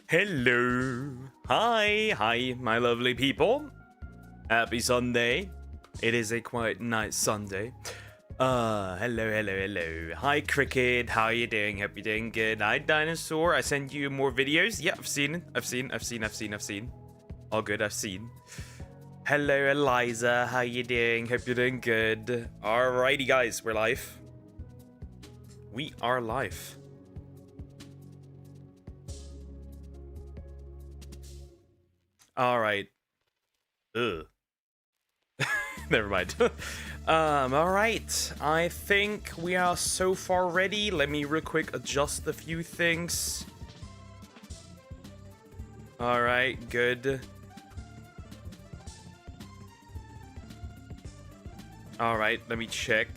Hello. Hi, my lovely people. Happy Sunday. It is a quite nice Sunday. Hello. Hi, Cricket. How you doing? Hope you're doing good. Hi, Dinosaur. I sent you more videos. Yeah, I've seen it. I've seen. All good, I've seen. Hello, Eliza. How you doing? Hope you're doing good. Alrighty, guys. We're live. We are live. All right. Ugh. Never mind. All right. I think we are so far ready. Let me real quick adjust a few things. All right, good. All right, let me check.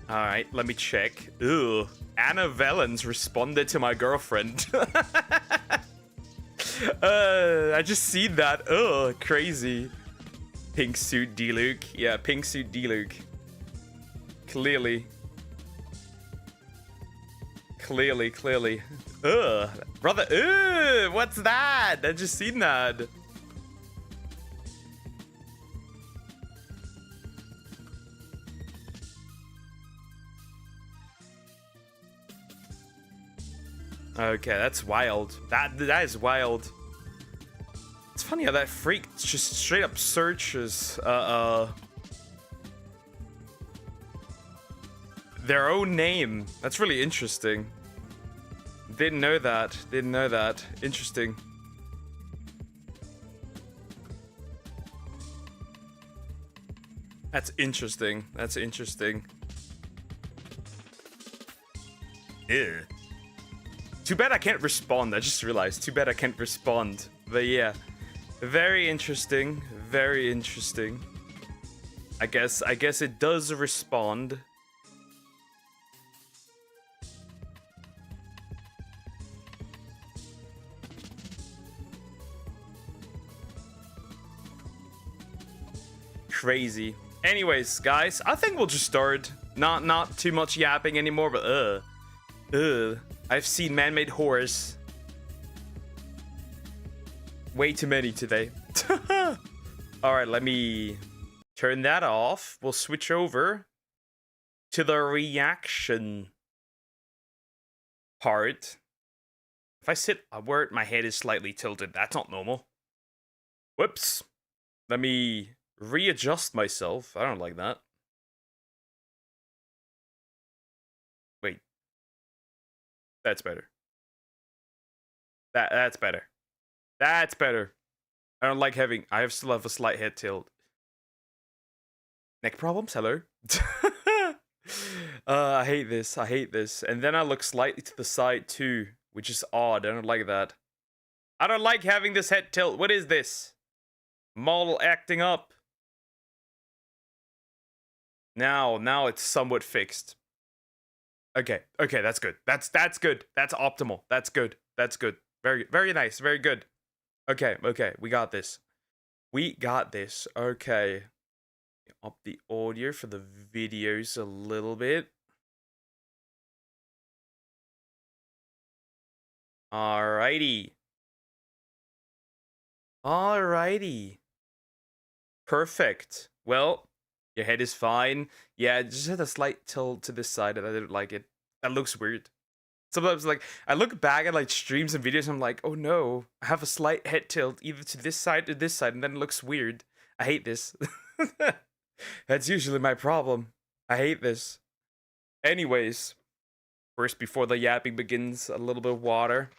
All right, let me check. Ew. Anna Valens responded to my girlfriend. I just seen that. Ugh, crazy. Pink suit D-Luke. Yeah, pink suit D-Luke. Clearly. Ugh. Brother, ugh, what's that? I just seen that. Okay, that's wild. That is wild. It's funny how that freak just straight up searches their own name. That's really interesting. Didn't know that. Interesting. That's interesting. Ew. Too bad I can't respond. I just realized. Too bad I can't respond. But yeah. Very interesting. I guess it does respond. Crazy. Anyways, guys, I think we'll just start. Not too much yapping anymore, but I've seen man-made horrors. Way too many today. Alright, let me turn that off. We'll switch over to the reaction part. If I sit where my head is slightly tilted, that's not normal. Whoops. Let me readjust myself. I don't like that. Wait. That's better. That's better. That's better. I don't like having... still have a slight head tilt. Neck problems? Hello? I hate this. And then I look slightly to the side too, which is odd. I don't like that. I don't like having this head tilt. What is this? Model acting up. Now it's somewhat fixed. Okay, that's good. That's good. That's optimal. That's good. Very nice. Very good. Okay, we got this. Okay. Up the audio for the videos a little bit. Alrighty. Perfect. Well, your head is fine. Yeah, just had a slight tilt to this side and I didn't like it. That looks weird. Sometimes, like, I look back at, like, streams and videos and I'm like, oh no, I have a slight head tilt either to this side or this side and then it looks weird. I hate this. That's usually my problem. I hate this. Anyways, first, before the yapping begins, a little bit of water.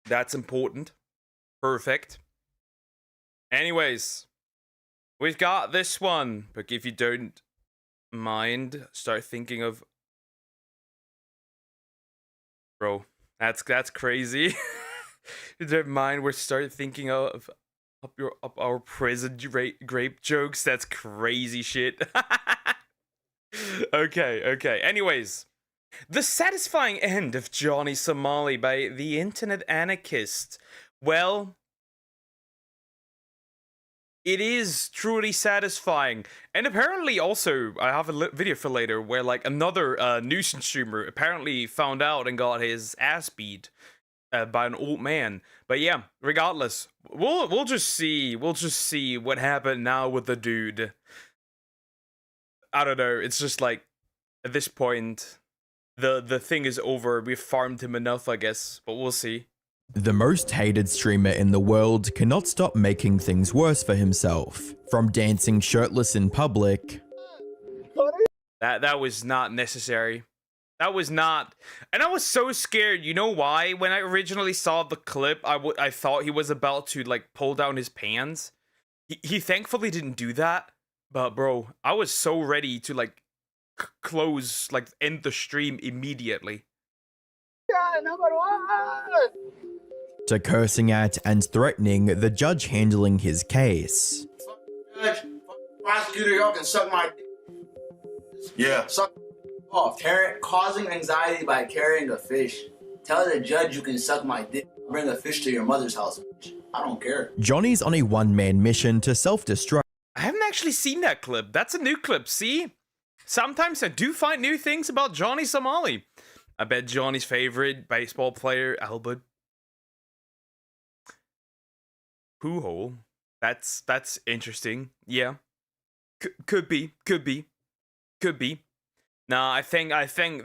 That's important. Perfect. Anyways, we've got this one. But if you don't mind, start thinking of... Bro, that's crazy. You don't mind, we're start thinking of up our prison grape jokes. That's crazy shit. Okay. Anyways, The Satisfying End of Johnny Somali by the Internet Anarchist. Well, It is truly satisfying. And apparently also, I have a video for later where like another nuisance streamer apparently found out and got his ass beat by an old man. But yeah, regardless, we'll just see what happened now with the dude. I don't know. It's just like at this point, the thing is over. We've farmed him enough, I guess. But we'll see. The most hated streamer in the world cannot stop making things worse for himself. From dancing shirtless in public. That was not necessary. That was not, and I was so scared. You know why? When I originally saw the clip, I thought he was about to like pull down his pants. He thankfully didn't do that. But bro, I was so ready to like close, like end the stream immediately. To cursing at and threatening the judge handling his case. Judge, prosecutor, y'all can suck my dick. Yeah. Suck off. Causing anxiety by carrying a fish. Tell the judge you can suck my dick. Bring a fish to your mother's house. I don't care. Johnny's on a one-man mission to self-destruct. I haven't actually seen that clip. That's a new clip, see? Sometimes I do find new things about Johnny Somali. I bet Johnny's favorite baseball player, Albert Pujols. That's interesting. Yeah. Could be. Nah, I think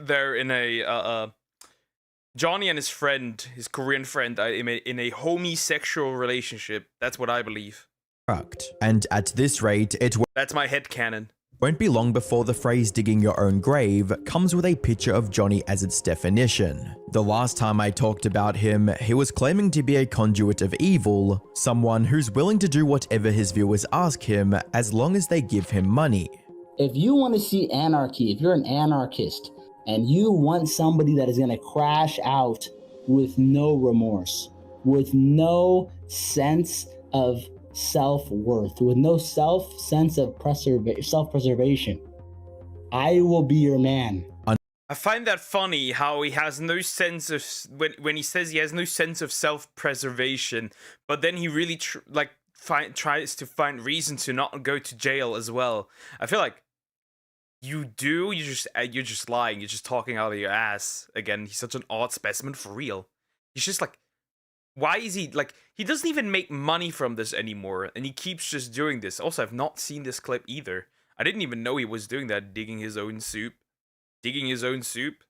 they're in a Johnny and his friend, his Korean friend, in a homosexual relationship. That's what I believe. And at this rate, that's my headcanon. Won't be long before the phrase digging your own grave comes with a picture of Johnny as its definition. The last time I talked about him, he was claiming to be a conduit of evil, someone who's willing to do whatever his viewers ask him as long as they give him money. If you want to see anarchy, if you're an anarchist and you want somebody that is going to crash out with no remorse, with no sense of self-worth, with no sense of self-preservation, I will be your man. I find that funny how he has no sense of when he says he has no sense of self-preservation, but then he really tries to find reason to not go to jail as well. I feel like you do. You're just lying. You're just talking out of your ass. Again, he's such an odd specimen for real. He's just like, why is he like? He doesn't even make money from this anymore, and he keeps just doing this. Also, I've not seen this clip either. I didn't even know he was doing that, digging his own soup, making his own soup,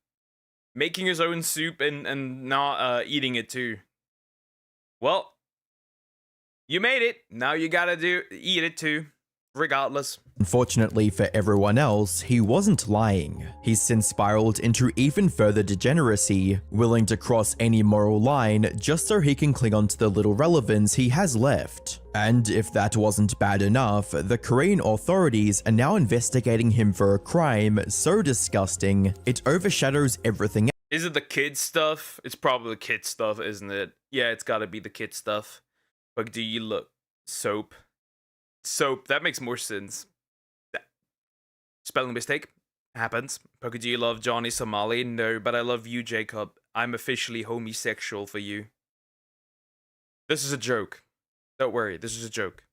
and not eating it too. Well, you made it. Now you gotta eat it too, regardless. Unfortunately for everyone else, he wasn't lying. He's since spiraled into even further degeneracy, willing to cross any moral line just so he can cling on to the little relevance he has left. And if that wasn't bad enough, the Korean authorities are now investigating him for a crime so disgusting, it overshadows everything else. Is it the kid stuff? It's probably the kid stuff, isn't it? Yeah, it's gotta be the kid stuff. But do you look soap? Soap, that makes more sense. Spelling mistake happens. Poker, do you love Johnny Somali? No, but I love you, Jacob. I'm officially homosexual for you. This is a joke. Don't worry, this is a joke.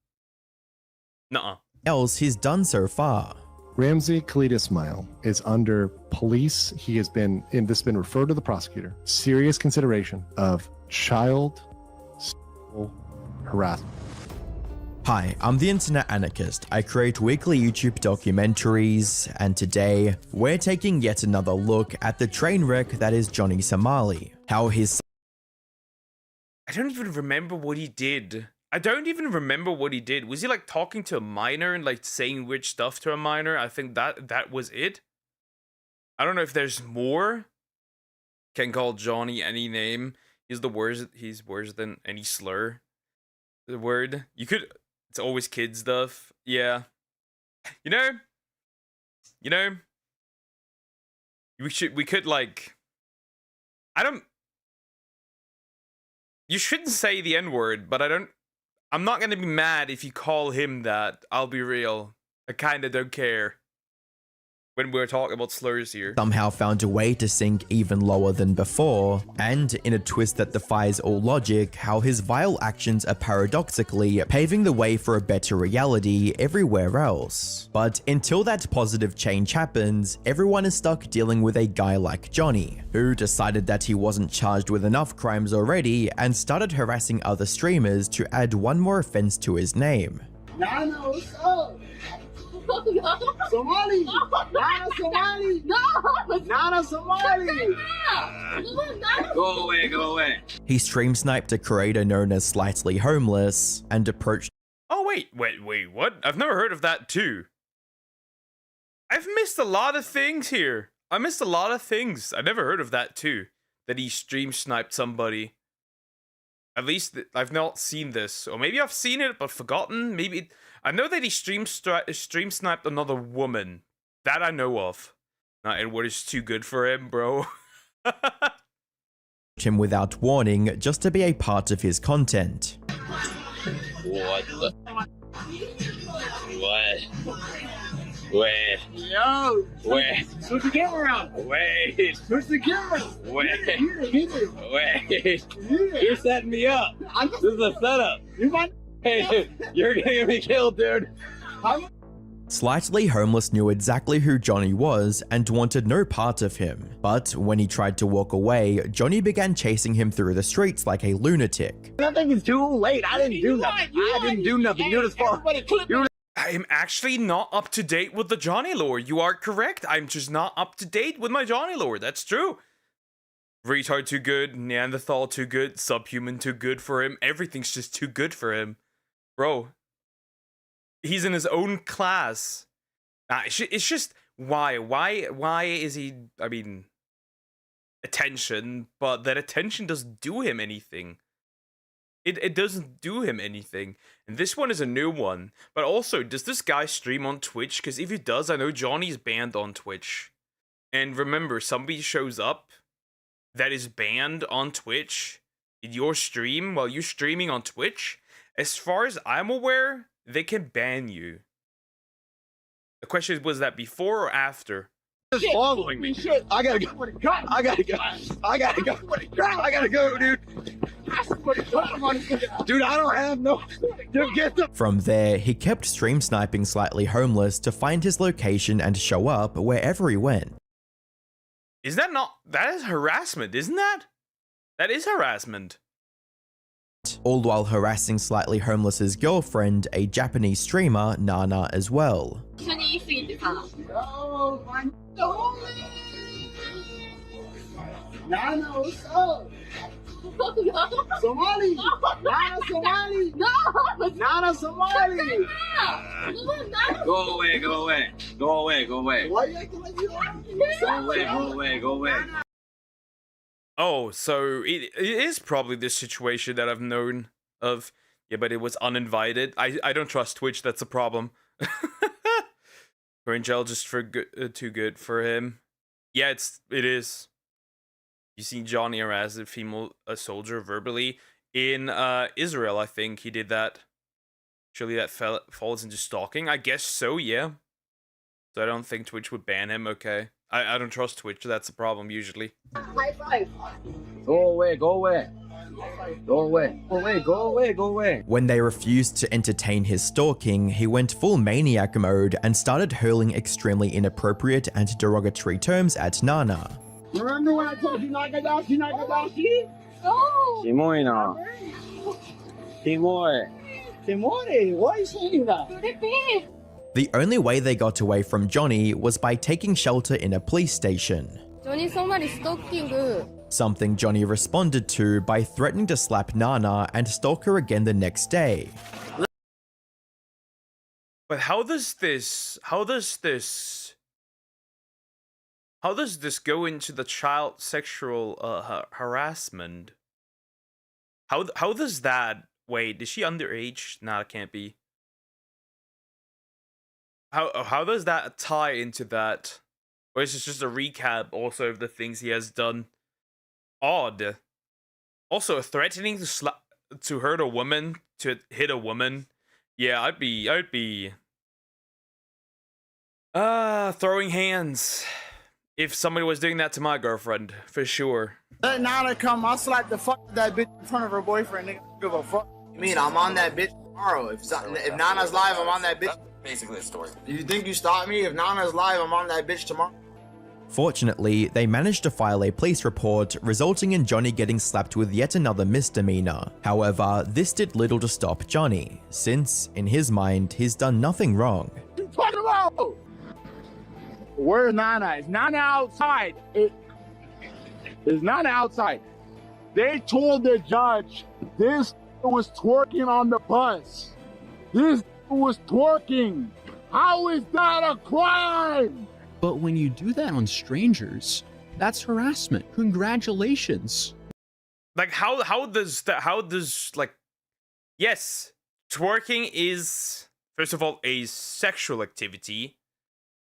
Nuh-uh. Else he's done so far. Ramsey Khalid Ismail is under police. He has been, and this has been referred to the prosecutor, serious consideration of child sexual harassment. Hi, I'm the Internet Anarchist. I create weekly YouTube documentaries, and today, we're taking yet another look at the train wreck that is Johnny Somali. How his... I don't even remember what he did. Was he like talking to a minor and like saying weird stuff to a minor? I think that was it. I don't know if there's more. Can call Johnny any name. He's worse than any slur. The word. You could... It's always kid stuff. Yeah. You know, we could like, you shouldn't say the N-word, but I'm not gonna be mad if you call him that. I'll be real. I kinda don't care. when we're talking about slurs here. Somehow found a way to sink even lower than before, and in a twist that defies all logic, how his vile actions are paradoxically paving the way for a better reality everywhere else. But until that positive change happens, everyone is stuck dealing with a guy like Johnny, who decided that he wasn't charged with enough crimes already and started harassing other streamers to add one more offense to his name. Nana, what's up? Somali! Nana Somali! No! Nana Somali! Go away, go away. He stream sniped a creator known as Slightly Homeless and approached Oh, wait, what? I've never heard of that too. I've missed a lot of things here. I missed a lot of things. I never heard of that too. That he stream sniped somebody. At least I've not seen this. Or maybe I've seen it but forgotten. Maybe I know that he stream sniped another woman. That I know of. And what is too good for him, bro? him without warning just to be a part of his content. What the? What? Wait. Yo! Wait. Switch the camera around! Wait. Switch the camera! Wait. Hit it! Wait. Yeah. You're setting me up. This is a setup. You might. Hey, you're gonna get me killed, dude. Slightly Homeless knew exactly who Johnny was and wanted no part of him. But when he tried to walk away, Johnny began chasing him through the streets like a lunatic. I think it's too late. I didn't do nothing. I didn't do nothing. You're just far. I am actually not up to date with the Johnny lore. You are correct. I'm just not up to date with my Johnny lore. That's true. Retard too good, Neanderthal too good, Subhuman too good for him. Everything's just too good for him. Bro, he's in his own class. It's just, why is he, I mean, attention, but that attention doesn't do him anything. It doesn't do him anything. And this one is a new one. But also, does this guy stream on Twitch? Because if he does, I know Johnny's banned on Twitch. And remember, somebody shows up that is banned on Twitch in your stream while you're streaming on Twitch. As far as I'm aware, they can ban you. The question is, was that before or after? Just following me. Shit. I gotta go. I gotta go. I gotta go. I gotta go, dude. Dude, I don't have no. Dude, get the. From there, he kept stream sniping Slightly Homeless to find his location and show up wherever he went. Is that not? That is harassment, isn't that? That is harassment. All while harassing Slightly Homeless's girlfriend, a Japanese streamer, Nana, as well. Nana, what's up? Somali! Nana Somali! Nana Somali! Go away, go away. Go away, go away. Why you acting like you don't? Go away, go away, go away. Oh, so it is probably this situation that I've known of. Yeah, but it was uninvited. I don't trust Twitch, that's a problem. Angel just for too good for him. Yeah, it is. You see Johnny harass a soldier verbally in Israel. I think he did that. Surely that falls into stalking. I guess so. Yeah. So I don't think Twitch would ban him. Okay. I don't trust Twitch. That's the problem usually. High five! Go away, go away. Go away. Go away, go away, go away. When they refused to entertain his stalking, he went full maniac mode and started hurling extremely inappropriate and derogatory terms at Nana. Remember when I told you Nagadashi, Nagadashi? Oh. Kimoy-na. Kimoy. Timore, why are you saying that? The only way they got away from Johnny was by taking shelter in a police station. Something Johnny responded to by threatening to slap Nana and stalk her again the next day. But how does this go into the child sexual harassment? How does that? Wait, is she underage? Nah, it can't be. How does that tie into that? Or is this just a recap also of the things he has done? Odd. Also, threatening to hurt a woman, to hit a woman. Yeah, I'd be Throwing hands. If somebody was doing that to my girlfriend, for sure. Let Nana come, I'll slap the fuck out of that bitch in front of her boyfriend, nigga. Give a fuck. You mean I'm on that bitch tomorrow? If Nana's live, I'm on that bitch. Basically the story. Do you think you stop me? If Nana's live, I'm on that bitch tomorrow. Fortunately, they managed to file a police report, resulting in Johnny getting slapped with yet another misdemeanor. However, this did little to stop Johnny, since, in his mind, he's done nothing wrong. What you talking about? Where's Nana? Is Nana outside? Is Nana outside? They told the judge this was twerking on the bus. This was twerking. How is that a crime? But when you do that on strangers, that's harassment. Congratulations. Like how does like, yes, twerking is first of all a sexual activity.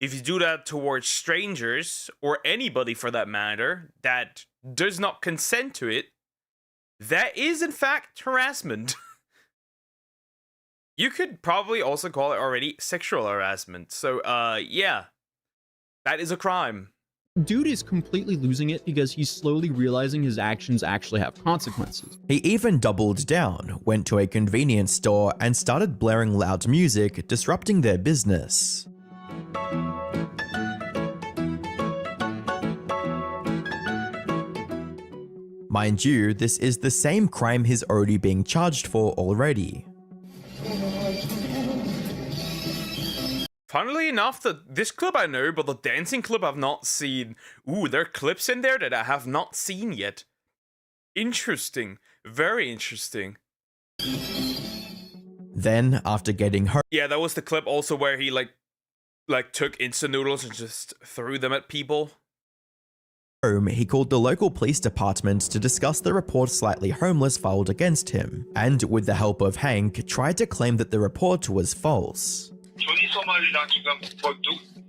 If you do that towards strangers or anybody for that matter that does not consent to it, that is in fact harassment. You could probably also call it already sexual harassment. So yeah. That is a crime. Dude is completely losing it because he's slowly realizing his actions actually have consequences. He even doubled down, went to a convenience store, and started blaring loud music, disrupting their business. Mind you, this is the same crime he's already being charged for already. Funnily enough, this clip I know, but the dancing clip I've not seen. Ooh, there are clips in there that I have not seen yet. Interesting. Very interesting. Then, after getting hurt, Yeah, that was the clip also where he like took instant noodles and just threw them at people. he called the local police department to discuss the report Slightly Homeless filed against him, and with the help of Hank, tried to claim that the report was false. 조니 소말리랑 지금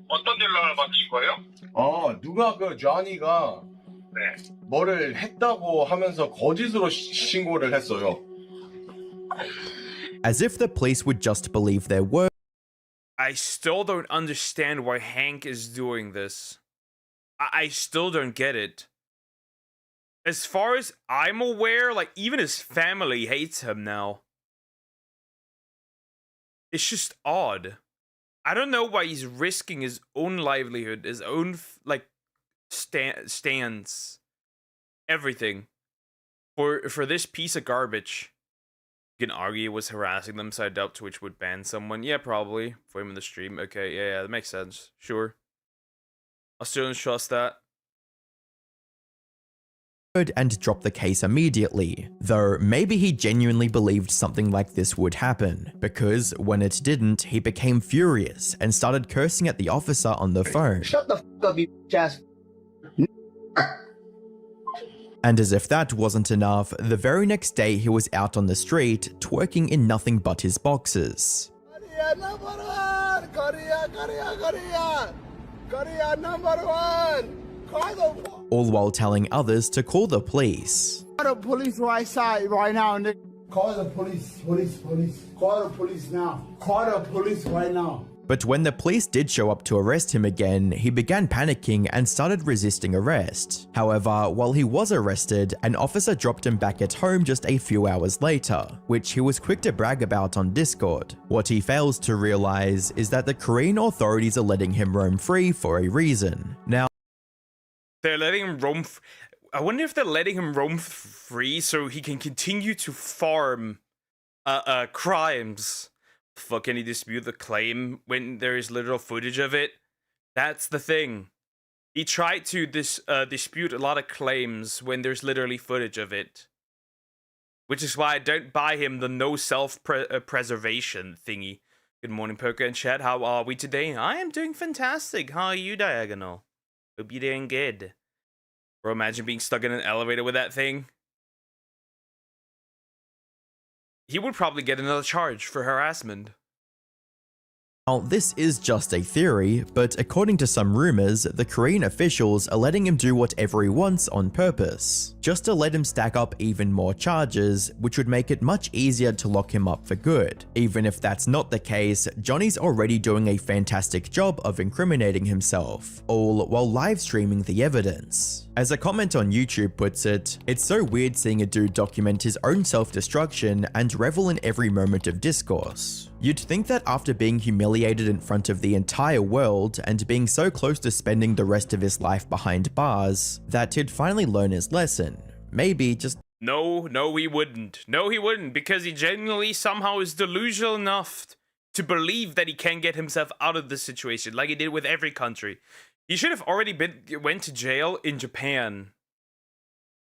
어떤 연락을 받으신 거예요? 누가 그 쟈니가 네. 뭐를 했다고 하면서 거짓으로 신고를 했어요. As if the police would just believe their word. I still don't understand why Hank is doing this. I still don't get it. As far as I'm aware, like, even his family hates him now. It's just odd. I don't know why he's risking his own livelihood, his own, like, stands, everything, for this piece of garbage. You can argue it was harassing them, so I doubt Twitch would ban someone. Yeah, probably. For him in the stream. Okay, yeah, that makes sense. Sure. I still don't trust that. And drop the case immediately, though maybe he genuinely believed something like this would happen, because when it didn't, he became furious and started cursing at the officer on the phone. Shut the fuck up, you ass. And as if that wasn't enough, the very next day he was out on the street, twerking in nothing but his boxers. Korea number one! Korea number one! All while telling others to call the police. Call the police right now, nigga. Call the police. Call the police now. Call the police right now. But when the police did show up to arrest him again, he began panicking and started resisting arrest. However, while he was arrested, an officer dropped him back at home just a few hours later, which he was quick to brag about on Discord. What he fails to realize is that the Korean authorities are letting him roam free for a reason. Now, they're letting him roam. I wonder if they're letting him roam free so he can continue to farm crimes. Fuck, can he dispute the claim when there is literal footage of it? That's the thing. He tried to dispute a lot of claims when there's literally footage of it. Which is why I don't buy him the no self-preservation thingy. Good morning, Poker and chat. How are we today? I am doing fantastic. How are you, Diagonal? Hope you're doing good. Bro, imagine being stuck in an elevator with that thing. He would probably get another charge for harassment. Now, this is just a theory, but according to some rumors, the Korean officials are letting him do whatever he wants on purpose, just to let him stack up even more charges, which would make it much easier to lock him up for good. Even if that's not the case, Johnny's already doing a fantastic job of incriminating himself, all while live streaming the evidence. As a comment on YouTube puts it, it's so weird seeing a dude document his own self-destruction and revel in every moment of discourse. You'd think that after being humiliated in front of the entire world and being so close to spending the rest of his life behind bars, that he'd finally learn his lesson. Maybe just... No, he wouldn't. No, he wouldn't, because he genuinely somehow is delusional enough to believe that he can get himself out of this situation, like he did with every country. He should have already went to jail in Japan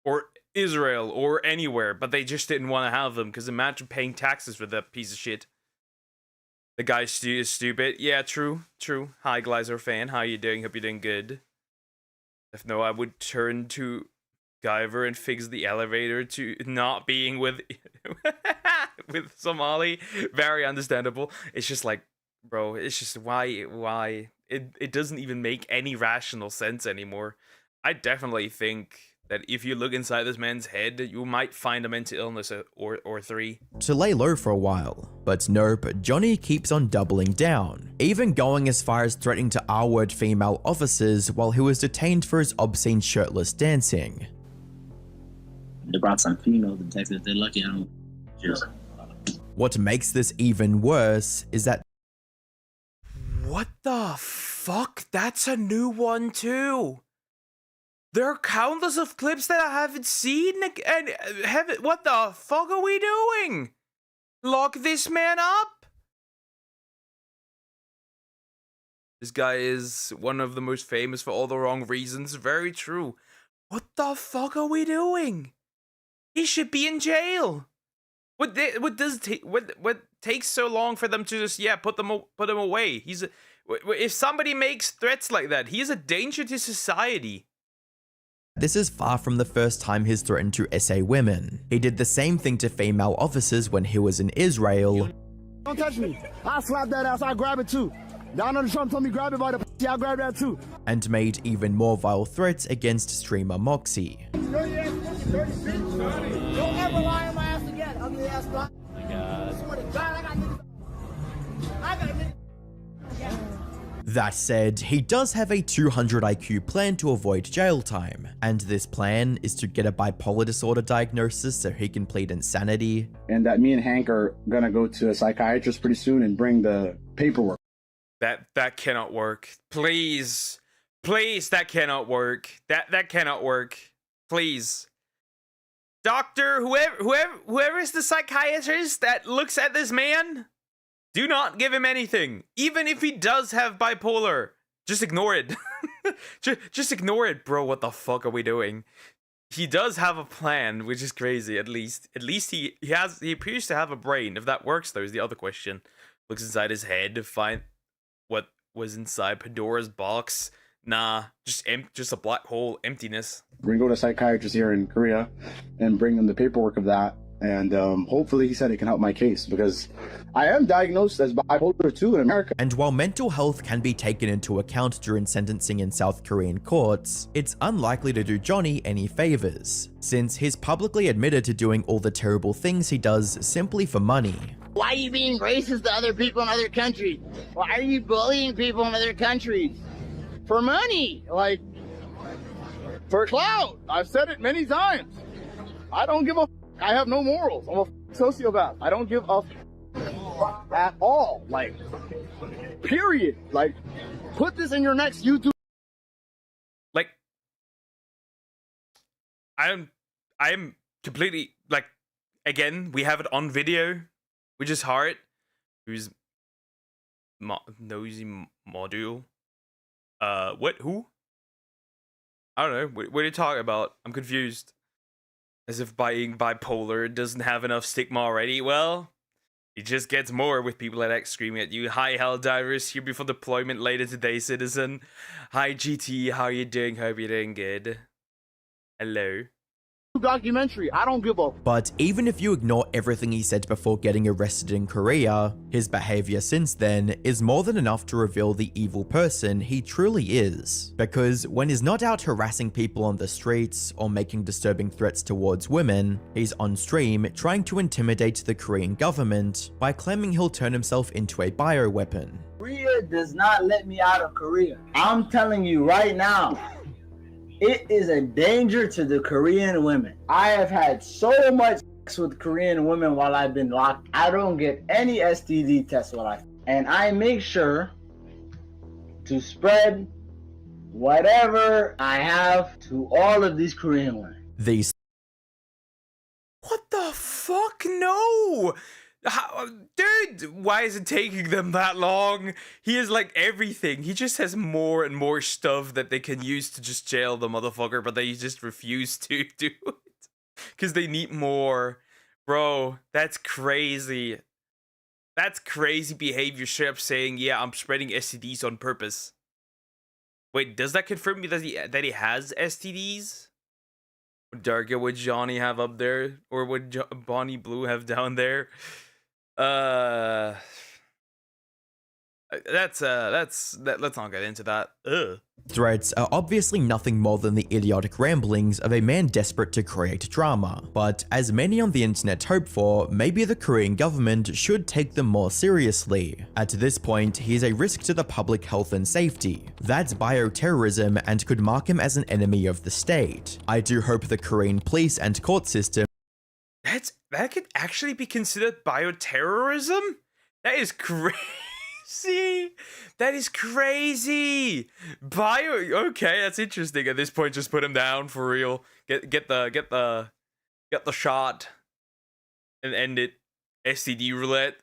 or Israel or anywhere, but they just didn't want to have them, because imagine paying taxes for that piece of shit. The guy is stupid. Yeah, true. Hi, Glyzer fan. How you doing? Hope you're doing good. If no, I would turn to Guyver and fix the elevator to not being with with Somali. Very understandable. It's just like, bro, it's just why? It doesn't even make any rational sense anymore. I definitely think that if you look inside this man's head, you might find a mental illness or three. To lay low for a while. But nope, Johnny keeps on doubling down, even going as far as threatening to R-word female officers while he was detained for his obscene shirtless dancing. They brought some females in Texas. They're lucky I don't just... What makes this even worse is that... What the fuck? That's a new one too. There are countless of clips that I haven't seen and haven't. What the fuck are we doing? Lock this man up? This guy is one of the most famous for all the wrong reasons. Very true. What the fuck are we doing? He should be in jail. What takes so long for them to just put him away? If somebody makes threats like that, he is a danger to society. This is far from the first time he's threatened to essay women. He did the same thing to female officers when he was in Israel. Don't touch me. I'll slap that ass. I'll grab it too. Donald Trump told me grab it by the I'll grab that too. And made even more vile threats against streamer Moxie. Don't ever lie on my ass again, ugly ass block. Oh my God. I swear to God, I got niggas. That said, he does have a 200 IQ plan to avoid jail time, and this plan is to get a bipolar disorder diagnosis so he can plead insanity. And that me and Hank are gonna go to a psychiatrist pretty soon and bring the paperwork. That cannot work. Please, that cannot work. That cannot work. Please. Doctor, whoever is the psychiatrist that looks at this man, do not give him anything. Even if he does have bipolar, just ignore it. just ignore it, bro. What the fuck are we doing? He does have a plan, which is crazy. At least he appears to have a brain. If that works, though, is the other question. Looks inside his head to find what was inside Pandora's box. Nah, just a black hole, emptiness. We're gonna go to a psychiatrist here in Korea and bring them the paperwork of that. And hopefully he said it can help my case, because I am diagnosed as bipolar 2 in America. And while mental health can be taken into account during sentencing in South Korean courts, it's unlikely to do Johnny any favors, since he's publicly admitted to doing all the terrible things he does simply for money. Why are you being racist to other people in other countries? Why are you bullying people in other countries? For money, like, for clout. I've said it many times. I don't give a I have no morals. I'm a sociopath. I don't give a at all. Like, period. Like, put this in your next YouTube. Like, I am completely, like, again, we have it on video, which is hard. Who's nosy module? Who? I don't know. What are you talking about? I'm confused. As if being bipolar doesn't have enough stigma already. Well, it just gets more with people like X screaming at you. Hi, Helldivers, here before deployment later today, citizen. Hi, GT, how you doing? Hope you're doing good. Hello. documentary. I don't give a. But even if you ignore everything he said before getting arrested in Korea, his behavior since then is more than enough to reveal the evil person he truly is. Because when he's not out harassing people on the streets or making disturbing threats towards women, he's on stream trying to intimidate the Korean government by claiming he'll turn himself into a bioweapon. Korea does not let me out of Korea. I'm telling you right now, it is a danger to the Korean women. I have had so much sex with Korean women while I've been locked. I don't get any STD tests and I make sure to spread whatever I have to all of these Korean women. These. What the fuck? No! Dude, why is it taking them that long? He is like everything. He just has more and more stuff that they can use to just jail the motherfucker, but they just refuse to do it. Because they need more. Bro, that's crazy. That's crazy behavior, straight up saying, yeah, I'm spreading STDs on purpose. Wait, does that confirm me that he has STDs? Would Darga, would Johnny have up there? Or would Bonnie Blue have down there? Let's not get into that. Ugh. Threats are obviously nothing more than the idiotic ramblings of a man desperate to create drama, but as many on the internet hope for, maybe the Korean government should take them more seriously. At this point, he is a risk to the public health and safety. That's bioterrorism and could mark him as an enemy of the state. I do hope the Korean police and court system that could actually be considered bioterrorism? That is crazy. That is crazy. Okay, that's interesting. At this point, just put him down for real. Get the shot and end it. STD roulette.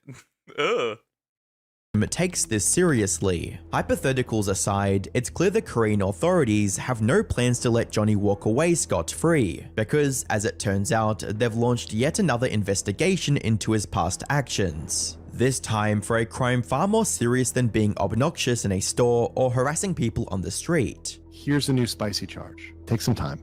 Ugh. Takes this seriously. Hypotheticals aside, it's clear the Korean authorities have no plans to let Johnny walk away scot-free, because as it turns out, they've launched yet another investigation into his past actions. This time for a crime far more serious than being obnoxious in a store or harassing people on the street. Here's a new spicy charge. Take some time.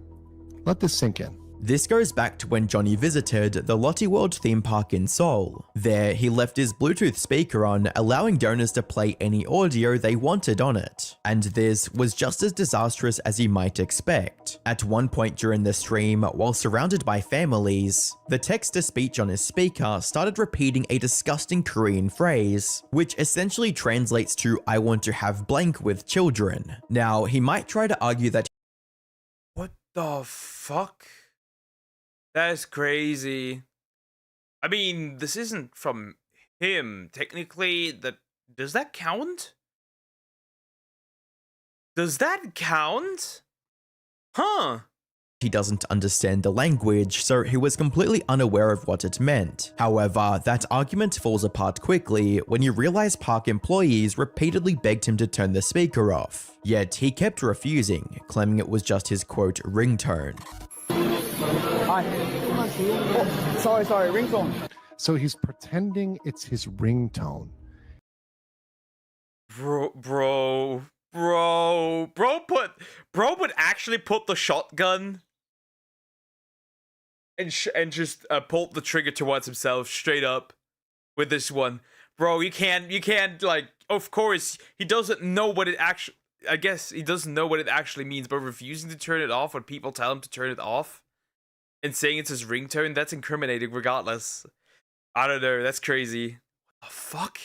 Let this sink in. This goes back to when Johnny visited the Lotte World theme park in Seoul. There, he left his Bluetooth speaker on, allowing donors to play any audio they wanted on it. And this was just as disastrous as you might expect. At one point during the stream, while surrounded by families, the text-to-speech on his speaker started repeating a disgusting Korean phrase, which essentially translates to "I want to have blank with children." Now, he might try to argue that what the fuck? That is crazy. I mean, this isn't from him. Technically, does that count? Does that count? Huh. he doesn't understand the language, so he was completely unaware of what it meant. However, that argument falls apart quickly when you realize park employees repeatedly begged him to turn the speaker off. Yet he kept refusing, claiming it was just his quote ringtone. Sorry, ringtone. So he's pretending it's his ringtone. Bro would actually put the shotgun and just pulled the trigger towards himself straight up with this one. Bro, you can't like, of course he doesn't know what it actually, I guess he doesn't know what it actually means, but refusing to turn it off when people tell him to turn it off and saying it's his ringtone, that's incriminating regardless. I don't know, that's crazy. What the fuck?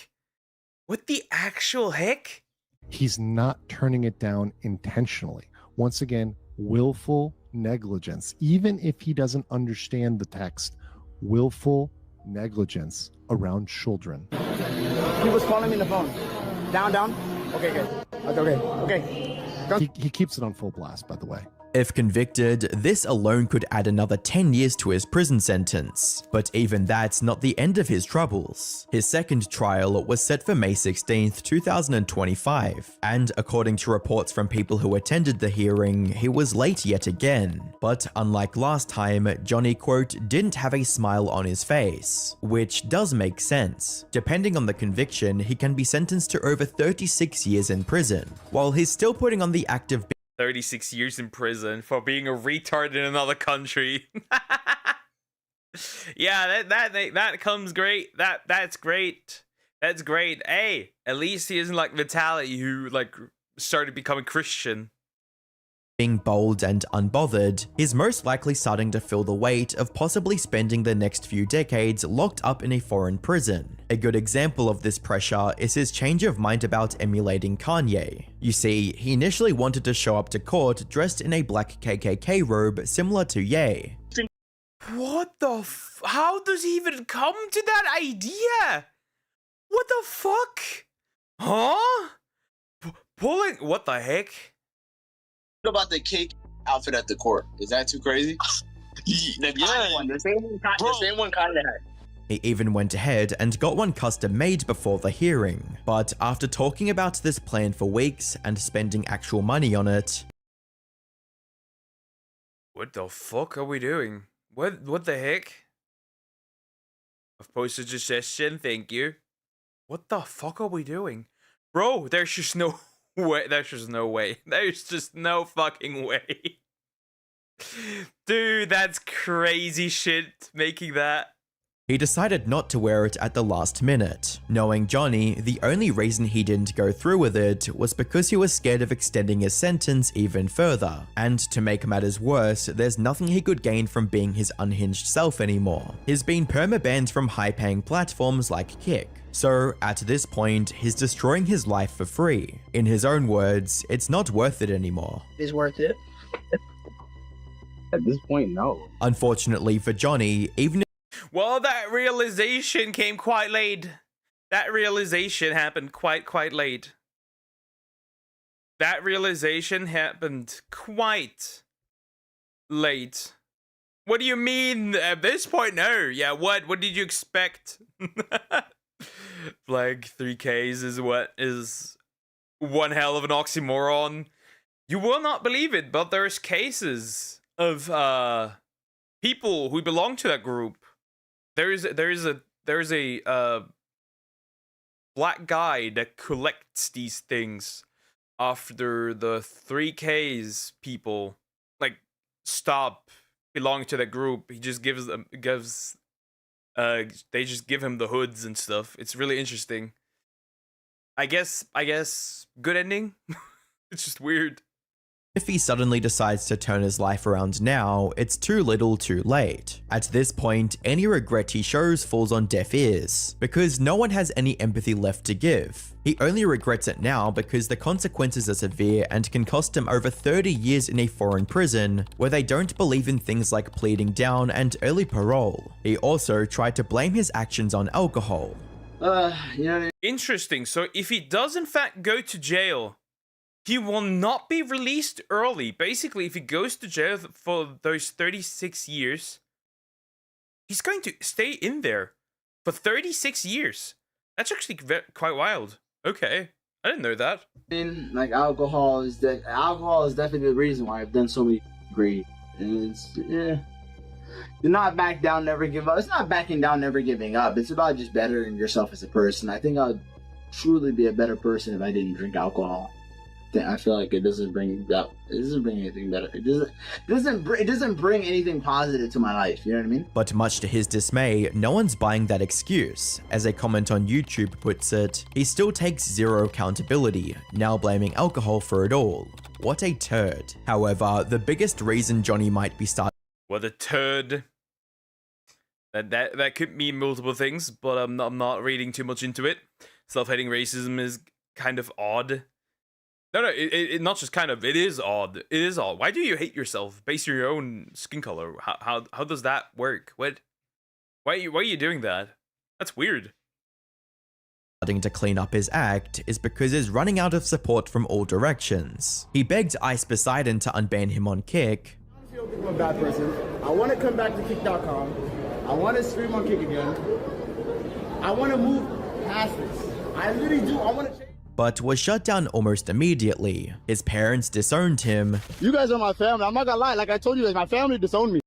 What the actual heck? He's not turning it down intentionally. Once again, willful negligence. Even if he doesn't understand the text, willful negligence around children. He was calling me on the phone. Down. Okay, good. Okay. He keeps it on full blast, by the way. If convicted, this alone could add another 10 years to his prison sentence. But even that's not the end of his troubles. His second trial was set for May 16th, 2025, and according to reports from people who attended the hearing, he was late yet again. But unlike last time, Johnny, quote, didn't have a smile on his face, which does make sense. Depending on the conviction, he can be sentenced to over 36 years in prison, while he's still putting on the active 36 years in prison for being a retard in another country. Yeah, that comes great. That's great. That's great. Hey, at least he isn't like Vitaly, who like started becoming Christian. Being bold and unbothered, he's most likely starting to feel the weight of possibly spending the next few decades locked up in a foreign prison. A good example of this pressure is his change of mind about emulating Kanye. You see, he initially wanted to show up to court dressed in a black KKK robe similar to Ye. What the how does he even come to that idea? What the fuck? Huh? Pulling, what the heck? What about the cake outfit at the court? Is that too crazy? Yeah, one. The same one kind of had. He even went ahead and got one custom made before the hearing, but after talking about this plan for weeks and spending actual money on it. What the fuck are we doing? What the heck? I've posted a suggestion, thank you. What the fuck are we doing? Bro, there's just no way. There's just no way. There's just no fucking way. Dude, that's crazy shit, making that. He decided not to wear it at the last minute, knowing Johnny, the only reason he didn't go through with it was because he was scared of extending his sentence even further. And to make matters worse, there's nothing he could gain from being his unhinged self anymore. He's been perma-banned from high-paying platforms like Kick. So, at this point, he's destroying his life for free. In his own words, it's not worth it anymore. It's worth it. At this point, no. Unfortunately for Johnny, even well, that realization came quite late. That realization happened quite late. That realization happened quite late. What do you mean? At this point, no. Yeah, what did you expect? Like 3Ks is one hell of an oxymoron. You will not believe it, but there's cases of people who belong to that group. There's a black guy that collects these things after the 3Ks people like stop belonging to that group. He just they just give him the hoods and stuff. It's really interesting. I guess good ending. It's just weird. If he suddenly decides to turn his life around now, it's too little too late. At this point, any regret he shows falls on deaf ears, because no one has any empathy left to give. He only regrets it now because the consequences are severe and can cost him over 30 years in a foreign prison, where they don't believe in things like pleading down and early parole. He also tried to blame his actions on alcohol. Interesting, so if he does in fact go to jail, he will not be released early. Basically, if he goes to jail for those 36 years, he's going to stay in there for 36 years. That's actually quite wild. Okay, I didn't know that. Like alcohol is definitely the reason why I've done so many great. And it's do not back down, never give up. It's not backing down, never giving up. It's about just bettering yourself as a person. I think I'd truly be a better person if I didn't drink alcohol. I feel like it doesn't bring anything better. It doesn't bring anything positive to my life. You know what I mean? But much to his dismay, no one's buying that excuse. As a comment on YouTube puts it, he still takes zero accountability, now blaming alcohol for it all. What a turd. However, the biggest reason Johnny might be starting. What a turd. That could mean multiple things, but I'm not reading too much into it. Self-hating racism is kind of odd. No, it not just kind of. It is odd. It is odd. Why do you hate yourself based on your own skin color? How does that work? What? Why are you doing that? That's weird. Starting to clean up his act is because he's running out of support from all directions. He begged Ice Poseidon to unban him on Kick. I don't feel like I'm a bad person. I want to come back to Kick.com. I want to stream on Kick again. I want to move past this. I literally do. I want to change. But was shut down almost immediately. His parents disowned him. You guys are my family. I'm not gonna lie. Like I told you guys, my family disowned me.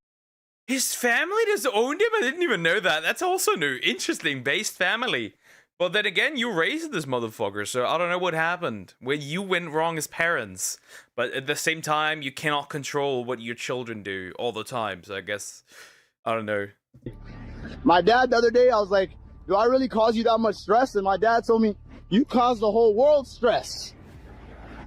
His family disowned him? I didn't even know that. That's also new. Interesting. Based family. But then again, you raised this motherfucker, so I don't know what happened. When you went wrong as parents. But at the same time, you cannot control what your children do all the time. So I guess, I don't know. My dad, the other day, I was like, do I really cause you that much stress? And my dad told me, you caused the whole world stress.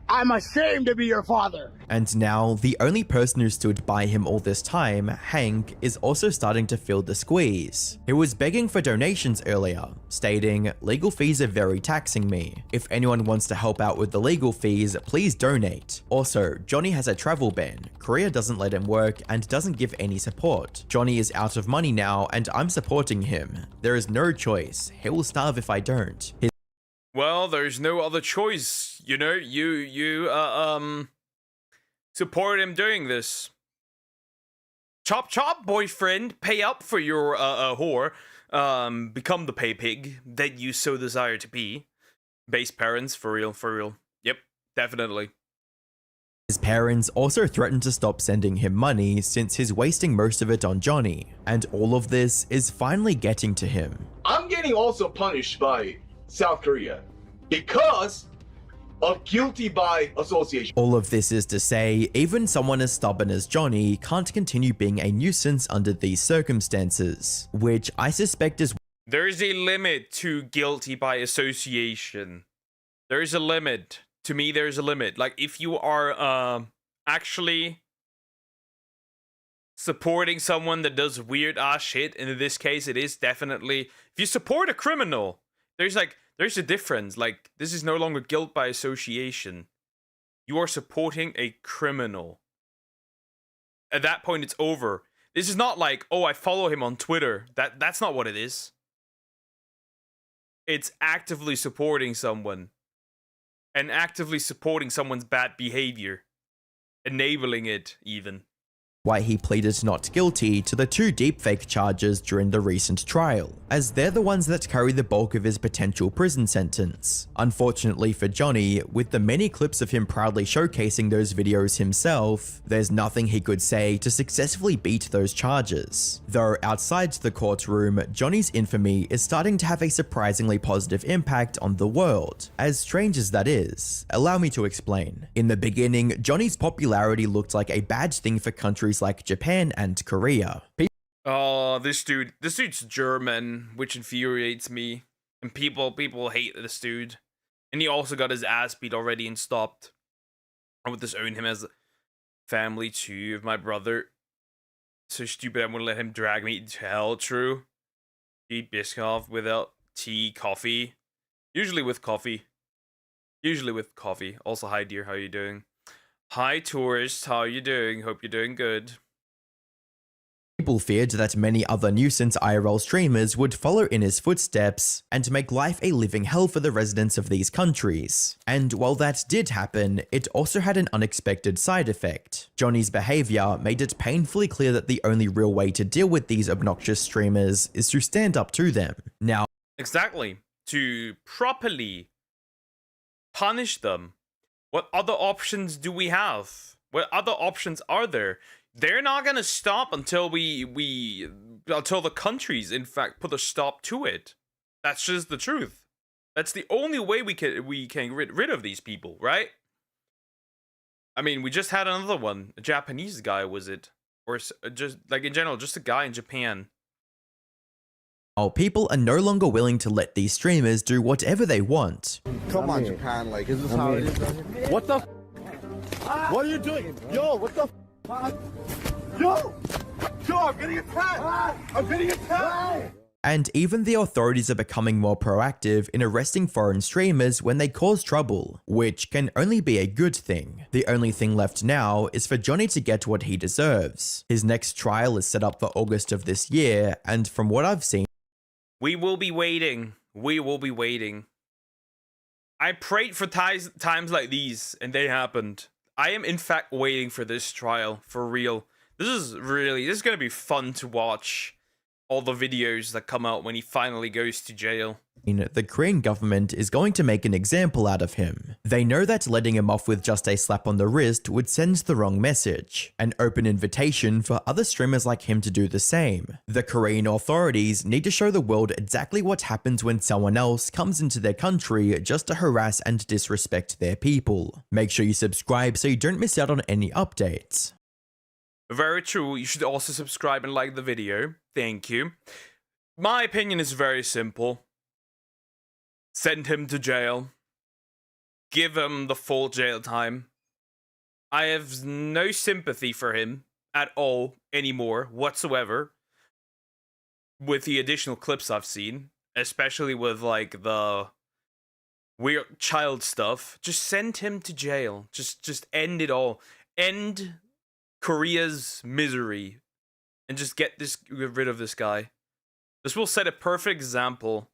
I'm ashamed to be your father. And now, the only person who stood by him all this time, Hank, is also starting to feel the squeeze. He was begging for donations earlier, stating, "Legal fees are very taxing me. If anyone wants to help out with the legal fees, please donate. Also, Johnny has a travel ban. Korea doesn't let him work and doesn't give any support. Johnny is out of money now and I'm supporting him. There is no choice. He will starve if I don't." Well, there's no other choice, you know. You support him doing this. Chop chop, boyfriend. Pay up for your whore. Become the pay pig that you so desire to be. Base parents, for real, for real. Yep, definitely. His parents also threatened to stop sending him money since he's wasting most of it on Johnny, and all of this is finally getting to him. I'm getting also punished by South Korea because of guilty by association. All of this is to say, even someone as stubborn as Johnny can't continue being a nuisance under these circumstances, which I suspect is... There's a limit to guilty by association. There's a limit. To me, there's a limit. Like, if you are actually supporting someone that does weird ass shit, and in this case, it is definitely... If you support a criminal, there's a difference. Like, this is no longer guilt by association. You are supporting a criminal. At that point, it's over. This is not like, oh, I follow him on Twitter. That's not what it is. It's actively supporting someone. And actively supporting someone's bad behavior. Enabling it, even. Why he pleaded not guilty to the 2 deepfake charges during the recent trial, as they're the ones that carry the bulk of his potential prison sentence. Unfortunately for Johnny, with the many clips of him proudly showcasing those videos himself, there's nothing he could say to successfully beat those charges. Though outside the courtroom, Johnny's infamy is starting to have a surprisingly positive impact on the world. As strange as that is, allow me to explain. In the beginning, Johnny's popularity looked like a bad thing for countries like Japan and Korea. Oh, this dude's German, which infuriates me. And people hate this dude. And he also got his ass beat already and stopped. I would disown him as family too of my brother. So stupid, I'm gonna let him drag me to hell, true. Eat Biscoff without tea, coffee. Usually with coffee. Also, hi dear, how are you doing? Hi tourist, how are you doing? Hope you're doing good. People feared that many other nuisance IRL streamers would follow in his footsteps and make life a living hell for the residents of these countries. And while that did happen, it also had an unexpected side effect. Johnny's behavior made it painfully clear that the only real way to deal with these obnoxious streamers is to stand up to them. Now, exactly. To properly punish them. What other options do we have? What other options are there? They're not gonna stop until until the countries, in fact, put a stop to it. That's just the truth. That's the only way we can get rid of these people, right? I mean, we just had another one. A Japanese guy, was it? Or just, like, in general, just a guy in Japan. people are no longer willing to let these streamers do whatever they want. Come on, Japan, like, is this how it is? What the What are you doing? Yo, what the Yo, I'm getting attacked! I'm getting attacked! And even the authorities are becoming more proactive in arresting foreign streamers when they cause trouble, which can only be a good thing. The only thing left now is for Johnny to get what he deserves. His next trial is set up for August of this year, and from what I've seen, we will be waiting. We will be waiting. I prayed for times like these, and they happened. I am in fact waiting for this trial, for real. This is gonna be fun to watch. all the videos that come out when he finally goes to jail. The Korean government is going to make an example out of him. They know that letting him off with just a slap on the wrist would send the wrong message, an open invitation for other streamers like him to do the same. The Korean authorities need to show the world exactly what happens when someone else comes into their country just to harass and disrespect their people. Make sure you subscribe so you don't miss out on any updates. Very true. You should also subscribe and like the video. Thank you. My opinion is very simple. Send him to jail. Give him the full jail time. I have no sympathy for him at all anymore, whatsoever. With the additional clips I've seen, especially with like the weird child stuff. Just send him to jail. Just end it all. End Korea's misery. And just get rid of this guy. This will set a perfect example.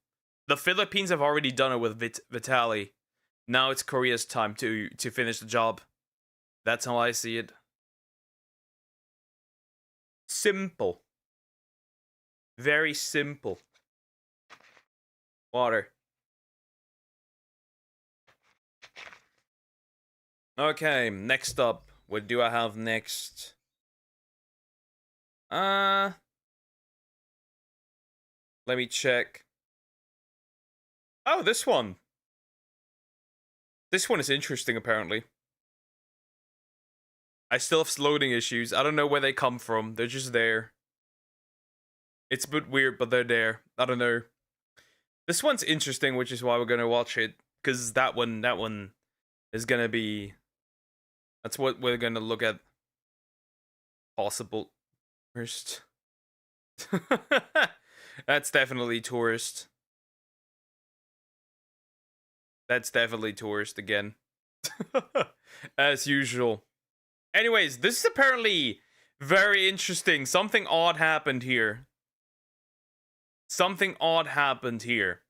The Philippines have already done it with Vitaly. Now it's Korea's time to finish the job. That's how I see it. Simple. Very simple. Water. Okay, next up. What do I have next? Let me check. Oh, this one. This one is interesting, apparently. I still have loading issues. I don't know where they come from. They're just there. It's a bit weird, but they're there. I don't know. This one's interesting, which is why we're gonna watch it. Because that one is gonna be... That's what we're gonna look at. Possible. First. That's definitely tourist. That's definitely tourist again. As usual. Anyways, this is apparently very interesting. Something odd happened here. Something odd happened here.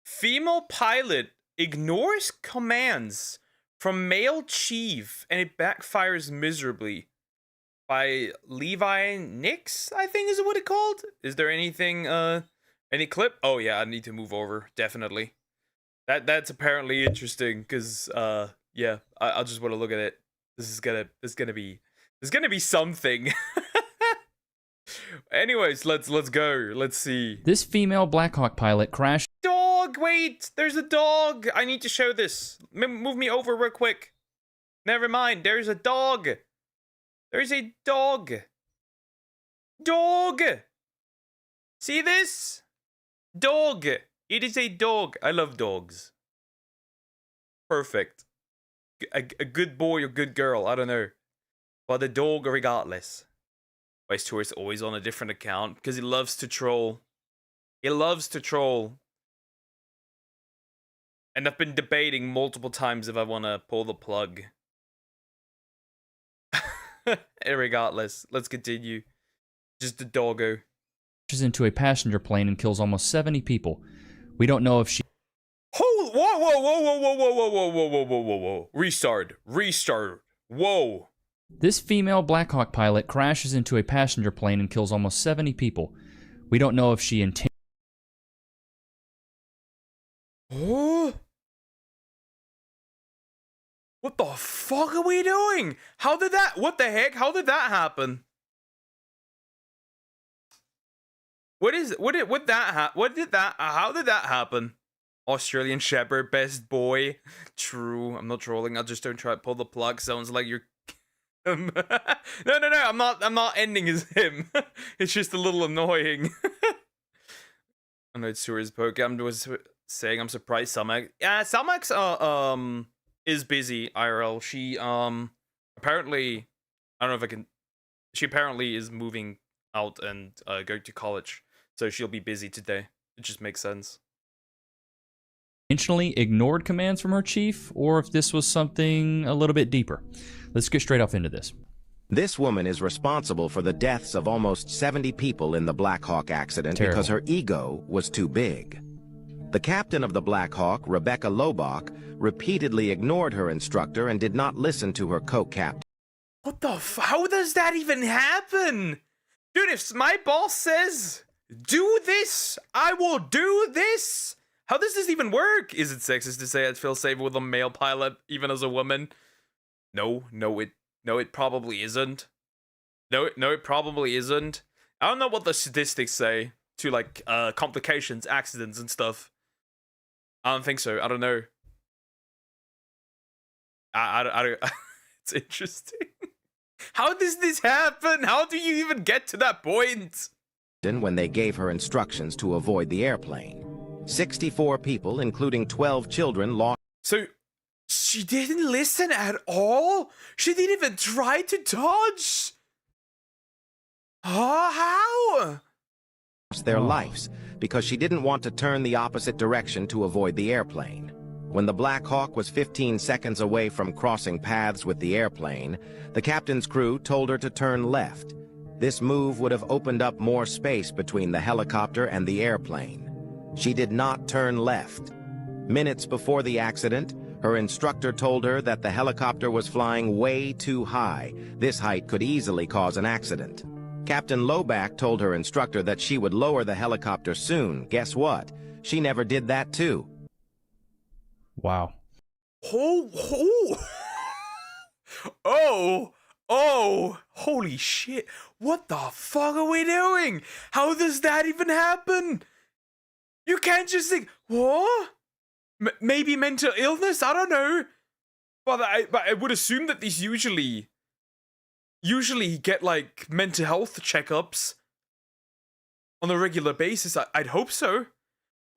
Female pilot ignores commands from male chief and it backfires miserably. By Levi Nix, I think is what it called. Is there anything, any clip? Oh yeah, I need to move over, definitely. That's apparently interesting, cause yeah, I just want to look at it. This is gonna be something. Anyways, let's go. Let's see. This female Blackhawk pilot crashed. Dog, wait, there's a dog. I need to show this. Move me over real quick. Never mind, there's a dog. There's a dog. Dog! See this? Dog. It is a dog. I love dogs. Perfect. A good boy or good girl. I don't know. But the dog regardless. Vice Tourist always on a different account. Because he loves to troll. He loves to troll. And I've been debating multiple times if I want to pull the plug. Regardless, let's continue. Just a doggo. Crashes into a passenger plane and kills almost 70 people. We don't know if she... Whoa, whoa, whoa, whoa, whoa, whoa, whoa, whoa, whoa, whoa, whoa, whoa, whoa. Restart. Whoa. This female Blackhawk pilot crashes into a passenger plane and kills almost 70 people. We don't know if she intended... Oh? What the fuck are we doing? What the heck? How did that happen? How did that happen? Australian Shepherd, best boy. True, I'm not trolling. I just don't try to pull the plug. Sounds like you're... No, I'm not ending as him. It's just a little annoying. I know it's Sura's poke. I'm just saying I'm surprised Salmax... Yeah, Salmax, is busy, IRL. She, apparently... I don't know if I can... She apparently is moving out and, going to college. So she'll be busy today. It just makes sense. Intentionally ignored commands from her chief, or if this was something a little bit deeper. Let's get straight off into this. This woman is responsible for the deaths of almost 70 people in the Black Hawk accident because her ego was too big. The captain of the Black Hawk, Rebecca Lobach, repeatedly ignored her instructor and did not listen to her co-captain. What the how does that even happen? Dude, if my boss says Do this! I will do this! How does this even work? Is it sexist to say I'd feel safer with a male pilot, even as a woman? No, it probably isn't. No, it probably isn't. I don't know what the statistics say to, like, complications, accidents, and stuff. I don't think so. I don't know. I don't. It's interesting. How does this happen? How do you even get to that point? When they gave her instructions to avoid the airplane. 64 people, including 12 children, lost. So, she didn't listen at all? She didn't even try to dodge? How? Their lives because she didn't want to turn the opposite direction to avoid the airplane. When the Black Hawk was 15 seconds away from crossing paths with the airplane, the captain's crew told her to turn left. This move would have opened up more space between the helicopter and the airplane. She did not turn left. Minutes before the accident, her instructor told her that the helicopter was flying way too high. This height could easily cause an accident. Captain Loback told her instructor that she would lower the helicopter soon. Guess what? She never did that too. Wow. Oh, holy shit. What the fuck are we doing? How does that even happen? You can't just think, what? Maybe mental illness? I don't know. But I would assume that these usually get, like, mental health checkups on a regular basis. I'd hope so.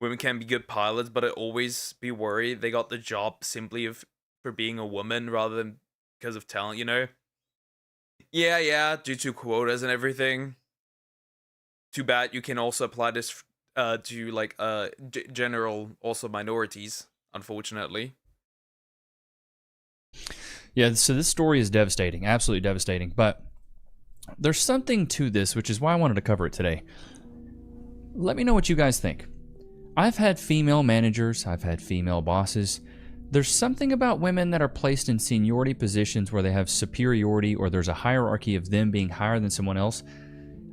Women can be good pilots, but I'd always be worried they got the job simply for being a woman rather than because of talent, you know? Yeah, due to quotas and everything. Too bad you can also apply this to, like, general, also minorities, unfortunately. Yeah, so this story is devastating, absolutely devastating, but there's something to this, which is why I wanted to cover it today. Let me know what you guys think. I've had female managers, I've had female bosses. There's something about women that are placed in seniority positions where they have superiority or there's a hierarchy of them being higher than someone else.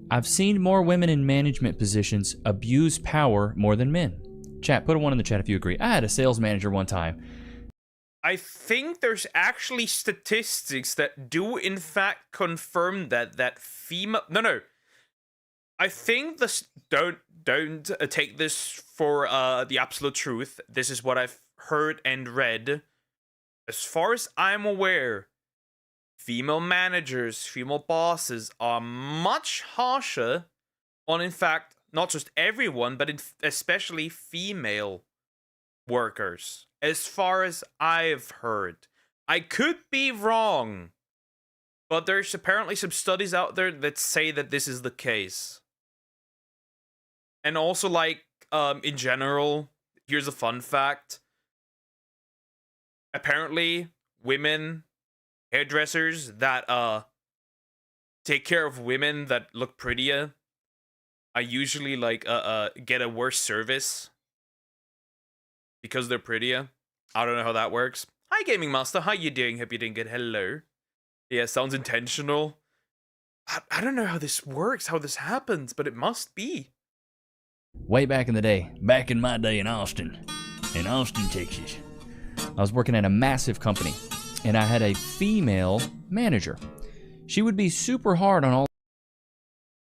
I've seen more women in management positions abuse power more than men. Chat, put a 1 in the chat if you agree. I had a sales manager one time. I think there's actually statistics that do in fact confirm that female... No. I think this... Don't take this for the absolute truth. This is what I've heard and read. As far as I'm aware, female managers, female bosses are much harsher on, in fact, not just everyone, but especially female workers. As far as I've heard. I could be wrong, but there's apparently some studies out there that say that this is the case. And also, like, in general, here's a fun fact. Apparently, women, hairdressers that take care of women that look prettier, I usually, like, get a worse service because they're prettier. I don't know how that works. Hi, Gaming Master. How you doing? Hope you're doing good. Hello. Yeah, sounds intentional. I don't know how this works, how this happens, but it must be. Way back in the day, back in my day in Austin, Texas, I was working at a massive company, and I had a female manager. She would be super hard on all.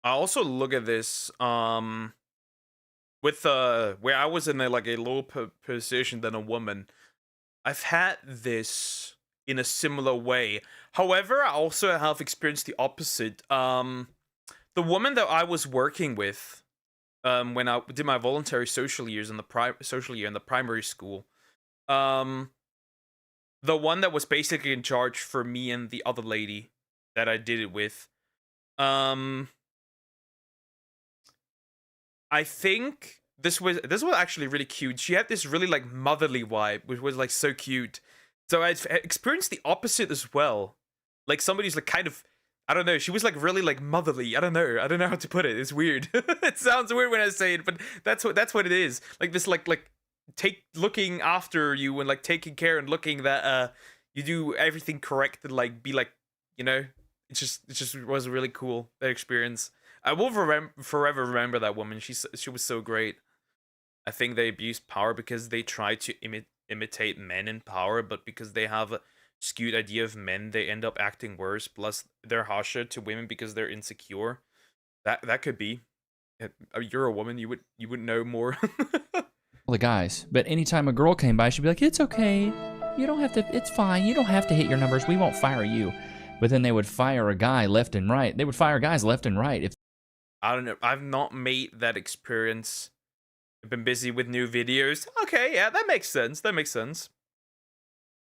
I also look at this with where I was in a lower position than a woman. I've had this in a similar way. However, I also have experienced the opposite. The woman that I was working with when I did my voluntary social years in the primary school, the one that was basically in charge for me and the other lady that I did it with, I think this was actually really cute. She had this really like motherly vibe, which was like so cute. So I experienced the opposite as well. Like somebody's like kind of, I don't know. She was like really like motherly. I don't know how to put it. It's weird. It sounds weird when I say it, but that's what it is. Like this like looking after you and like taking care and looking that you do everything correct and like be like, you know, it just was really cool, that experience. I will forever remember that woman. She was so great. I think they abused power because they try to imitate men in power, but because they have a skewed idea of men, they end up acting worse. Plus, they're harsher to women because they're insecure. That could be. You're a woman. You would know more. The guys, but anytime a girl came by, she'd be like, "It's okay. You don't have to. It's fine. You don't have to hit your numbers. We won't fire you." But then they would fire a guy left and right. They would fire guys left and right. If I don't know. I've not made that experience. I've been busy with new videos. Okay, yeah, that makes sense. That makes sense.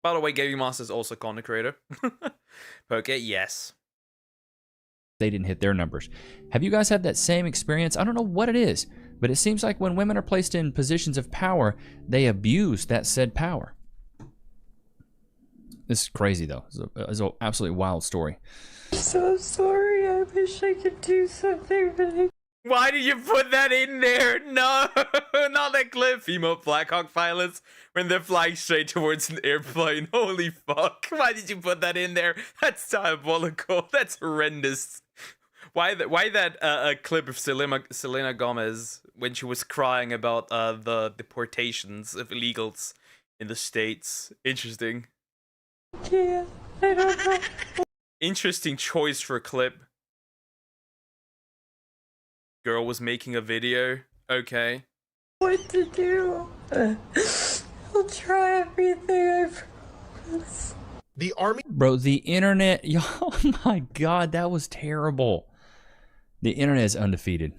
By the way, Gaming Master is also content creator. Okay, yes. they didn't hit their numbers. Have you guys had that same experience? I don't know what it is, but it seems like when women are placed in positions of power, they abuse that said power. This is crazy, though. It's an absolutely wild story. So sorry. I wish I could do something, but I... Why did you put that in there? No, not that clip. Female Blackhawk pilots when they're flying straight towards an airplane. Holy fuck. Why did you put that in there? That's diabolical. That's horrendous. Why that clip of Selena Gomez when she was crying about the deportations of illegals in the States? Interesting. Yeah, I don't know. Interesting choice for a clip. Girl was making a video. Okay. What to do? I'll try everything, I promise. The Army... Bro, the internet... Oh my god, that was terrible. The internet is undefeated.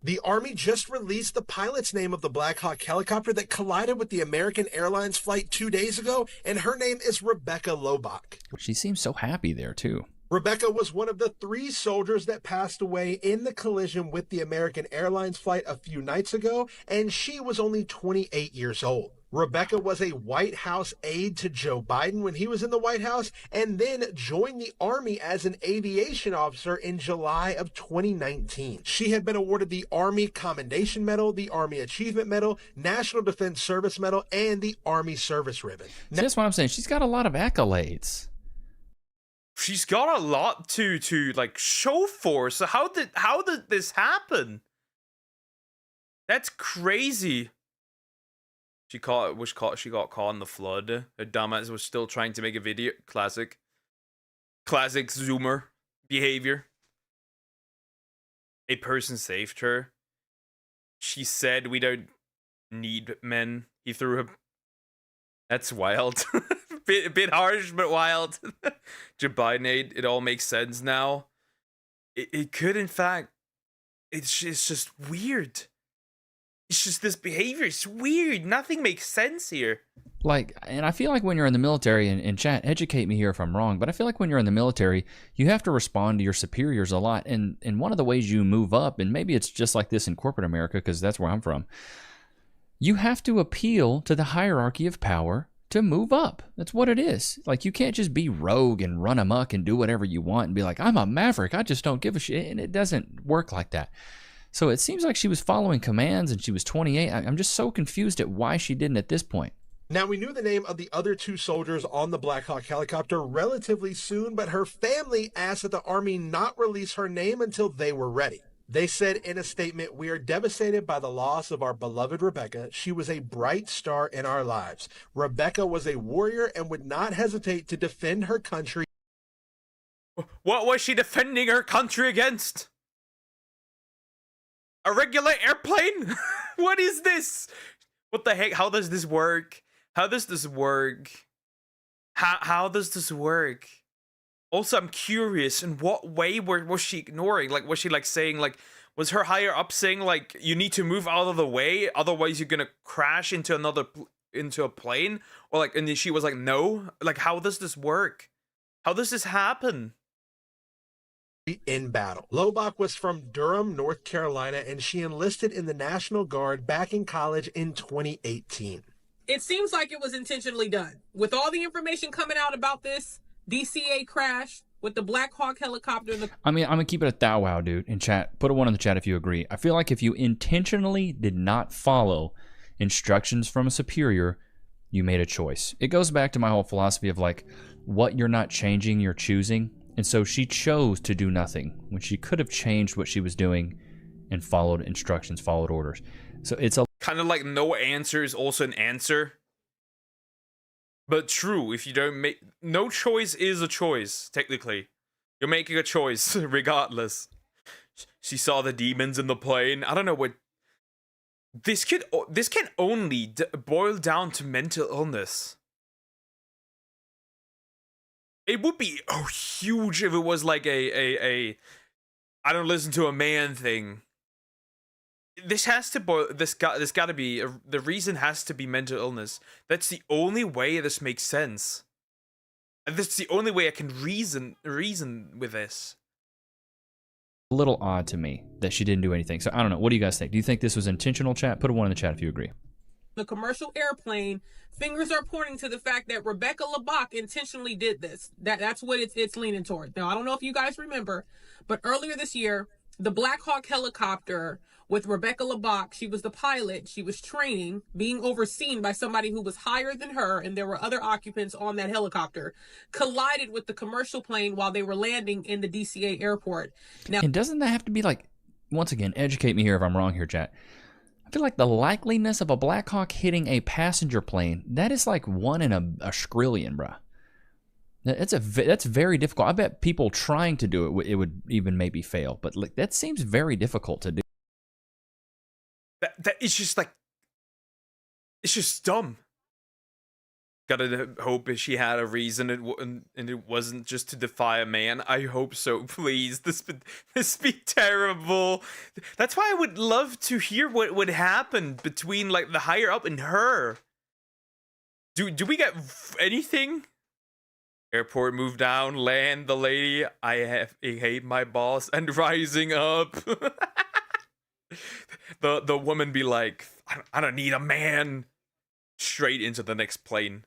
The Army just released the pilot's name of the Black Hawk helicopter that collided with the American Airlines flight 2 days ago, and her name is Rebecca Lobach. She seems so happy there, too. Rebecca was one of the 3 soldiers that passed away in the collision with the American Airlines flight a few nights ago, and she was only 28 years old. Rebecca was a White House aide to Joe Biden when he was in the White House, and then joined the Army as an aviation officer in July of 2019. She had been awarded the Army Commendation Medal, the Army Achievement Medal, National Defense Service Medal, and the Army Service Ribbon. See, that's what I'm saying. She's got a lot of accolades. She's got a lot to like show for. So how did this happen? That's crazy. She got caught in the flood. Her dumbass was still trying to make a video. Classic Zoomer behavior. A person saved her. She said, "We don't need men." He threw her. That's wild. bit harsh, but wild. Joe Biden aid. It all makes sense now. It could, in fact. It's just weird. It's just this behavior. It's weird. Nothing makes sense here. Like, and I feel like when you're in the military, and chat, educate me here if I'm wrong, but I feel like when you're in the military, you have to respond to your superiors a lot. And one of the ways you move up, and maybe it's just like this in corporate America, because that's where I'm from, you have to appeal to the hierarchy of power to move up. That's what it is. Like, you can't just be rogue and run amok and do whatever you want and be like, I'm a maverick, I just don't give a shit. And it doesn't work like that. So it seems like she was following commands and she was 28. I'm just so confused at why she didn't at this point. Now, we knew the name of the other 2 soldiers on the Black Hawk helicopter relatively soon, but her family asked that the Army not release her name until they were ready. They said in a statement, "We are devastated by the loss of our beloved Rebecca. She was a bright star in our lives. Rebecca was a warrior and would not hesitate to defend her country." What was she defending her country against? A regular airplane? What is this? What the heck? How does this work? How does this work? How does this work? Also, I'm curious, in what way was she ignoring? Like, was she like saying, like, was her higher up saying, like, you need to move out of the way, otherwise you're gonna crash into a plane? Or like, and she was like, no? Like, how does this work? How does this happen? In battle. Lobach was from Durham, North Carolina, and she enlisted in the National Guard back in college in 2018. It seems like it was intentionally done. With all the information coming out about this DCA crash with the Black Hawk helicopter. I mean, I'm going to keep it a thou wow, dude, in chat. Put a 1 in the chat if you agree. I feel like if you intentionally did not follow instructions from a superior, you made a choice. It goes back to my whole philosophy of like, what you're not changing, you're choosing. And so she chose to do nothing when she could have changed what she was doing and followed instructions, followed orders. So it's a kind of like no answer is also an answer. But true, if you don't make... No choice is a choice, technically. You're making a choice, regardless. She saw the demons in the plane. I don't know what... This can only boil down to mental illness. It would be huge if it was like a I don't listen to a man thing. This has to boil. This got to be the reason has to be mental illness. That's the only way this makes sense. And that's the only way I can reason with this. a little odd to me that she didn't do anything. So I don't know. What do you guys think? Do you think this was intentional, chat? Put a 1 in the chat if you agree. The commercial airplane, fingers are pointing to the fact that Rebecca LeBach intentionally did this. That's what it's leaning toward. Now, I don't know if you guys remember, but earlier this year, the Black Hawk helicopter with Rebecca LeBach, she was the pilot, she was training, being overseen by somebody who was higher than her, and there were other occupants on that helicopter, collided with the commercial plane while they were landing in the DCA airport. Now, and doesn't that have to be like, once again, educate me here if I'm wrong here, chat. I feel like the likeliness of a Black Hawk hitting a passenger plane, that is like 1 in a skrillion, bruh. That's very difficult. I bet people trying to do it, it would even maybe fail. But like, that seems very difficult to do. That it's just like, it's just dumb. Gotta hope she had a reason, and it wasn't just to defy a man. I hope so, please. This be terrible. That's why I would love to hear what would happen between like the higher up and her. Do we get anything? Airport, move down, land the lady. I hate my boss, and rising up. the woman be like, I don't need a man. Straight into the next plane.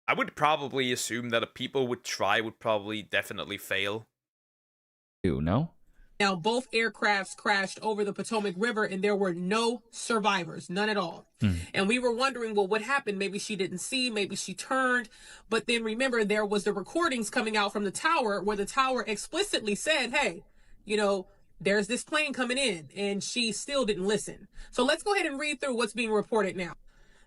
I would probably assume that if people would try, would probably definitely fail. No? Now, both aircrafts crashed over the Potomac River, and there were no survivors, none at all. And we were wondering, well, what happened? Maybe she didn't see, maybe she turned. But then remember, there was the recordings coming out from the tower where the tower explicitly said, hey, you know, there's this plane coming in, and she still didn't listen. So let's go ahead and read through what's being reported now.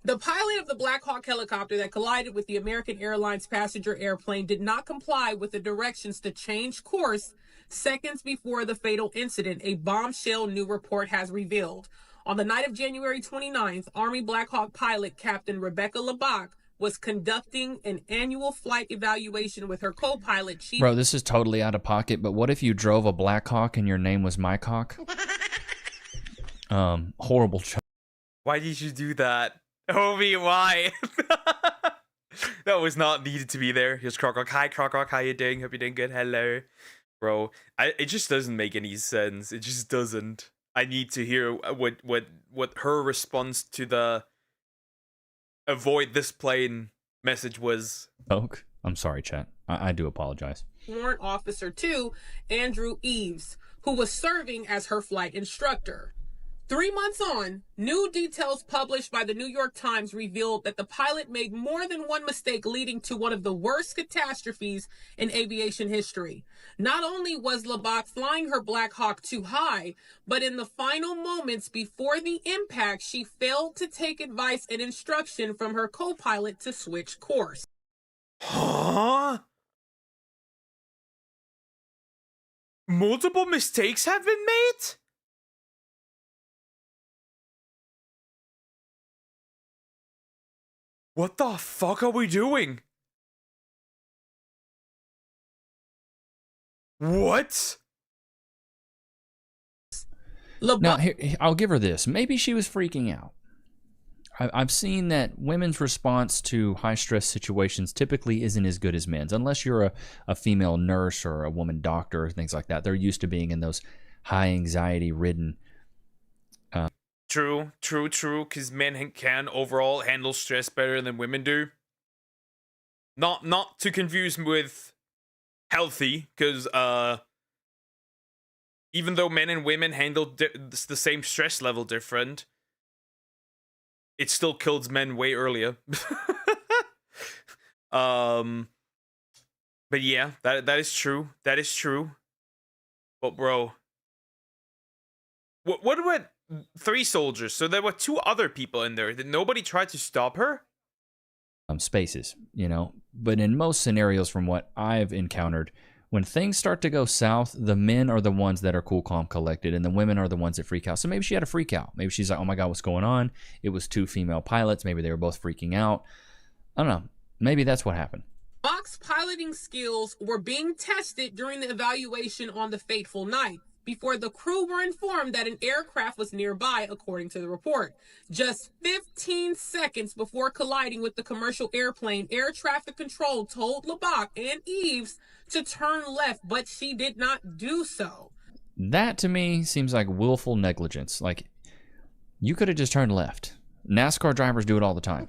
The pilot of the Black Hawk helicopter that collided with the American Airlines passenger airplane did not comply with the directions to change course seconds before the fatal incident, a bombshell new report has revealed. On the night of January 29th, Army Black Hawk pilot Captain Rebecca LeBach was conducting an annual flight evaluation with her co-pilot, Chief... Bro, this is totally out of pocket, but what if you drove a Black Hawk and your name was Mike Hawk? Horrible. Why did you do that? Obi, why? That was not needed to be there. Here's Krokok. Hi, Krokok. How you doing? Hope you're doing good. Hello. Bro, it just doesn't make any sense. It just doesn't. I need to hear what her response to the avoid this plane message was. Oak. I'm sorry, chat. I do apologize. Warrant Officer 2, Andrew Eves, who was serving as her flight instructor. 3 months on, new details published by the New York Times revealed that the pilot made more than one mistake, leading to one of the worst catastrophes in aviation history. Not only was LeBach flying her Black Hawk too high, but in the final moments before the impact, she failed to take advice and instruction from her co-pilot to switch course. Huh? Multiple mistakes have been made? What the fuck are we doing? What? Now, here, I'll give her this. Maybe she was freaking out. I've seen that women's response to high-stress situations typically isn't as good as men's. Unless you're a female nurse or a woman doctor or things like that. They're used to being in those high-anxiety-ridden... True, because men can overall handle stress better than women do. Not to confuse with healthy, because even though men and women handle the same stress level different, it still kills men way earlier. But yeah, that is true. That is true. But bro, what about 3 soldiers? So there were 2 other people in there. Did nobody try to stop her? Spaces, you know. But in most scenarios, from what I've encountered, when things start to go south, the men are the ones that are cool, calm, collected, and the women are the ones that freak out. So maybe she had a freak out. Maybe she's like, oh my God, what's going on? It was 2 female pilots. Maybe they were both freaking out. I don't know. Maybe that's what happened. Bach's piloting skills were being tested during the evaluation on the fateful night, before the crew were informed that an aircraft was nearby, according to the report. Just 15 seconds before colliding with the commercial airplane, air traffic control told LeBach and Eves to turn left, but she did not do so. That to me seems like willful negligence. Like, you could have just turned left. NASCAR drivers do it all the time.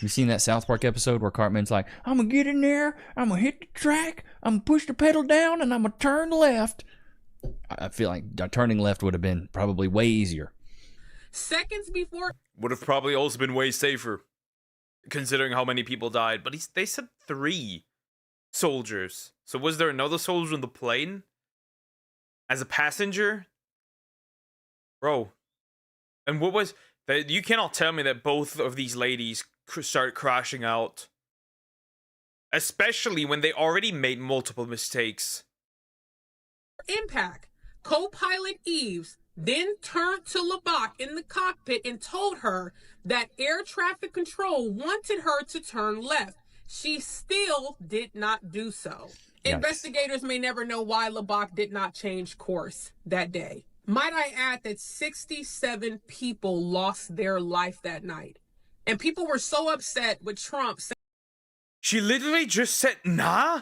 You seen that South Park episode where Cartman's like, I'm gonna get in there, I'm gonna hit the track, I'm gonna push the pedal down, and I'm gonna turn left. I feel like turning left would have been probably way easier. Seconds before... Would have probably also been way safer, considering how many people died. But they said 3 soldiers. So was there another soldier in the plane? As a passenger? Bro. And what was... You cannot tell me that both of these ladies start crashing out. Especially when they already made multiple mistakes. Impact, co-pilot Eves then turned to LeBach in the cockpit and told her that air traffic control wanted her to turn left. She still did not do so. Yikes. Investigators may never know why LeBach did not change course that day. Might I add that 67 people lost their life that night. And people were so upset with Trump saying... She literally just said, nah?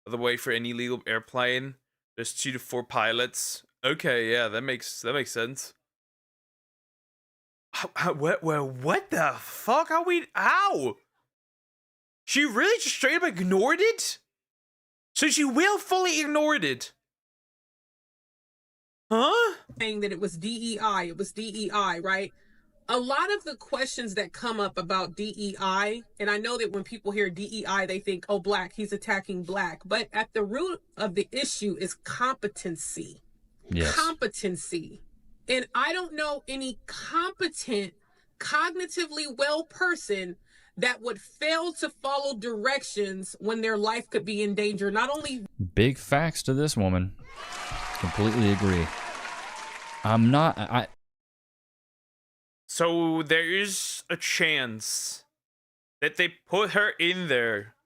By the way, for any illegal airplane, there's 2 to 4 pilots. Okay, yeah, that makes sense. What the fuck are we... How? She really just straight up ignored it? So she willfully ignored it? Huh? Saying that it was DEI, right? A lot of the questions that come up about DEI, and I know that when people hear DEI, they think, oh, black, he's attacking black. But at the root of the issue is competency. Yes. Competency. And I don't know any competent, cognitively well person that would fail to follow directions when their life could be in danger. Not only... Big facts to this woman. Completely agree. So there is a chance that they put her in there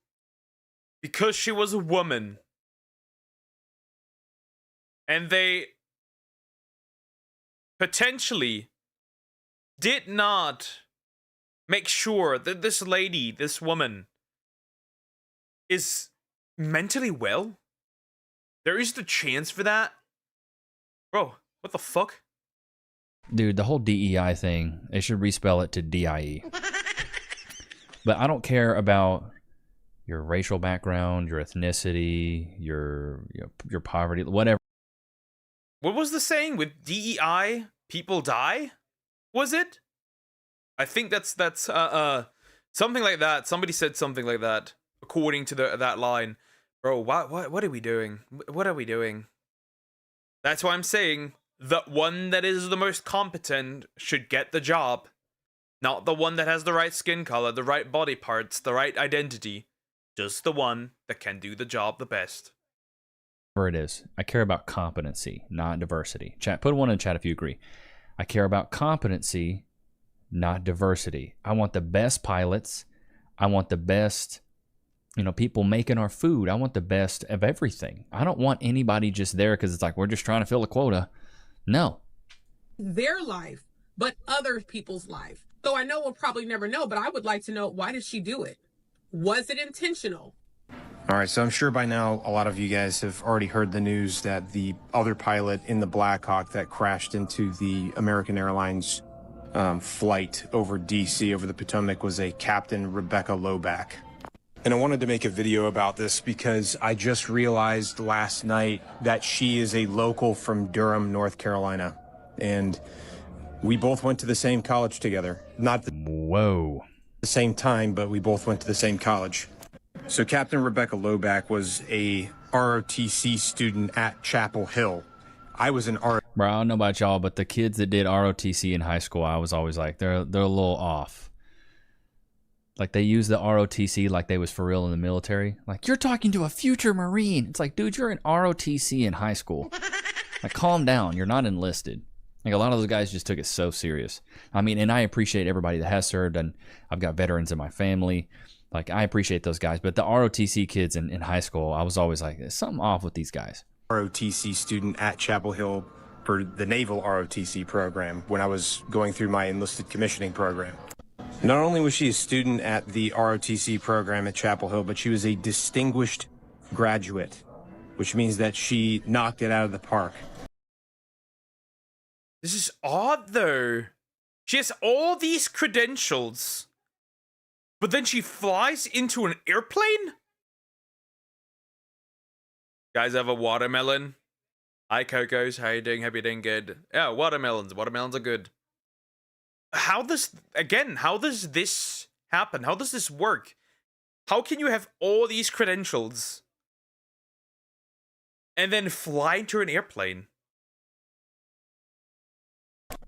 because she was a woman. And they potentially did not make sure that this lady, this woman, is mentally well. There is the chance for that. Bro, what the fuck? Dude, the whole DEI thing, they should respell it to DIE. But I don't care about your racial background, your ethnicity, your poverty, whatever. What was the saying with DEI? People die? Was it? I think that's something like that. Somebody said something like that according to that line. Bro, what are we doing? What are we doing? That's why I'm saying the one that is the most competent should get the job. Not the one that has the right skin color, the right body parts, the right identity. Just the one that can do the job the best. Whatever it is, I care about competency, not diversity. Chat, put one in the chat if you agree. I care about competency, not diversity. I want the best pilots. I want the best, people making our food. I want the best of everything. I don't want anybody just there because it's like, we're just trying to fill a quota. No. Their life, but other people's life. So I know we'll probably never know, but I would like to know, why did she do it? Was it intentional? All right, so I'm sure by now a lot of you guys have already heard the news that the other pilot in the Black Hawk that crashed into the American Airlines flight over D.C., over the Potomac, was a Captain Rebecca Loback. And I wanted to make a video about this because I just realized last night that she is a local from Durham, North Carolina. And we both went to the same college together. Not the Whoa. the same time, but we both went to the same college. So Captain Rebecca Loback was a ROTC student at Chapel Hill. I was an Bro, I don't know about y'all, but the kids that did ROTC in high school, I was always like, they're a little off. Like, they use the ROTC like they was for real in the military. Like, you're talking to a future Marine. It's like, dude, you're in ROTC in high school. Like, calm down. You're not enlisted. Like, a lot of those guys just took it so serious. I mean, and I appreciate everybody that has served, and I've got veterans in my family. Like, I appreciate those guys. But the ROTC kids in high school, I was always like, there's something off with these guys. ROTC student at Chapel Hill for the Naval ROTC program when I was going through my enlisted commissioning program. Not only was she a student at the ROTC program at Chapel Hill, but she was a distinguished graduate, which means that she knocked it out of the park. This is odd, though. She has all these credentials, but then she flies into an airplane? Guys have a watermelon. Hi, Cocos. How you doing? Hope you're doing good. Yeah, watermelons. Watermelons are good. How does this happen? How does this work? How can you have all these credentials and then fly into an airplane?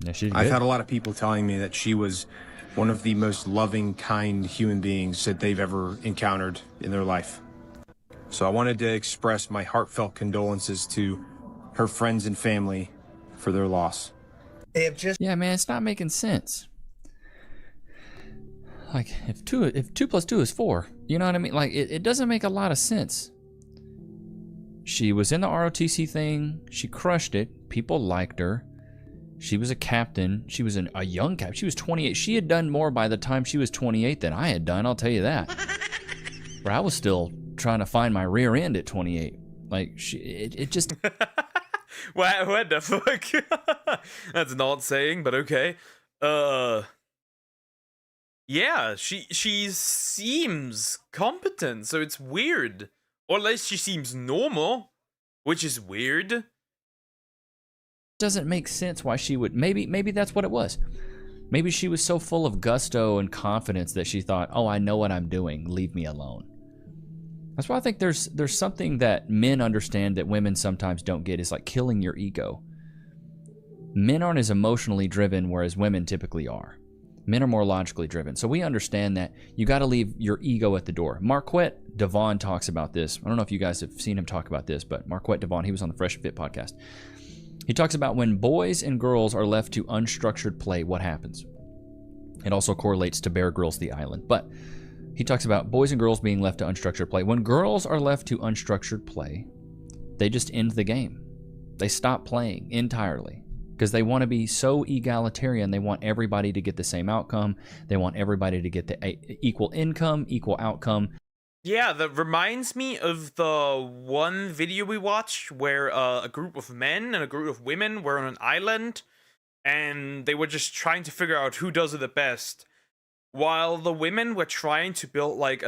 Yeah, she's I've good. had a lot of people telling me that she was one of the most loving, kind human beings that they've ever encountered in their life. So I wanted to express my heartfelt condolences to her friends and family for their loss. Yeah, man, it's not making sense. Like, if 2 plus 2 is 4, you know what I mean? Like, it doesn't make a lot of sense. She was in the ROTC thing. She crushed it. People liked her. She was a captain. She was a young captain. She was 28. She had done more by the time she was 28 than I had done, I'll tell you that. But I was still trying to find my rear end at 28. Like, it just... What the fuck? That's not saying, but okay. Yeah, she seems competent, so it's weird. Or at least she seems normal, which is weird. Doesn't make sense why she would... Maybe that's what it was. Maybe she was so full of gusto and confidence that she thought, oh, I know what I'm doing. Leave me alone. That's why I think there's something that men understand that women sometimes don't get, is like killing your ego. Men aren't as emotionally driven, whereas women typically are. Men are more logically driven. So we understand that you got to leave your ego at the door. Marquette Devon talks about this. I don't know if you guys have seen him talk about this, but Marquette Devon, he was on the Fresh and Fit podcast. He talks about when boys and girls are left to unstructured play, what happens. It also correlates to Bear Grylls The Island. But he talks about boys and girls being left to unstructured play. When girls are left to unstructured play, they just end the game. They stop playing entirely because they want to be so egalitarian. They want everybody to get the same outcome. They want everybody to get the equal income, equal outcome. Yeah, that reminds me of the one video we watched where a group of men and a group of women were on an island and they were just trying to figure out who does it the best. While the women were trying to build like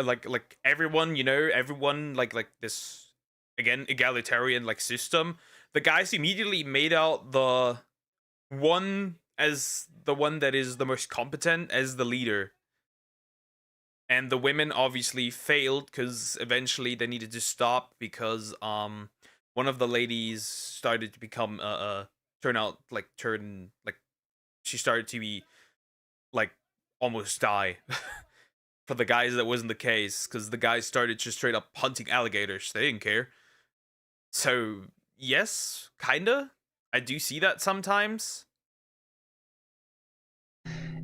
everyone, you know, everyone like this, again, egalitarian like system, the guys immediately made out the one as the one that is the most competent as the leader. And the women obviously failed because eventually they needed to stop because one of the ladies started to become she started to be like almost die. For the guys that wasn't the case, because the guys started just straight up hunting alligators. They didn't care. So yes, kinda. I do see that sometimes.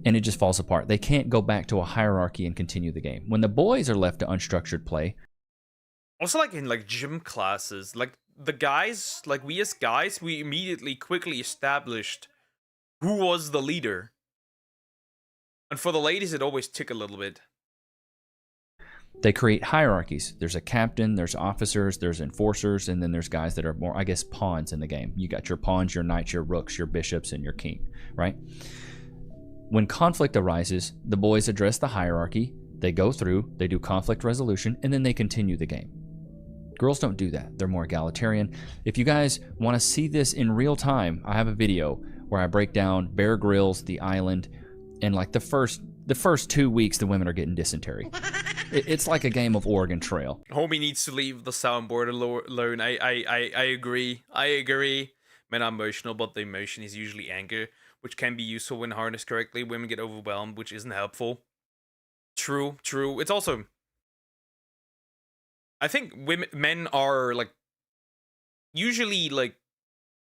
And it just falls apart. They can't go back to a hierarchy and continue the game. When the boys are left to unstructured play. Also, like in like gym classes, like the guys, like we as guys, we immediately quickly established who was the leader. And for the ladies, it always took a little bit. They create hierarchies. There's a captain, there's officers, there's enforcers, and then there's guys that are more, I guess, pawns in the game. You got your pawns, your knights, your rooks, your bishops, and your king, right? When conflict arises, the boys address the hierarchy, they go through, they do conflict resolution, and then they continue the game. Girls don't do that. They're more egalitarian. If you guys want to see this in real time, I have a video where I break down Bear Grylls, The Island, and like the first 2 weeks, the women are getting dysentery. It's like a game of Oregon Trail. Homie needs to leave the soundboard alone. I agree. I agree. Men are emotional, but the emotion is usually anger, which can be useful when harnessed correctly. Women get overwhelmed, which isn't helpful. True, true. It's also, I think men are like, usually like,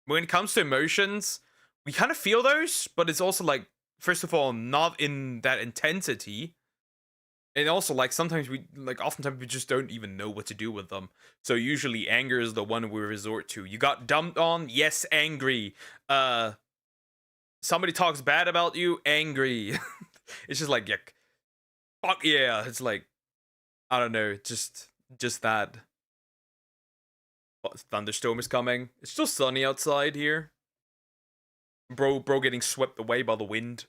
when it comes to emotions, we kind of feel those, but it's also like, first of all, not in that intensity. And also, like, oftentimes we just don't even know what to do with them. So usually anger is the one we resort to. You got dumped on? Yes, angry. Somebody talks bad about you? Angry. It's just like, yeah, fuck yeah. It's like, I don't know, just that. What, thunderstorm is coming. It's still sunny outside here. Bro getting swept away by the wind.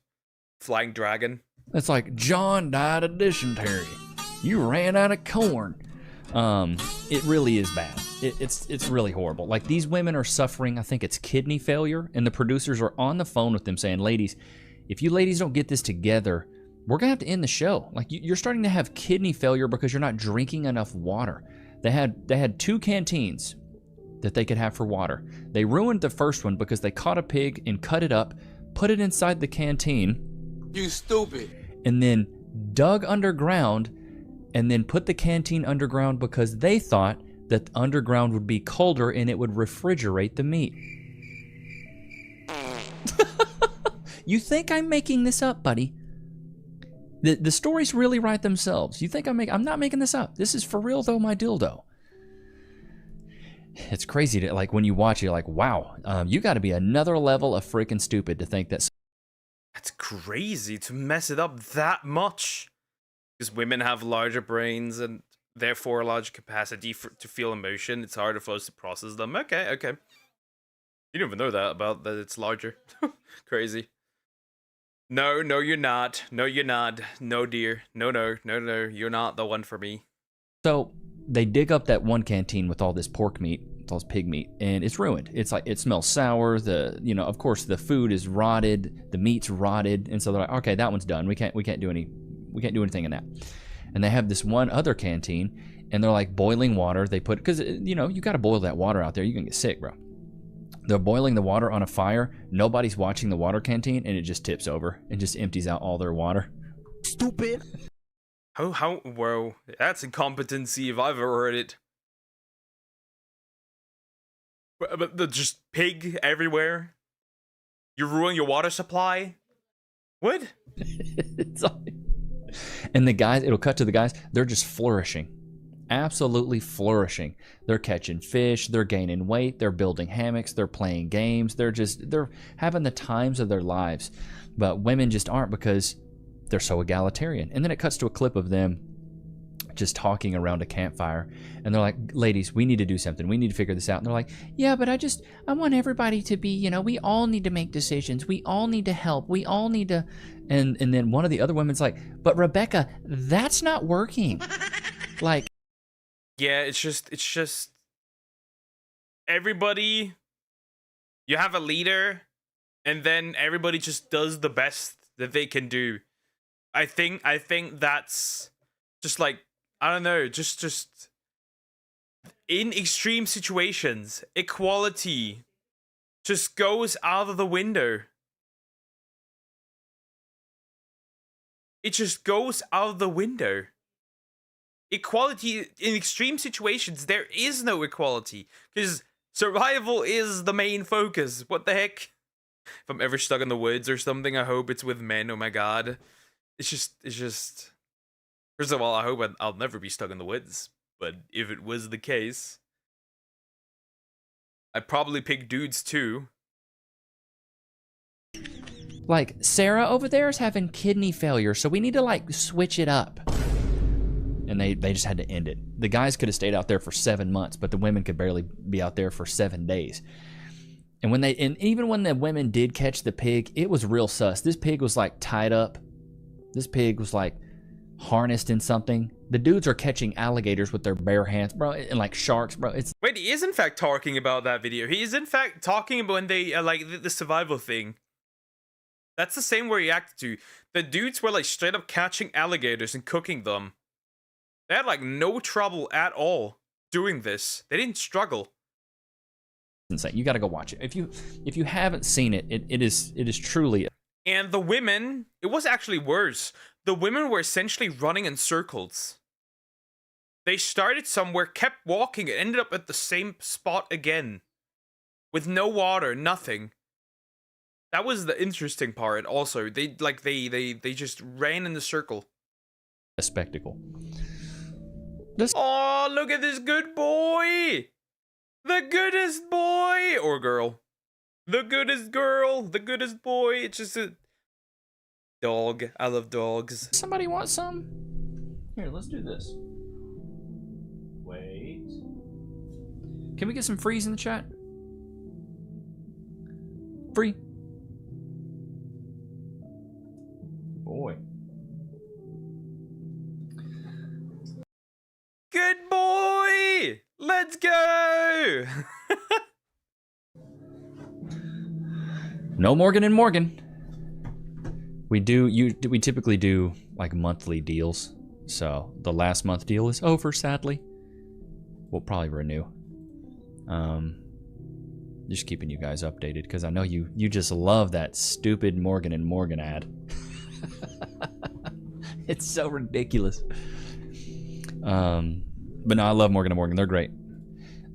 Flying dragon. It's like, John died of dysentery. You ran out of corn. It really is bad. It's really horrible. Like, these women are suffering, I think it's kidney failure, and the producers are on the phone with them saying, ladies, if you ladies don't get this together, we're gonna have to end the show. Like, you're starting to have kidney failure because you're not drinking enough water. They had 2 canteens that they could have for water. They ruined the first one because they caught a pig and cut it up, put it inside the canteen. You stupid. And then dug underground and then put the canteen underground because they thought that underground would be colder and it would refrigerate the meat. You think I'm making this up, buddy? The stories really write themselves. You think I'm not making this up. This is for real though, my dildo. It's crazy to, like, when you watch it, you're like, wow, you got to be another level of freaking stupid to think that. That's crazy to mess it up that much. Because women have larger brains and therefore a larger capacity to feel emotion. It's harder for us to process them. Okay. You don't even know that about that it's larger. Crazy. No, you're not. No, you're not. No, dear. No. You're not the one for me. So they dig up that one canteen with all this pork meat, with all this pig meat, and it's ruined. It's like, it smells sour. Of course the food is rotted, the meat's rotted, and so they're like, okay, that one's done. We can't do anything in that. And they have this one other canteen, and they're like boiling water. They put, because you got to boil that water out there. You can get sick, bro. They're boiling the water on a fire. Nobody's watching the water canteen, and it just tips over and just empties out all their water. Stupid. Whoa, that's incompetency if I've ever heard it. But the just pig everywhere. You ruin your water supply? What? It's like, and the guys, it'll cut to the guys, they're just flourishing. Absolutely flourishing. They're catching fish, they're gaining weight, they're building hammocks, they're playing games, they're having the times of their lives. But women just aren't because they're so egalitarian. And then it cuts to a clip of them just talking around a campfire, and they're like, ladies, we need to do something, we need to figure this out. And they're like, yeah, but I want everybody to be, we all need to make decisions, we all need to help, we all need to, and then one of the other women's like, but Rebecca, that's not working. Like, yeah, it's just everybody, you have a leader, and then everybody just does the best that they can do. I think that's just like, I don't know, just in extreme situations, equality just goes out of the window. It just goes out of the window. Equality in extreme situations, there is no equality because survival is the main focus. What the heck? If I'm ever stuck in the woods or something, I hope it's with men. Oh my god. It's just. First of all, I hope I'll never be stuck in the woods. But if it was the case, I'd probably pick dudes too. Like, Sarah over there is having kidney failure, so we need to, like, switch it up. And they just had to end it. The guys could have stayed out there for 7 months, but the women could barely be out there for 7 days. And even when the women did catch the pig, it was real sus. This pig was like tied up. This pig was like harnessed in something. The dudes are catching alligators with their bare hands, bro, and like sharks, bro. Wait, he is in fact talking about that video. He is in fact talking about when they like the survival thing. That's the same way he reacted to. The dudes were like straight up catching alligators and cooking them. They had like no trouble at all doing this. They didn't struggle. Insane. You got to go watch it. If you haven't seen it, it is truly. And the women, it was actually worse. The women were essentially running in circles. They started somewhere, kept walking, and ended up at the same spot again. With no water, nothing. That was the interesting part also. They just ran in the circle. A spectacle. Oh, look at this good boy! The goodest boy! Or girl. The goodest girl, the goodest boy. It's just a dog. I love dogs. Somebody want some? Here, let's do this. Wait. Can we get some frees in the chat? Free. Boy. Good boy! Let's go! No Morgan and Morgan. We typically do like monthly deals. So the last month deal is over, sadly. We'll probably renew. Just keeping you guys updated because I know you just love that stupid Morgan and Morgan ad. It's so ridiculous. But no, I love Morgan and Morgan. They're great.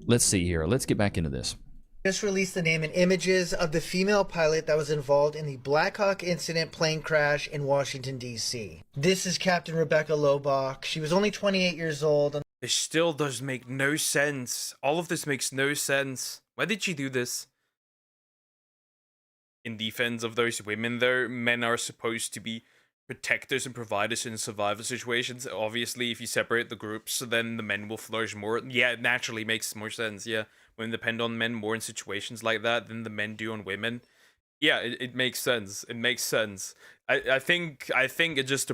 Let's see here. Let's get back into this. Just released the name and images of the female pilot that was involved in the Black Hawk incident plane crash in Washington, D.C. This is Captain Rebecca Lobach. She was only 28 years old. It still does make no sense. All of this makes no sense. Why did she do this? In defense of those women, though, men are supposed to be protectors and providers in survival situations. Obviously, if you separate the groups, then the men will flourish more. Yeah, it naturally makes more sense, yeah. Women depend on men more in situations like that than the men do on women. Yeah, it makes sense. It makes sense. I think it just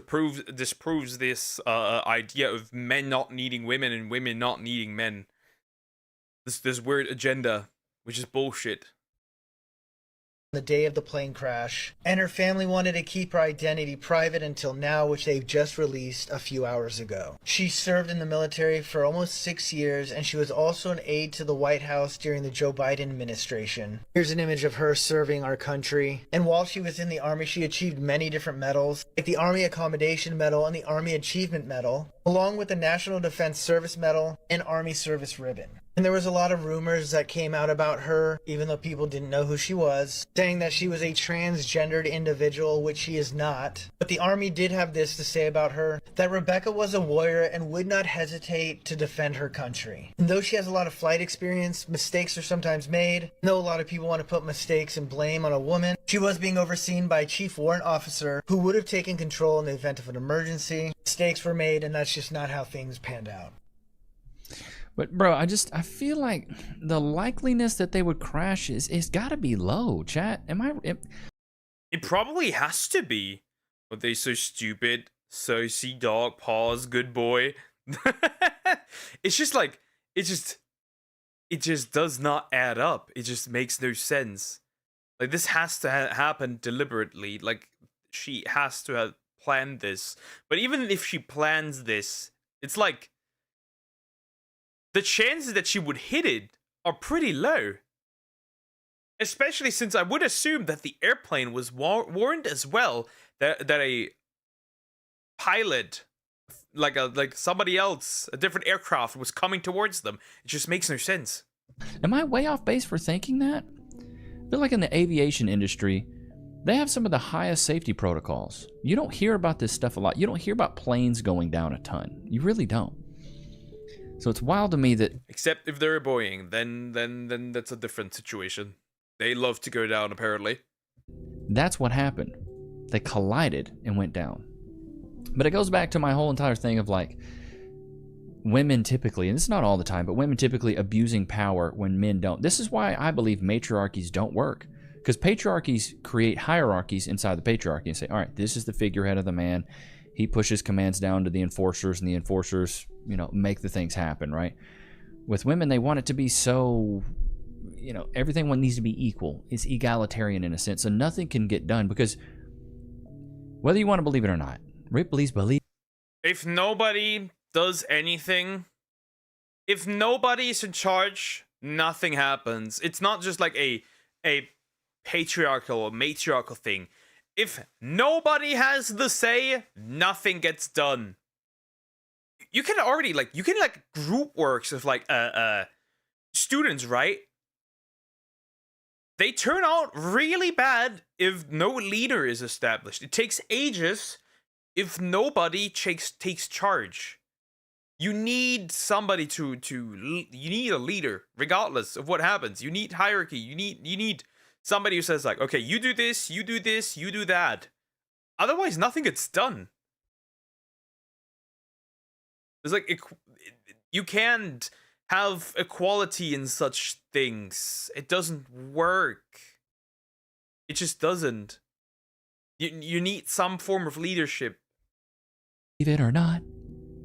disproves this idea of men not needing women and women not needing men. This weird agenda, which is bullshit. The day of the plane crash, and her family wanted to keep her identity private until now, which they've just released a few hours ago. She served in the military for almost 6 years, and she was also an aide to the White House during the Joe Biden administration. Here's an image of her serving our country, and while she was in the Army, she achieved many different medals, like the Army Accommodation Medal and the Army Achievement Medal, along with the National Defense Service Medal and Army Service Ribbon. And there was a lot of rumors that came out about her, even though people didn't know who she was, saying that she was a transgendered individual, which she is not. But the Army did have this to say about her, that Rebecca was a warrior and would not hesitate to defend her country. And though she has a lot of flight experience, mistakes are sometimes made. I know a lot of people want to put mistakes and blame on a woman. She was being overseen by a chief warrant officer who would have taken control in the event of an emergency. Mistakes were made, and that's just not how things panned out. But bro, I feel like the likeliness that they would crash is gotta be low, chat. It probably has to be. But they so stupid. So see dog, pause, good boy. It's just like it just does not add up. It just makes no sense. Like this has to happen deliberately. Like she has to have planned this. But even if she plans this, it's like the chances that she would hit it are pretty low. Especially since I would assume that the airplane was warned as well that a pilot, like somebody else, a different aircraft was coming towards them. It just makes no sense. Am I way off base for thinking that? I feel like in the aviation industry, they have some of the highest safety protocols. You don't hear about this stuff a lot. You don't hear about planes going down a ton. You really don't. So it's wild to me that... Except if they're a Boeing, then that's a different situation. They love to go down, apparently. That's what happened. They collided and went down. But it goes back to my whole entire thing of like, women typically, and it's not all the time, but women typically abusing power when men don't. This is why I believe matriarchies don't work. Because patriarchies create hierarchies inside the patriarchy and say, all right, this is the figurehead of the man. He pushes commands down to the enforcers, and the enforcers, make the things happen, right? With women, they want it to be so, everything needs to be equal. It's egalitarian in a sense, so nothing can get done because whether you want to believe it or not, Ripley's believe. If nobody does anything, if nobody is in charge, nothing happens. It's not just like a patriarchal or matriarchal thing. If nobody has the say, nothing gets done. You can already group works of students, right? They turn out really bad if no leader is established. It takes ages if nobody takes charge. You need somebody you need a leader regardless of what happens. You need hierarchy. You need somebody who says like, okay, you do this, you do this, you do that. Otherwise, nothing gets done. It's like you can't have equality in such things. It doesn't work. It just doesn't. You need some form of leadership. Believe it or not,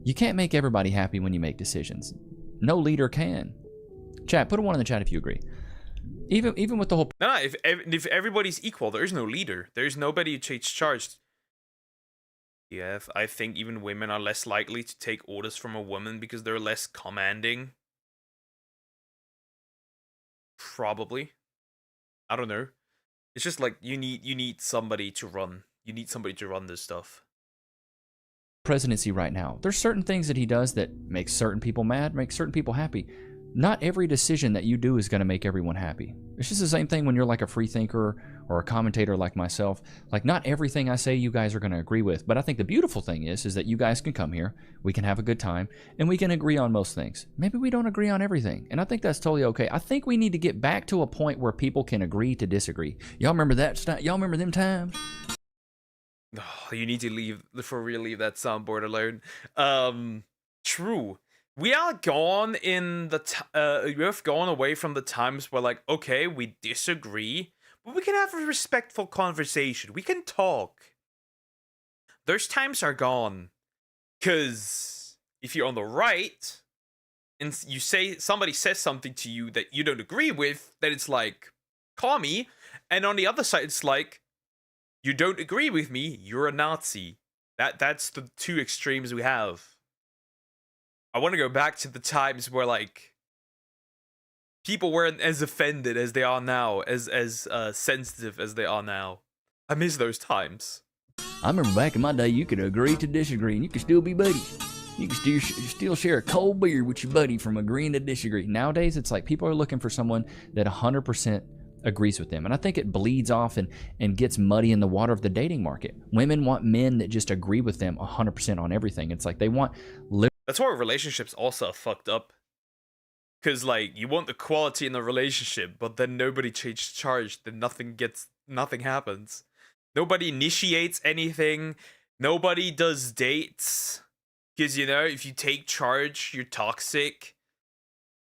you can't make everybody happy when you make decisions. No leader can. Chat, put a 1 in the chat if you agree. Even with the whole... No, if everybody's equal, there is no leader. There is nobody who takes charge. Yeah, I think even women are less likely to take orders from a woman because they're less commanding. Probably. I don't know. It's just like you need somebody to run. You need somebody to run this stuff. Presidency right now, there's certain things that he does that make certain people mad, make certain people happy. Not every decision that you do is going to make everyone happy. It's just the same thing when you're like a free thinker or a commentator like myself. Like, not everything I say you guys are going to agree with, but I think the beautiful thing is that you guys can come here, we can have a good time, and we can agree on most things. Maybe we don't agree on everything, and I think that's totally okay. I think we need to get back to a point where people can agree to disagree. Y'all remember that? Y'all remember them times? Oh, you need to leave that soundboard alone. True. We are gone in the we have gone away from the times where like, okay, we disagree, but we can have a respectful conversation. We can talk. Those times are gone. Cause if you're on the right and somebody says something to you that you don't agree with, then it's like, call me. And on the other side, it's like, you don't agree with me, you're a Nazi. That's the two extremes we have. I want to go back to the times where like people weren't as offended as they are now, as sensitive as they are now. I miss those times. I remember back in my day, you could agree to disagree, and you could still be buddies. You could still share a cold beer with your buddy from agreeing to disagree. Nowadays, it's like people are looking for someone that 100% agrees with them. And I think it bleeds off and gets muddy in the water of the dating market. Women want men that just agree with them 100% on everything. It's like they want... That's why relationships also are fucked up. Because, like, you want equality in the relationship, but then nobody takes charge, then nothing happens. Nobody initiates anything. Nobody does dates. Because, you know, if you take charge, you're toxic.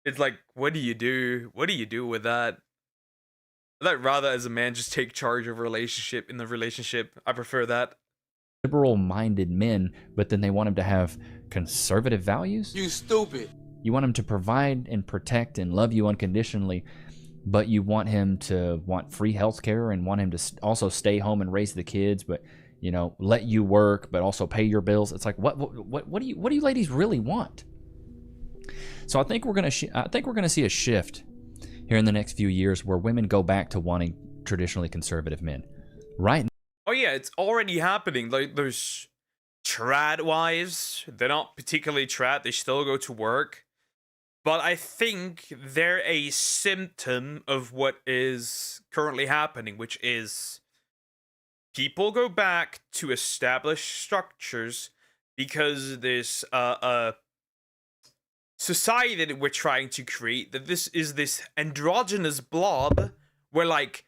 It's like, what do you do? What do you do with that? I'd rather, as a man, just take charge of a relationship in the relationship. I prefer that. Liberal-minded men, but then they want him to have conservative values? You stupid. You want him to provide and protect and love you unconditionally, but you want him to want free health care and want him to also stay home and raise the kids, but, you know, let you work, but also pay your bills. It's like, what do you ladies really want? So I think we're gonna see a shift here in the next few years where women go back to wanting traditionally conservative men. Right. Oh yeah, it's already happening. Like, there's trad wives. They're not particularly trad. They still go to work. But I think they're a symptom of what is currently happening, which is people go back to established structures because there's a society that we're trying to create, that this is this androgynous blob where, like,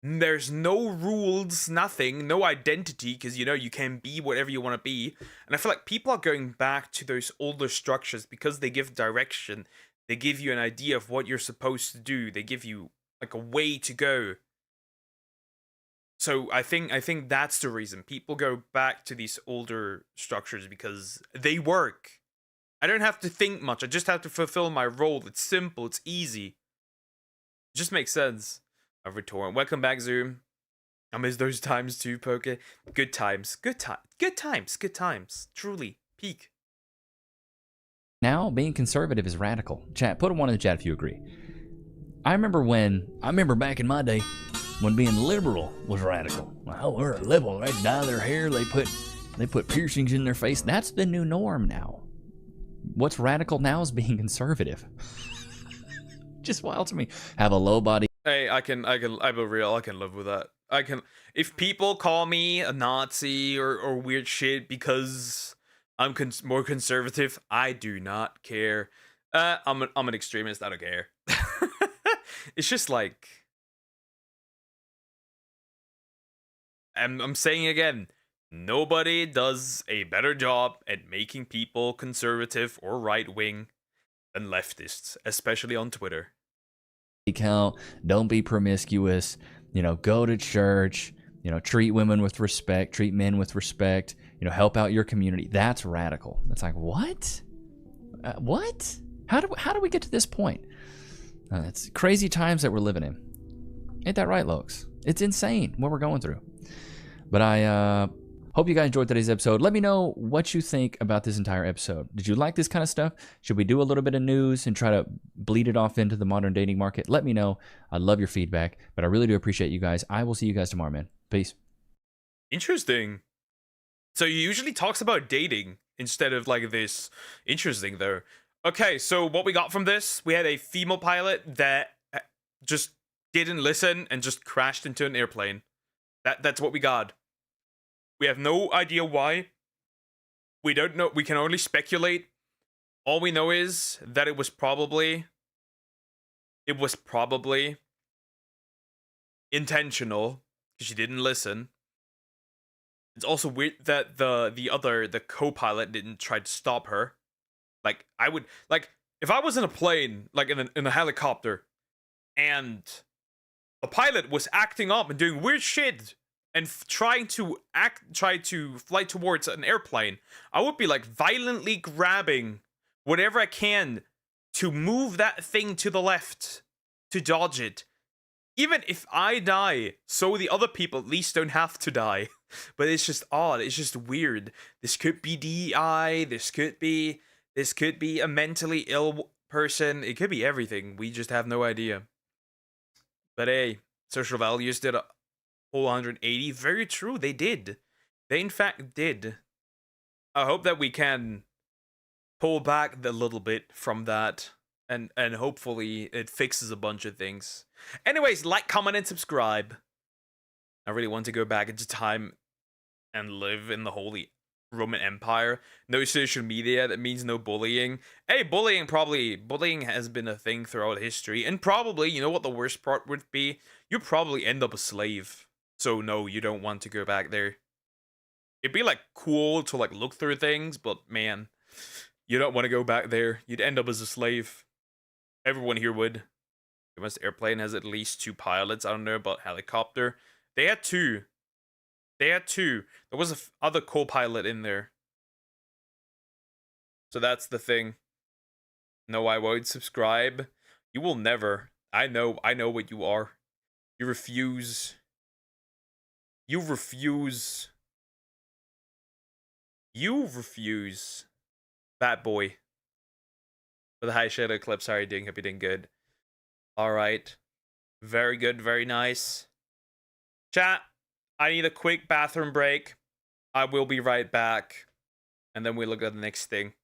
there's no rules, nothing, no identity, because, you know, you can be whatever you want to be. And I feel like people are going back to those older structures because they give direction. They give you an idea of what you're supposed to do. They give you, like, a way to go. So I think that's the reason. People go back to these older structures because they work. I don't have to think much. I just have to fulfill my role. It's simple. It's easy. It just makes sense. A retort. Welcome back, Zoom. I miss those times too, Poke. Good times. Good times. Truly. Peak. now being conservative is radical. Chat, put a 1 in the chat if you agree. I remember back in my day when being liberal was radical. Well, we're liberal. They dye their hair. They put piercings in their face. That's the new norm now. What's radical now is being conservative. Just wild to me. Have a low body. Hey, I'm real. I can live with that. If people call me a Nazi or weird shit because I'm more conservative, I do not care. I'm an extremist. I don't care. It's just like, I'm saying again, nobody does a better job at making people conservative or right wing than leftists, especially on Twitter. Count, don't be promiscuous, go to church, treat women with respect, treat men with respect, help out your community. That's radical. It's like, what? What? How do we get to this point? It's crazy times that we're living in. Ain't that right, Lokes? It's insane what we're going through. But I hope you guys enjoyed today's episode. Let me know what you think about this entire episode. Did you like this kind of stuff? Should we do a little bit of news and try to bleed it off into the modern dating market? Let me know. I love your feedback, but I really do appreciate you guys. I will see you guys tomorrow, man. Peace. Interesting. So he usually talks about dating instead of like this. Interesting, though. Okay, so what we got from this, we had a female pilot that just didn't listen and just crashed into an airplane. That's what we got. We have no idea why. We don't know. We can only speculate. All we know is that it was probably intentional because she didn't listen. It's also weird that the co-pilot didn't try to stop her. Like, if I was in a plane, like in a helicopter, and the pilot was acting up and doing weird shit and trying to fly towards an airplane, I would be like violently grabbing whatever I can to move that thing to the left, to dodge it. Even if I die, so the other people at least don't have to die. But it's just odd. It's just weird. This could be DEI. This could be a mentally ill person. It could be everything. We just have no idea. But hey, social values did a whole 180. Very true. They did. They in fact did. I hope that we can pull back a little bit from that. And hopefully it fixes a bunch of things. Anyways, like, comment, and subscribe. I really want to go back into time and live in the Holy Roman Empire. No social media. That means no bullying. Hey, bullying has been a thing throughout history. And probably, you know what the worst part would be? You probably end up a slave. So no, you don't want to go back there. It'd be like cool to like look through things, but man, you don't want to go back there. You'd end up as a slave. Everyone here would. This airplane has at least 2 pilots. I don't know about helicopter. They had 2. There was a other co-pilot in there. So that's the thing. No, I won't subscribe. You will never. I know what you are. You refuse. Fat boy. For the high shadow clip, sorry, hope you're doing good. Alright. Very good, very nice. Chat, I need a quick bathroom break. I will be right back. And then we look at the next thing.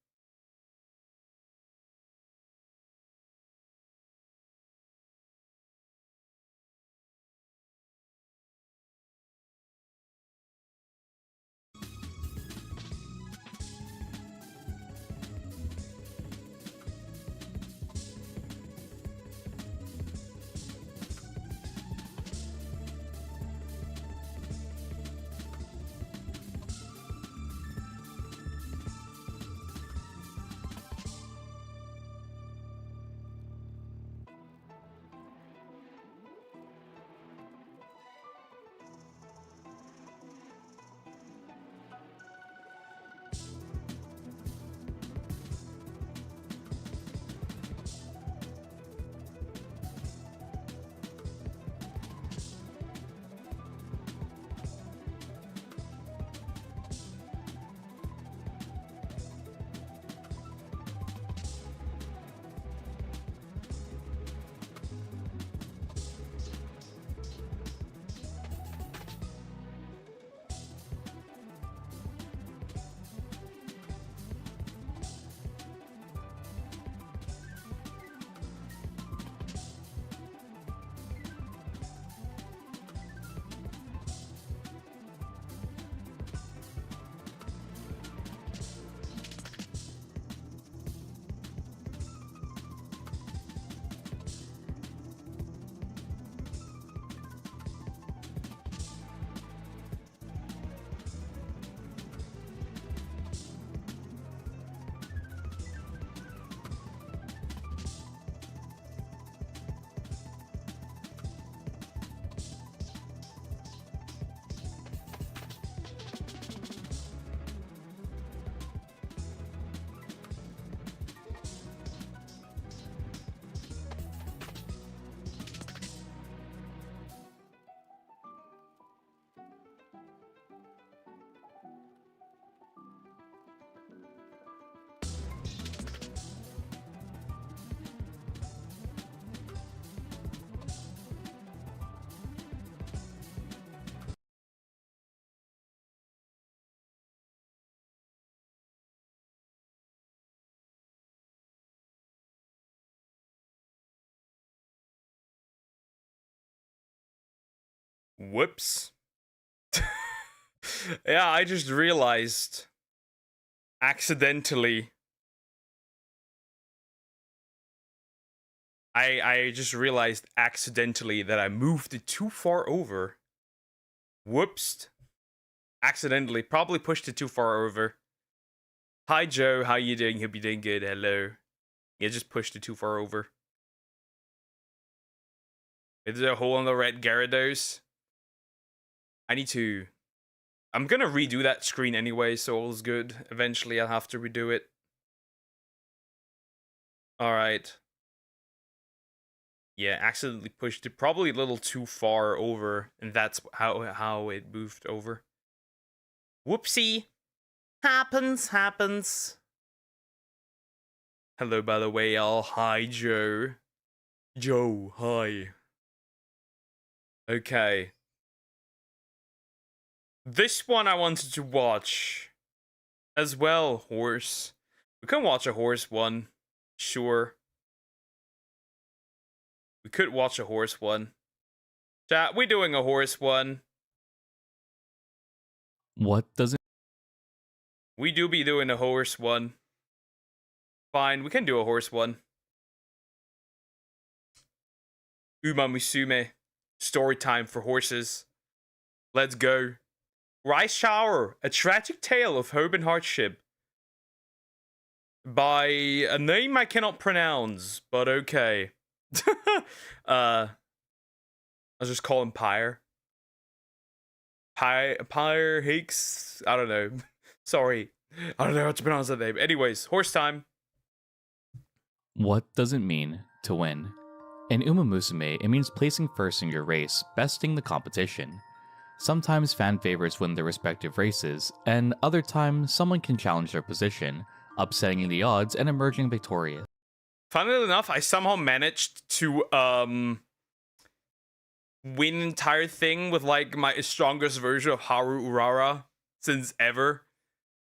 Whoops. Yeah, I just realized accidentally. I just realized accidentally that I moved it too far over. Whoops. Accidentally. Probably pushed it too far over. Hi, Joe. How you doing? Hope you're doing good. Hello. Yeah, just pushed it too far over. Is there a hole in the red Gyarados? I'm gonna redo that screen anyway, so all's good. Eventually, I'll have to redo it. Alright. Yeah, accidentally pushed it probably a little too far over, and that's how it moved over. Whoopsie. Happens. Hello, by the way, all. Hi, Joe. Joe, hi. Okay. This one I wanted to watch as well, horse. We can watch a horse one. Sure. We could watch a horse one. Chat, we're doing a horse one. What does it? We do be doing a horse one. Fine, we can do a horse one. Uma Musume. Story time for horses. Let's go. Rice Shower, a tragic tale of hope and hardship. By a name I cannot pronounce, but okay. I'll just call him Pyre. Pyre Hicks? I don't know. Sorry. I don't know how to pronounce that name. Anyways, horse time. What does it mean to win? In Uma Musume, it means placing first in your race, besting the competition. Sometimes fan favorites win their respective races, and other times someone can challenge their position, upsetting the odds and emerging victorious. Funnily enough, I somehow managed to win the entire thing with like my strongest version of Haru Urara since ever.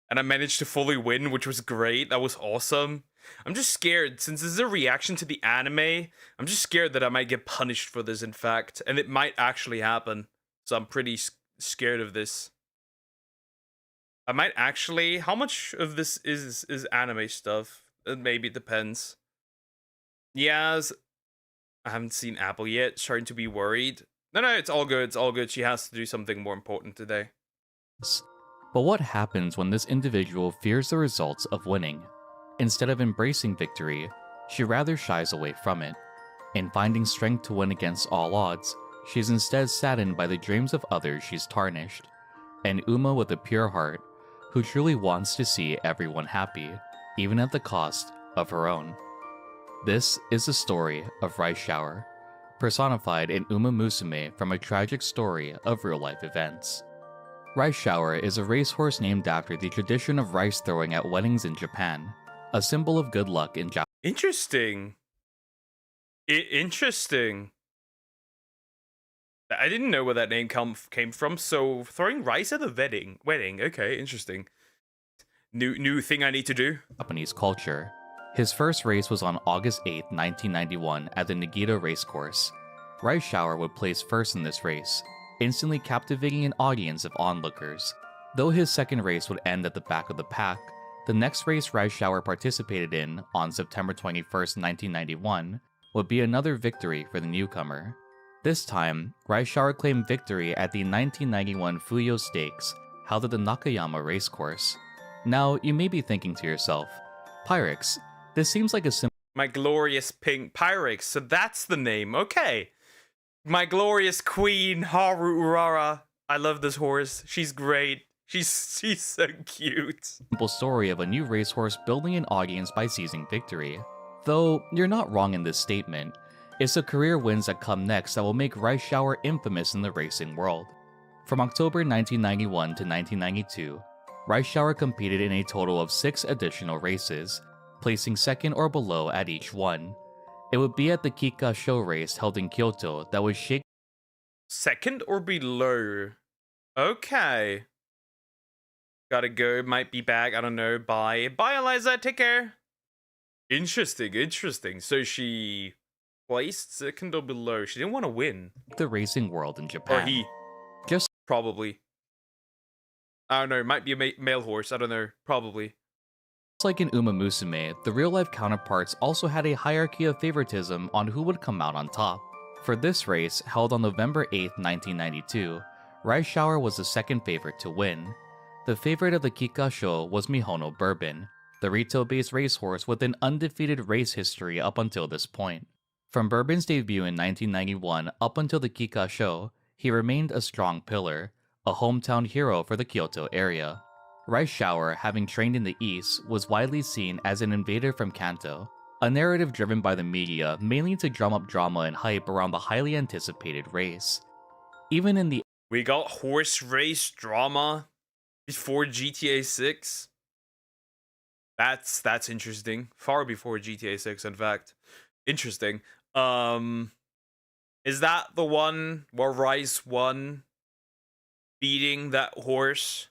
And I managed to fully win, which was great. That was awesome. I'm just scared, since this is a reaction to the anime, I'm just scared that I might get punished for this, in fact. And it might actually happen. So I'm pretty scared of this. I might actually... How much of this is anime stuff? Maybe it depends. Yes. I haven't seen Apple yet. Starting to be worried. No, it's all good. It's all good. She has to do something more important today. But what happens when this individual fears the results of winning? Instead of embracing victory, she rather shies away from it. In finding strength to win against all odds, she is instead saddened by the dreams of others she's tarnished. An Uma with a pure heart, who truly wants to see everyone happy, even at the cost of her own. This is the story of Rice Shower, personified in Uma Musume from a tragic story of real-life events. Rice Shower is a racehorse named after the tradition of rice throwing at weddings in Japan, a symbol of good luck in Japan. Interesting. Interesting. I didn't know where that name came from, so throwing rice at a wedding. Okay, interesting. New thing I need to do. Japanese culture. His first race was on August 8, 1991 at the Nagita Racecourse. Rice Shower would place first in this race, instantly captivating an audience of onlookers. Though his second race would end at the back of the pack, the next race Rice Shower participated in on September 21, 1991 would be another victory for the newcomer. This time, Rice Shower claimed victory at the 1991 Fuyo Stakes, held at the Nakayama Racecourse. Now, you may be thinking to yourself, Pyrex, this seems like a simple... My glorious pink Pyrex, so that's the name, okay. My glorious queen, Haru Urara. I love this horse, she's great. She's so cute. Simple story of a new racehorse building an audience by seizing victory. Though, you're not wrong in this statement. It's the career wins that come next that will make Rice Shower infamous in the racing world. From October 1991 to 1992, Rice Shower competed in a total of 6 additional races, placing second or below at each one. It would be at the Kika show race held in Kyoto that would shake... Second or below? Okay. Gotta go, might be back, I don't know, bye. Bye, Eliza, take care. Interesting. So she... placed second or below. She didn't want to win. The racing world in Japan. Or he. Probably. I don't know. It might be a male horse. I don't know. Probably. Just like in Uma Musume, the real-life counterparts also had a hierarchy of favoritism on who would come out on top. For this race, held on November 8, 1992, Rice Shower was the second favorite to win. The favorite of the Kikasho was Mihono Bourbon, the Rito-based racehorse with an undefeated race history up until this point. From Bourbon's debut in 1991 up until the Kikasho, he remained a strong pillar, a hometown hero for the Kyoto area. Rice Shower, having trained in the East, was widely seen as an invader from Kanto, a narrative driven by the media mainly to drum up drama and hype around the highly anticipated race. Even in the We got horse race drama before GTA 6. That's interesting. Far before GTA 6, in fact. Interesting. Is that the one where Rice won beating that horse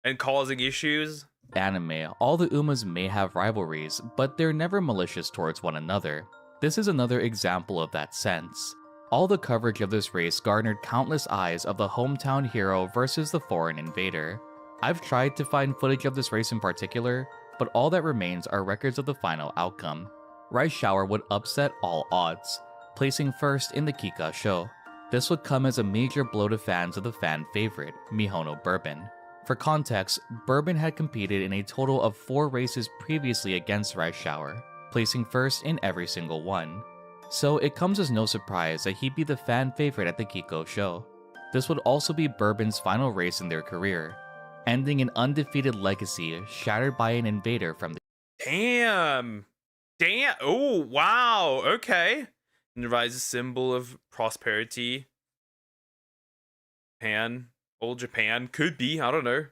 and causing issues? Anime, all the Umas may have rivalries, but they're never malicious towards one another. This is another example of that sense. All the coverage of this race garnered countless eyes of the hometown hero versus the foreign invader. I've tried to find footage of this race in particular, but all that remains are records of the final outcome. Rice Shower would upset all odds, placing first in the Kika show. This would come as a major blow to fans of the fan favorite, Mihono Bourbon. For context, Bourbon had competed in a total of 4 races previously against Rice Shower, placing first in every single one. So it comes as no surprise that he'd be the fan favorite at the Kiko show. This would also be Bourbon's final race in their career, ending an undefeated legacy shattered by an invader from the— Damn! Oh, wow! Okay. And the rise is a symbol of prosperity. Old Japan. Could be, I don't know.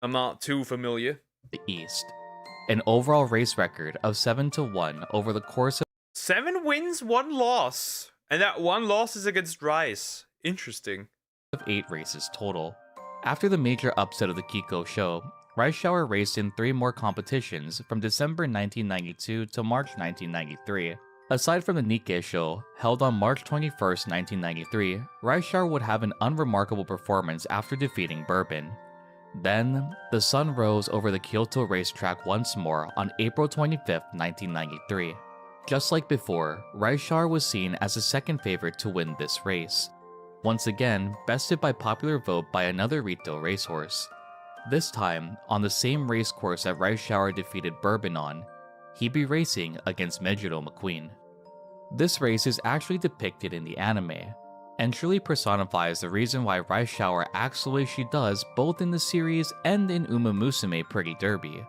I'm not too familiar. The East. An overall race record of 7-1 over the course of 7 wins, 1 loss. And that 1 loss is against Rice. Interesting. 8 races total. After the major upset of the Kiko show, Rice Shower raced in 3 more competitions from December 1992 to March 1993. Aside from the Nikkei show, held on March 21, 1993, Rice Shower would have an unremarkable performance after defeating Bourbon. Then, the sun rose over the Kyoto racetrack once more on April 25, 1993. Just like before, Rice Shower was seen as the second favorite to win this race. Once again, bested by popular vote by another Rito racehorse. This time, on the same race course that Rice Shower defeated Bourbon on, he'd be racing against Mejiro McQueen. This race is actually depicted in the anime, and truly personifies the reason why Rice Shower acts the way she does both in the series and in Uma Musume Pretty Derby.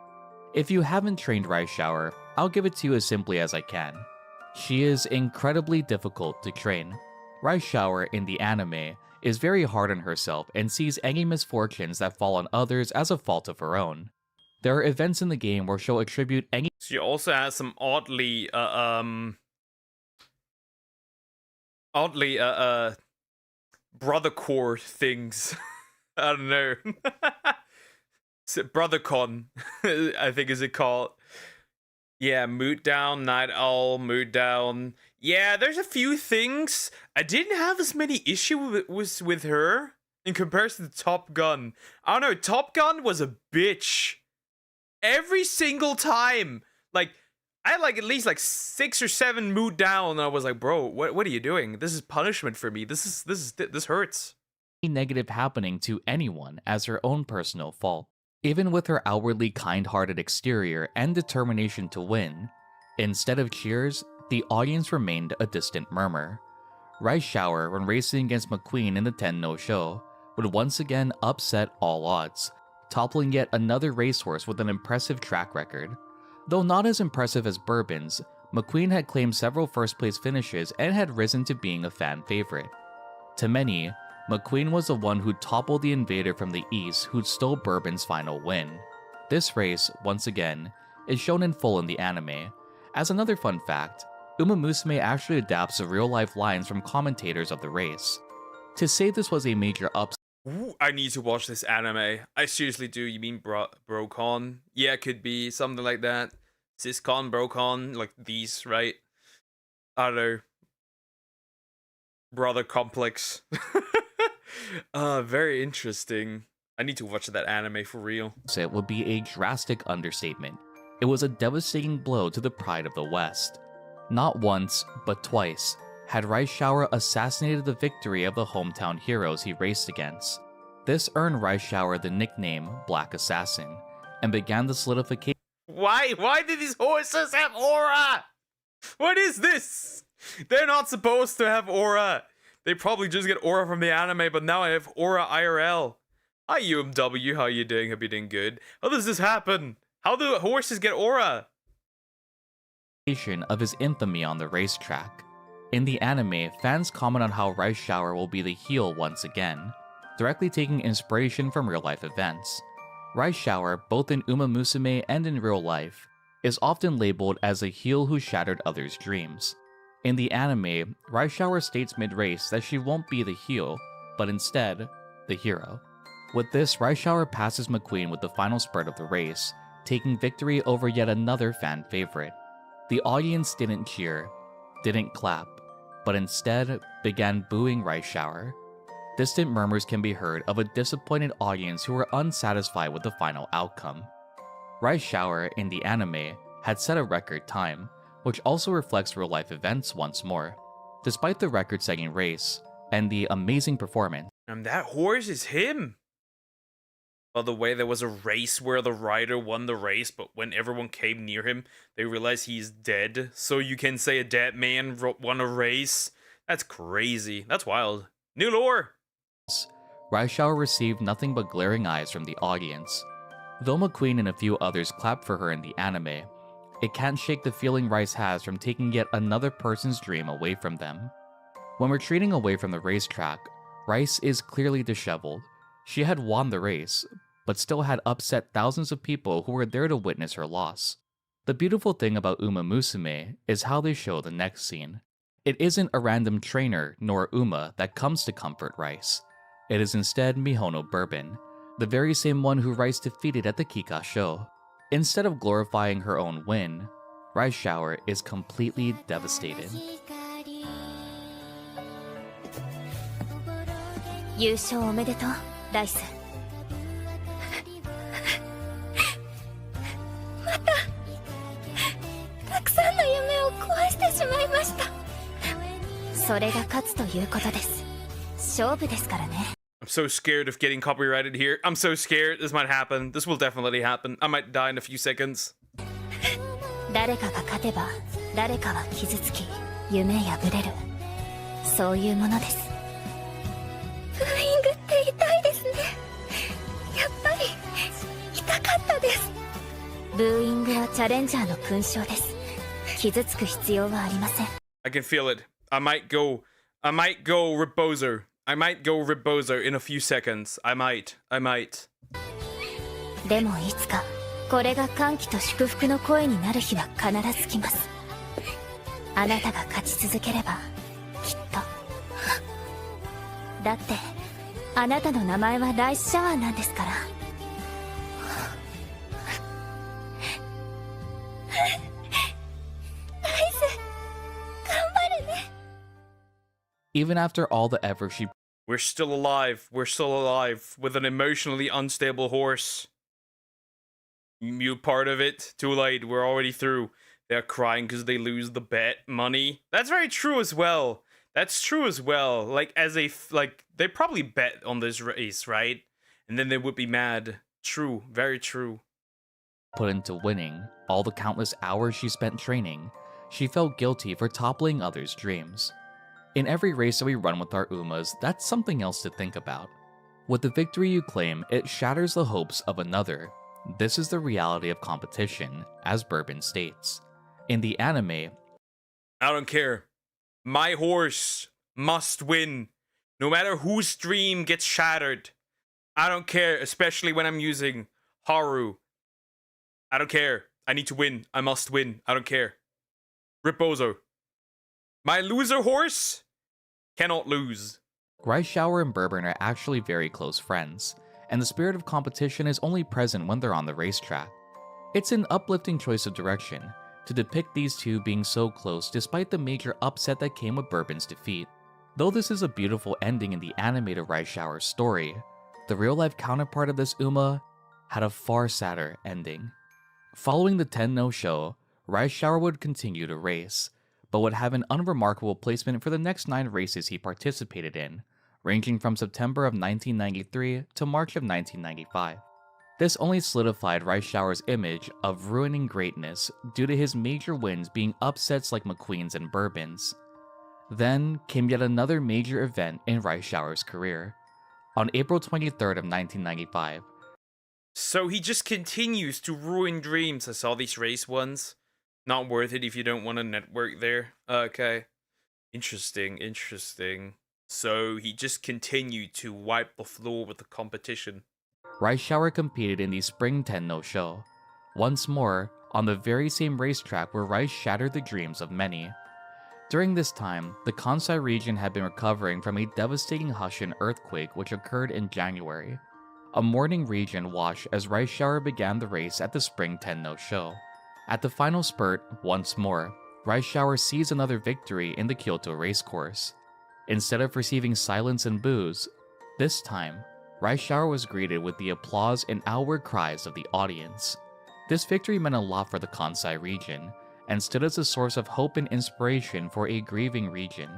If you haven't trained Rice Shower, I'll give it to you as simply as I can. She is incredibly difficult to train. Rice Shower in the anime is very hard on herself and sees any misfortunes that fall on others as a fault of her own. There are events in the game where she'll attribute any— She also has some oddly brother core things. I don't know. BrotherCon, I think is it called. Yeah, Mood Down, Night Owl, Mood Down. Yeah, there's a few things. I didn't have as many issues with her in comparison to Top Gun. I don't know, Top Gun was a bitch. Every single time. Like, I had like at least like 6 or 7 Mood Down, and I was like, bro, what are you doing? This is punishment for me. This hurts. Negative happening to anyone as her own personal fault. Even with her outwardly kind-hearted exterior and determination to win, instead of cheers, the audience remained a distant murmur. Rice Shower, when racing against McQueen in the Tenno show, would once again upset all odds, toppling yet another racehorse with an impressive track record. Though not as impressive as Bourbon's, McQueen had claimed several first-place finishes and had risen to being a fan favorite. To many, McQueen was the one who toppled the invader from the east who stole Bourbon's final win. This race, once again, is shown in full in the anime. As another fun fact, Uma Musume actually adapts the real-life lines from commentators of the race. To say this was a major upset— Ooh, I need to watch this anime. I seriously do. You mean BroCon? Yeah, it could be something like that. SysCon, BroCon, like these, right? I don't know. Brother complex. Very interesting. I need to watch that anime for real. It would be a drastic understatement. It was a devastating blow to the pride of the West. Not once, but twice, had Rice Shower assassinated the victory of the hometown heroes he raced against. This earned Rice Shower the nickname Black Assassin, and began the solidification. Why? Why did these horses have aura? What is this? They're not supposed to have aura. They probably just get aura from the anime, but now I have aura IRL. Hi UMW, how you doing? Hope you're doing good. How does this happen? How do horses get aura? Of his infamy on the racetrack. In the anime, fans comment on how Rice Shower will be the heel once again, directly taking inspiration from real-life events. Rice Shower, both in Uma Musume and in real life, is often labeled as a heel who shattered others' dreams. In the anime, Rice Shower states mid-race that she won't be the heel, but instead, the hero. With this, Rice Shower passes McQueen with the final spurt of the race, taking victory over yet another fan favorite. The audience didn't cheer, didn't clap, but instead began booing Rice Shower. Distant murmurs can be heard of a disappointed audience who were unsatisfied with the final outcome. Rice Shower, in the anime, had set a record time, which also reflects real-life events once more. Despite the record-setting race, and the amazing performance. And that horse is him! By the way, there was a race where the rider won the race, but when everyone came near him, they realized he's dead. So you can say a dead man won a race? That's crazy. That's wild. New lore! Rice Shower received nothing but glaring eyes from the audience. Though McQueen and a few others clapped for her in the anime, it can't shake the feeling Rice has from taking yet another person's dream away from them. When retreating away from the racetrack, Rice is clearly disheveled. She had won the race, but still had upset thousands of people who were there to witness her loss. The beautiful thing about Uma Musume is how they show the next scene. It isn't a random trainer nor Uma that comes to comfort Rice. It is instead Mihono Bourbon, the very same one who Rice defeated at the Kika show. Instead of glorifying her own win, Rice Shower is completely devastated. 優勝おめでとう、ライス。また、たくさんの夢を壊してしまいました。それが勝つということです。勝負ですからね。I'm so scared of getting copyrighted here. I'm so scared. This might happen. This will definitely happen. I might die in a few seconds. 誰かが勝てば、誰かは傷つき、夢破れる。そういうものです。ブーイングって痛いですね。やっぱり痛かったです。ブーイングはチャレンジャーの勲章です。傷つく必要はありません。I can feel it. I might go Rebozo. I might go Rebozo in a few seconds. I might. でもいつかこれが歓喜と祝福の声になる日は必ず来ます。あなたが勝ち続ければきっと。だってあなたの名前はライスシャワーなんですから。ライス、頑張れね。Even after all the effort she... We're still alive. We're still alive with an emotionally unstable horse. You part of it? Too late. We're already through. They're crying because they lose the bet money. That's very true as well. That's true as well. Like, they probably bet on this race, right? And then they would be mad. True. Very true. Put into winning, all the countless hours she spent training, she felt guilty for toppling others' dreams. In every race that we run with our Umas, that's something else to think about. With the victory you claim, it shatters the hopes of another. This is the reality of competition, as Bourbon states. In the anime, I don't care. My horse must win. No matter whose dream gets shattered. I don't care, especially when I'm using Haru. I don't care. I need to win. I must win. I don't care. Rebozo. My loser horse cannot lose. Rice Shower and Bourbon are actually very close friends, and the spirit of competition is only present when they're on the racetrack. It's an uplifting choice of direction to depict these two being so close despite the major upset that came with Bourbon's defeat. Though this is a beautiful ending in the animated Rice Shower story, the real-life counterpart of this Uma had a far sadder ending. Following the Tenno show, Rice Shower would continue to race, but would have an unremarkable placement for the next 9 races he participated in, ranging from September of 1993 to March of 1995. This only solidified Rice Shower's image of ruining greatness due to his major wins being upsets like McQueen's and Bourbon's. Then came yet another major event in Rice Shower's career. On April 23rd of 1995. So he just continues to ruin dreams. I saw these race ones. Not worth it if you don't want a network there. Okay. Interesting. So he just continued to wipe the floor with the competition. Rice Shower competed in the Spring Tenno show, once more on the very same racetrack where Rice shattered the dreams of many. During this time, the Kansai region had been recovering from a devastating Hushin earthquake which occurred in January. A mourning region washed as Rice Shower began the race at the Spring Tenno show. At the final spurt, once more, Rice Shower seized another victory in the Kyoto racecourse. Instead of receiving silence and boos, this time, Rice Shower was greeted with the applause and outward cries of the audience. This victory meant a lot for the Kansai region, and stood as a source of hope and inspiration for a grieving region.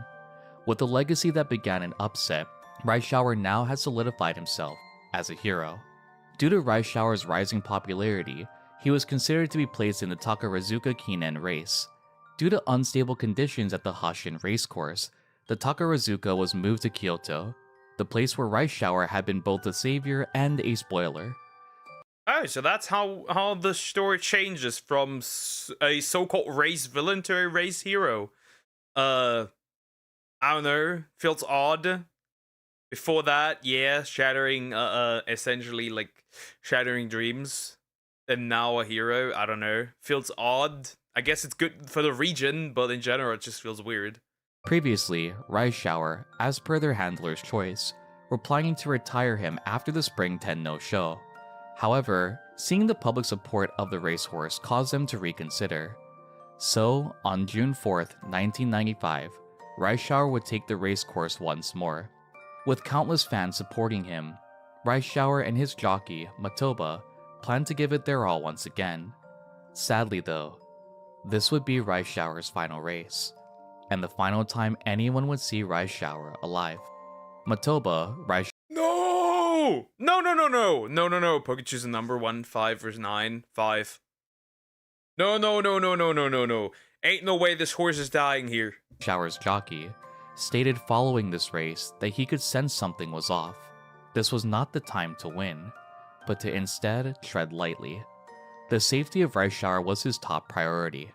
With a legacy that began an upset, Rice Shower now has solidified himself as a hero. Due to Rice Shower's rising popularity, he was considered to be placed in the Takarazuka Kinen race. Due to unstable conditions at the Hushin racecourse, the Takarazuka was moved to Kyoto, the place where Rice Shower had been both a savior and a spoiler. Oh, so that's how the story changes from a so-called race villain to a race hero. I don't know, feels odd. Before that, yeah, shattering, essentially like shattering dreams, and now a hero. I don't know, feels odd. I guess it's good for the region, but in general, it just feels weird. Previously, Rice Shower, as per their handler's choice, were planning to retire him after the Spring Tenno show. However, seeing the public support of the racehorse caused them to reconsider. So, on June 4th, 1995, Rice Shower would take the racecourse once more. With countless fans supporting him, Rice Shower and his jockey, Matoba, planned to give it their all once again. Sadly though, this would be Rice Shower's final race, and the final time anyone would see Rice Shower alive. Matoba, Rice No! Pokechu's a number 1, 5 versus 9, 5. No. Ain't no way this horse is dying here. Shower's jockey, stated following this race that he could sense something was off. This was not the time to win, but to instead tread lightly. The safety of Rice Shower was his top priority.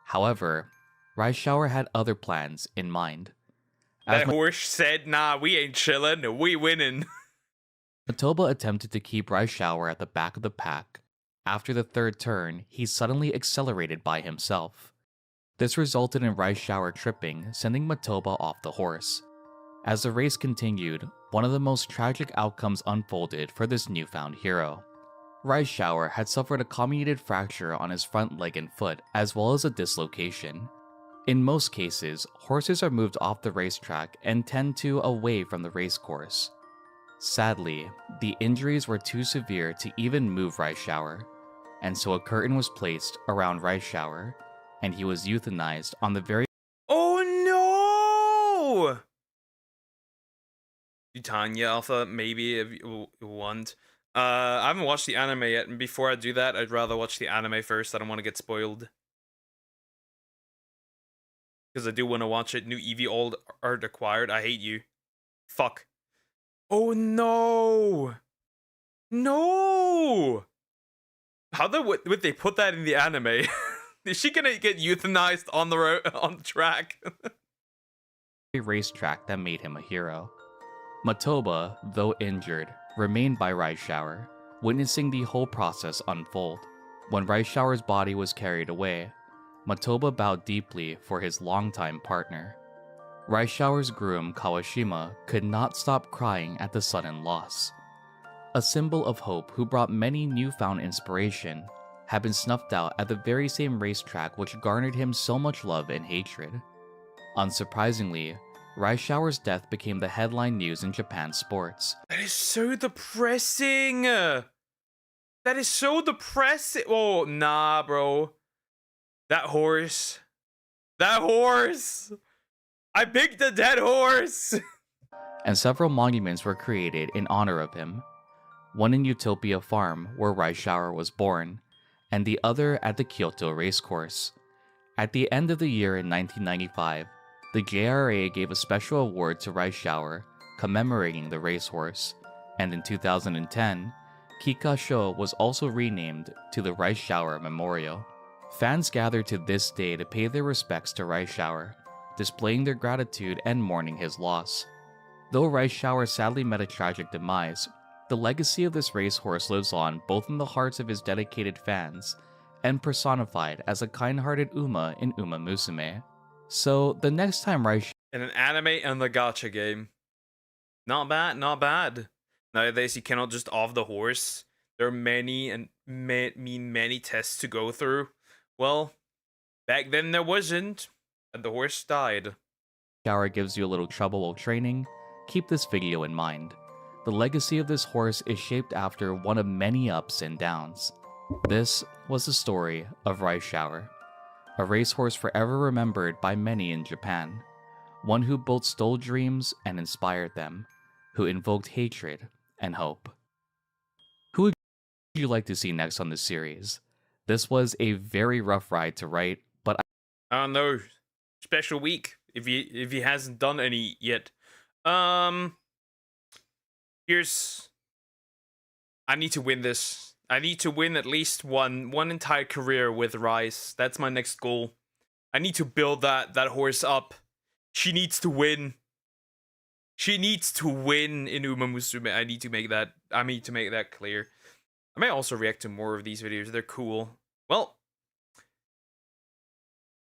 However, Rice Shower had other plans in mind. That horse said, nah, we ain't chillin', we winning. Matoba attempted to keep Rice Shower at the back of the pack. After the third turn, he suddenly accelerated by himself. This resulted in Rice Shower tripping, sending Matoba off the horse. As the race continued, one of the most tragic outcomes unfolded for this newfound hero. Rice Shower had suffered a comminuted fracture on his front leg and foot, as well as a dislocation. In most cases, horses are moved off the racetrack and tend to away from the racecourse. Sadly, the injuries were too severe to even move Rice Shower, and so a curtain was placed around Rice Shower, and he was euthanized on the very— Oh no! Tanya Alpha, maybe if you want. I haven't watched the anime yet, and before I do that, I'd rather watch the anime first. I don't want to get spoiled. Because I do want to watch it. New Eevee Old Art acquired. I hate you. Fuck. Oh no! No! How would they put that in the anime? Is she gonna get euthanized on the on the track? racetrack that made him a hero. Matoba, though injured, remained by Rice Shower, witnessing the whole process unfold. When Rice Shower's body was carried away, Matoba bowed deeply for his longtime partner. Rice Shower's groom, Kawashima, could not stop crying at the sudden loss. A symbol of hope who brought many newfound inspiration, had been snuffed out at the very same racetrack which garnered him so much love and hatred. Unsurprisingly, Rice Shower's death became the headline news in Japan sports. That is so depressing. That is so depressing. Oh, nah, bro. That horse. That horse. I picked the dead horse. And several monuments were created in honor of him. One in Utopia Farm, where Rice Shower was born, and the other at the Kyoto racecourse. At the end of the year in 1995, the JRA gave a special award to Rice Shower, commemorating the racehorse, and in 2010, Kika Sho was also renamed to the Rice Shower Memorial. Fans gathered to this day to pay their respects to Rice Shower, displaying their gratitude and mourning his loss. Though Rice Shower sadly met a tragic demise, the legacy of this racehorse lives on both in the hearts of his dedicated fans and personified as a kind-hearted Uma in Uma Musume. So the next time Rice in an anime and the gacha game. Not bad, not bad. Nowadays you cannot just off the horse. There are many many tests to go through. Well, back then there wasn't, and the horse died. Shower gives you a little trouble while training, keep this video in mind. The legacy of this horse is shaped after one of many ups and downs. This was the story of Rice Shower, a racehorse forever remembered by many in Japan, one who both stole dreams and inspired them, who invoked hatred and hope. Who would you like to see next on this series? This was a very rough ride to write, but I don't know. Special week if he hasn't done any yet. Here's. I need to win this. I need to win at least one entire career with Rice. That's my next goal. I need to build that horse up. She needs to win. She needs to win in Uma Musume. I need to make that clear. I may also react to more of these videos. They're cool. Well,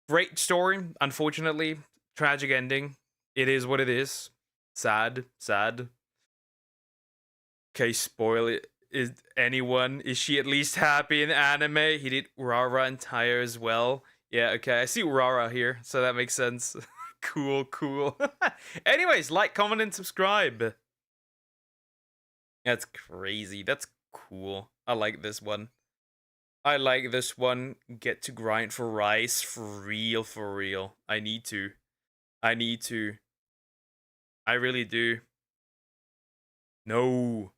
great story. Unfortunately, tragic ending. It is what it is. Sad. Okay, spoil it. Is she at least happy in anime? He did Urara and Tire as well. Yeah, okay. I see Urara here, so that makes sense. Cool. Anyways, like, comment, and subscribe. That's crazy. That's cool. I like this one. Get to grind for Rice for real. I need to. I really do. No,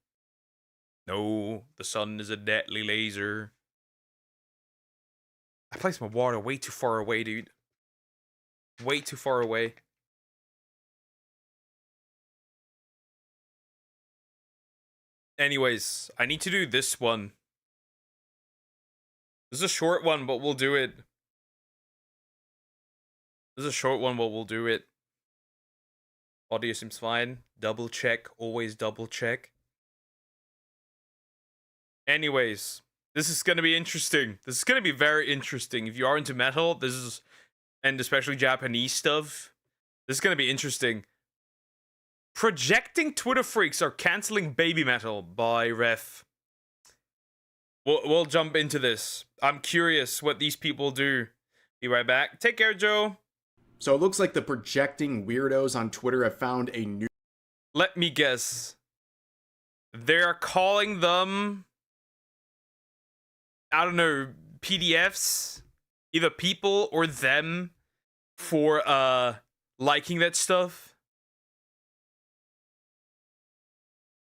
the sun is a deadly laser. I placed my water way too far away, dude. Way too far away. Anyways, I need to do this one. This is a short one, but we'll do it. Audio seems fine. Double check. Always double check. Anyways, this is going to be interesting. This is going to be very interesting. If you are into metal, and especially Japanese stuff, this is going to be interesting. Projecting Twitter freaks are canceling Baby Metal by Ref. We'll jump into this. I'm curious what these people do. Be right back. Take care, Joe. So it looks like the projecting weirdos on Twitter have found a new... Let me guess. They're calling them... I don't know, PDFs? Either people or them for liking that stuff.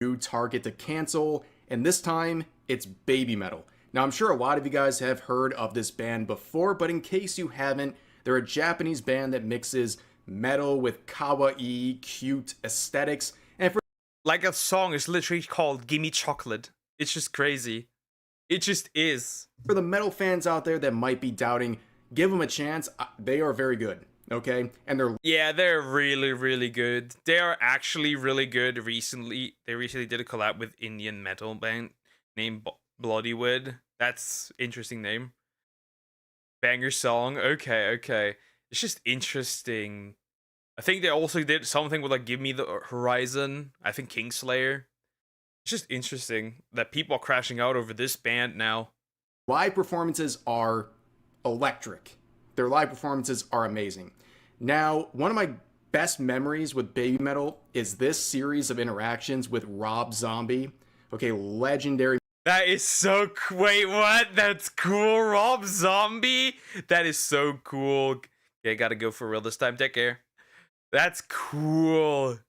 New target to cancel, and this time it's Baby Metal. Now I'm sure a lot of you guys have heard of this band before, but in case you haven't, they're a Japanese band that mixes metal with kawaii, cute aesthetics, and for like a song is literally called Gimme Chocolate. It's just crazy. It just is. For the metal fans out there that might be doubting, give them a chance. They are very good, okay? And they're really good. They are actually really good. They recently did a collab with Indian metal band named Bloodywood. That's interesting name. Banger song. Okay. It's just interesting. I think they also did something with like Give Me the Horizon. I think Kingslayer. It's just interesting that people are crashing out over this band now. Live performances are electric. Their live performances are amazing. Now, one of my best memories with Baby Metal is this series of interactions with Rob Zombie. Okay, legendary. That is so wait, what? That's cool, Rob Zombie. That is so cool. Okay, gotta go for real this time. Take care. That's cool.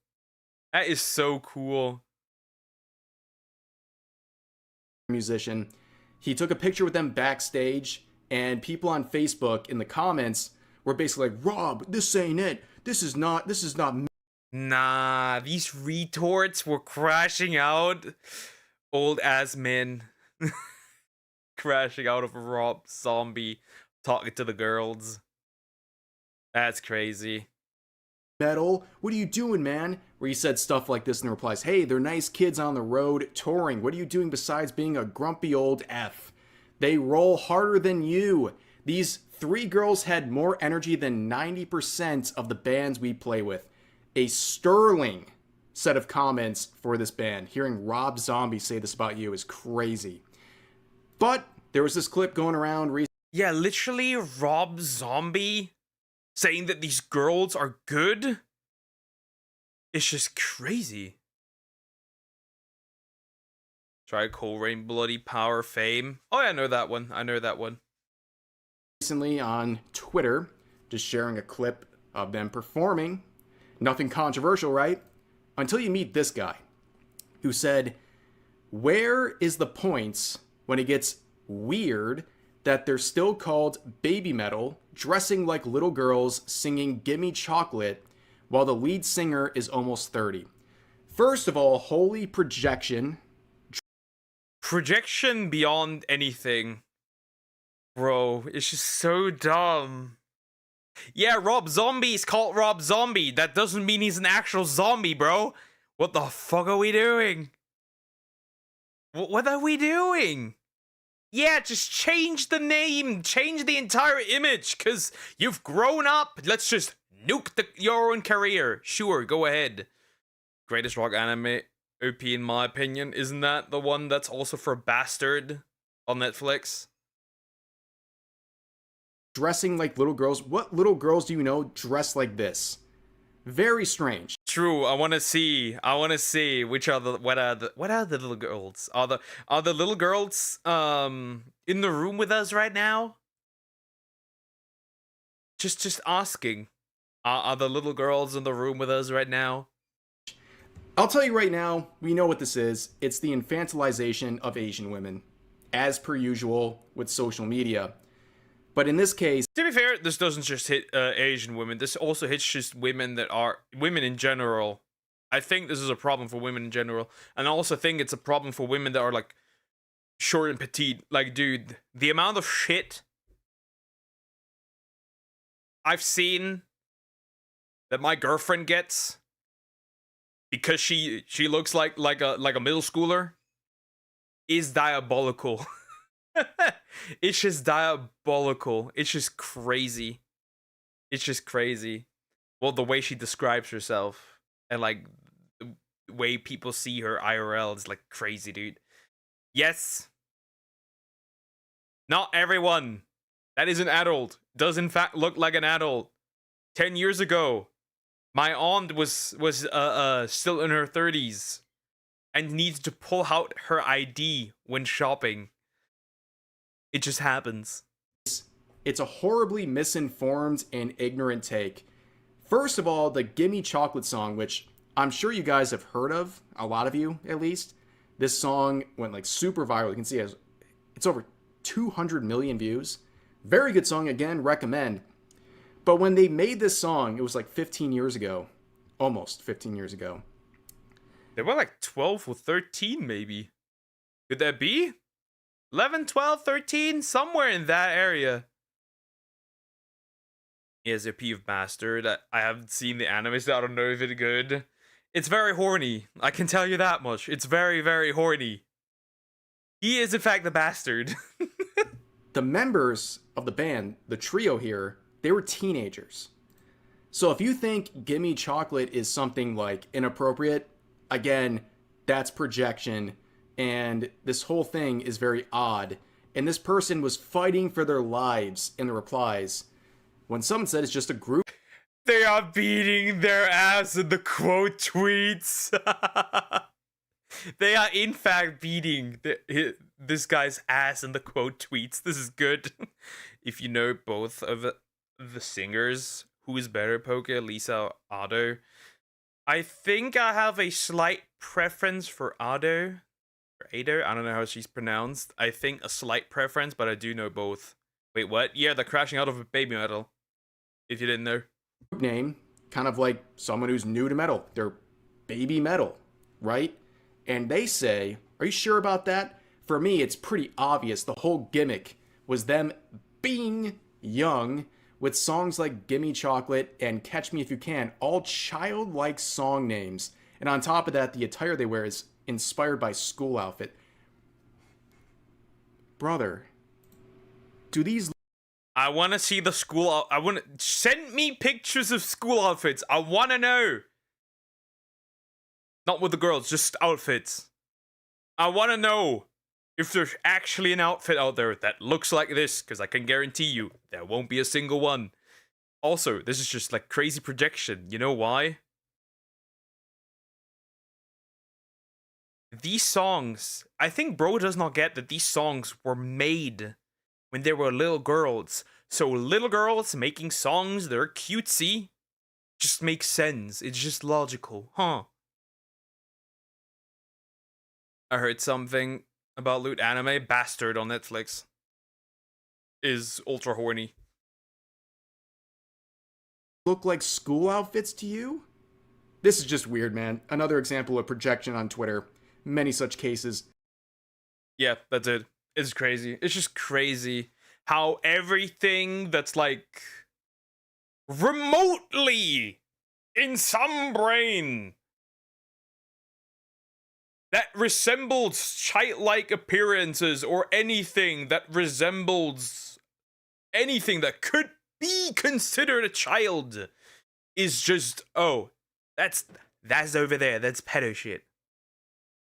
That is so cool. Musician. He took a picture with them backstage, and people on Facebook in the comments were basically like, "Rob, this ain't it. This is not. Nah, these retorts were crashing out. Old ass men crashing out of a Rob Zombie talking to the girls. That's crazy. Metal, what are you doing, man?" Where he said stuff like this in the replies. "Hey, they're nice kids on the road touring. What are you doing besides being a grumpy old F? They roll harder than you. These 3 girls had more energy than 90% of the bands we play with." A sterling set of comments for this band. Hearing Rob Zombie say this about you is crazy. But there was this clip going around recently. Yeah, literally Rob Zombie saying that these girls are good. It's just crazy. Try Coleraine Bloody Power Fame. Oh yeah, I know that one. I know that one. Recently on Twitter, just sharing a clip of them performing. Nothing controversial, right? Until you meet this guy who said, "Where is the points when it gets weird that they're still called Baby Metal, dressing like little girls, singing Gimme Chocolate, while the lead singer is almost 30? First of all, holy projection. Projection beyond anything. Bro, it's just so dumb. Yeah, Rob Zombie is called Rob Zombie. That doesn't mean he's an actual zombie, bro. What the fuck are we doing? What are we doing? Yeah, just change the name. Change the entire image, because you've grown up. Let's just nuke your own career. Sure, go ahead. Greatest rock anime OP in my opinion. Isn't that the one that's also for Bastard on Netflix? Dressing like little girls. What little girls do you know dress like this? Very strange. True. I want to see which are the what are the little girls? Are the little girls in the room with us right now? Just asking. Are the little girls in the room with us right now? I'll tell you right now, we know what this is. It's the infantilization of Asian women, as per usual with social media. But in this case, to be fair, this doesn't just hit Asian women. This also hits just women that are women in general. I think this is a problem for women in general, and I also think it's a problem for women that are like short and petite. Like, dude, the amount of shit I've seen that my girlfriend gets because she looks like a middle schooler is diabolical. It's just diabolical. It's just crazy. It's just crazy. Well, the way she describes herself and like the way people see her IRL is like crazy, dude. Yes. Not everyone that is an adult does in fact look like an adult. 10 years ago, my aunt was still in her 30s and needs to pull out her ID when shopping. It just happens. It's a horribly misinformed and ignorant take. First of all, the Gimme Chocolate song, which I'm sure you guys have heard of, a lot of you at least. This song went like super viral. You can see it's over 200 million views. Very good song, again, recommend. But when they made this song, it was like 15 years ago. Almost 15 years ago. They were like 12 or 13 maybe. Could that be? 11, 12, 13? Somewhere in that area. He is a peeve bastard. I haven't seen the anime, so I don't know if it's good. It's very horny. I can tell you that much. It's very, very horny. He is in fact the bastard. The members of the band, the trio here, they were teenagers. So if you think Gimme Chocolate is something like inappropriate, again, that's projection. And this whole thing is very odd. And this person was fighting for their lives in the replies when someone said it's just a group. They are beating their ass in the quote tweets. They are in fact beating this guy's ass in the quote tweets. This is good. If you know both of the singers, who is better, Poke, Lisa, Ado? I think I have a slight preference for Ado. Or Ado, I don't know how she's pronounced. I think a slight preference, but I do know both. Wait, what? Yeah, they're crashing out of a baby metal. If you didn't know. Name, kind of like someone who's new to metal. They're baby metal, right? And they say, are you sure about that? For me, it's pretty obvious. The whole gimmick was them being young with songs like Gimme Chocolate and Catch Me If You Can, all childlike song names. And on top of that, the attire they wear is inspired by school outfit. Brother, do these... I want to see the school... I want to... Send me pictures of school outfits. I want to know. Not with the girls, just outfits. I want to know if there's actually an outfit out there that looks like this, because I can guarantee you there won't be a single one. Also, this is just like crazy projection. You know why? These songs, I think bro does not get that these songs were made when they were little girls. So little girls making songs that are cutesy just makes sense. It's just logical, huh? I heard something about Loot Anime. Bastard on Netflix is ultra horny. Look like school outfits to you? This is just weird, man. Another example of projection on Twitter. Many such cases. Yeah, that's it. It's crazy. It's just crazy how everything that's like remotely in some brain that resembles childlike appearances or anything that resembles anything that could be considered a child is just, oh, that's over there. That's pedo shit.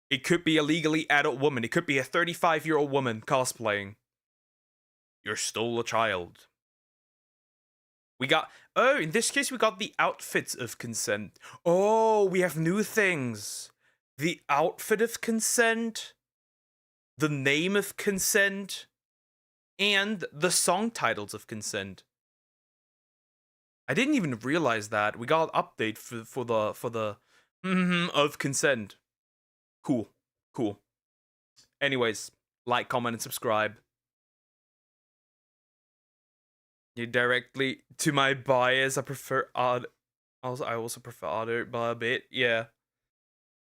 It could be a legally adult woman. It could be a 35-year-old woman cosplaying. You're still a child. We got... Oh, in this case, we got the outfits of consent. Oh, we have new things. The outfit of consent, the name of consent, and the song titles of consent. I didn't even realize that. We got an update for the of consent. Cool. Cool. Anyways, like, comment, and subscribe. You directly to my bias. I prefer odd. I also prefer odd by a bit. Yeah.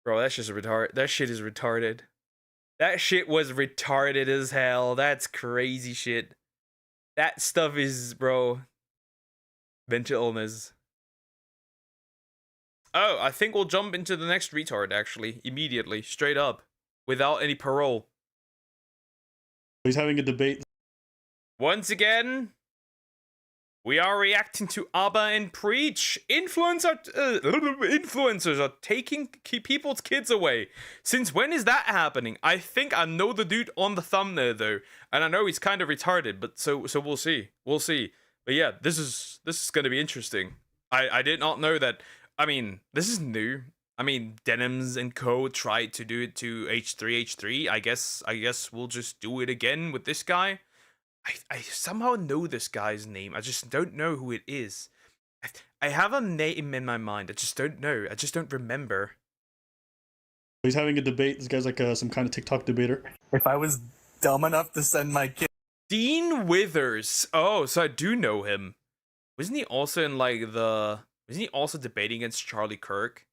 Bro, that's just retarded. That shit is retarded. That shit was retarded as hell. That's crazy shit. That stuff is, bro, mental illness. Oh, I think we'll jump into the next retard, actually. Immediately. Straight up. Without any parole. He's having a debate. Once again, we are reacting to ABBA and Preach. Influencers are taking people's kids away. Since when is that happening? I think I know the dude on the thumbnail, though. And I know he's kind of retarded, but so we'll see. We'll see. But yeah, this is going to be interesting. I did not know that. I mean, this is new. I mean, Denims and Co. tried to do it to H3H3. I guess we'll just do it again with this guy. I somehow know this guy's name. I just don't know who it is. I have a name in my mind. I just don't know. I just don't remember. He's having a debate. This guy's like some kind of TikTok debater. If I was dumb enough to send my kid... Dean Withers. Oh, so I do know him. Wasn't he also in like the... Wasn't he also debating against Charlie Kirk?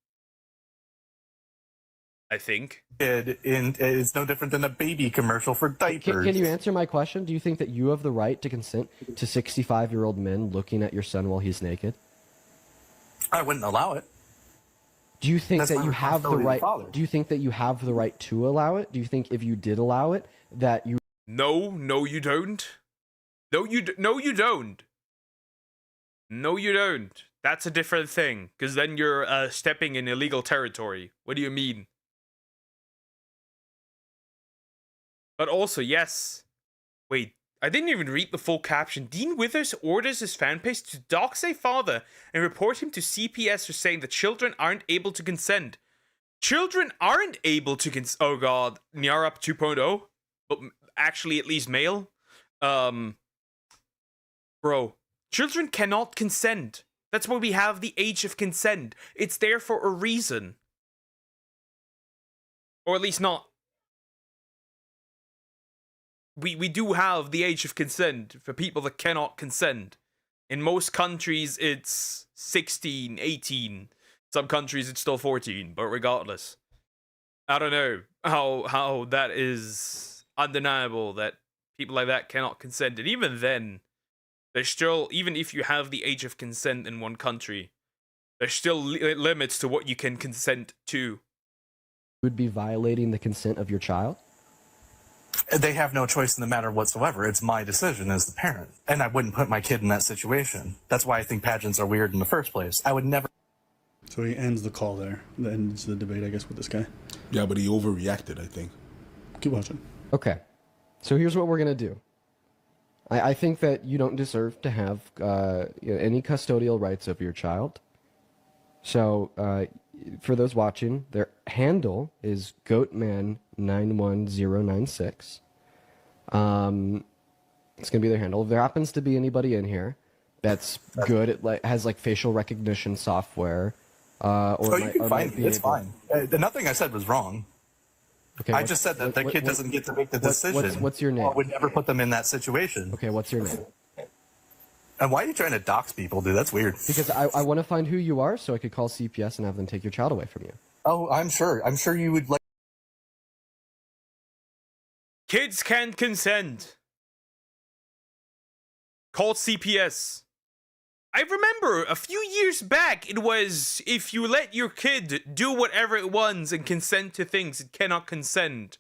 I think. It's no different than a baby commercial for diapers. Can you answer my question? Do you think that you have the right to consent to 65-year-old men looking at your son while he's naked? I wouldn't allow it. Do you think That's that my you have the right? responsibility as a father. Do you think that you have the right to allow it? Do you think if you did allow it, that you? No, you don't. No, you don't. No, you don't. That's a different thing, because then you're stepping in illegal territory. What do you mean? But also, yes. Wait, I didn't even read the full caption. Dean Withers orders his fan page to dox a father and report him to CPS for saying that children aren't able to consent. Children aren't able to consent. Oh god, Nyarap 2.0? But actually at least male. Bro, children cannot consent. That's why we have the age of consent. It's there for a reason. Or at least not. We do have the age of consent for people that cannot consent. In most countries, it's 16, 18. Some countries, it's still 14. But regardless, I don't know how that is undeniable that people like that cannot consent. And even then, there's still, even if you have the age of consent in one country, there's still limits to what you can consent to. Would be violating the consent of your child? They have no choice in the matter whatsoever. It's my decision as the parent. And I wouldn't put my kid in that situation. That's why I think pageants are weird in the first place. I would never... So he ends the call there. That ends the debate, I guess, with this guy. Yeah, but he overreacted, I think. Keep watching. Okay. So here's what we're going to do. I think that you don't deserve to have any custodial rights over your child. So for those watching, their handle is goatman91096. It's going to be their handle. If there happens to be anybody in here that's good at has like facial recognition software, you can find me. It's fine. Nothing I said was wrong. Okay, I just said that the kid doesn't get to make the decision. What's your name? I would never put them in that situation. Okay, what's your name? And why are you trying to dox people, dude? That's weird. Because I want to find who you are so I could call CPS and have them take your child away from you. Oh, I'm sure. I'm sure you would like... Kids can consent. Call CPS. I remember a few years back, it was if you let your kid do whatever it wants and consent to things it cannot consent,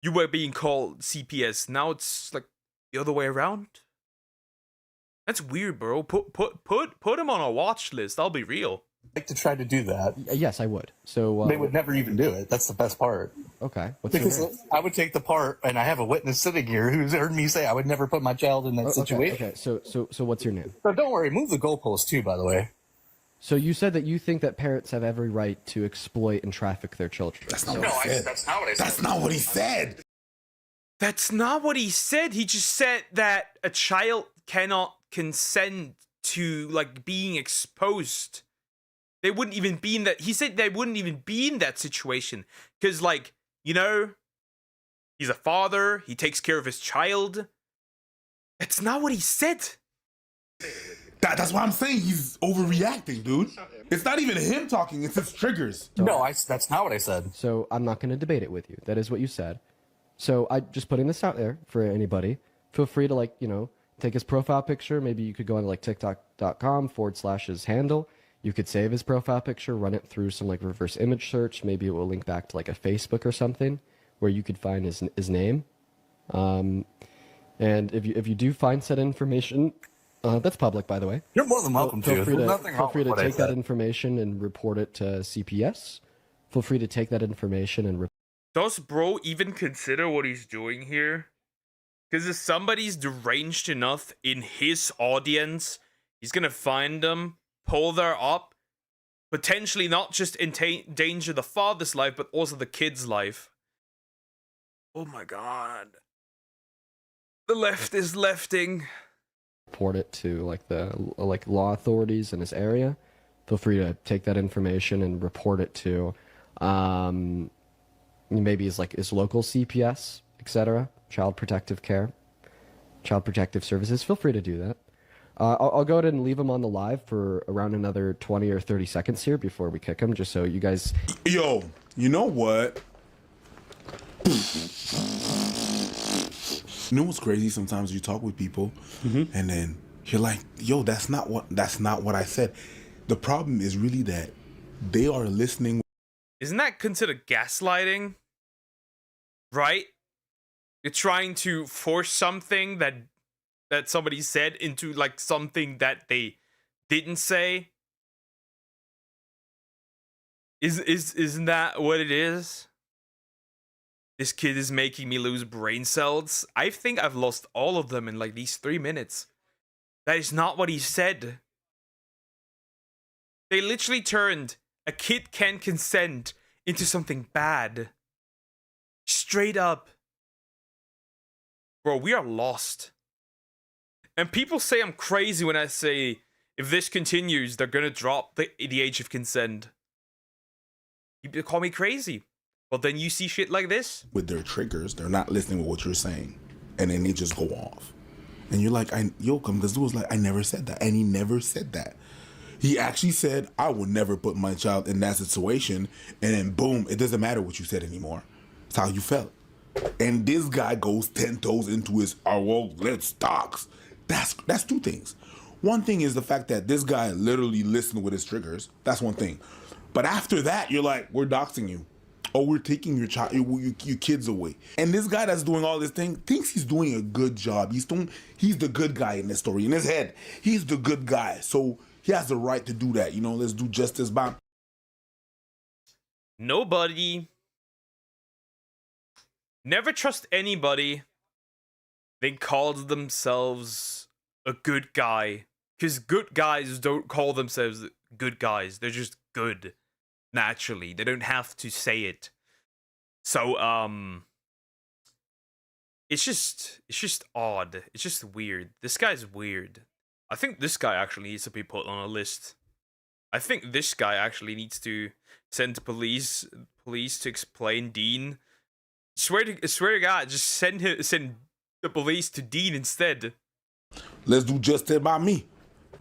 you were being called CPS. Now it's like the other way around. That's weird, bro. Put him on a watch list. I'll be real. like to try to do that. Yes, I would. So they would never even do it. That's the best part. Okay. Because I would take the part, and I have a witness sitting here who's heard me say I would never put my child in that situation. Okay. So what's your name? So don't worry. Move the goalpost too, by the way. So you said that you think that parents have every right to exploit and traffic their children. That's not what he said. That's not what I said. That's not what he said. That's not what he said. He just said that a child cannot consent to like being exposed. They wouldn't even be in that. He said they wouldn't even be in that situation because, like, you know, he's a father. He takes care of his child. That's not what he said. That's why I'm saying he's overreacting, dude. It's not even him talking. It's his triggers. No, that's not what I said. So I'm not going to debate it with you. That is what you said. So I just putting this out there for anybody. Feel free to, like, you know, take his profile picture. Maybe you could go on like tiktok.com/his handle. You could save his profile picture, run it through some like reverse image search. Maybe it will link back to like a Facebook or something where you could find his name. And if you do find said information, that's public, by the way. You're more than welcome to. Feel free to take that information and report it to CPS. Feel free to take that information and Does bro even consider what he's doing here? Because if somebody's deranged enough in his audience, he's gonna find them, pull their up, potentially not just endanger the father's life, but also the kid's life. Oh my god. The left is lefting. report it to like the law authorities in his area. Feel free to take that information and report it to maybe his local CPS, etc. Child Protective Care, Child Protective Services. Feel free to do that. I'll go ahead and leave him on the live for around another 20 or 30 seconds here before we kick him, just so you guys... Yo, you know what? You know what's crazy? Sometimes you talk with people, and then you're like, yo, that's not what I said. The problem is really that they are listening. Isn't that considered gaslighting? Right? You're trying to force something that somebody said into like something that they didn't say. Isn't that what it is? This kid is making me lose brain cells. I think I've lost all of them in like these 3 minutes. That is not what he said. They literally turned a kid can consent into something bad. Straight up. Bro, we are lost. And people say I'm crazy when I say if this continues, they're gonna drop the age of consent. People call me crazy. But then you see shit like this. With their triggers, they're not listening to what you're saying. And then they just go off. And you're like, this dude was like, I never said that. And he never said that. He actually said, I would never put my child in that situation. And then boom, it doesn't matter what you said anymore. It's how you felt. And this guy goes 10 toes into his, oh, well, let's dox. That's two things. One thing is the fact that this guy literally listened with his triggers. That's one thing. But after that, you're like, we're doxing you. Or we're taking your child, your kids away. And this guy that's doing all this thing thinks he's doing a good job. He's the good guy in this story. In his head, he's the good guy. So he has the right to do that. You know, let's do justice by. Nobody. Never trust anybody. They called themselves a good guy. Because good guys don't call themselves good guys. They're just good. Naturally. They don't have to say it. So, it's just odd. It's just weird. This guy's weird. I think this guy actually needs to be put on a list. I think this guy actually needs to send police to explain Dean. Swear to God, just send the police to Dean instead. Let's do justice by me.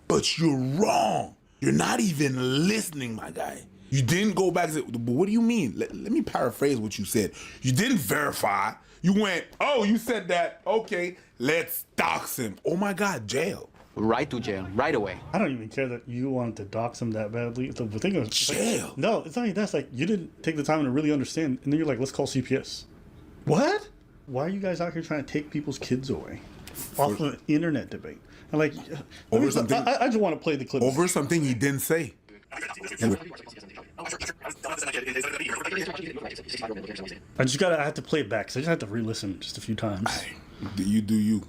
But you're wrong. You're not even listening, my guy. You didn't go back and say, what do you mean? Let me paraphrase what you said. You didn't verify. You went, oh, you said that. Okay, let's dox him. Oh my God, jail. Right to jail, right away. I don't even care that you wanted to dox him that badly. The thing is, jail. Like, no, it's not even that. It's like you didn't take the time to really understand, and then you're like, let's call CPS. What? Why are you guys out here trying to take people's kids away off of an internet debate? And like, over something, I just want to play the clip. Over something he didn't say. I have to play it back, so I just have to re-listen just a few times. You do you.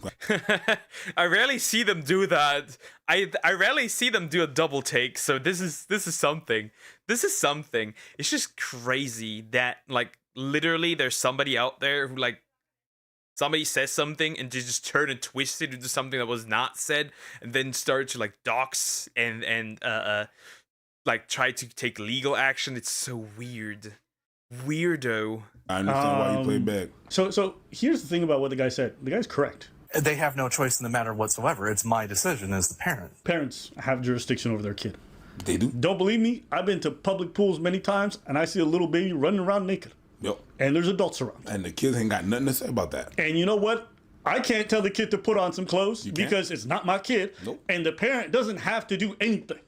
I rarely see them do that. I rarely see them do a double take. So this is something. This is something. It's just crazy that like literally there's somebody out there who like somebody says something and they just turn and twist it into something that was not said, and then start to like dox and like try to take legal action. It's so weird. Weirdo. I understand why you play back. So here's the thing about what the guy said. The guy's correct. They have no choice in the matter whatsoever. It's my decision as the parent. Parents have jurisdiction over their kid. They do. Don't believe me? I've been to public pools many times, and I see a little baby running around naked. Yep. And there's adults around. And the kids ain't got nothing to say about that. And you know what? I can't tell the kid to put on some clothes because it's not my kid. Nope. And the parent doesn't have to do anything.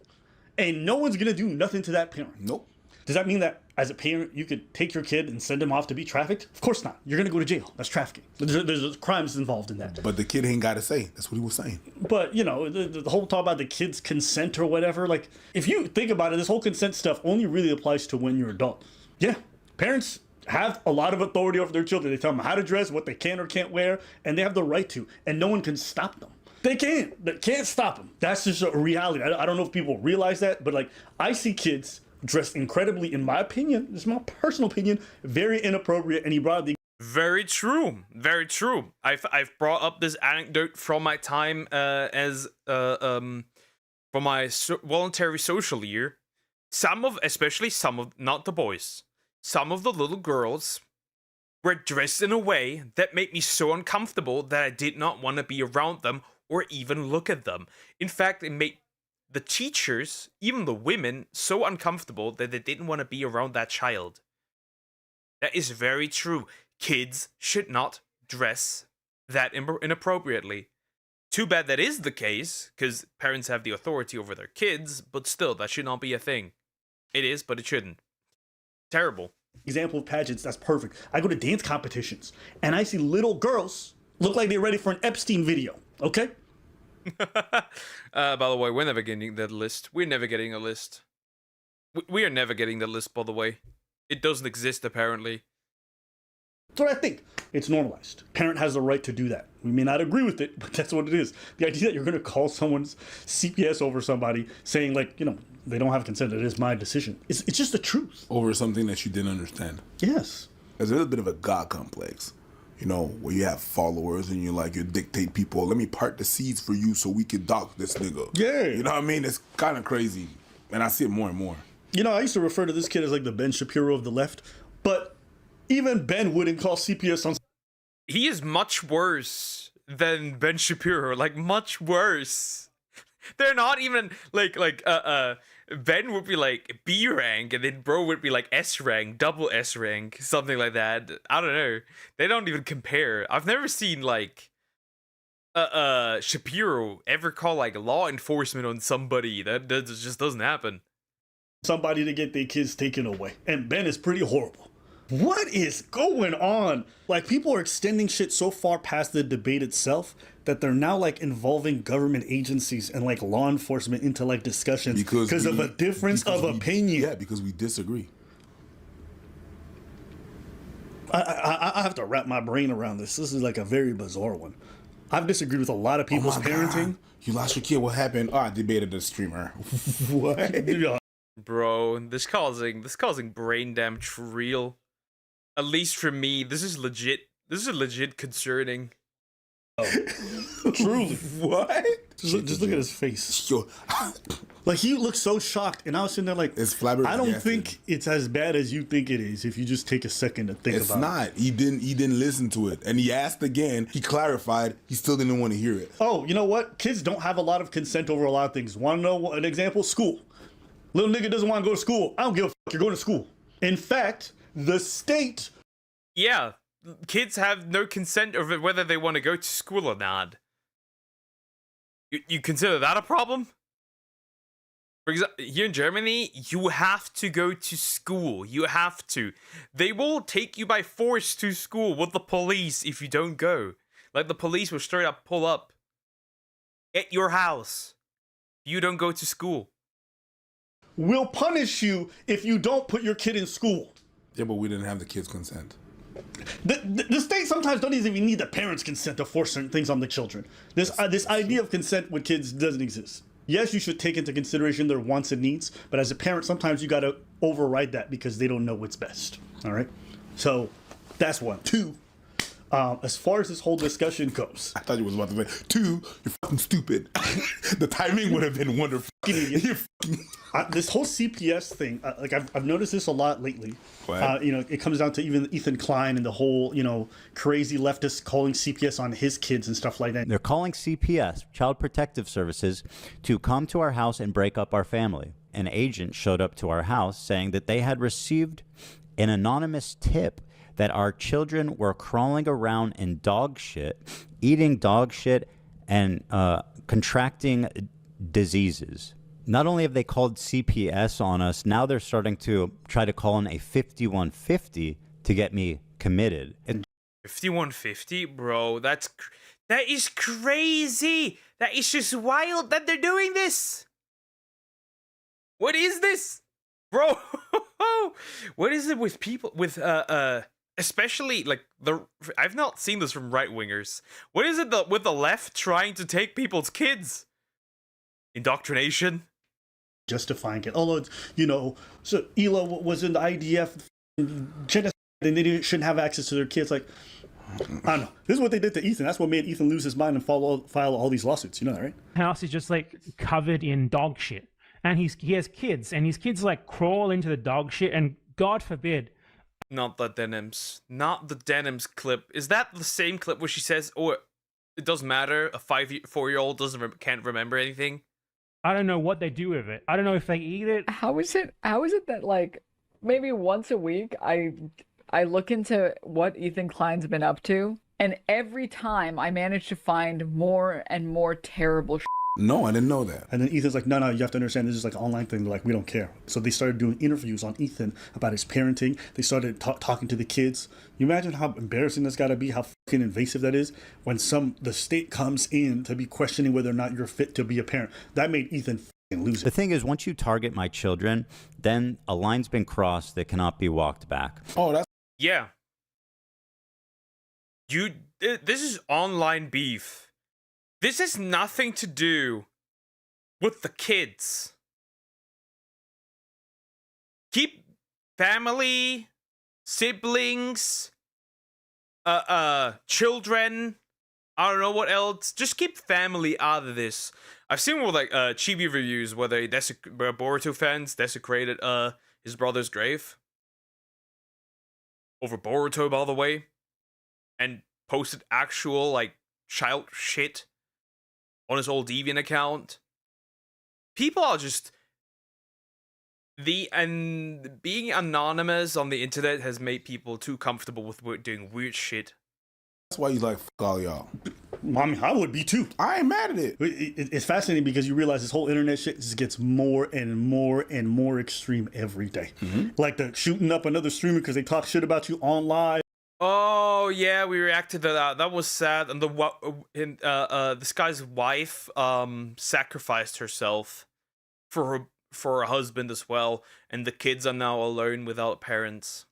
And no one's going to do nothing to that parent. Nope. Does that mean that as a parent, you could take your kid and send him off to be trafficked? Of course not. You're going to go to jail. That's trafficking. There's crimes involved in that. But the kid ain't got to say. That's what he was saying. But, you know, the whole talk about the kid's consent or whatever, like, if you think about it, this whole consent stuff only really applies to when you're adult. Yeah, parents have a lot of authority over their children. They tell them how to dress, what they can or can't wear, and they have the right to. And no one can stop them. They can't. They can't stop them. That's just a reality. I don't know if people realize that, but, like, I see kids dressed incredibly, in my opinion, this is my personal opinion, very inappropriate, and he brought up the... Very true. Very true. I've brought up this anecdote from my time from my voluntary social year. Especially some of, not the boys, some of the little girls were dressed in a way that made me so uncomfortable that I did not want to be around them or even look at them. In fact, it made the teachers, even the women, so uncomfortable that they didn't want to be around that child. That is very true. Kids should not dress that inappropriately. Too bad that is the case, because parents have the authority over their kids, but still, that should not be a thing. It is, but it shouldn't. Terrible. Example of pageants, that's perfect. I go to dance competitions, and I see little girls look like they're ready for an Epstein video, okay? By the way, we're never getting that list. We're never getting a list. We are never getting the list, by the way. It doesn't exist, apparently. That's what I think. It's normalized. Parent has the right to do that. We may not agree with it, but that's what it is. The idea that you're going to call someone's CPS over somebody saying, like, they don't have consent, it is my decision. It's just the truth. Over something that you didn't understand. Yes. There's a little bit of a God complex, where you have followers and you dictate people, let me part the seeds for you so we can dock this nigga. Yeah. You know what I mean? It's kind of crazy. And I see it more and more. I used to refer to this kid as like the Ben Shapiro of the left, but even Ben wouldn't call CPS on. He is much worse than Ben Shapiro, like much worse. They're not even Ben would be like B rank, and then bro would be like S rank, double S rank, something like that. I don't know. They don't even compare. I've never seen Shapiro ever call law enforcement on somebody. That just doesn't happen. Somebody to get their kids taken away, and Ben is pretty horrible. What is going on? People are extending shit so far past the debate itself that they're now involving government agencies and law enforcement into discussions because of a difference of opinion. Yeah, because we disagree. I have to wrap my brain around this. This is a very bizarre one. I've disagreed with a lot of people's parenting. God. You lost your kid. What happened? Oh, I debated the streamer. What? Bro, this causing brain damage real. At least for me, this is legit. This is legit concerning. Oh, truly. What? Just look at his face. He looks so shocked, and I was sitting there it's flabbergasted. I don't think it's as bad as you think it is if you just take a second to think about it. It's not. He didn't listen to it, and he asked again. He clarified. He still didn't want to hear it. Oh, you know what? Kids don't have a lot of consent over a lot of things. Want to know an example? School. Little nigga doesn't want to go to school. I don't give a fuck. You're going to school. In fact, the state. Yeah, kids have no consent over whether they want to go to school or not. You consider that a problem? For example, here in Germany, you have to go to school. You have to. They will take you by force to school with the police if you don't go. The police will straight up pull up at your house if you don't go to school. Will punish you if you don't put your kid in school. Yeah, but we didn't have the kids' consent. The state sometimes don't even need the parents' consent to force certain things on the children. This idea of consent with kids doesn't exist. Yes, you should take into consideration their wants and needs, but as a parent, sometimes you got to override that because they don't know what's best. All right? So that's one. Two, as far as this whole discussion goes. I thought you was about to say, two, you're fucking stupid. The timing would have been wonderful. This whole CPS thing, I've noticed this a lot lately. It comes down to even Ethan Klein and the whole, crazy leftist calling CPS on his kids and stuff like that. They're calling CPS, Child Protective Services, to come to our house and break up our family. An agent showed up to our house saying that they had received an anonymous tip that our children were crawling around in dog shit, eating dog shit, and contracting diseases. Not only have they called CPS on us, now they're starting to try to call in a 5150 to get me committed. 5150, bro, that is crazy. That is just wild that they're doing this. What is this, bro? What is it with people with especially I've not seen this from right wingers. What is it with the left trying to take people's kids? Indoctrination. Justifying it. Although, so Ela was in the IDF, genocide, and they shouldn't have access to their kids. I don't know. This is what they did to Ethan. That's what made Ethan lose his mind and file all these lawsuits. You know that, right? House is just covered in dog shit, and he has kids, and his kids crawl into the dog shit, and God forbid. Not the denims. Not the denims clip. Is that the same clip where she says, "Oh, it doesn't matter. A 4-year-old can't remember anything." I don't know what they do with it. I don't know if they eat it. How is it that maybe once a week I look into what Ethan Klein's been up to, and every time I manage to find more and more terrible shit. No, I didn't know that. And then Ethan's like, no, you have to understand, this is an online thing. They're like, we don't care. So they started doing interviews on Ethan about his parenting. They started talking to the kids. You imagine how embarrassing that's got to be, how fucking invasive that is when the state comes in to be questioning whether or not you're fit to be a parent. That made Ethan fucking lose it. The thing is, once you target my children, then a line's been crossed that cannot be walked back. Oh, that's... Yeah. This is online beef. This has nothing to do with the kids. Keep family, siblings, children, I don't know what else. Just keep family out of this. I've seen more like chibi reviews where where Boruto fans desecrated his brother's grave over Boruto, by the way, and posted actual like child shit on his old Deviant account. People are just being anonymous on the internet has made people too comfortable with doing weird shit. That's why you like fuck all y'all. I mean, I would be too. I ain't mad at it. It's fascinating because you realize this whole internet shit just gets more and more and more extreme every day. Like the shooting up another streamer because they talk shit about you online. Oh yeah, we reacted to that. That was sad. And this guy's wife sacrificed herself for her husband as well, and the kids are now alone without parents.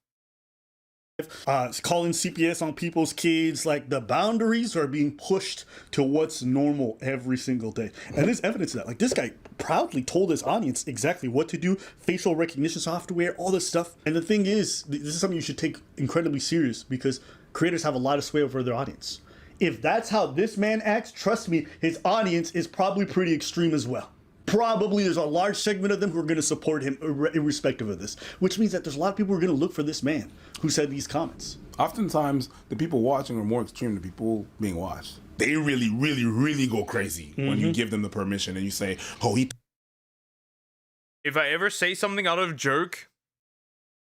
Calling CPS on people's kids, like the boundaries are being pushed to what's normal every single day. And there's evidence of that. Like this guy proudly told his audience exactly what to do, facial recognition software, all this stuff. And the thing is, this is something you should take incredibly serious because creators have a lot of sway over their audience. If that's how this man acts, trust me, his audience is probably pretty extreme as well. Probably there's a large segment of them who are going to support him irrespective of this, which means that there's a lot of people who are going to look for this man who said these comments. Oftentimes, the people watching are more extreme than people being watched. They really, really, really go crazy when you give them the permission and you say, oh, he... If I ever say something out of joke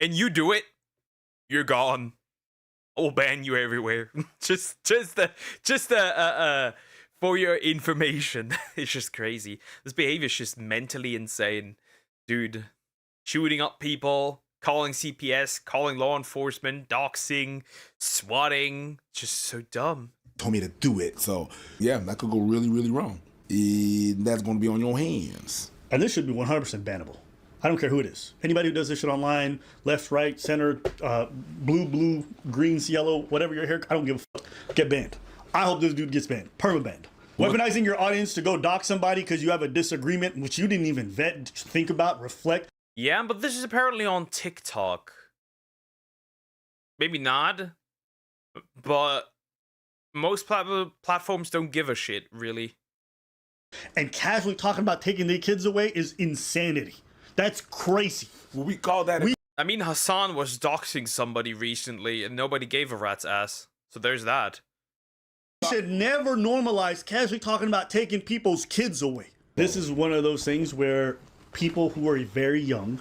and you do it, you're gone. I'll ban you everywhere. just for your information. It's just crazy. This behavior is just mentally insane. Dude, shooting up people, calling CPS, calling law enforcement, doxing, swatting. Just so dumb. Told me to do it. So, yeah, that could go really, really wrong. That's going to be on your hands. And this should be 100% bannable. I don't care who it is. Anybody who does this shit online, left, right, center, blue, greens, yellow, whatever your hair, I don't give a fuck. Get banned. I hope this dude gets banned. Perma-banned. Weaponizing your audience to go dox somebody because you have a disagreement which you didn't even vet, think about, reflect. Yeah, but this is apparently on TikTok. Maybe not, but most platforms don't give a shit, really. And casually talking about taking their kids away is insanity. That's crazy. Well, we call that... I mean, Hassan was doxing somebody recently and nobody gave a rat's ass. So there's that. Should never normalize casually talking about taking people's kids away. This is one of those things where people who are very young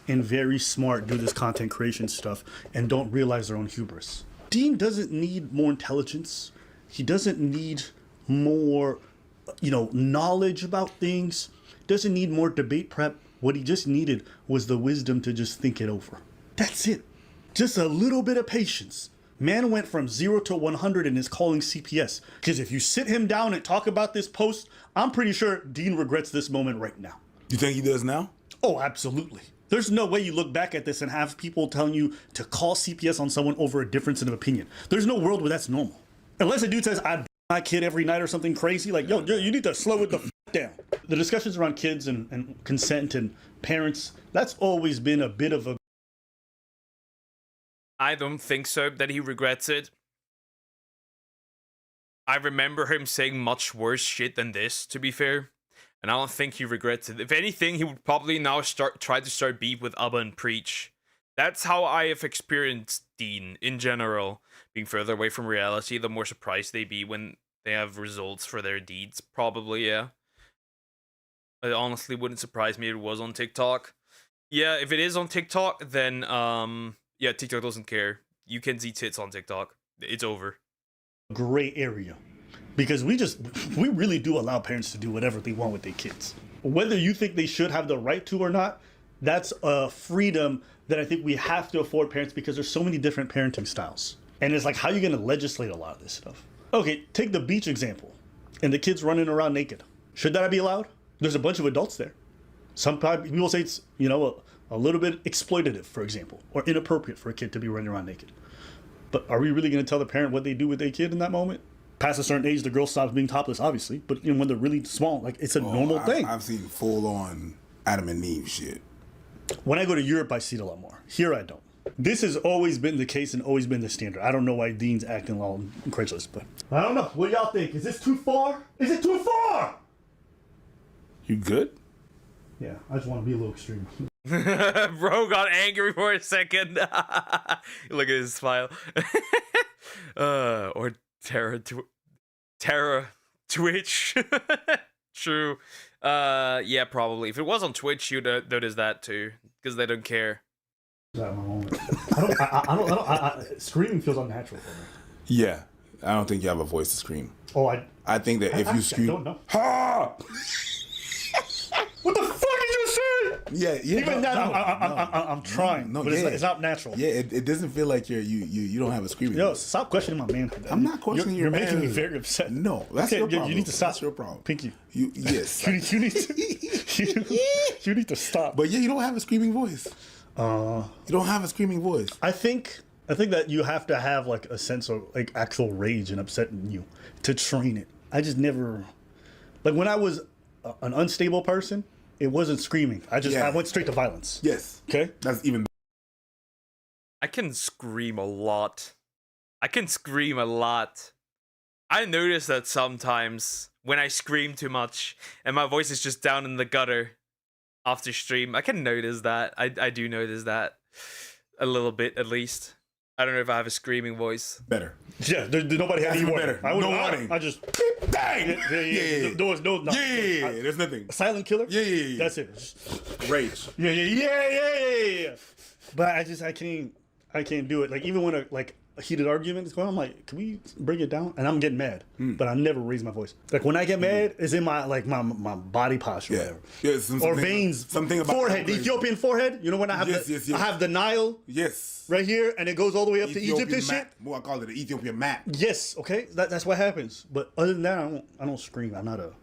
and very smart do this content creation stuff and don't realize their own hubris. Dean doesn't need more intelligence. He doesn't need more, knowledge about things. Doesn't need more debate prep. What he just needed was the wisdom to just think it over. That's it. Just a little bit of patience. Man went from 0 to 100 and is calling CPS. Because if you sit him down and talk about this post, I'm pretty sure Dean regrets this moment right now. You think he does now? Oh, absolutely. There's no way you look back at this and have people telling you to call CPS on someone over a difference in opinion. There's no world where that's normal. Unless a dude says, I my kid every night or something crazy, like, yo, you need to slow it the down. The discussions around kids and consent and parents, that's always been a bit of a... I don't think so, that he regrets it. I remember him saying much worse shit than this, to be fair. And I don't think he regrets it. If anything, he would probably now try to start beef with Abba and Preach. That's how I have experienced Dean, in general. Being further away from reality, the more surprised they be when they have results for their deeds. Probably, yeah. It honestly wouldn't surprise me if it was on TikTok. Yeah, if it is on TikTok, then, yeah, TikTok doesn't care. You can see tits on TikTok. It's over. Gray area. Because we really do allow parents to do whatever they want with their kids. Whether you think they should have the right to or not, that's a freedom that I think we have to afford parents because there's so many different parenting styles. And it's like, how are you going to legislate a lot of this stuff? Okay, take the beach example. And the kids running around naked. Should that be allowed? There's a bunch of adults there. Some people say it's, a little bit exploitative, for example, or inappropriate for a kid to be running around naked. But are we really going to tell the parent what they do with their kid in that moment? Past a certain age, the girl stops being topless, obviously. But you know, when they're really small, like it's a normal thing. I've seen full on Adam and Eve shit. When I go to Europe, I see it a lot more. Here, I don't. This has always been the case and always been the standard. I don't know why Dean's acting all incredulous, but I don't know. What do y'all think? Is this too far? Is it too far? You good? Yeah, I just want to be a little extreme. Bro got angry for a second. Look at his smile. Or Terra Twitch. True. Yeah, probably. If it was on Twitch, you'd notice that too, because they don't care. Screaming feels unnatural for me. Yeah, I don't think you have a voice to scream. Oh, I think that if you scream, I don't know. ha! What the fuck did you say? Yeah. Even that, I'm trying, but it's not natural. Yeah, it doesn't feel like you don't have a screaming. Yo, voice. stop questioning my man. I'm not questioning You're your making me man. very upset. No, that's your problem. You need to stop. That's your problem. Pinky. Yes. you need to. You need to stop. But yeah, you don't have a screaming voice. You don't have a screaming voice. I think that you have to have like a sense of like actual rage and upset in you to train it. I just never, like when I was an unstable person, it wasn't screaming. I went straight to violence. Yes. Okay. That's even. I can scream a lot. I notice that sometimes when I scream too much and my voice is just down in the gutter after stream, I can notice that. I do notice that a little bit, at least. I don't know if I have a screaming voice. Better. Yeah, nobody had any warning. No warning. I just bang. Yeah. There was no. Yeah. There's nothing. A silent killer. Yeah. That's it. Rage. Yeah. But I can't do it. Like even when a heated argument is going on, I'm like, can we bring it down? And I'm getting mad, but I never raise my voice. Like when I get mad, it's in my my body posture, or whatever. Yeah, or veins. Something about forehead, the Ethiopian forehead. You know when I have I have the Nile. Yes. Right here, and it goes all the way up to Egypt and shit. Well, I call it the Ethiopian map. Yes. Okay. That's what happens. But other than that, I don't scream. I'm not a.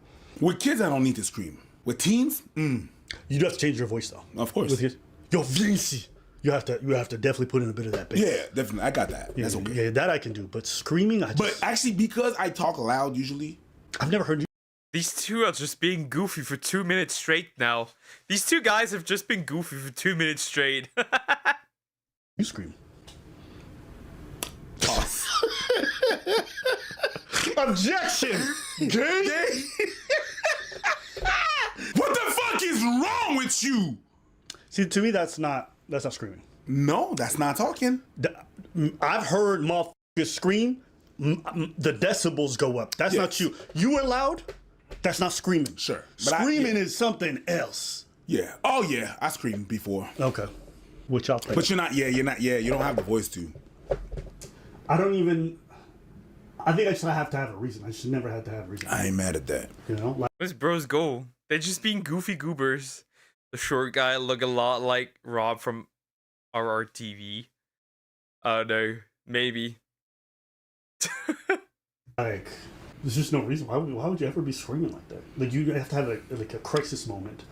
With kids, I don't need to scream. With teens, you do have to change your voice though. Of course. With kids, yo, Vinci. You have to definitely put in a bit of that bass. Yeah, definitely. I got that. That's okay. Yeah, that I can do. But screaming, But actually, because I talk loud usually, I've never heard you. These two are just being goofy for 2 minutes straight now. These two guys have just been goofy for 2 minutes straight. You scream. Toss. Objection! Gay? What the fuck is wrong with you? See, to me, that's not screaming. No, that's not talking. I've heard motherfuckers scream. The decibels go up. That's not you. You were loud. That's not screaming. Sure. But screaming is something else. Yeah. Oh yeah, I screamed before. Okay. What y'all think? But you're not. Yeah, you're not. Yeah, you don't have the voice to. I think I should have to have a reason. I should never have to have a reason. I ain't mad at that. You know, like Where's bros go? They're just being goofy goobers. The short guy look a lot like Rob from RRTV. I don't know. Maybe. Like, there's just no reason. Why would you ever be screaming like that? Like, you have to have a crisis moment.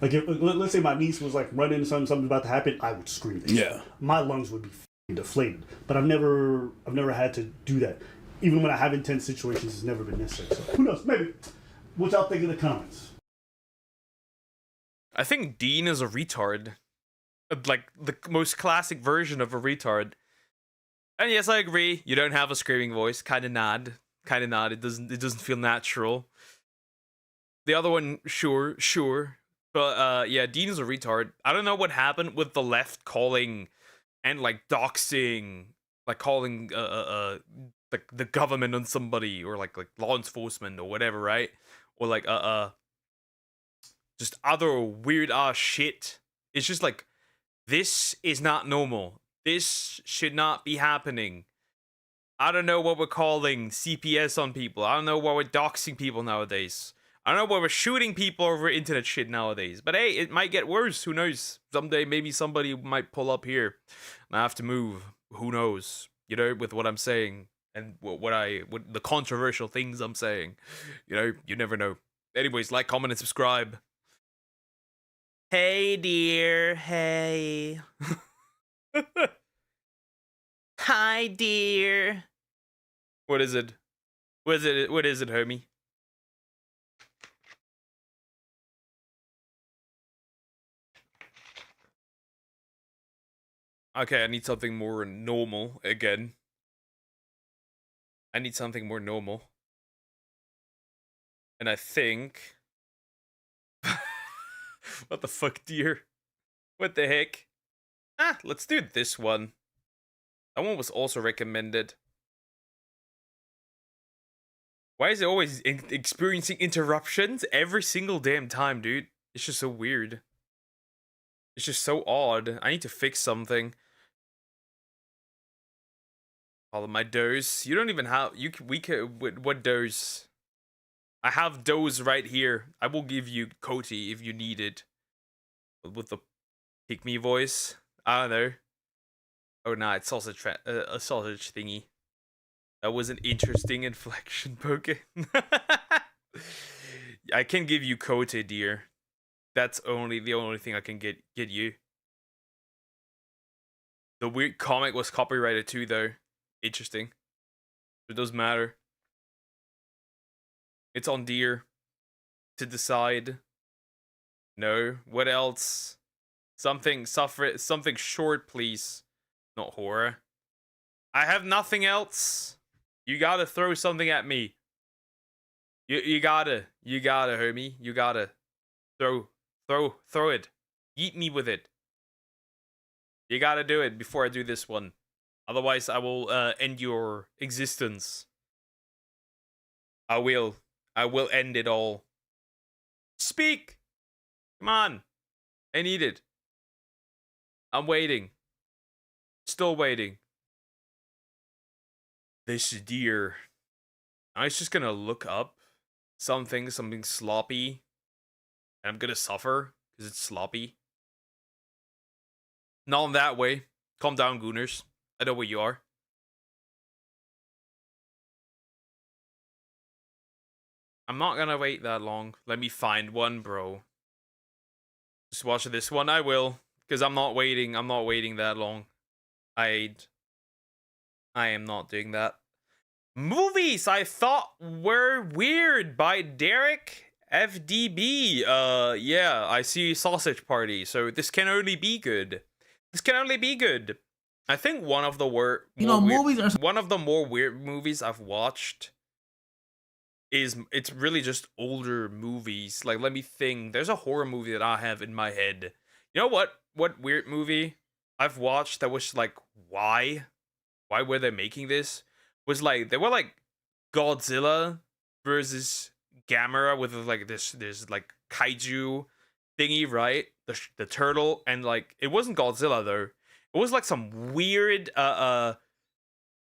Like, let's say my niece was like running, something's about to happen, I would scream. Yeah. My lungs would be deflated. But I've never had to do that. Even when I have intense situations, it's never been necessary. So who knows? Maybe. What y'all think in the comments? I think Dean is a retard. Like, the most classic version of a retard. And yes, I agree. You don't have a screaming voice. Kind of nod. It doesn't feel natural. The other one, sure. But yeah, Dean is a retard. I don't know what happened with the left calling and like doxing, like calling the government on somebody, or like law enforcement or whatever, right? Or like just other weird ass shit. It's just like, this is not normal. This should not be happening. I don't know what we're calling CPS on people. I don't know what we're doxing people nowadays. I don't know what we're shooting people over internet shit nowadays. But hey, it might get worse. Who knows? Someday maybe somebody might pull up here and I have to move. Who knows? You know, with what I'm saying and what the controversial things I'm saying. You know, you never know. Anyways, like, comment, and subscribe. Hey, dear. Hey. Hi, dear. What is it? What is it? What is it, homie? Okay, I need something more normal again. I need something more normal. And I think... What the fuck, dear? What the heck? Ah, let's do this one. That one was also recommended. Why is it always experiencing interruptions every single damn time, dude? It's just so weird. It's just so odd. I need to fix something. All of my does. You don't even have... We could... What does? I have does right here. I will give you Coty if you need it. With the pick me voice. I don't know. Oh, nah, it's sausage a sausage thingy. That was an interesting inflection, Poke. I can give you Cote, dear. That's the only thing I can get you. The weird comic was copyrighted too, though. Interesting. It doesn't matter. It's on dear to decide. No. What else? Something short, please. Not horror. I have nothing else. You gotta throw something at me. You gotta, homie. You gotta throw it. Eat me with it. You gotta do it before I do this one. Otherwise, I will end your existence. I will end it all. Speak! Come on. I need it. I'm waiting. Still waiting. This deer. I was just gonna look up something sloppy. And I'm gonna suffer because it's sloppy. Not in that way. Calm down, Gooners. I know where you are. I'm not gonna wait that long. Let me find one, bro. Just watch this one. I will. Because I'm not waiting that long. I am not doing that. Movies I thought were weird by Derek FDB. Yeah, I see Sausage Party. So this can only be good. This can only be good. I think one of the one of the more weird movies I've watched is it's really just older movies. Like, let me think. There's a horror movie that I have in my head. You know what? What weird movie I've watched that was like, why were they making this? Was like, they were like Godzilla versus Gamera with like this like kaiju thingy, right? The turtle, and like it wasn't Godzilla though. It was like some weird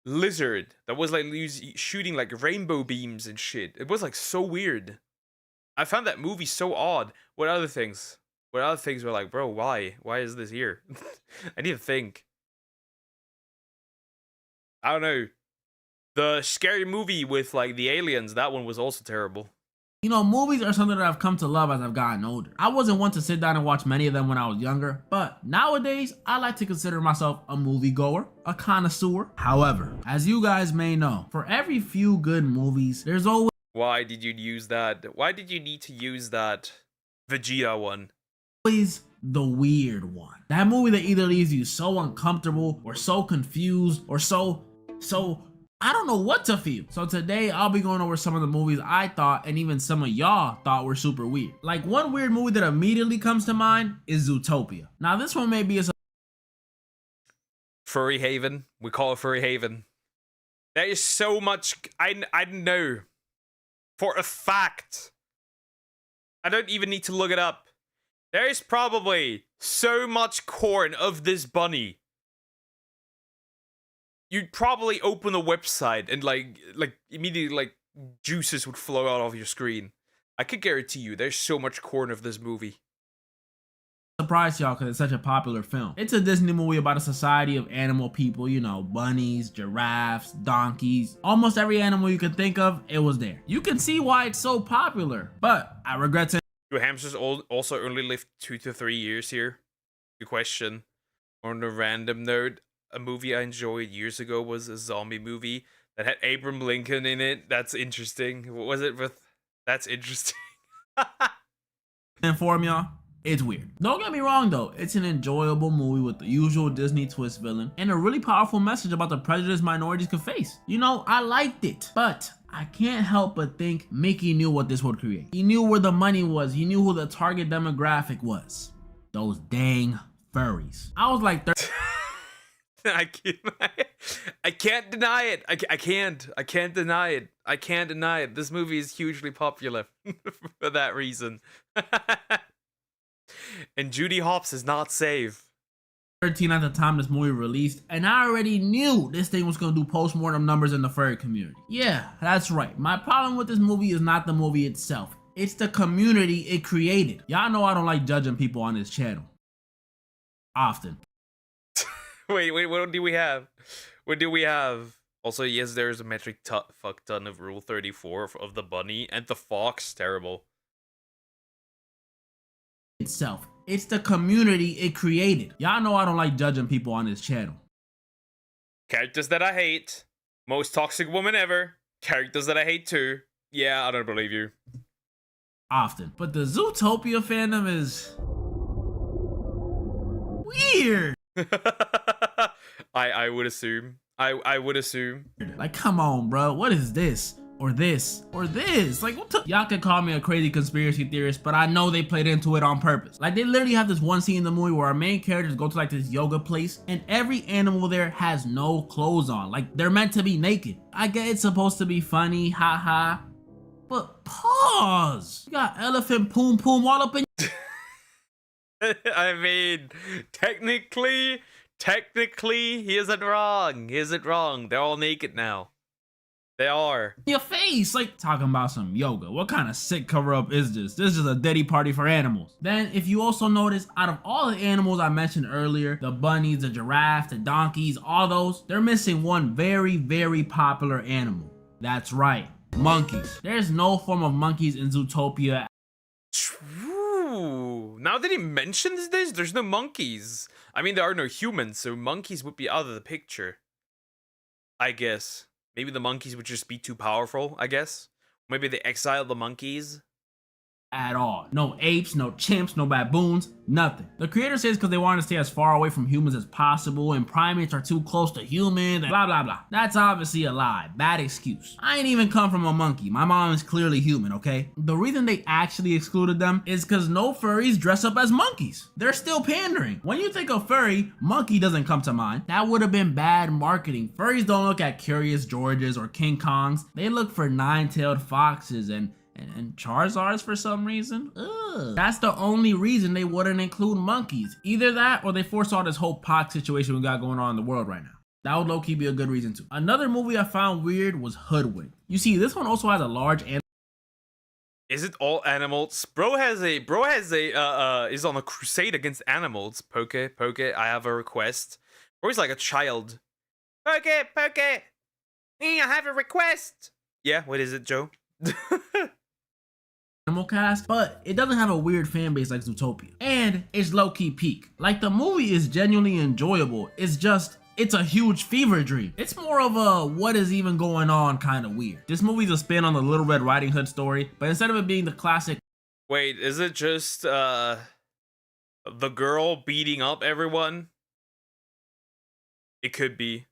lizard that was like shooting like rainbow beams and shit. It was like so weird. I found that movie so odd. What other things? What other things were like, bro, why? Why is this here? I need to think. I don't know. The scary movie with like the aliens, that one was also terrible. You know, movies are something that I've come to love as I've gotten older. I wasn't one to sit down and watch many of them when I was younger, but nowadays, I like to consider myself a moviegoer, a connoisseur. However, as you guys may know, for every few good movies, there's always... Why did you use that? Why did you need to use that Vegeta one? Always the weird one. That movie that either leaves you so uncomfortable, or so confused, or so I don't know what to feel. So today I'll be going over some of the movies I thought and even some of y'all thought were super weird. Like, one weird movie that immediately comes to mind is Zootopia. Now this one may be a Furry Haven. We call it Furry Haven. There is so much I know for a fact. I don't even need to look it up. There is probably so much corn of this bunny. You'd probably open a website and like immediately like juices would flow out of your screen. I could guarantee you there's so much corn of this movie. Surprise y'all because it's such a popular film. It's a Disney movie about a society of animal people, you know, bunnies, giraffes, donkeys, almost every animal you could think of, it was there. You can see why it's so popular, but I regret saying... Do hamsters also only live 2 to 3 years here? Good question. On a random note, a movie I enjoyed years ago was a zombie movie that had Abraham Lincoln in it. That's interesting. What was it with? That's interesting. Inform y'all. It's weird. Don't get me wrong though, it's an enjoyable movie with the usual Disney twist villain and a really powerful message about the prejudice minorities could face. You know, I liked it, but I can't help but think Mickey knew what this would create. He knew where the money was. He knew who the target demographic was. Those dang furries. I was like, I can't deny it. I can't deny it. I can't deny it. This movie is hugely popular for that reason. And Judy Hopps is not safe. 13 at the time this movie released, and I already knew this thing was gonna do post-mortem numbers in the furry community. Yeah, that's right. My problem with this movie is not the movie itself. It's the community it created. Y'all know I don't like judging people on this channel. Often. Wait, what do we have? What do we have? Also, yes, there's a metric fuck ton of Rule 34 of the bunny and the fox. Terrible. Itself. It's the community it created. Y'all know I don't like judging people on this channel. Characters that I hate. Most toxic woman ever. Characters that I hate too. Yeah, I don't believe you. Often. But the Zootopia fandom is weird. I would assume. I would assume. Like, come on, bro. What is this? Or this? Or this? Like, what the? Y'all can call me a crazy conspiracy theorist, but I know they played into it on purpose. Like, they literally have this one scene in the movie where our main characters go to like this yoga place, and every animal there has no clothes on. Like, they're meant to be naked. I get it's supposed to be funny, haha. But pause. You got elephant poom poom all up in. I mean, technically, he isn't wrong. He isn't wrong. They're all naked now. They are. Your face, like talking about some yoga. What kind of sick cover up is this? This is a Diddy party for animals. Then, if you also notice, out of all the animals I mentioned earlier, the bunnies, the giraffe, the donkeys, all those, they're missing one very, very popular animal. That's right, monkeys. There's no form of monkeys in Zootopia. True. Now that he mentions this, there's no monkeys. I mean, there are no humans, so monkeys would be out of the picture. I guess. Maybe the monkeys would just be too powerful, I guess. Maybe they exiled the monkeys. At all. No apes, no chimps, no baboons, nothing. The creator says because they want to stay as far away from humans as possible and primates are too close to humans and blah blah blah. That's obviously a lie. Bad excuse. I ain't even come from a monkey. My mom is clearly human, okay? The reason they actually excluded them is because no furries dress up as monkeys. They're still pandering. When you think of furry, monkey doesn't come to mind. That would have been bad marketing. Furries don't look at Curious Georges or King Kongs. They look for nine-tailed foxes and Charizards for some reason. Ugh. That's the only reason they wouldn't include monkeys. Either that or they foresaw this whole POC situation we got going on in the world right now. That would low-key be a good reason too. Another movie I found weird was Hoodwink. You see, this one also has a large Is it all animals? Bro has a is on a crusade against animals. Poke, I have a request. Bro is like a child. Poke, I have a request. Yeah, what is it, Joe? animal cast, but it doesn't have a weird fan base like Zootopia. And it's low-key peak. Like, the movie is genuinely enjoyable. It's a huge fever dream. It's more of a what is even going on kind of weird. This movie's a spin on the Little Red Riding Hood story, but instead of it being the classic. Wait, is it just the girl beating up everyone? It could be.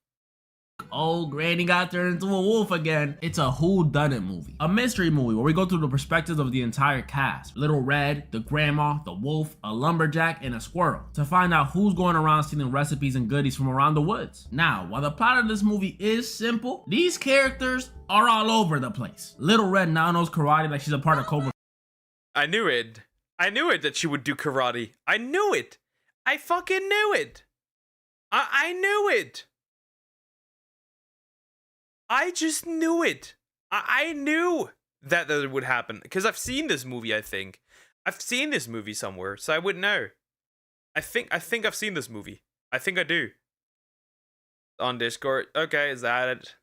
Oh, Granny got turned into a wolf again. It's a whodunit movie. A mystery movie where we go through the perspectives of the entire cast. Little Red, the grandma, the wolf, a lumberjack, and a squirrel. To find out who's going around stealing recipes and goodies from around the woods. Now, while the plot of this movie is simple, these characters are all over the place. Little Red now knows karate like she's a part of Cobra. I knew it. I knew it that she would do karate. I knew it. I fucking knew it. I knew it. I just knew it. I knew that would happen because I've seen this movie. I think I've seen this movie somewhere, so I would know. I think I've seen this movie. I think I do. On Discord. Okay, is that it?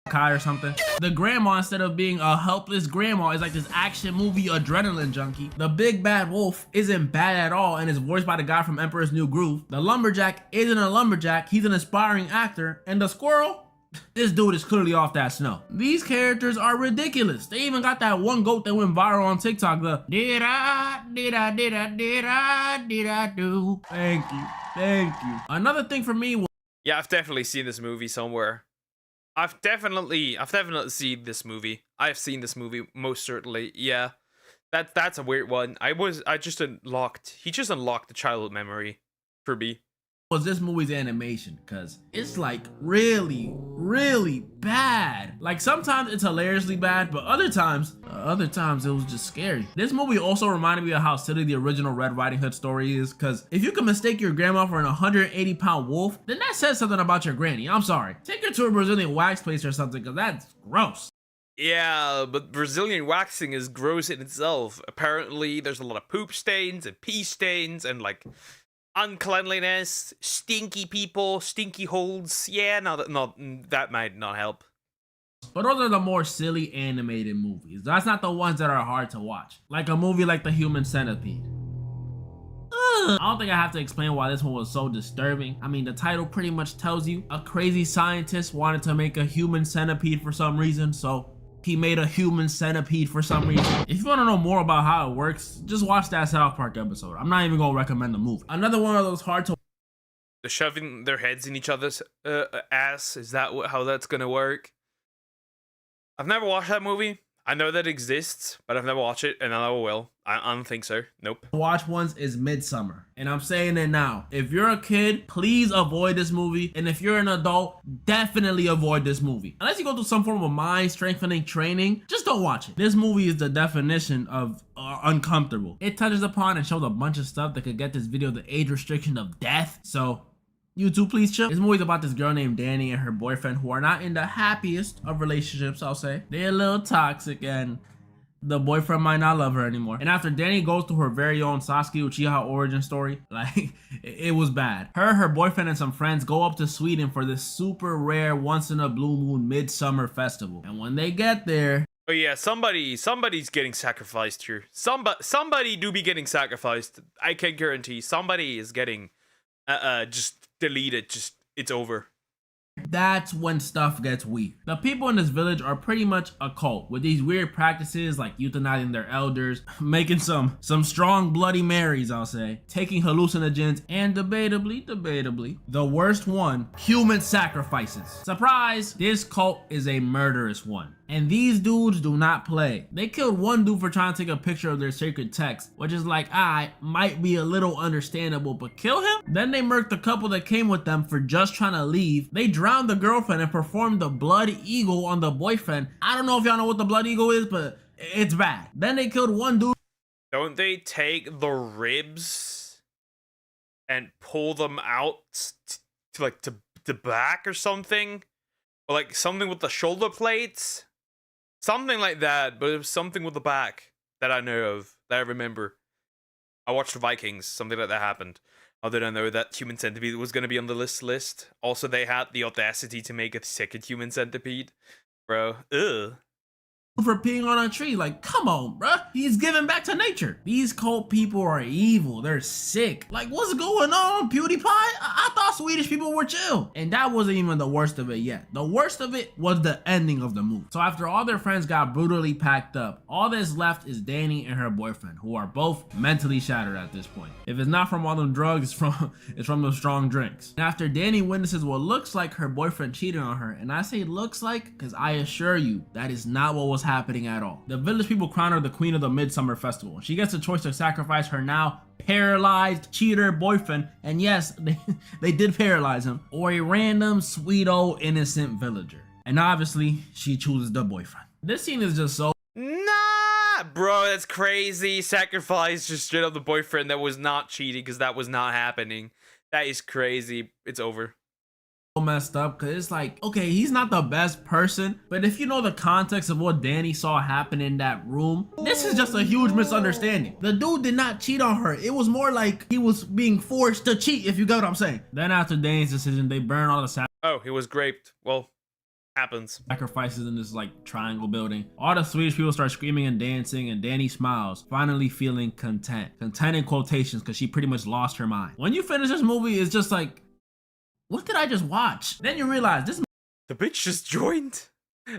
Kai or something. The grandma, instead of being a helpless grandma, is like this action movie adrenaline junkie. The big bad wolf isn't bad at all and is voiced by the guy from Emperor's New Groove. The lumberjack isn't a lumberjack, he's an aspiring actor. And the squirrel, this dude is clearly off that snow. These characters are ridiculous. They even got that one goat that went viral on TikTok, the did I do. Thank you. Another thing for me was, Yeah, I've definitely seen this movie somewhere. I've definitely seen this movie. I've seen this movie most certainly. Yeah, that's a weird one. He just unlocked the childhood memory for me. was this movie's animation, because it's like really bad. Like sometimes it's hilariously bad, but other times it was just scary. This movie also reminded me of how silly the original Red Riding Hood story is, because if you can mistake your grandma for an 180-pound wolf, then that says something about your granny. I'm sorry. Take her to a Brazilian wax place or something, because that's gross. Yeah, but Brazilian waxing is gross in itself. Apparently, there's a lot of poop stains and pee stains and like uncleanliness, stinky people, stinky holes. Yeah, that might not help. But those are the more silly animated movies. That's not the ones that are hard to watch. Like a movie like The Human Centipede. I don't think I have to explain why this one was so disturbing. I mean, the title pretty much tells you a crazy scientist wanted to make a human centipede for some reason, so he made a human centipede for some reason. If you want to know more about how it works, just watch that South Park episode. I'm not even gonna recommend the movie. Another one of those hard to... They're shoving their heads in each other's ass. Is that how that's gonna work? I've never watched that movie. I know that exists, but I've never watched it, and I never will. I don't think so. Nope. Watch ones is Midsummer, and I'm saying it now. If you're a kid, please avoid this movie, and if you're an adult, definitely avoid this movie. Unless you go through some form of mind strengthening training, just don't watch it. This movie is the definition of uncomfortable. It touches upon and shows a bunch of stuff that could get this video the age restriction of death, so YouTube, please chill. This movie's about this girl named Danny and her boyfriend who are not in the happiest of relationships, I'll say. They're a little toxic and the boyfriend might not love her anymore. And after Danny goes through her very own Sasuke Uchiha origin story, like, it was bad. Her boyfriend, and some friends go up to Sweden for this super rare once-in-a-blue-moon midsummer festival. And when they get there... Oh yeah, somebody's getting sacrificed here. Somebody do be getting sacrificed. I can guarantee somebody is getting just deleted. Just, it's over. That's when stuff gets weird. The people in this village are pretty much a cult with these weird practices like euthanizing their elders, making some strong Bloody Marys, I'll say, taking hallucinogens, and debatably, the worst one, human sacrifices. Surprise! This cult is a murderous one. And these dudes do not play. They killed one dude for trying to take a picture of their sacred text, which is like, might be a little understandable, but kill him? Then they murked the couple that came with them for just trying to leave. They drowned the girlfriend and performed the blood eagle on the boyfriend. I don't know if y'all know what the blood eagle is, but it's bad. Then they killed one dude. Don't they take the ribs and pull them out to the back or something? Or like something with the shoulder plates? Something like that, but it was something with the back that I know of, that I remember. I watched the Vikings, something like that happened. How did I know that Human Centipede was going to be on the list? Also, they had the audacity to make a second Human Centipede. Bro, ugh. For peeing on a tree. Like, come on, bruh. He's giving back to nature. These cult people are evil. They're sick. Like, what's going on, PewDiePie? I thought Swedish people were chill. And that wasn't even the worst of it yet. The worst of it was the ending of the movie. So after all their friends got brutally packed up, all that's left is Danny and her boyfriend, who are both mentally shattered at this point. If it's not from all them drugs, it's from those strong drinks. And after Danny witnesses what looks like her boyfriend cheating on her, and I say looks like because I assure you that is not what was happening at all. The village people crown her the queen of the Midsummer Festival. She gets the choice to sacrifice her now paralyzed cheater boyfriend, and yes, they did paralyze him, or a random sweet old innocent villager. And obviously, she chooses the boyfriend. This scene is just so... Nah, bro, that's crazy. Sacrifice just straight up the boyfriend that was not cheating because that was not happening. That is crazy. It's over. Messed up, because it's like, okay, he's not the best person, but if you know the context of what Danny saw happen in that room, this is just a huge misunderstanding. The dude did not cheat on her. It was more like he was being forced to cheat, if you get what I'm saying. Then after Danny's decision, they burn all the Oh, he was raped. Well, Happens. Sacrifices in this like triangle building. All the Swedish people start screaming and dancing, and Danny smiles, finally feeling content. Content in quotations, because she pretty much lost her mind. When you finish this movie, it's just like, what did I just watch? Then you realize this The bitch just joined.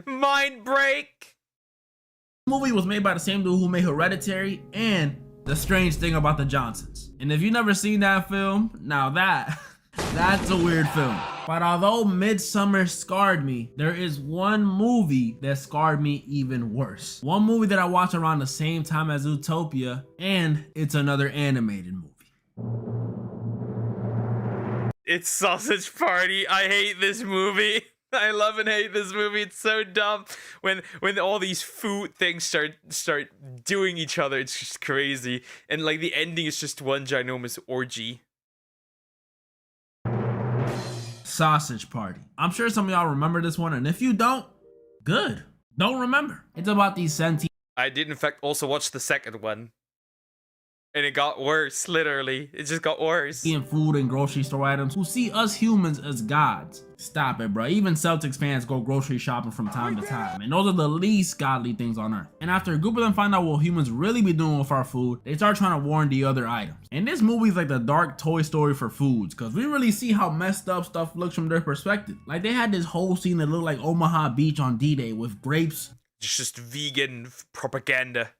Mind break. movie was made by the same dude who made Hereditary and The Strange Thing About the Johnsons. And if you've never seen that film, now that's a weird film. But although Midsummer scarred me, there is one movie that scarred me even worse. One movie that I watched around the same time as Zootopia, and it's another animated movie. It's Sausage Party. I hate this movie. I love and hate this movie. It's so dumb. When all these food things start doing each other, it's just crazy. And like the ending is just one ginormous orgy. Sausage Party. I'm sure some of y'all remember this one, and if you don't, good. Don't remember. It's about these sentient. I did in fact also watch the second one. And it got worse, literally. It just got worse. Eating food and grocery store items who see us humans as gods. Stop it, bro. Even Celtics fans go grocery shopping from time to time, and those are the least godly things on earth. And after a group of them find out what humans really be doing with our food, they start trying to warn the other items. And this movie is like the dark Toy Story for foods, because we really see how messed up stuff looks from their perspective. Like they had this whole scene that looked like Omaha Beach on D-Day with grapes, just vegan propaganda,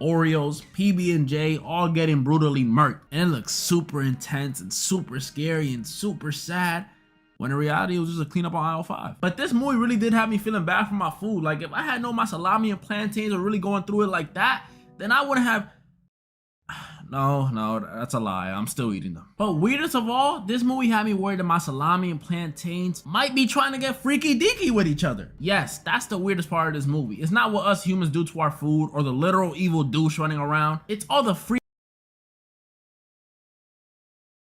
Oreos, PB&J, all getting brutally murked. And it looks super intense and super scary and super sad, when in reality it was just a cleanup on aisle 5. But this movie really did have me feeling bad for my food. Like if I had known my salami and plantains were really going through it like that, then I wouldn't have... No, that's a lie. I'm still eating them. But weirdest of all, this movie had me worried that my salami and plantains might be trying to get freaky deaky with each other. Yes, that's the weirdest part of this movie. It's not what us humans do to our food or the literal evil douche running around. It's all the freak.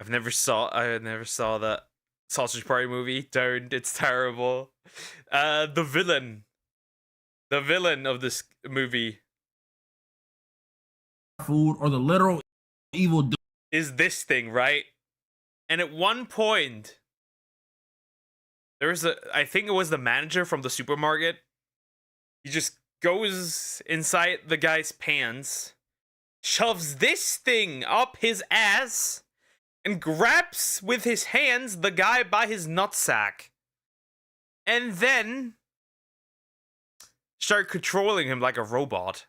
I never saw that Sausage Party movie. Don't. It's terrible. The villain of this movie, food or the literal evil douche is this thing, right? And at one point, I think it was the manager from the supermarket. He just goes inside the guy's pants, shoves this thing up his ass, and grabs with his hands the guy by his nutsack. And then start controlling him like a robot.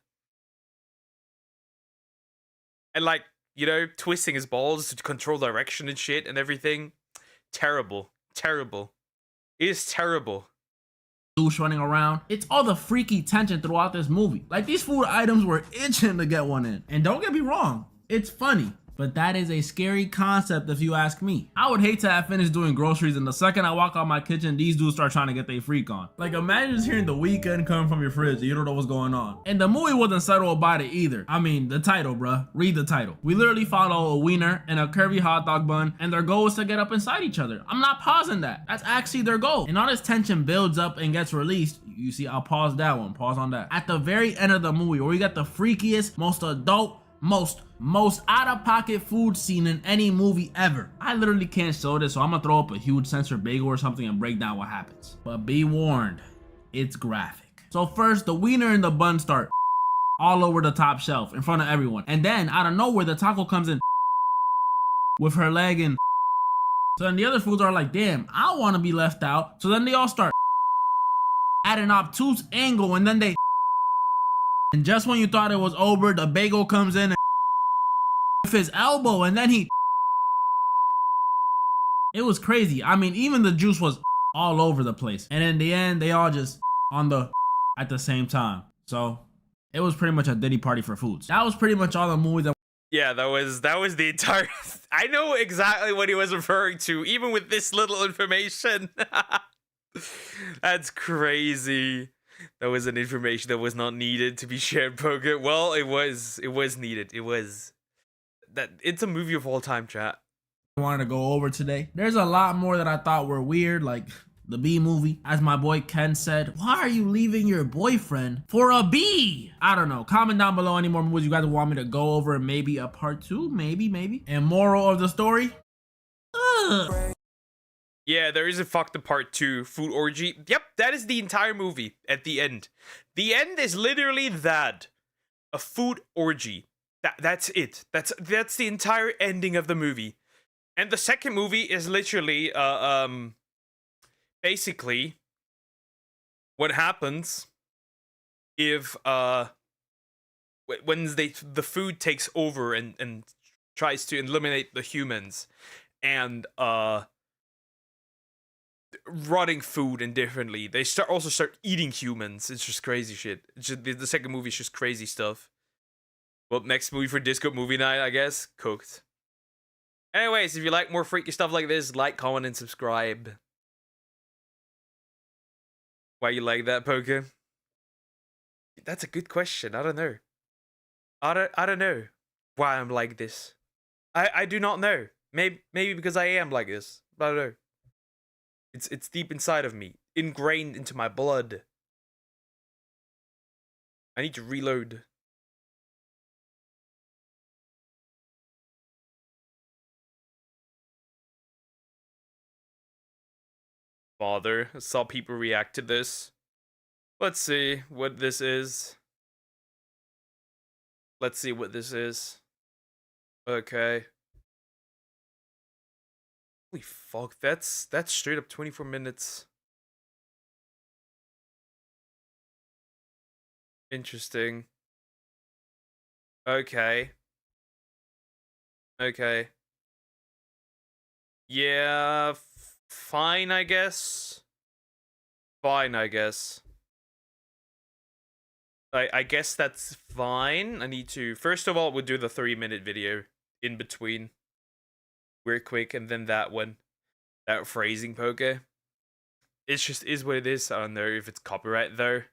And like, you know, twisting his balls to control direction and shit and everything. Terrible. Terrible. It is terrible. Douche running around. It's all the freaky tension throughout this movie. Like these food items were itching to get one in. And don't get me wrong, it's funny. But that is a scary concept if you ask me. I would hate to have finished doing groceries and the second I walk out my kitchen, these dudes start trying to get their freak on. Like imagine just hearing The Weeknd coming from your fridge and you don't know what's going on. And the movie wasn't subtle about it either. I mean, the title, bruh. Read the title. We literally follow a wiener and a curvy hot dog bun, and their goal is to get up inside each other. I'm not pausing that. That's actually their goal. And all this tension builds up and gets released. You see, I'll pause that one. Pause on that. At the very end of the movie, where we got the freakiest, most adult, most out-of-pocket food scene in any movie ever. I literally can't show this, so I'm gonna throw up a huge censored bagel or something and break down what happens. But be warned, it's graphic. So first, the wiener and the bun start all over the top shelf in front of everyone. And then, out of nowhere, the taco comes in with her leg and so then the other foods are like, damn, I wanna be left out. So then they all start at an obtuse angle, and then they and just when you thought it was over, the bagel comes in and with his elbow, and then it was crazy. I mean, even the juice was all over the place. And in the end, they all just at the same time. So it was pretty much a Diddy party for foods. That was pretty much all the movies that... Yeah, that was the entire... I know exactly what he was referring to, even with this little information. That's crazy. That was an information that was not needed to be shared, Poker. Well, it was needed. It's a movie of all time, chat. I wanted to go over today. There's a lot more that I thought were weird, like the bee movie. As my boy Ken said, why are you leaving your boyfriend for a bee? I don't know. Comment down below any more movies you guys want me to go over, and maybe a part 2, maybe. And moral of the story? Ugh. Yeah, there is a fucked up part 2, food orgy. Yep, that is the entire movie at the end. The end is literally that. A food orgy. That's it. That's the entire ending of the movie. And the second movie is literally basically what happens if when the food takes over and tries to eliminate the humans, and rotting food indifferently. They start eating humans. It's just crazy shit. It's just, the second movie is just crazy stuff. Well, next movie for Disco Movie Night, I guess. Cooked. Anyways, if you like more freaky stuff like this, like, comment, and subscribe. Why you like that, Poke? That's a good question. I don't know. I don't know why I'm like this. I do not know. Maybe because I am like this. But I don't know. It's deep inside of me, ingrained into my blood. I need to reload. Father, I saw people react to this. Let's see what this is. Let's see what this is. Okay. Holy fuck, that's straight up 24 minutes. Interesting. Okay. Okay. Yeah, fine, I guess. Fine, I guess. I guess that's fine. I need to... First of all, we'll do the 3-minute video in between. Real quick, and then that one. That phrasing, Poke. It's just is what it is. I don't know if it's copyright, though.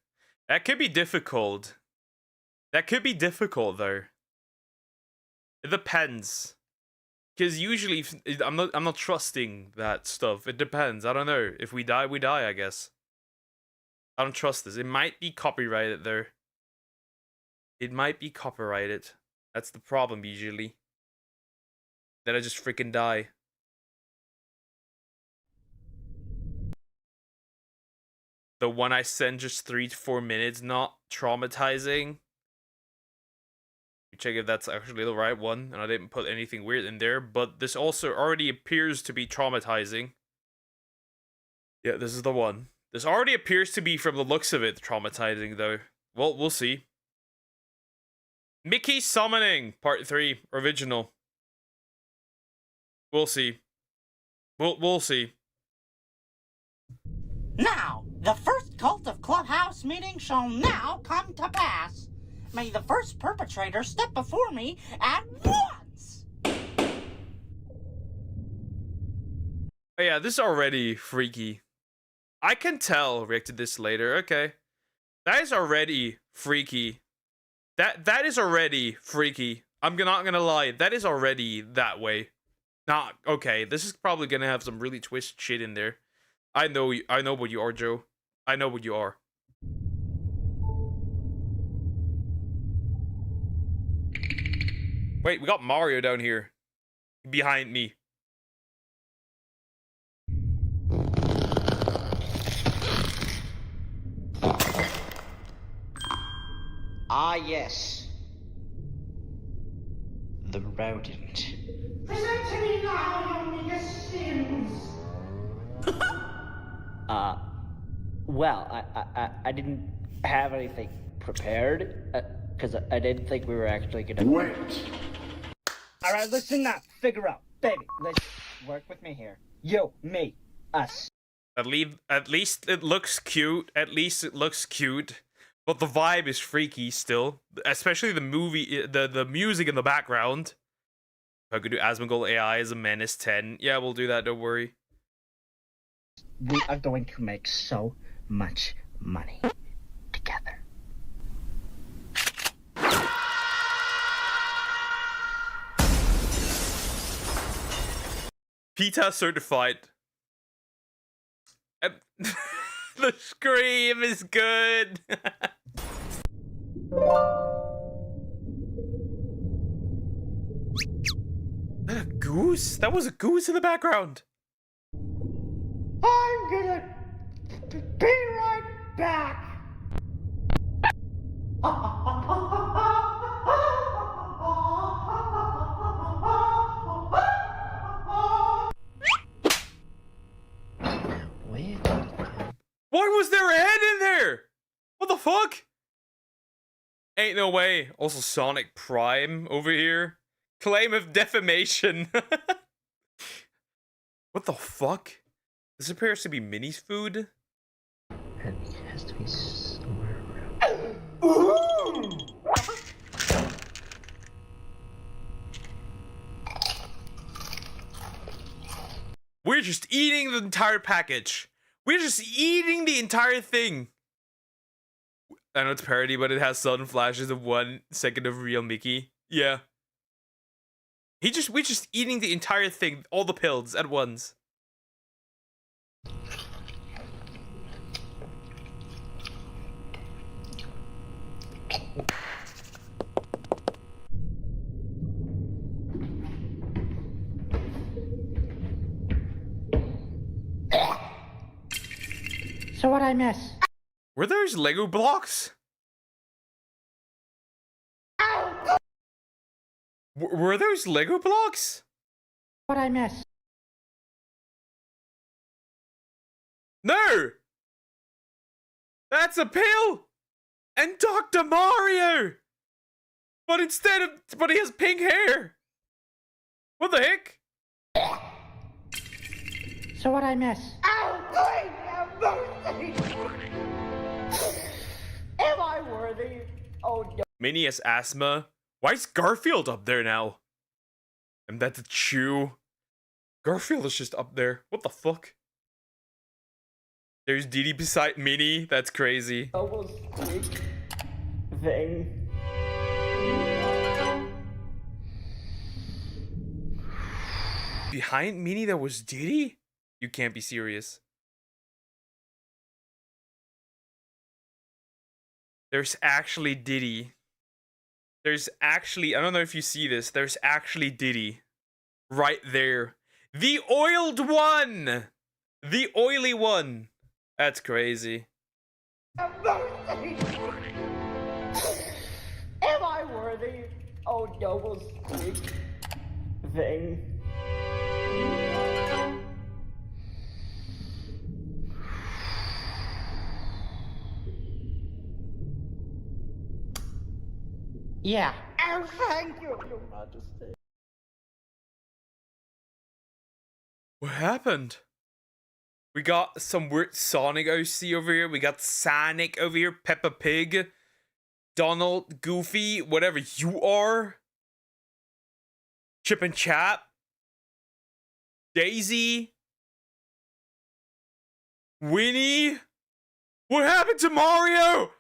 That could be difficult. That could be difficult, though. It depends. Because usually, I'm not trusting that stuff. It depends. I don't know. If we die, we die, I guess. I don't trust this. It might be copyrighted, though. It might be copyrighted. That's the problem, usually. Then I just freaking die. The one I sent just 3 to 4 minutes, not traumatizing. Check if that's actually the right one, and I didn't put anything weird in there, but this also already appears to be traumatizing. Yeah, this is the one. This already appears to be, from the looks of it, traumatizing, though. Well, we'll see. Mickey Summoning, Part 3, original. We'll see. We'll see. Now, the first cult of Clubhouse meeting shall now come to pass. May the first perpetrator step before me at once! Oh yeah, this is already freaky. I can tell, react to this later, okay. That is already freaky. That is already freaky. I'm not gonna lie, that is already that way. Nah, okay, this is probably gonna have some really twist shit in there. I know what you are, Joe. I know what you are. Wait, we got Mario down here. Behind me. Ah, yes. The rodent. Present to me now your sins. Well, I didn't have anything prepared, because I didn't think we were actually gonna... Wait! Alright, listen up, figure out. Baby, let's work with me here. You, me, us. At least it looks cute. At least it looks cute. But the vibe is freaky still. Especially the movie, the music in the background. If I could do Asmongold AI as a Menace 10. Yeah, we'll do that, don't worry. We are going to make so much money together. PETA certified. The scream is good. That a goose? That was a goose in the background. Be right back. Why was there a head in there? What the fuck? Ain't no way. Also, Sonic Prime over here. Claim of defamation. What the fuck? This appears to be Minnie's food. And it has to be somewhere around. We're just eating the entire package. We're just eating the entire thing. I know it's parody, but it has sudden flashes of 1 second of real Mickey. Yeah. We're just eating the entire thing, all the pills at once. So what'd I miss? Were those Lego blocks? Were those Lego blocks? What'd I miss? No! That's a pill! And Dr. Mario! But but he has pink hair! What the heck? So what'd I miss? Am I worthy? Oh no. Minnie has asthma. Why is Garfield up there now? And that's a chew. Garfield is just up there. What the fuck? There's Dee Dee beside Minnie. That's crazy. Almost big thing. Behind Minnie there was Dee Dee? You can't be serious. There's actually Diddy. There's actually, I don't know if you see this, there's actually Diddy. Right there. The oiled one! The oily one. That's crazy. Am I worthy? Oh noble big thing. Yeah. Oh, thank you, Your Majesty. What happened? We got some weird Sonic OC over here. We got Sonic over here. Peppa Pig. Donald, Goofy, whatever you are. Chip and Chap. Daisy. Winnie. What happened to Mario?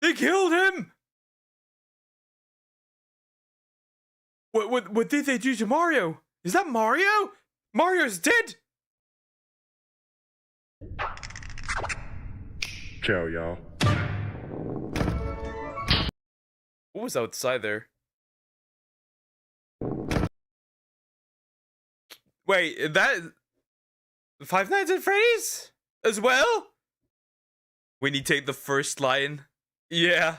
They killed him. What did they do to Mario? Is that Mario? Mario's dead. Ciao, y'all. What was outside there? Wait, that Five Nights at Freddy's as well? When you take the first line, yeah.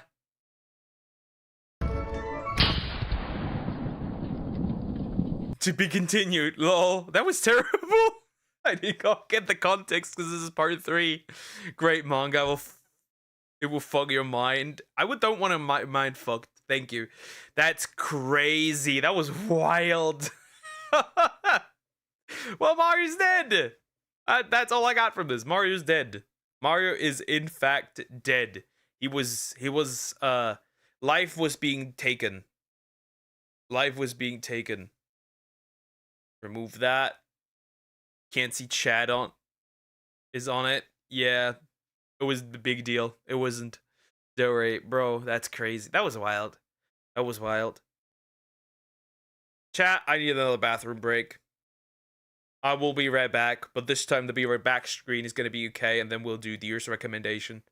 To be continued. Lol, that was terrible. I did not get the context because this is part 3. Great manga. It will fuck your mind. don't want to mind fucked. Thank you. That's crazy. That was wild. Well, Mario's dead. That's all I got from this. Mario's dead. Mario is in fact dead. Life was being taken. Life was being taken. Remove that. Can't see Chad is on it. Yeah. It was the big deal. It wasn't. Don't worry, bro. That's crazy. That was wild. That was wild. Chat, I need another bathroom break. I will be right back, but this time the be right back screen is going to be UK, and then we'll do the year's recommendation.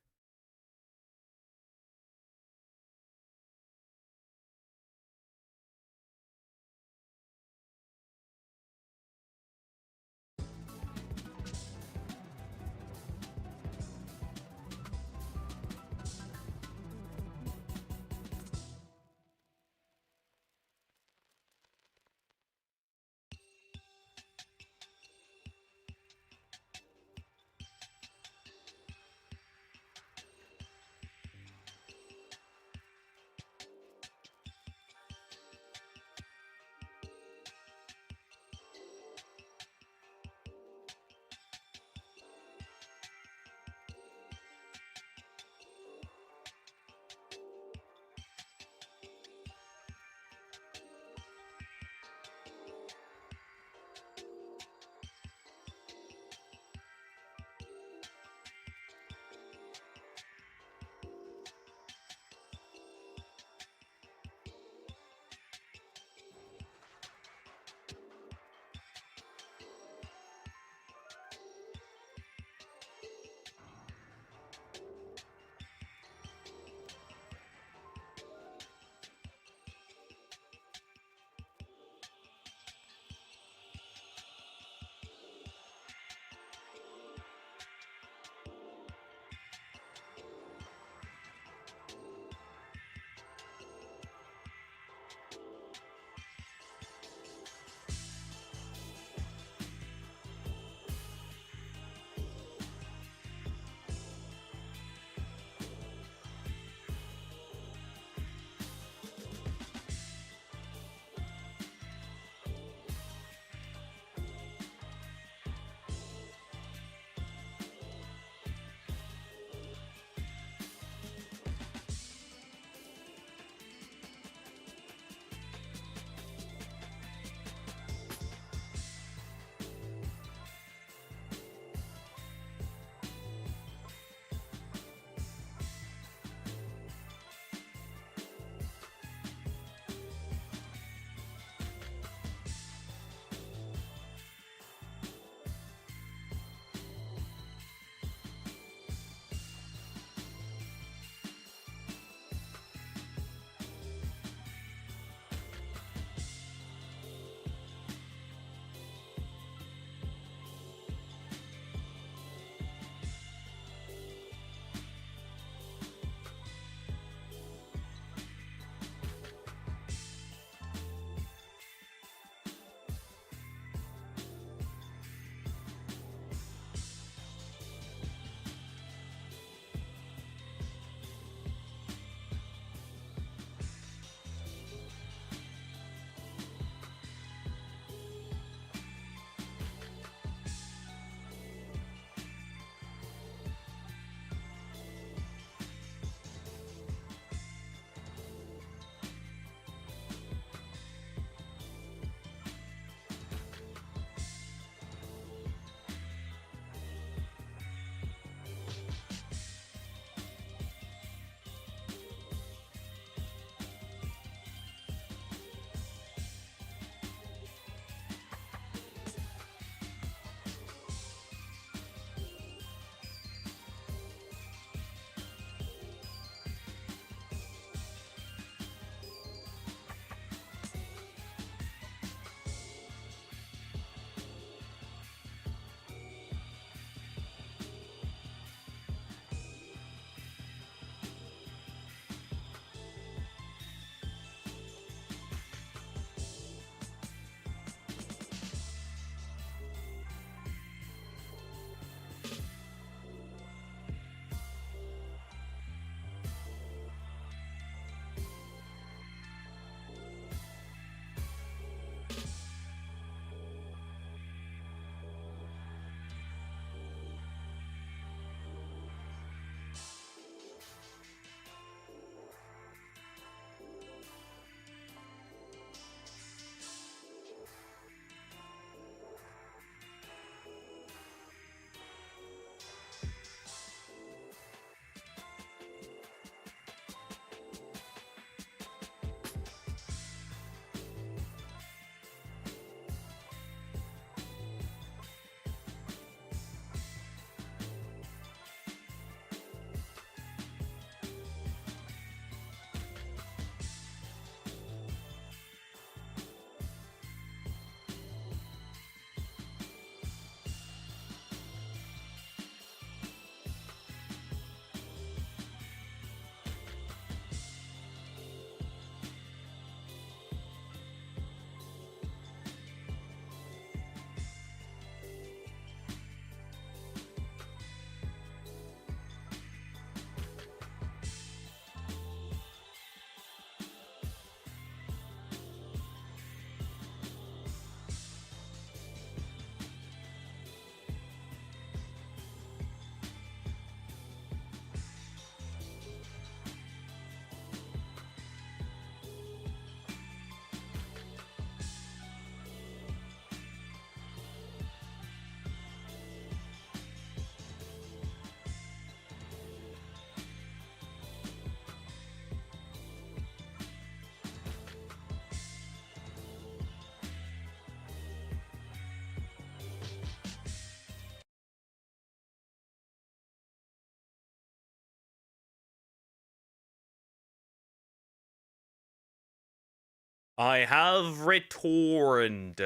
I have returned.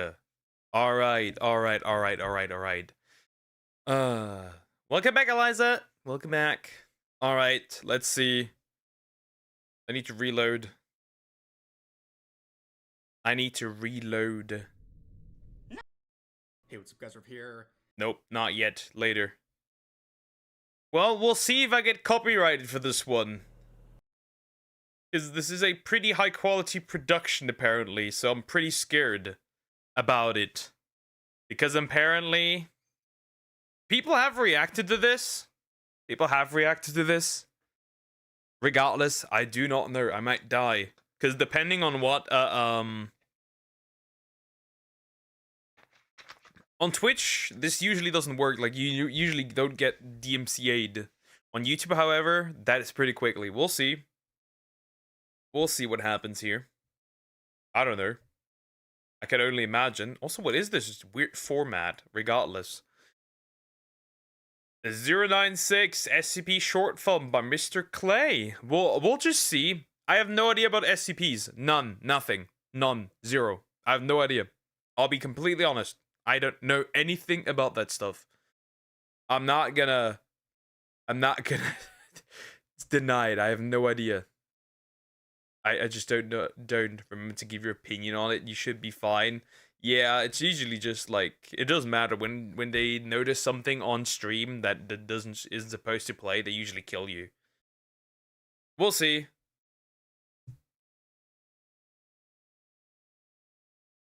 Alright. Welcome back, Eliza. Welcome back. Alright, let's see. I need to reload. Hey, what's up, guys? We're here. Nope, not yet. Later. Well, we'll see if I get copyrighted for this one. Because this is a pretty high quality production, apparently, so I'm pretty scared about it. Because apparently, people have reacted to this. Regardless, I do not know. I might die. Because depending on what, on Twitch, this usually doesn't work. Like, you usually don't get DMCA'd. On YouTube, however, that is pretty quickly. We'll see. We'll see what happens here. I don't know. I can only imagine. Also, what is this weird format, regardless? The 096 SCP short film by Mr. Clay. We'll just see. I have no idea about SCPs. None. Nothing. None. Zero. I have no idea. I'll be completely honest. I don't know anything about that stuff. I'm not gonna it's denied. I have no idea. I just don't remember to give your opinion on it. You should be fine. Yeah, it's usually just like, it doesn't matter when they notice something on stream that isn't supposed to play, they usually kill you. We'll see.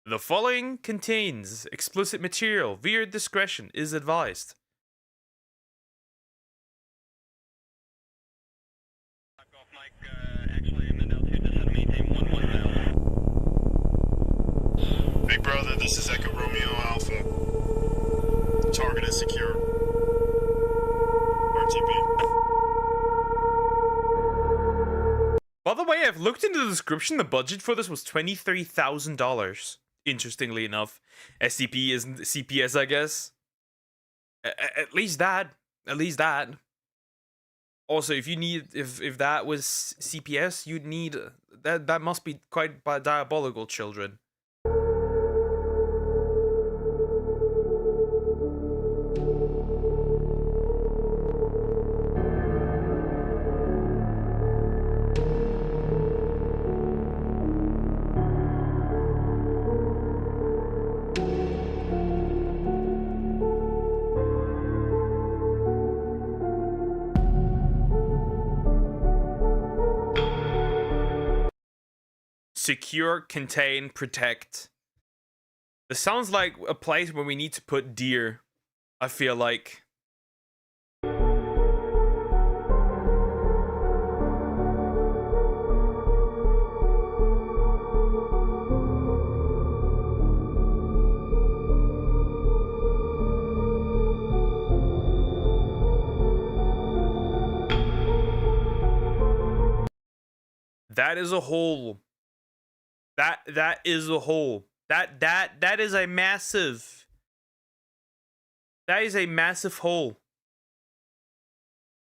The following contains explicit material. Viewer discretion is advised. Big brother, this is Echo Romeo Alpha. Target is secure. RTB. By the way, I've looked into the description. The budget for this was $23,000. Interestingly enough, SCP isn't CPS, I guess. At least that. Also, if you need, if that was CPS, you'd need that must be quite diabolical, children. Secure, contain, protect. This sounds like a place where we need to put deer, I feel like. That is a hole. That is a hole. That is a massive. That is a massive hole.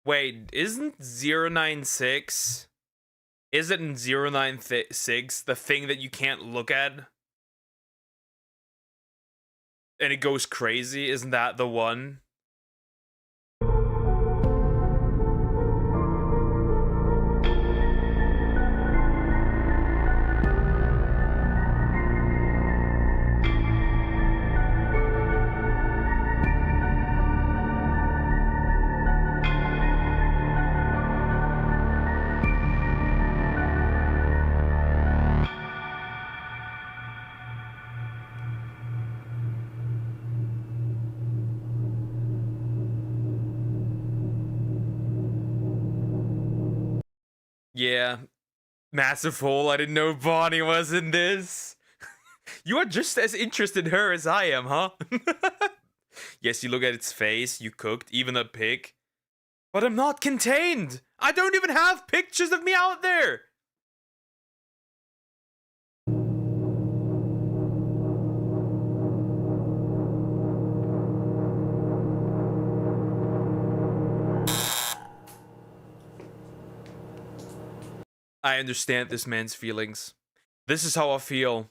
Wait, isn't 096? Isn't 096 the thing that you can't look at? And it goes crazy? Isn't that the one? Yeah, massive hole. I didn't know Bonnie was in this. You are just as interested in her as I am, huh? Yes, you look at its face, you cooked, even a pig. But I'm not contained! I don't even have pictures of me out there! I understand this man's feelings. This is how I feel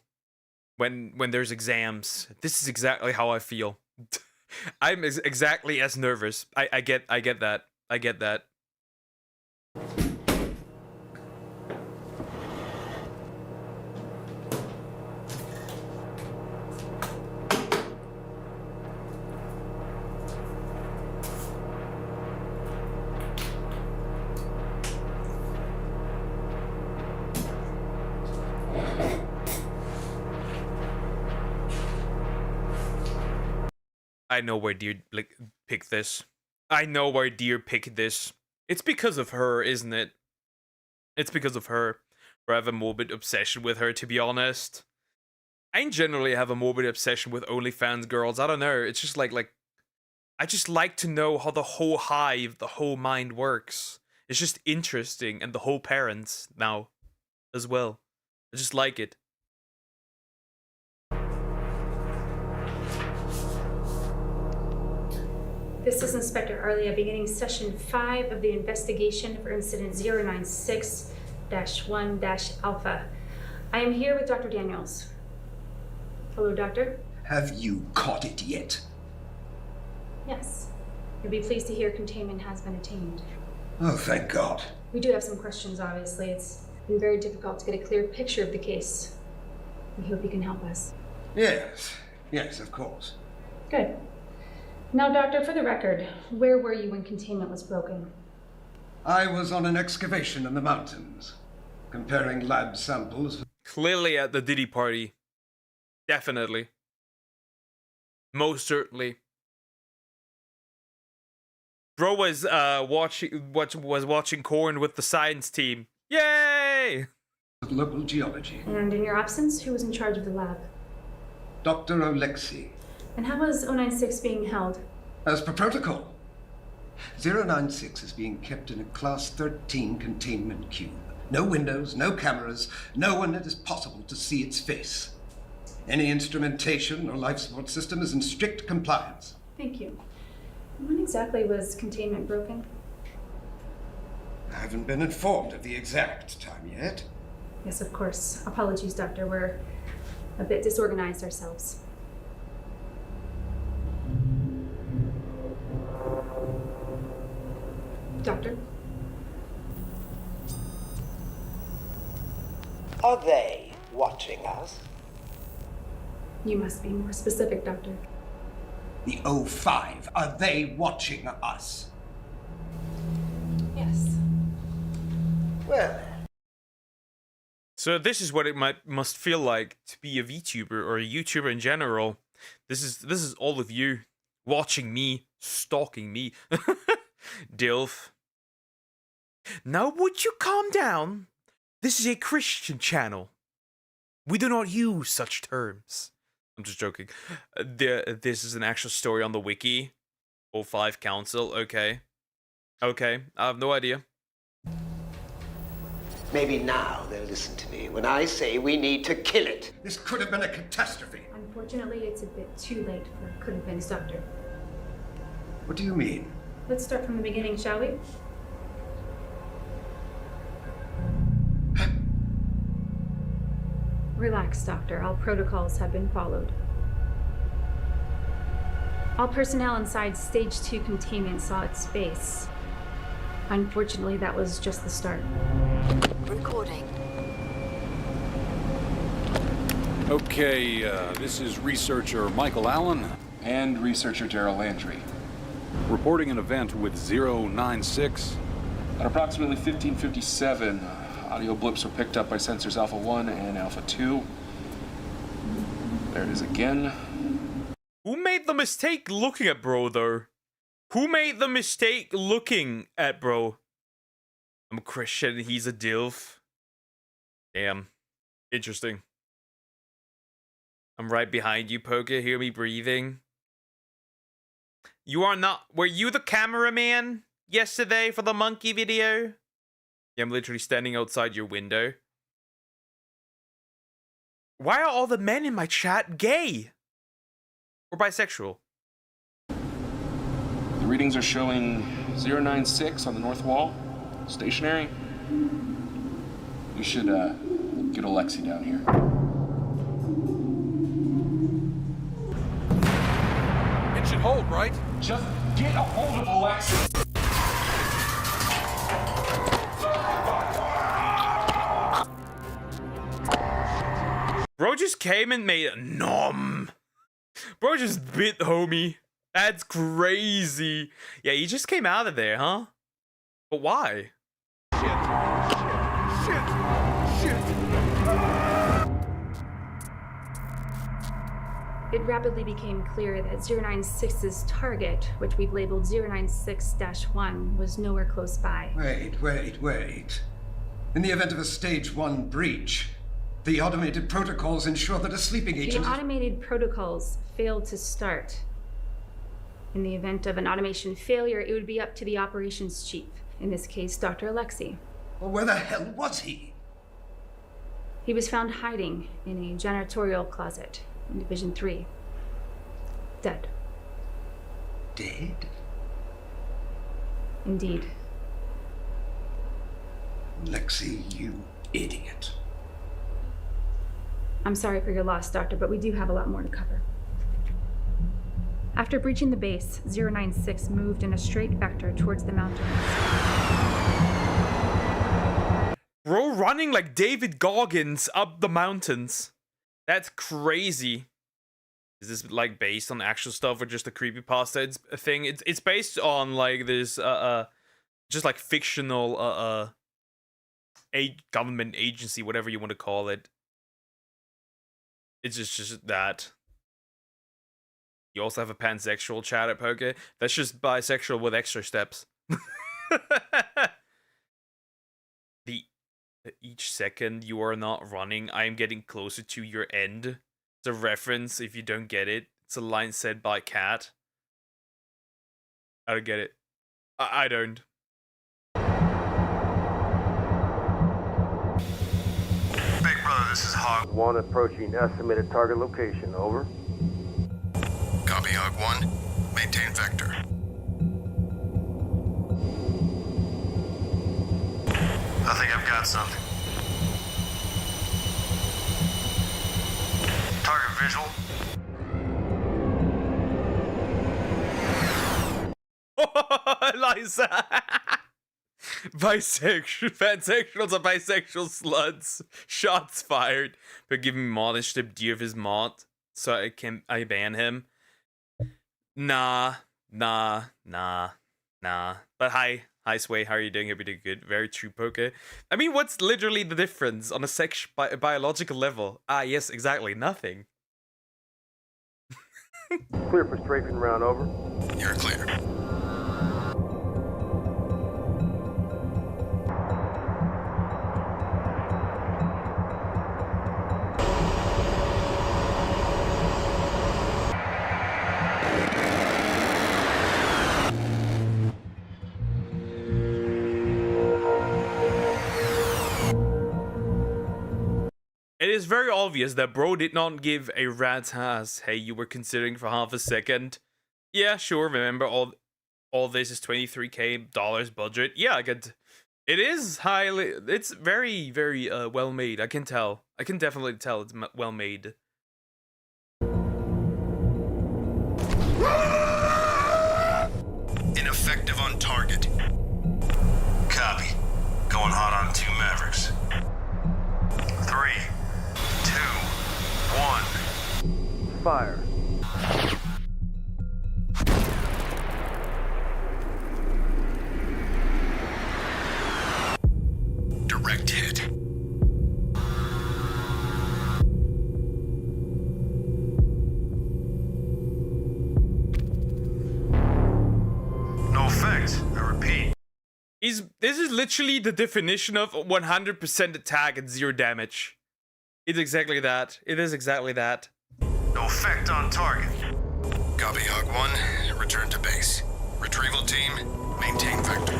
when there's exams. This is exactly how I feel. I'm exactly as nervous. I get that. I get that. I know why Deer picked this. I know why Deer picked this. It's because of her, isn't it? It's because of her. Or I have a morbid obsession with her, to be honest. I generally have a morbid obsession with OnlyFans girls. I don't know. It's just like I just like to know how the whole hive, the whole mind works. It's just interesting, and the whole parents now as well. I just like it. This is Inspector Arlia beginning session 5 of the investigation for incident 096-1-Alpha. I am here with Dr. Daniels. Hello, Doctor. Have you caught it yet? Yes. You'll be pleased to hear containment has been attained. Oh, thank God. We do have some questions, obviously. It's been very difficult to get a clear picture of the case. We hope you can help us. Yes, of course. Good. Now, Doctor, for the record, where were you when containment was broken? I was on an excavation in the mountains, comparing lab samples. Clearly at the Diddy party. Definitely. Most certainly. Bro was watching Corn with the science team. Yay! Of local geology. And in your absence, who was in charge of the lab? Dr. Oleksy. And how was 096 being held? As per protocol. 096 is being kept in a Class 13 containment cube. No windows, no cameras, no one it is possible to see its face. Any instrumentation or life support system is in strict compliance. Thank you. When exactly was containment broken? I haven't been informed of the exact time yet. Yes, of course. Apologies, Doctor. We're a bit disorganized ourselves. Doctor? Are they watching us? You must be more specific, Doctor. The 05, are they watching us? Yes. Well. So this is what it must feel like to be a VTuber or a YouTuber in general. This is all of you watching me, stalking me. Dilf. Now would you calm down? This is a Christian channel. We do not use such terms. I'm just joking. This is an actual story on the wiki. 05 Council, okay. Okay, I have no idea. Maybe now they'll listen to me when I say we need to kill it. This could have been a catastrophe. Unfortunately, it's a bit too late for could have been, Doctor. What do you mean? Let's start from the beginning, shall we? Relax, Doctor. All protocols have been followed. All personnel inside Stage 2 containment saw its face. Unfortunately, that was just the start. Recording. Okay, this is researcher Michael Allen. And researcher Daryl Landry. Reporting an event with 096. At approximately 1557, audio blips were picked up by sensors Alpha 1 and Alpha 2. There it is again. Who made the mistake looking at bro, though? Who made the mistake looking at bro? I'm a Christian, he's a DILF. Damn. Interesting. I'm right behind you, Poker. Hear me breathing. You are not... Were you the cameraman yesterday for the monkey video? Yeah, I'm literally standing outside your window. Why are all the men in my chat gay? Or bisexual? The readings are showing 096 on the north wall. Stationary. You should Get Alexi down here. It should hold, right? Just get a hold of Alexi. Bro just came and made a nom. Bro just bit homie. That's crazy. Yeah, he just came out of there, huh? But why? It rapidly became clear that 096's target, which we've labeled 096-1, was nowhere close by. Wait. In the event of a stage 1 breach, the automated protocols ensure that a sleeping agent... The automated protocols failed to start. In the event of an automation failure, it would be up to the operations chief, in this case, Dr. Alexi. Well, where the hell was he? He was found hiding in a janitorial closet in Division 3. Dead. Dead? Indeed. Lexi, you idiot. I'm sorry for your loss, Doctor, but we do have a lot more to cover. After breaching the base, 096 moved in a straight vector towards the mountains. Bro running like David Goggins up the mountains. That's crazy. Is this like based on actual stuff or just a creepypasta thing? It's based on like this just like fictional a government agency, whatever you want to call it. It's just that. You also have a pansexual chat at poker. That's just bisexual with extra steps. Each second you are not running, I am getting closer to your end. It's a reference if you don't get it. It's a line said by Cat. I don't get it. I don't. Big Brother, this is Hog 1 approaching estimated target location, over. Copy, Hog 1. Maintain vector. I think I've got something. Target visual. Liza! Pansexuals are bisexual sluts. Shots fired. But give me modest tip D of his mod. So I ban him. Nah. But hi, Sway, how are you doing? Hope you're doing good. Very true, poker. I mean, what's literally the difference on a biological level? Ah, yes, exactly, nothing. Clear for strafing round, over. You're clear. It is very obvious that bro did not give a rat's ass. Hey, you were considering for half a second. Yeah, sure, remember all this is $23K budget. Yeah, I get it is highly, it's very, very well made. I can tell. I can definitely tell it's well made. Ineffective on target. Copy. Going hot on 2 Mavericks. 3, 2, 1. Fire. Direct hit. No effect. I repeat. This is literally the definition of 100% attack and 0 damage. It's exactly that. It is exactly that. No effect on target. Copy, Hog 1. Return to base. Retrieval team, maintain vector.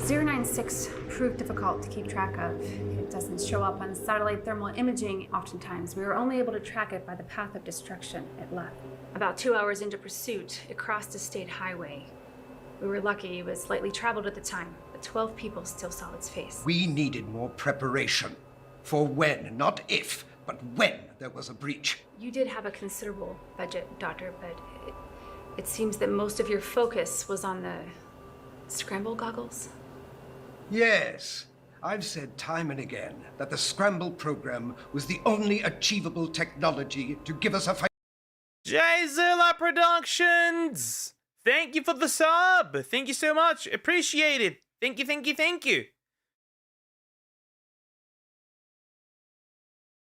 096 proved difficult to keep track of. It doesn't show up on satellite thermal imaging oftentimes. We were only able to track it by the path of destruction it left. About 2 hours into pursuit, it crossed a state highway. We were lucky it was lightly traveled at the time. The 12 people still saw its face. We needed more preparation. For when, not if, but when there was a breach. You did have a considerable budget, Doctor, but it seems that most of your focus was on the scramble goggles. Yes. I've said time and again that the Scramble program was the only achievable technology to give us a fight. Jzilla Productions! Thank you for the sub! Thank you so much. Appreciate it. Thank you, thank you, thank you.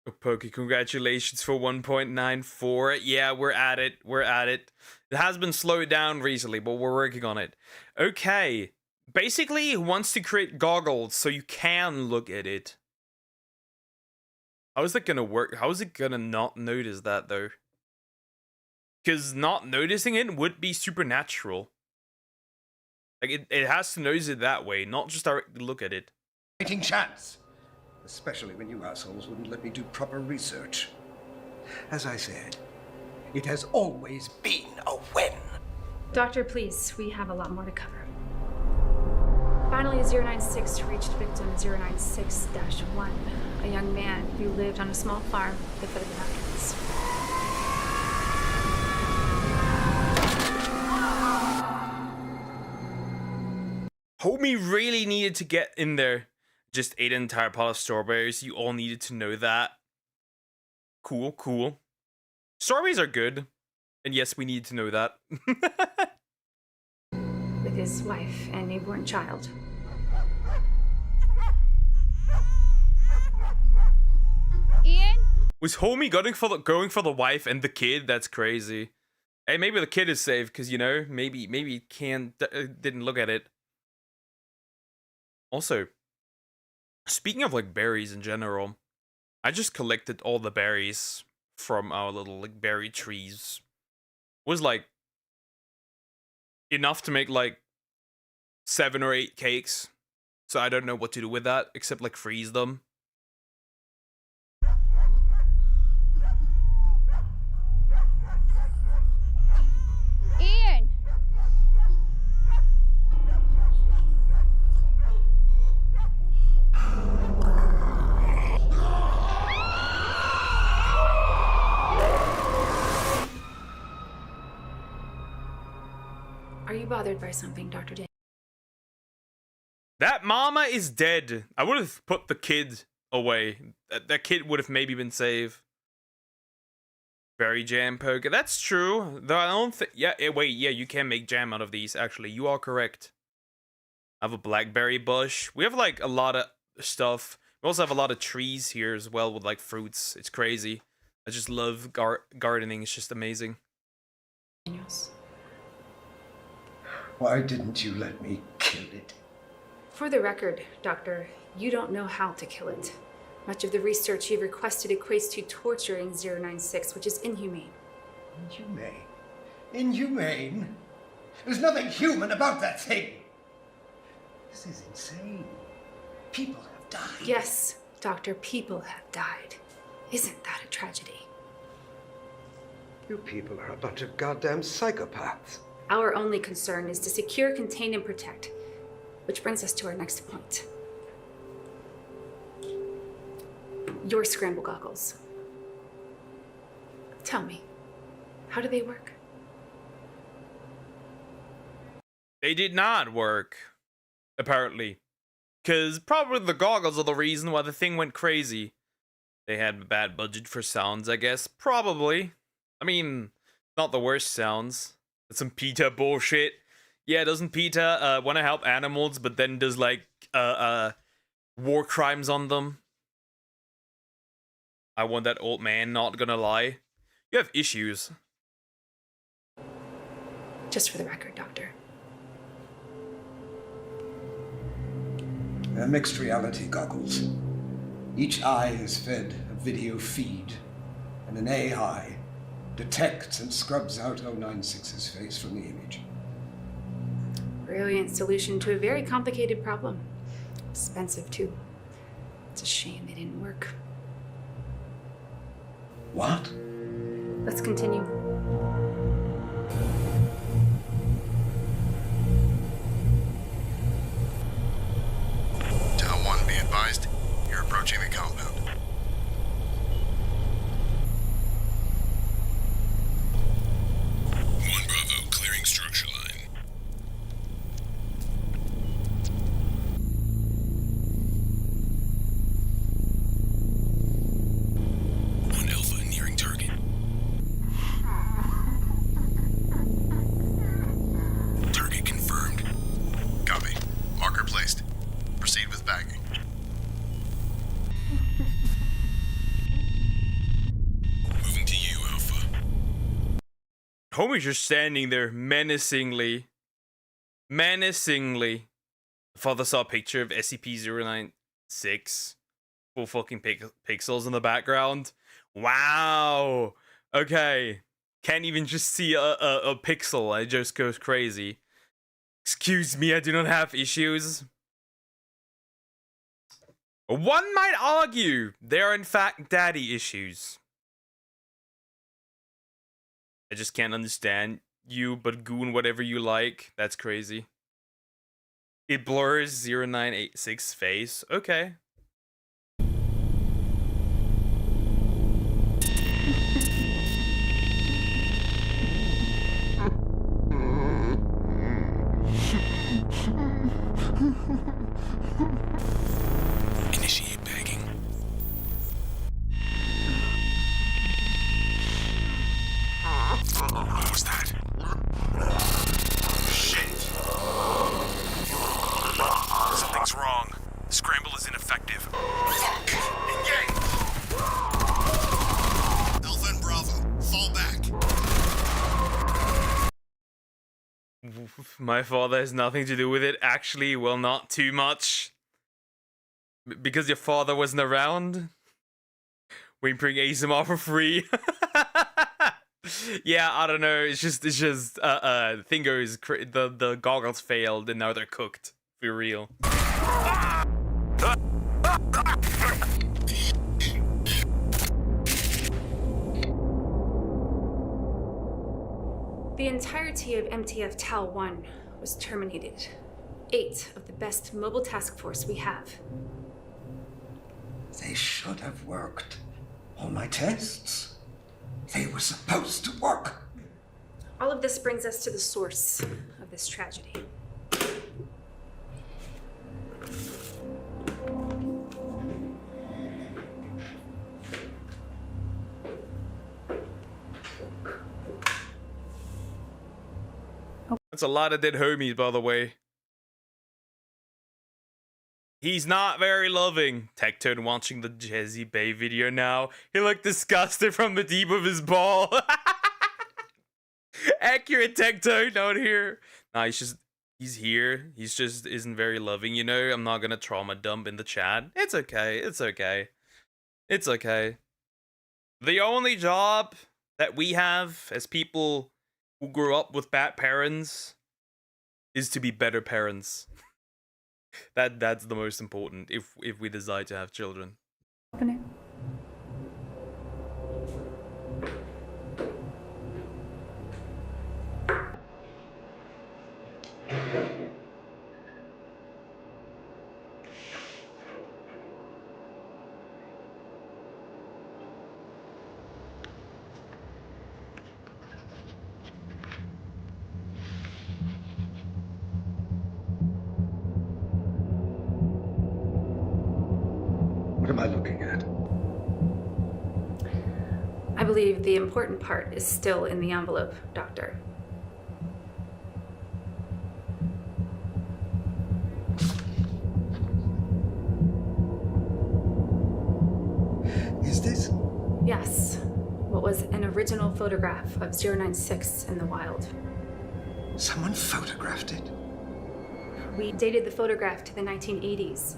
Oh, Pokey, congratulations for 1.94. Yeah, we're at it. We're at it. It has been slowed down recently, but we're working on it. Okay. Basically, he wants to create goggles so you can look at it. How is that gonna work? How is it gonna not notice that, though? Because not noticing it would be supernatural. Like, it has to notice it that way, not just directly look at it. Fighting chance. Especially when you assholes wouldn't let me do proper research. As I said, it has always been a when. Doctor, please, we have a lot more to cover. Finally, 096 reached victim 096-1, a young man who lived on a small farm at the foot of the mountains. Homie really needed to get in there. Just ate an entire pile of strawberries. You all needed to know that. Cool, cool. Strawberries are good. And yes, we need to know that. With his wife and newborn child. Ian? Was homie going for the wife and the kid? That's crazy. Hey, maybe the kid is safe because, you know, maybe didn't look at it. Also, speaking of like berries in general, I just collected all the berries from our little like berry trees. It was like enough to make like 7 or 8 cakes. So I don't know what to do with that except like freeze them. Ian! Are you bothered by something, Dr. Day? That mama is dead. I would have put the kid away. That kid would have maybe been saved. Berry jam poker. That's true. Though I don't think... Yeah, wait. Yeah, you can make jam out of these, actually. You are correct. I have a blackberry bush. We have, like, a lot of stuff. We also have a lot of trees here as well with, like, fruits. It's crazy. I just love gardening. It's just amazing. Yes. Why didn't you let me kill it? For the record, Doctor, you don't know how to kill it. Much of the research you've requested equates to torturing 096, which is inhumane. Inhumane? Inhumane? There's nothing human about that thing! This is insane. People have died. Yes, Doctor, people have died. Isn't that a tragedy? You people are a bunch of goddamn psychopaths. Our only concern is to secure, contain, and protect. Which brings us to our next point. Your scramble goggles. Tell me, how do they work? They did not work. Apparently. Because probably the goggles are the reason why the thing went crazy. They had a bad budget for sounds, I guess. Probably. I mean, not the worst sounds. That's some PETA bullshit. Yeah, doesn't PETA want to help animals, but then does, like, war crimes on them? I want that old man, not gonna lie. You have issues. Just for the record, Doctor. They're mixed reality goggles. Each eye is fed a video feed, and an AI detects and scrubs out 096's face from the image. Brilliant solution to a very complicated problem. Expensive, too. It's a shame it didn't work. What? Let's continue. Homie's just standing there menacingly. Menacingly. Father saw a picture of SCP-096. Full fucking pixels in the background. Wow. Okay. Can't even just see a pixel. It just goes crazy. Excuse me, I do not have issues. One might argue there are in fact daddy issues. I just can't understand you, but goon whatever you like. That's crazy. It blurs 0986 face. Okay. Initiate bagging. What was that? Shit. Something's wrong. The scramble is ineffective. Fuck! Engage! Alpha and Bravo, fall back. My father has nothing to do with it. Actually, well, not too much. Because your father wasn't around? We bring ASMR for free. Yeah, I don't know. It's just thing goes, the goggles failed and now they're cooked. For real. The entirety of MTF Tal 1 was terminated. 8 of the best mobile task force we have. They should have worked. All my tests. They were supposed to work. All of this brings us to the source of this tragedy. That's a lot of dead homies, by the way. He's not very loving. Tectone watching the Jazzy Bay video now. He looked disgusted from the deep of his ball. Accurate, Tectone down here. Nah, he's here. He's just isn't very loving, you know? I'm not gonna trauma dump in the chat. It's okay. It's okay. It's okay. The only job that we have as people who grew up with bad parents is to be better parents. That's the most important if we decide to have children. Open it. What am I looking at? I believe the important part is still in the envelope, Doctor. Is this? Yes. What was an original photograph of 096 in the wild. Someone photographed it? We dated the photograph to the 1980s.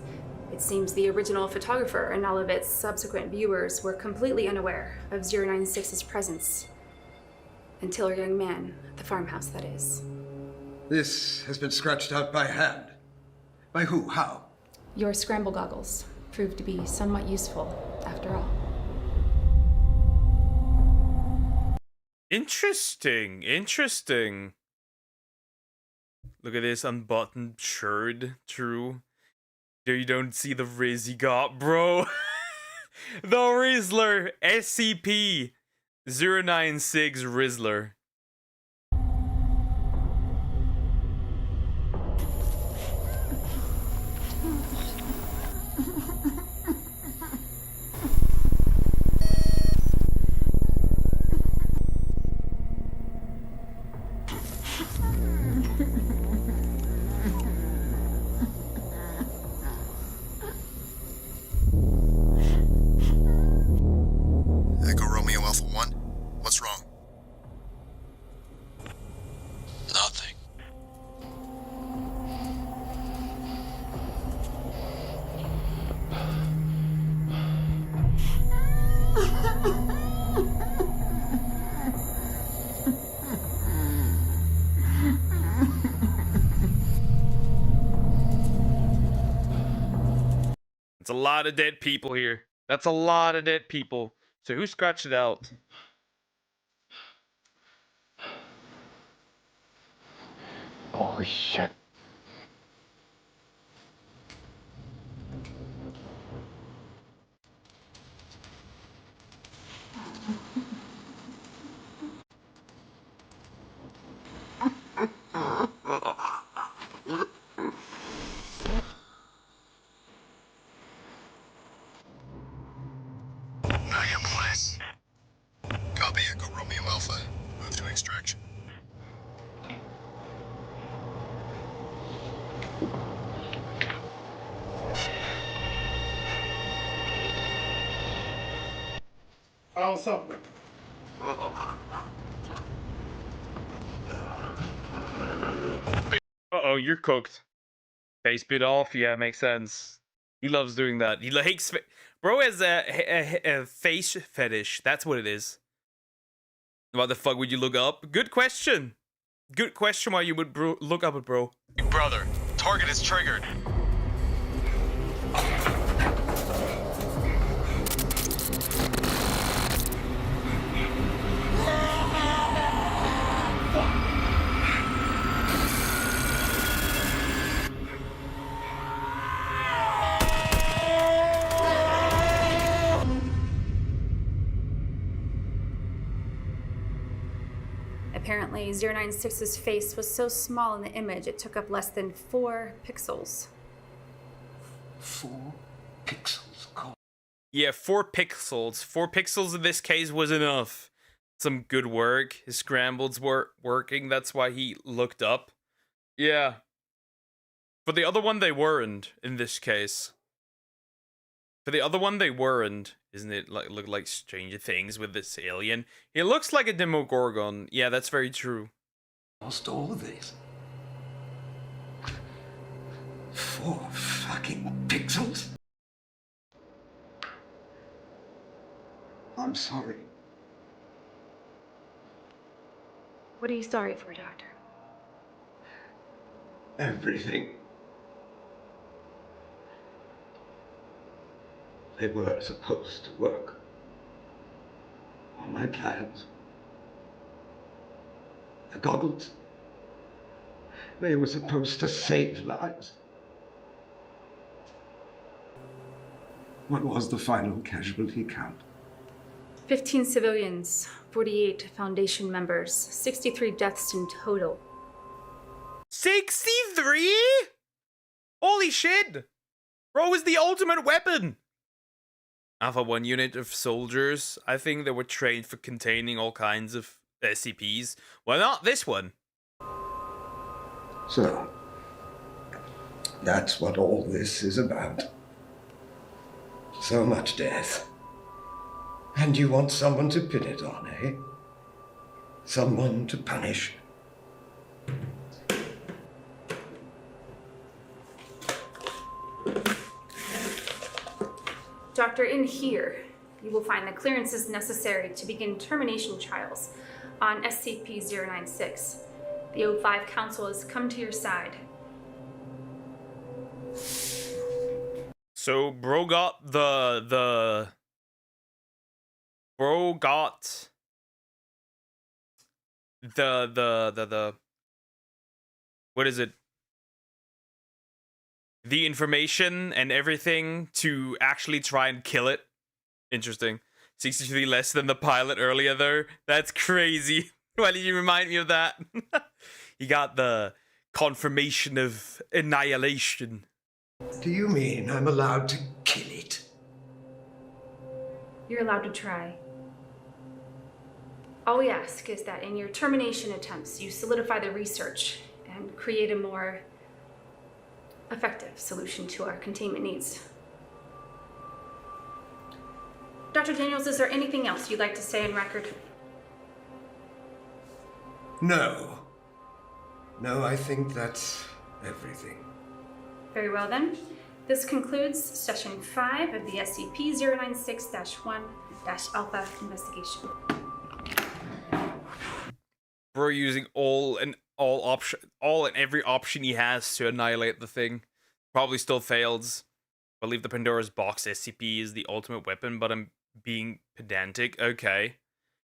It seems the original photographer and all of its subsequent viewers were completely unaware of 096's presence. Until a young man at the farmhouse, that is. This has been scratched out by hand. By who? How? Your scramble goggles proved to be somewhat useful, after all. Interesting. Interesting. Look at this unbuttoned shirt. True. There you don't see the Riz he got, bro. The Rizzler. SCP-096 Rizzler. Echo Romeo Alpha 1. What's wrong? lot of dead people here. That's a lot of dead people. So who scratched it out? Holy shit. Police. Copy, Echo Romeo Alpha. Move to extraction. What's up? Uh-oh, you're cooked. Face bit off? Yeah, makes sense. He loves doing that. He likes... Bro has a face fetish. That's what it is. What the fuck would you look up? Good question. Good question why you would look up it, bro. Brother, target is triggered. Apparently, 096's face was so small in the image it took up less than 4 pixels. 4 pixels, God. Yeah, 4 pixels. 4 pixels in this case was enough. Some good work. His scrambles were working. That's why he looked up. Yeah. For the other one, they weren't, in this case. For the other one, they weren't. Isn't it look like Stranger Things with this alien? He looks like a Demogorgon. Yeah, that's very true. Lost all of these. 4 fucking pixels? I'm sorry. What are you sorry for, Doctor? Everything. They were supposed to work. All my plans. The goggles. They were supposed to save lives. What was the final casualty count? 15 civilians, 48 Foundation members, 63 deaths in total. 63? Holy shit! Bro is the ultimate weapon! Alpha 1 unit of soldiers. I think they were trained for containing all kinds of SCPs. Well, not this one. So, that's what all this is about. So much death. And you want someone to pin it on, eh? Someone to punish. Doctor, in here, you will find the clearances necessary to begin termination trials on SCP-096. The O5 Council has come to your side. So, bro got Bro got the what is it? The information and everything to actually try and kill it. Interesting. 63 less than the pilot earlier there. That's crazy. Why did you remind me of that? He got the confirmation of annihilation. Do you mean I'm allowed to kill it? You're allowed to try. All we ask is that in your termination attempts, you solidify the research and create a more effective solution to our containment needs. Dr. Daniels, is there anything else you'd like to say on record? No. No, I think that's everything. Very well then. This concludes session 5 of the SCP-096-1-Alpha investigation. Bro using all and every option he has to annihilate the thing. Probably still fails. believe the Pandora's box SCP is the ultimate weapon, but I'm being pedantic. Okay.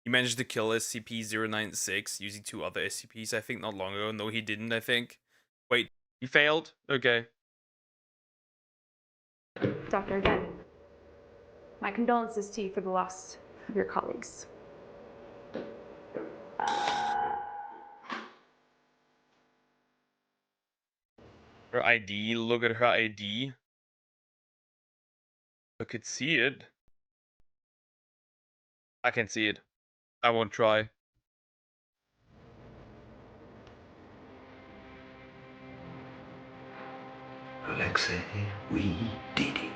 He managed to kill SCP-096 using 2 other SCPs, I think, not long ago. No, he didn't, I think. Wait, he failed? Okay. Doctor, again, my condolences to you for the loss of your colleagues. Her ID, look at her ID. I could see it. I can see it. I won't try. Alexei, we did it.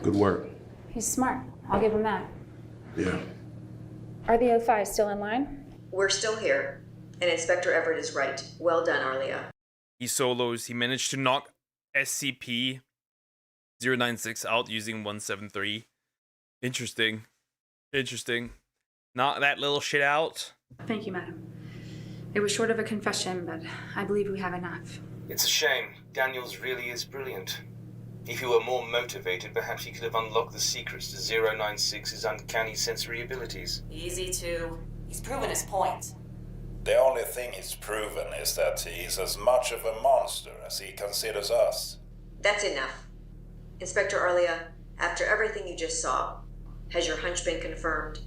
Good work. He's smart. I'll give him that. Yeah. Are the O5 still in line? We're still here, and Inspector Everett is right. Well done, Arlia. He solos. He managed to knock SCP-096 out using 173. Interesting. Interesting. Knock that little shit out. Thank you, madam. It was short of a confession, but I believe we have enough. It's a shame. Daniels really is brilliant. If he were more motivated, perhaps he could have unlocked the secrets to 096's uncanny sensory abilities. Easy to. He's proven his point. The only thing he's proven is that he's as much of a monster as he considers us. That's enough. Inspector Arlia, after everything you just saw, has your hunch been confirmed?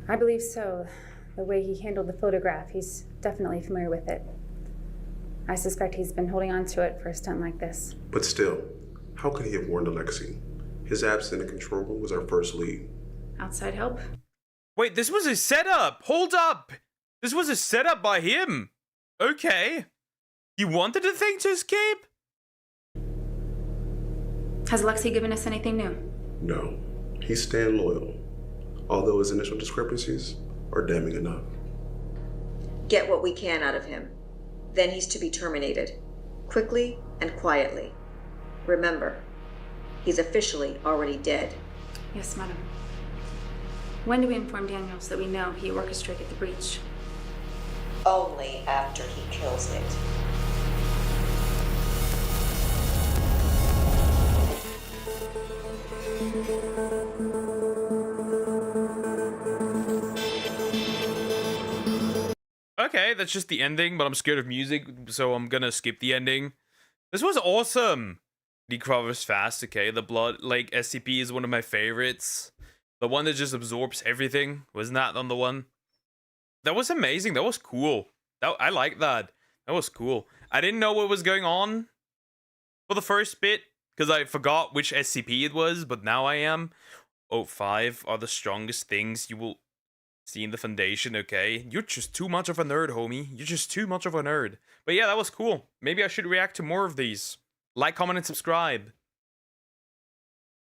I believe so. The way he handled the photograph, he's definitely familiar with it. I suspect he's been holding on to it for a stunt like this. But still, how could he have warned Alexei? His absence in the control room was our first lead. Outside help? Wait, this was a setup! Hold up! This was a setup by him! Okay. He wanted the thing to escape? Has Alexei given us anything new? No, he's staying loyal. Although his initial discrepancies are damning enough. Get what we can out of him. Then he's to be terminated. Quickly and quietly. Remember, he's officially already dead. Yes, madam. When do we inform Daniels that we know he orchestrated the breach? Only after he kills it. Okay, that's just the ending, but I'm scared of music, so I'm gonna skip the ending. This was awesome! Decrovers fast, okay. The blood, like, SCP is one of my favorites. The one that just absorbs everything. Wasn't that on the one? That was amazing. That was cool. I like that. That was cool. I didn't know what was going on for the first bit, because I forgot which SCP it was, but now I am. O5 are the strongest things you will see in the Foundation, okay? You're just too much of a nerd, homie. You're just too much of a nerd. But yeah, that was cool. Maybe I should react to more of these. Like, comment, and subscribe.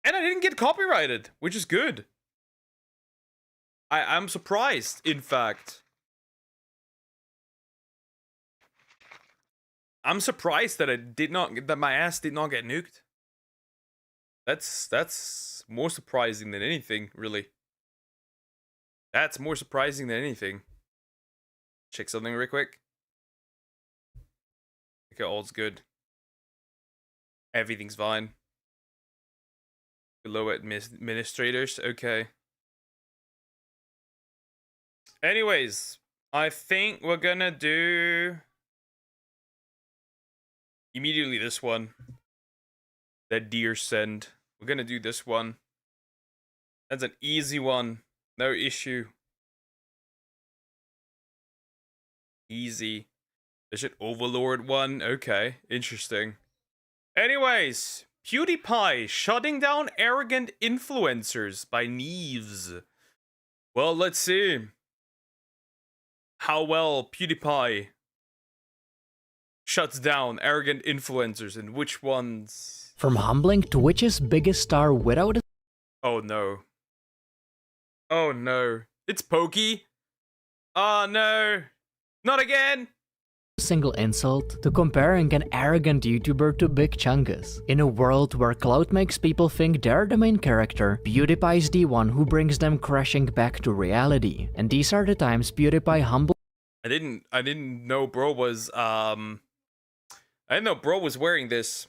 And I didn't get copyrighted, which is good. I'm surprised, in fact. I'm surprised that that my ass did not get nuked. That's more surprising than anything, really. That's more surprising than anything. Check something real quick. Okay, all's good. Everything's fine. Below administrators, okay. Anyways, I think we're gonna do immediately this one. That deer send. We're gonna do this one. That's an easy one. No issue. Easy. There's an Overlord one. Okay, interesting. Anyways, PewDiePie shutting down arrogant influencers by Neves. Well, let's see how well PewDiePie shuts down arrogant influencers and which ones. From humbling Twitch's biggest star without. Oh no. Oh no. It's Pokey. Oh no. Not again. single insult to comparing an arrogant YouTuber to Big Chungus. In a world where clout makes people think they're the main character, PewDiePie's the one who brings them crashing back to reality. And these are the times PewDiePie humble. I didn't know bro was I didn't know bro was wearing this.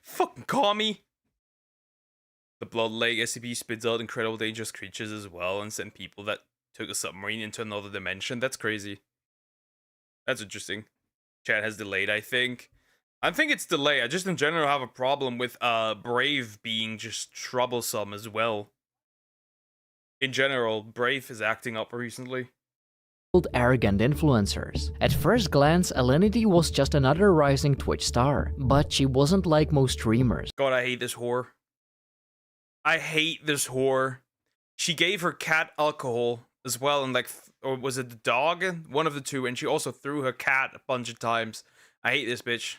Fucking call me. The Blood Lake SCP spits out incredible dangerous creatures as well and sent people that took a submarine into another dimension. That's crazy. That's interesting. Chat has delayed, I think. I think it's delayed. I just in general have a problem with Brave being just troublesome as well. In general, Brave is acting up recently. Arrogant influencers. At first glance, Alinity was just another rising Twitch star, but she wasn't like most streamers. God, I hate this whore. I hate this whore. She gave her cat alcohol as well, and like, or was it the dog? One of the two, and she also threw her cat a bunch of times. I hate this bitch.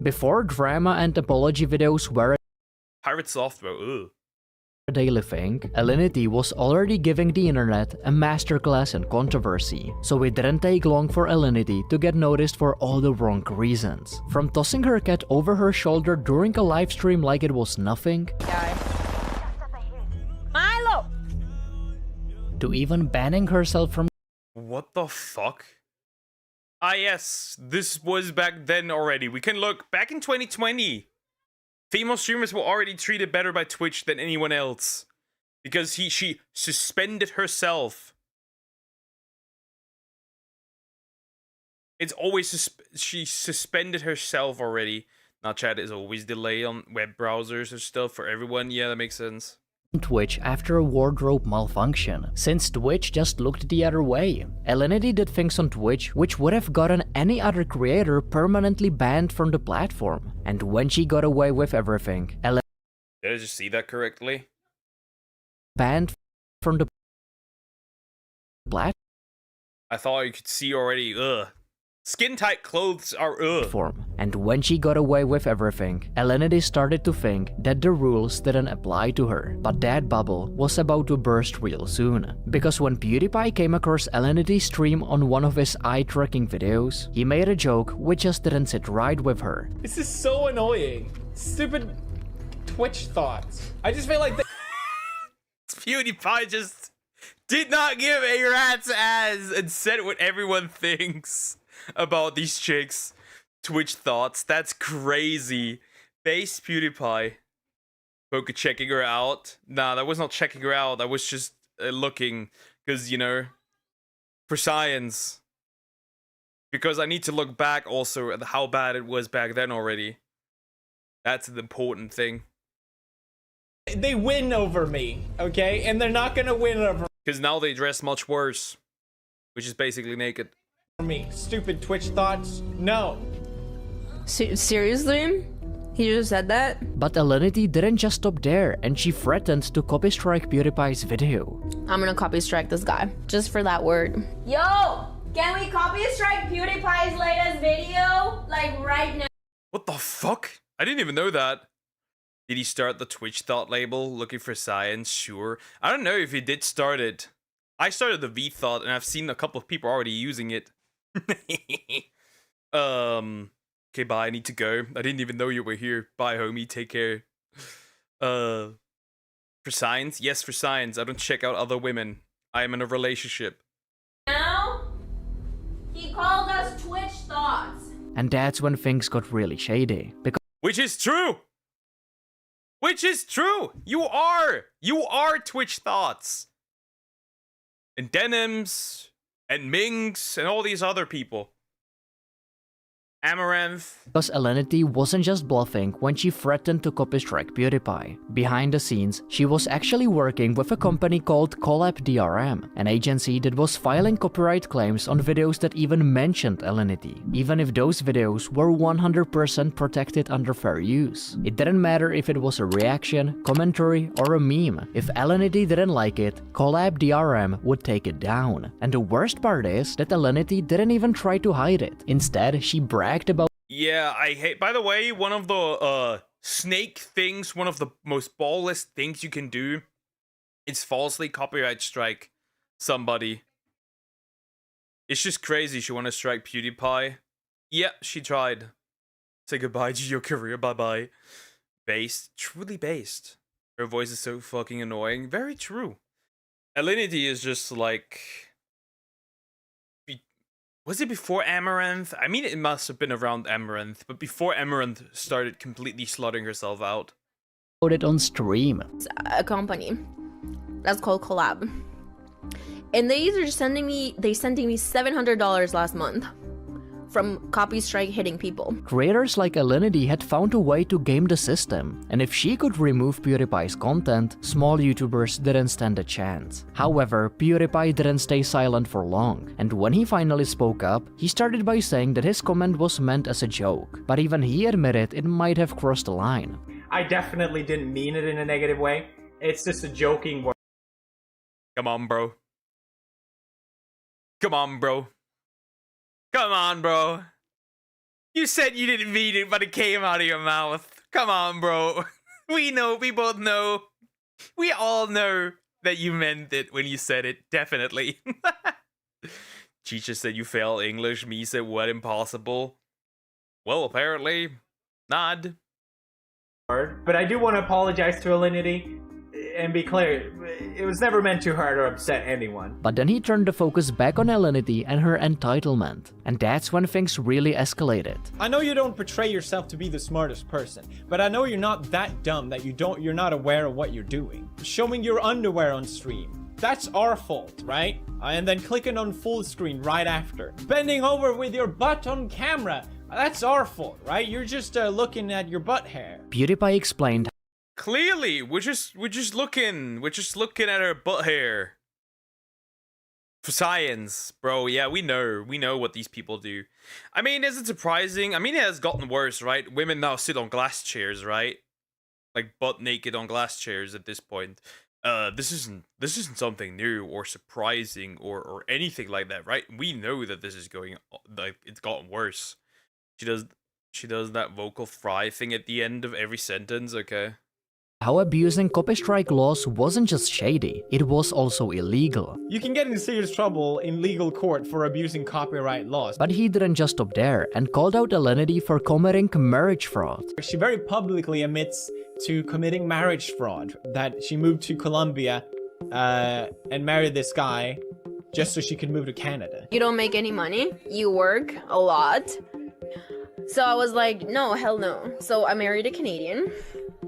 Before drama and apology videos were Pirate Software, ugh. A daily thing, Alinity was already giving the internet a masterclass in controversy, so it didn't take long for Alinity to get noticed for all the wrong reasons. From tossing her cat over her shoulder during a live stream like it was nothing, Milo! to even banning herself from What the fuck? Ah yes, this was back then already. We can look back in 2020. Female streamers were already treated better by Twitch than anyone else. Because she suspended herself. It's always she suspended herself already. Now chat is always delayed on web browsers and stuff for everyone. Yeah, that makes sense. Twitch after a wardrobe malfunction, since Twitch just looked the other way. Alinity did things on Twitch which would have gotten any other creator permanently banned from the platform. And when she got away with everything, Did I just see that correctly? banned from the platform. I thought you could see already. Ugh. Skin tight clothes are ugh. And when she got away with everything, Alinity started to think that the rules didn't apply to her. But that bubble was about to burst real soon. Because when PewDiePie came across Alinity's stream on one of his eye-tracking videos, he made a joke which just didn't sit right with her. This is so annoying. Stupid Twitch thoughts. I just feel like PewDiePie just did not give a rat's ass and said what everyone thinks about these chicks. Twitch thoughts. That's crazy. Base PewDiePie. Poker checking her out. Nah, that was not checking her out. I was just looking. Because, you know, for science. Because I need to look back also at how bad it was back then already. That's the important thing. they win over me, okay? And they're not gonna win over Because now they dress much worse. Which is basically naked. me. Stupid Twitch thoughts. No. Seriously? He just said that? But Alinity didn't just stop there, and she threatened to copy strike PewDiePie's video. I'm gonna copy strike this guy. Just for that word. Yo! Can we copy strike PewDiePie's latest video? Like right now? What the fuck? I didn't even know that. Did he start the Twitch thought label looking for science? Sure. I don't know if he did start it. I started the V thought and I've seen a couple of people already using it. Okay, bye. I need to go. I didn't even know you were here. Bye, homie. Take care. For science? Yes, for science. I don't check out other women. I am in a relationship. Now? He called us Twitch thoughts. And that's when things got really shady. Which is true! Which is true! You are Twitch thoughts! And Denims, and Minx, and all these other people. Amaranth. Because Alinity wasn't just bluffing when she threatened to copy strike PewDiePie. Behind the scenes, she was actually working with a company called Collab DRM, an agency that was filing copyright claims on videos that even mentioned Alinity, even if those videos were 100% protected under fair use. It didn't matter if it was a reaction, commentary, or a meme. If Alinity didn't like it, Collab DRM would take it down. And the worst part is that Alinity didn't even try to hide it. Instead, she bragged about. Yeah, I hate. By the way, one of the snake things, one of the most ballless things you can do, is falsely copyright strike somebody. It's just crazy she want to strike PewDiePie. Yeah, she tried. Say goodbye to your career, bye-bye. Based. Truly based. Her voice is so fucking annoying. Very true. Alinity is just like... Was it before Amaranth? I mean, it must have been around Amaranth, but before Amaranth started completely slaughtering herself out. Put it on stream. It's a company that's called Collab, and they sent me $700 last month from copy strike hitting people. Creators like Alinity had found a way to game the system, and if she could remove PewDiePie's content, small YouTubers didn't stand a chance. However, PewDiePie didn't stay silent for long, and when he finally spoke up, he started by saying that his comment was meant as a joke, but even he admitted it might have crossed the line. I definitely didn't mean it in a negative way. It's just a joking word. Come on, bro. Come on, bro. Come on, bro. You said you didn't mean it, but it came out of your mouth. Come on, bro. We know, we both know. We all know that you meant it when you said it, definitely. Chicha said you fail English, me said what, impossible? Well, apparently, not. But I do want to apologize to Alinity and be clear, it was never meant to hurt or upset anyone. But then he turned the focus back on Alinity and her entitlement, and that's when things really escalated. I know you don't portray yourself to be the smartest person, but I know you're not that dumb that you're not aware of what you're doing. Showing your underwear on stream, that's our fault, right? And then clicking on full screen right after. Bending over with your butt on camera, that's our fault, right? You're just looking at your butt hair. PewDiePie explained, clearly, we're just looking at her butt hair. For science, bro. Yeah, we know what these people do. I mean, is it surprising? I mean, it has gotten worse, right? Women now sit on glass chairs, right? Like butt naked on glass chairs at this point. This isn't something new or surprising or anything like that, right? We know that this is going, like, it's gotten worse. She does that vocal fry thing at the end of every sentence, okay? how abusing copy strike laws wasn't just shady, it was also illegal. You can get in serious trouble in legal court for abusing copyright laws. But he didn't just stop there and called out Alinity for committing marriage fraud. She very publicly admits to committing marriage fraud, that she moved to Colombia and married this guy just so she could move to Canada. You don't make any money, you work a lot. So I was like, no, hell no. So I married a Canadian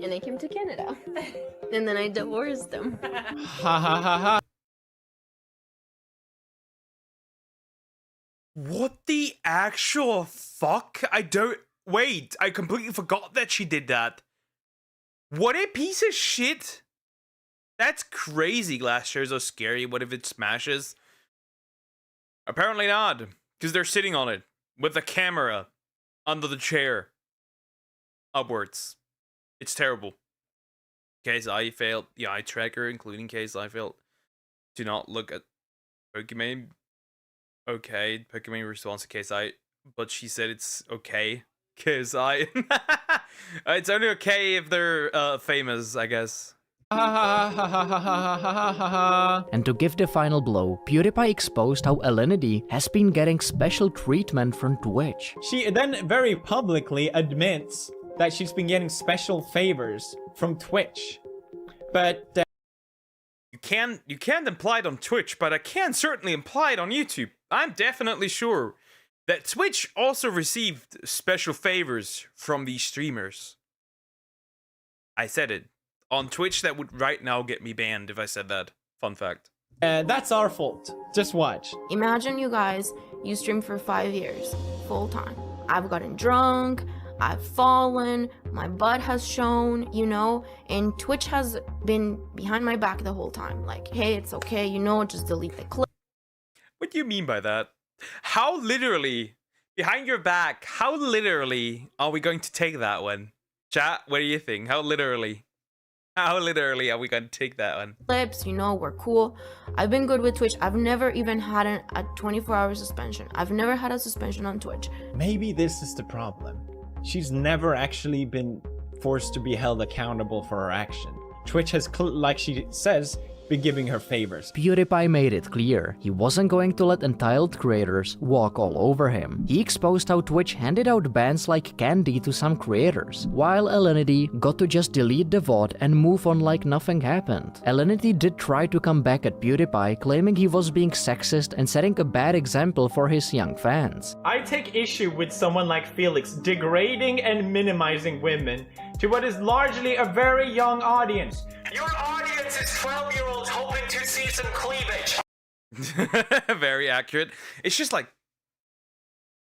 and I came to Canada. And then I divorced him. Ha ha ha ha. What the actual fuck? Wait, I completely forgot that she did that. What a piece of shit. That's crazy. Glass chairs are scary. What if it smashes? Apparently not, because they're sitting on it with a camera under the chair upwards. It's terrible. KSI failed the eye tracker, including KSI failed. Do not look at Pokemon. Okay, Pokemon responds to KSI, but she said it's okay. KSI. It's only okay if they're famous, I guess. And to give the final blow, PewDiePie exposed how Alinity has been getting special treatment from Twitch. She then very publicly admits that she's been getting special favors from Twitch. But you can't imply it on Twitch, but I can certainly imply it on YouTube. I'm definitely sure that Twitch also received special favors from these streamers. I said it. On Twitch, that would right now get me banned if I said that. Fun fact. That's our fault. Just watch. Imagine you guys, you stream for 5 years, full time. I've gotten drunk, I've fallen, my butt has shown, you know, and Twitch has been behind my back the whole time. Like, hey, it's okay, you know, just delete the clip. What do you mean by that? How literally, behind your back, how literally are we going to take that one? Chat, what do you think? How literally? How literally are we going to take that one? Clips, you know, we're cool. I've been good with Twitch. I've never even had a 24-hour suspension. I've never had a suspension on Twitch. Maybe this is the problem. She's never actually been forced to be held accountable for her action. Twitch has, like she says, be giving her favors. PewDiePie made it clear he wasn't going to let entitled creators walk all over him. He exposed how Twitch handed out bans like candy to some creators, while Alinity got to just delete the VOD and move on like nothing happened. Alinity did try to come back at PewDiePie, claiming he was being sexist and setting a bad example for his young fans. I take issue with someone like Felix degrading and minimizing women to what is largely a very young audience. Your audience is 12-year-olds hoping to see some cleavage. Very accurate. It's just like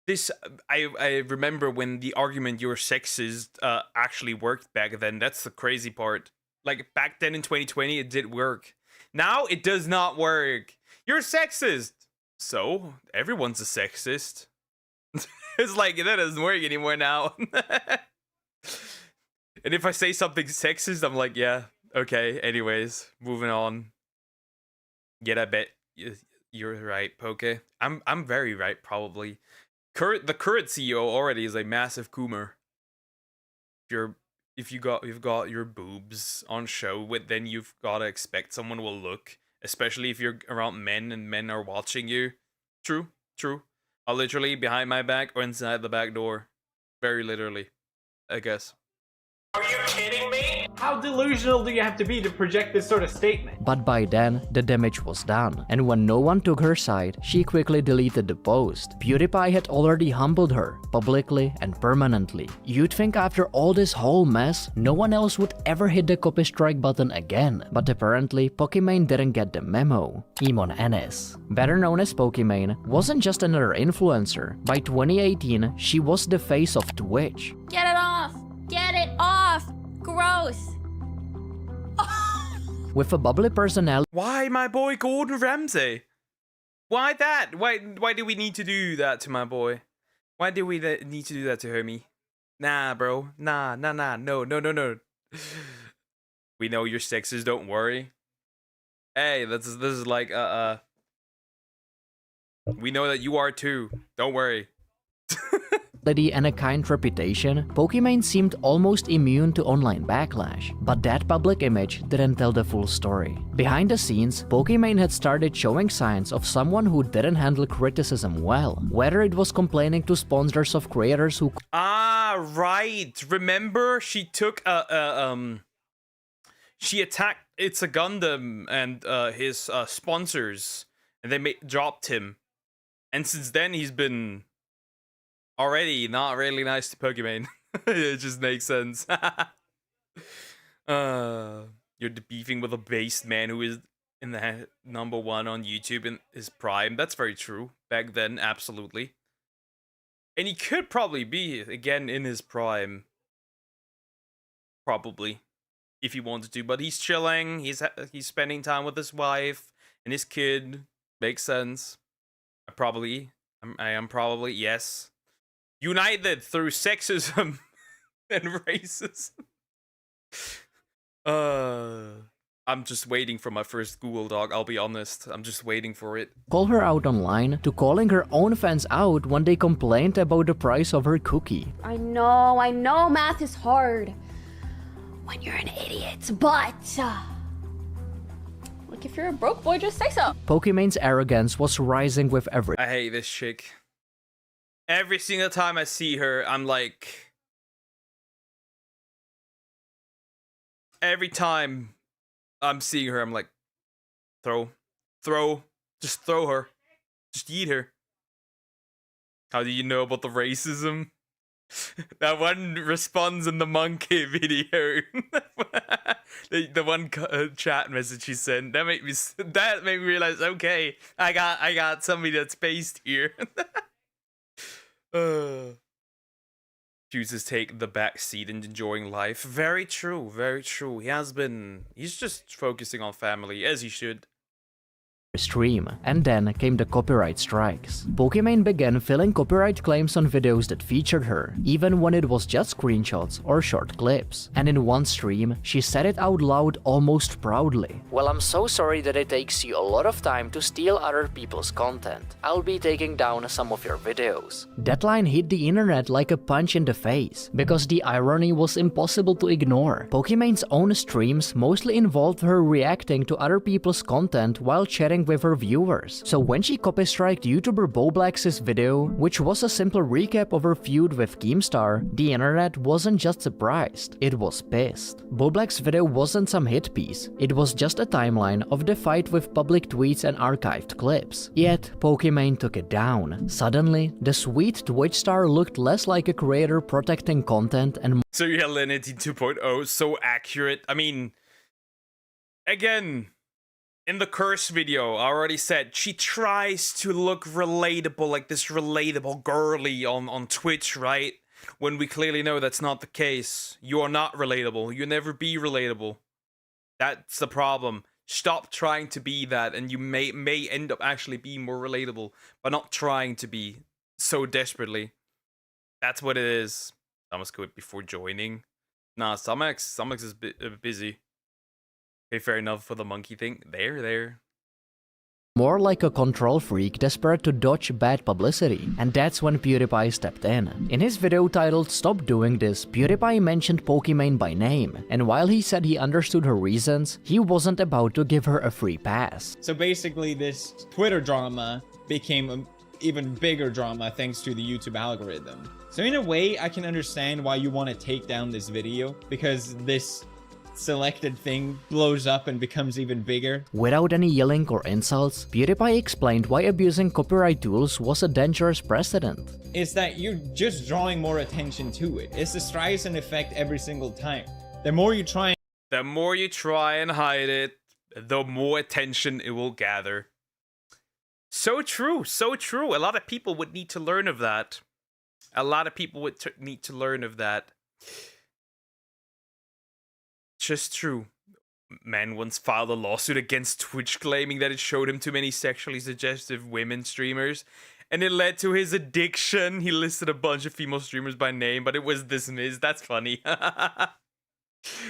this. I remember when the argument "you're sexist" actually worked back then. That's the crazy part. Like back then in 2020, it did work. Now it does not work. You're sexist, so everyone's a sexist. It's like that doesn't work anymore now. And if I say something sexist, I'm like, yeah, okay. Anyways, moving on. Yeah, I bet you're right, Poke. I'm very right, probably. The current CEO already is a massive coomer. If you've got your boobs on show, then you've gotta expect someone will look, especially if you're around men and men are watching you. True. Literally behind my back or inside the back door. Very literally, I guess. Are you kidding me? How delusional do you have to be to project this sort of statement? But by then, the damage was done, and when no one took her side, she quickly deleted the post. PewDiePie had already humbled her, publicly and permanently. You'd think after all this whole mess, no one else would ever hit the copy strike button again, but apparently Pokimane didn't get the memo. Emon Ennis, better known as Pokimane, wasn't just another influencer. By 2018, she was the face of Twitch. Get it off! Get it off! Gross! With a bubbly personality. Why my boy Gordon Ramsay? Why that? Why do we need to do that to my boy? Why do we need to do that to Hermie? Nah, bro. Nah. No. We know you're sexist, don't worry. Hey, this is like we know that you are too. Don't worry. And a kind reputation, Pokimane seemed almost immune to online backlash. But that public image didn't tell the full story. Behind the scenes, Pokimane had started showing signs of someone who didn't handle criticism well, whether it was complaining to sponsors of creators who— Ah, right. Remember, she took she attacked It's a Gundam and his sponsors, and they dropped him. And since then, he's been already not really nice to Pokimane. It just makes sense. You're beefing with a based man who is in the #1 on YouTube in his prime. That's very true. Back then, absolutely. And he could probably be, again, in his prime. Probably. If he wanted to. But he's chilling. He's spending time with his wife and his kid. Makes sense. I am probably, yes. United through sexism and racism. I'm just waiting for my first Google Doc, I'll be honest. I'm just waiting for it. Call her out online to calling her own fans out when they complained about the price of her cookie. I know math is hard when you're an idiot, but like if you're a broke boy, just say so. Pokimane's arrogance was rising with every— I hate this chick. Every single time I see her, I'm like... Every time I'm seeing her, I'm like... Throw. Just throw her. Just eat her. How do you know about the racism? That one responds in the monkey video. the one chat message she sent. That made me realize, okay, I got somebody that's based here. Chooses take the back seat and enjoying life. Very true, very true. He's just focusing on family, as he should. stream, and then came the copyright strikes. Pokimane began filing copyright claims on videos that featured her, even when it was just screenshots or short clips. And in one stream, she said it out loud almost proudly. "Well, I'm so sorry that it takes you a lot of time to steal other people's content. I'll be taking down some of your videos." That line hit the internet like a punch in the face, because the irony was impossible to ignore. Pokimane's own streams mostly involved her reacting to other people's content while chatting with her viewers. So when she copy-striked YouTuber Boblax's video, which was a simple recap of her feud with Keemstar, the internet wasn't just surprised, it was pissed. Boblax's video wasn't some hit piece, it was just a timeline of the fight with public tweets and archived clips. Yet, Pokimane took it down. Suddenly, the sweet Twitch star looked less like a creator protecting content and So yeah, Lenity 2.0, so accurate. I mean, again, in the curse video, I already said, she tries to look relatable, like this relatable girly on Twitch, right? When we clearly know that's not the case. You are not relatable. You'll never be relatable. That's the problem. Stop trying to be that, and you may end up actually being more relatable, but not trying to be so desperately. That's what it is. I must quit before joining. Nah, Samax is busy. Okay, fair enough for the monkey thing. There. more like a control freak desperate to dodge bad publicity, and that's when PewDiePie stepped in. In his video titled "Stop Doing This," PewDiePie mentioned Pokimane by name, and while he said he understood her reasons, he wasn't about to give her a free pass. So basically this Twitter drama became an even bigger drama thanks to the YouTube algorithm. So in a way, I can understand why you want to take down this video, because this selected thing blows up and becomes even bigger. Without any yelling or insults, PewDiePie explained why abusing copyright tools was a dangerous precedent. Is that you're just drawing more attention to it. It's the Streisand effect every single time. The more you try and hide it, the more attention it will gather. So true, so true. A lot of people would need to learn of that. A lot of people would need to learn of that. Just true. Man once filed a lawsuit against Twitch claiming that it showed him too many sexually suggestive women streamers, and it led to his addiction. He listed a bunch of female streamers by name, but it was dismissed. That's funny.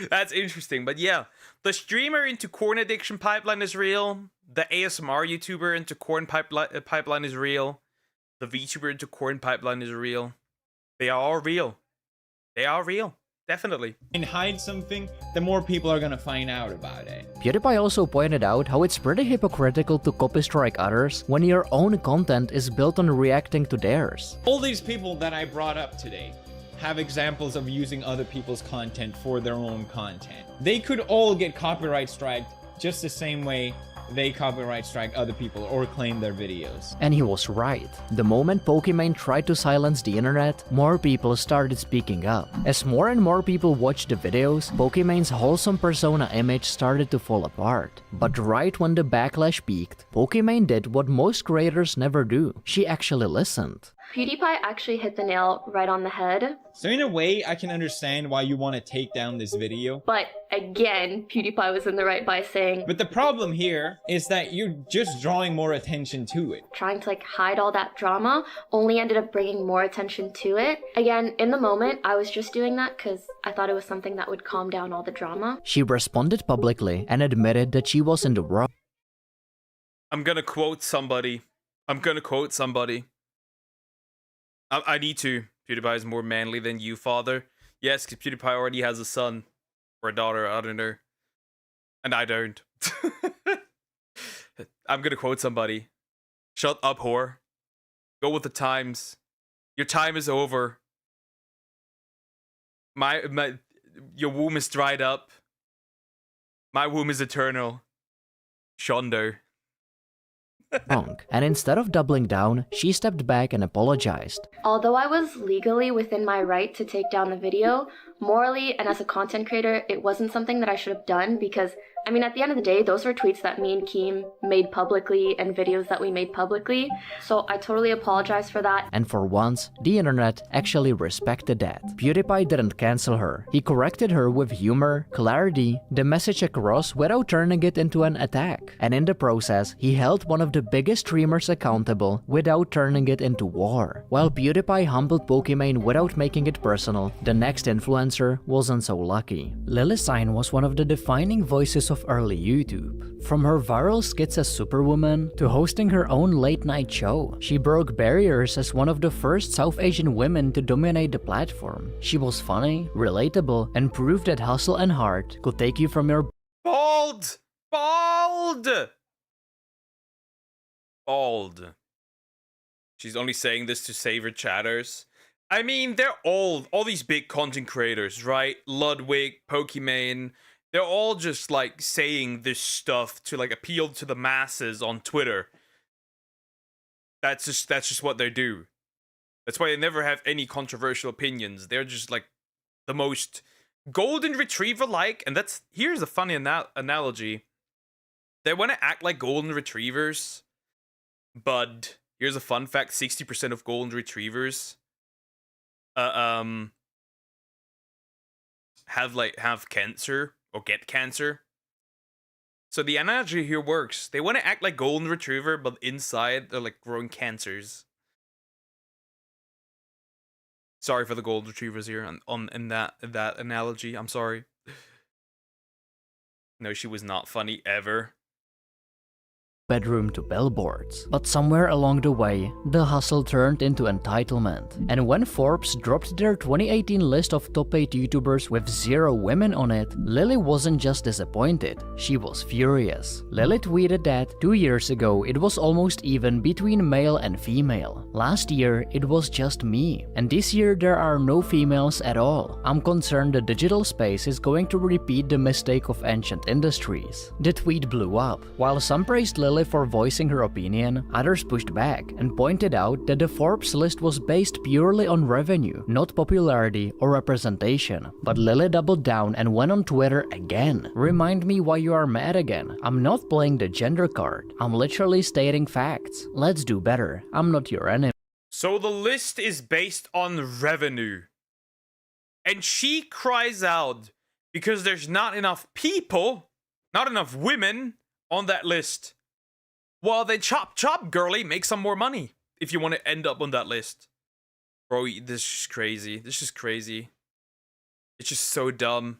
That's interesting. But yeah, the streamer into corn addiction pipeline is real. The ASMR YouTuber into corn pipeline is real. The VTuber into corn pipeline is real. They are all real. They are real. Definitely. And hide something, the more people are gonna find out about it. PewDiePie also pointed out how it's pretty hypocritical to copy strike others when your own content is built on reacting to theirs. All these people that I brought up today have examples of using other people's content for their own content. They could all get copyright striked just the same way they copyright strike other people or claim their videos. And he was right. The moment Pokimane tried to silence the internet, more people started speaking up. As more and more people watched the videos, Pokimane's wholesome persona image started to fall apart. But right when the backlash peaked, Pokimane did what most creators never do. She actually listened. PewDiePie actually hit the nail right on the head. So in a way, I can understand why you want to take down this video. But again, PewDiePie was in the right by saying, but the problem here is that you're just drawing more attention to it. Trying to hide all that drama only ended up bringing more attention to it. Again, in the moment, I was just doing that because I thought it was something that would calm down all the drama. She responded publicly and admitted that she was in the wrong. I'm gonna quote somebody. I need to. PewDiePie is more manly than you, father. Yes, because PewDiePie already has a son. Or a daughter, I don't know. And I don't. I'm gonna quote somebody. Shut up, whore. Go with the times. Your time is over. Your womb is dried up. My womb is eternal. Shondo. And instead of doubling down, she stepped back and apologized. Although I was legally within my right to take down the video, morally and as a content creator, it wasn't something that I should have done because, I mean, at the end of the day, those were tweets that me and Keem made publicly and videos that we made publicly. So I totally apologize for that. And for once, the internet actually respected that. PewDiePie didn't cancel her. He corrected her with humor, clarity, the message across without turning it into an attack. And in the process, he held one of the biggest streamers accountable without turning it into war. While PewDiePie humbled Pokimane without making it personal, the next influencer wasn't so lucky. Lily Sign was one of the defining voices of early YouTube. From her viral skits as Superwoman to hosting her own late-night show, she broke barriers as one of the first South Asian women to dominate the platform. She was funny, relatable, and proved that hustle and heart could take you from your Bald! She's only saying this to save her chatters. I mean, they're all these big content creators, right? Ludwig, Pokimane, they're all just like saying this stuff to like appeal to the masses on Twitter. That's just what they do. That's why they never have any controversial opinions. They're just like the most golden retriever-like, and here's a funny analogy. They want to act like golden retrievers, but here's a fun fact: 60% of golden retrievers have cancer or get cancer. So the analogy here works. They want to act like golden retriever, but inside they're like growing cancers. Sorry for the golden retrievers here in that analogy. I'm sorry. No, she was not funny ever. bedroom to billboards. But somewhere along the way, the hustle turned into entitlement. And when Forbes dropped their 2018 list of top 8 YouTubers with 0 women on it, Lily wasn't just disappointed, she was furious. Lily tweeted that 2 years ago it was almost even between male and female. Last year it was just me. And this year there are no females at all. I'm concerned the digital space is going to repeat the mistake of ancient industries. The tweet blew up. While some praised Lily for voicing her opinion, others pushed back and pointed out that the Forbes list was based purely on revenue, not popularity or representation. But Lily doubled down and went on Twitter again. Remind me why you are mad again. I'm not playing the gender card. I'm literally stating facts. Let's do better. I'm not your enemy. So the list is based on revenue. And she cries out because there's not enough people, not enough women on that list. Well, then chop, girly, make some more money if you want to end up on that list. Bro, this is crazy. This is crazy. It's just so dumb.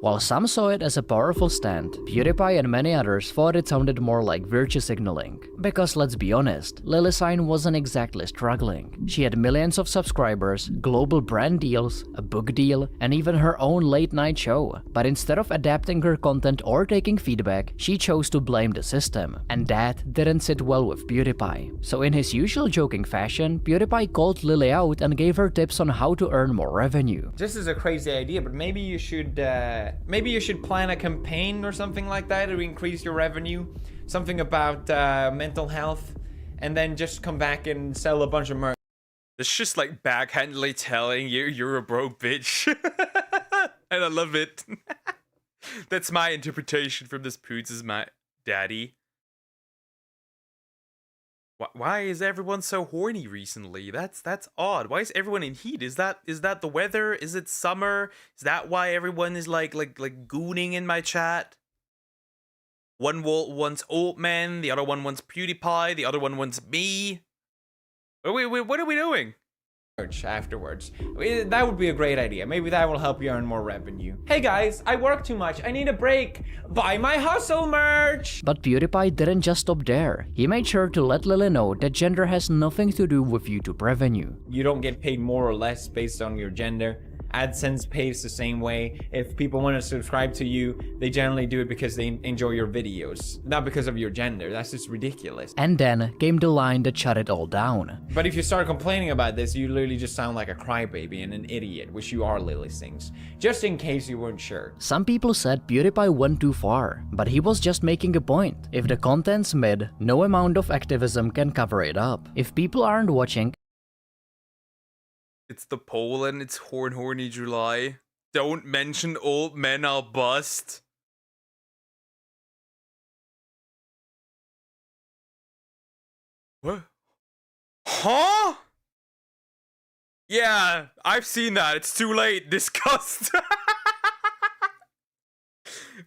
While some saw it as a powerful stand, PewDiePie and many others thought it sounded more like virtue signaling. Because let's be honest, Lily Sign wasn't exactly struggling. She had millions of subscribers, global brand deals, a book deal, and even her own late night show. But instead of adapting her content or taking feedback, she chose to blame the system. And that didn't sit well with PewDiePie. So in his usual joking fashion, PewDiePie called Lily out and gave her tips on how to earn more revenue. This is a crazy idea, but maybe you should plan a campaign or something like that to increase your revenue. Something about mental health, and then just come back and sell a bunch of merch. It's just like backhandedly telling you you're a broke bitch. And I love it. That's my interpretation from this Poots is my daddy. Why is everyone so horny recently? That's odd. Why is everyone in heat? Is that the weather? Is it summer? Is that why everyone is like gooning in my chat? One wants old man, the other one wants PewDiePie, the other one wants me. What are we doing? Afterwards. That would be a great idea. Maybe that will help you earn more revenue. Hey guys, I work too much. I need a break. Buy my hustle merch! But PewDiePie didn't just stop there. He made sure to let Lily know that gender has nothing to do with YouTube revenue. You don't get paid more or less based on your gender. AdSense pays the same way. If people want to subscribe to you, they generally do it because they enjoy your videos, not because of your gender. That's just ridiculous. And then came the line that shut it all down. But if you start complaining about this, you literally just sound like a crybaby and an idiot, which you are, Lily Sings. Just in case you weren't sure. Some people said PewDiePie went too far, but he was just making a point. If the content's mid, no amount of activism can cover it up. If people aren't watching, it's the poll and it's horny July. Don't mention old men, I'll bust. What? Huh? Yeah, I've seen that. It's too late. Disgust.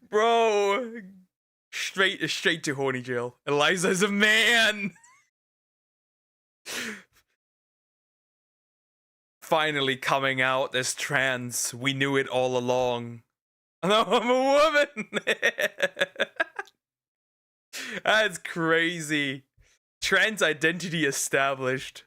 Bro. Straight to horny jail. Eliza's a man. Finally coming out as trans. We knew it all along. No, I'm a woman. That's crazy. Trans identity established.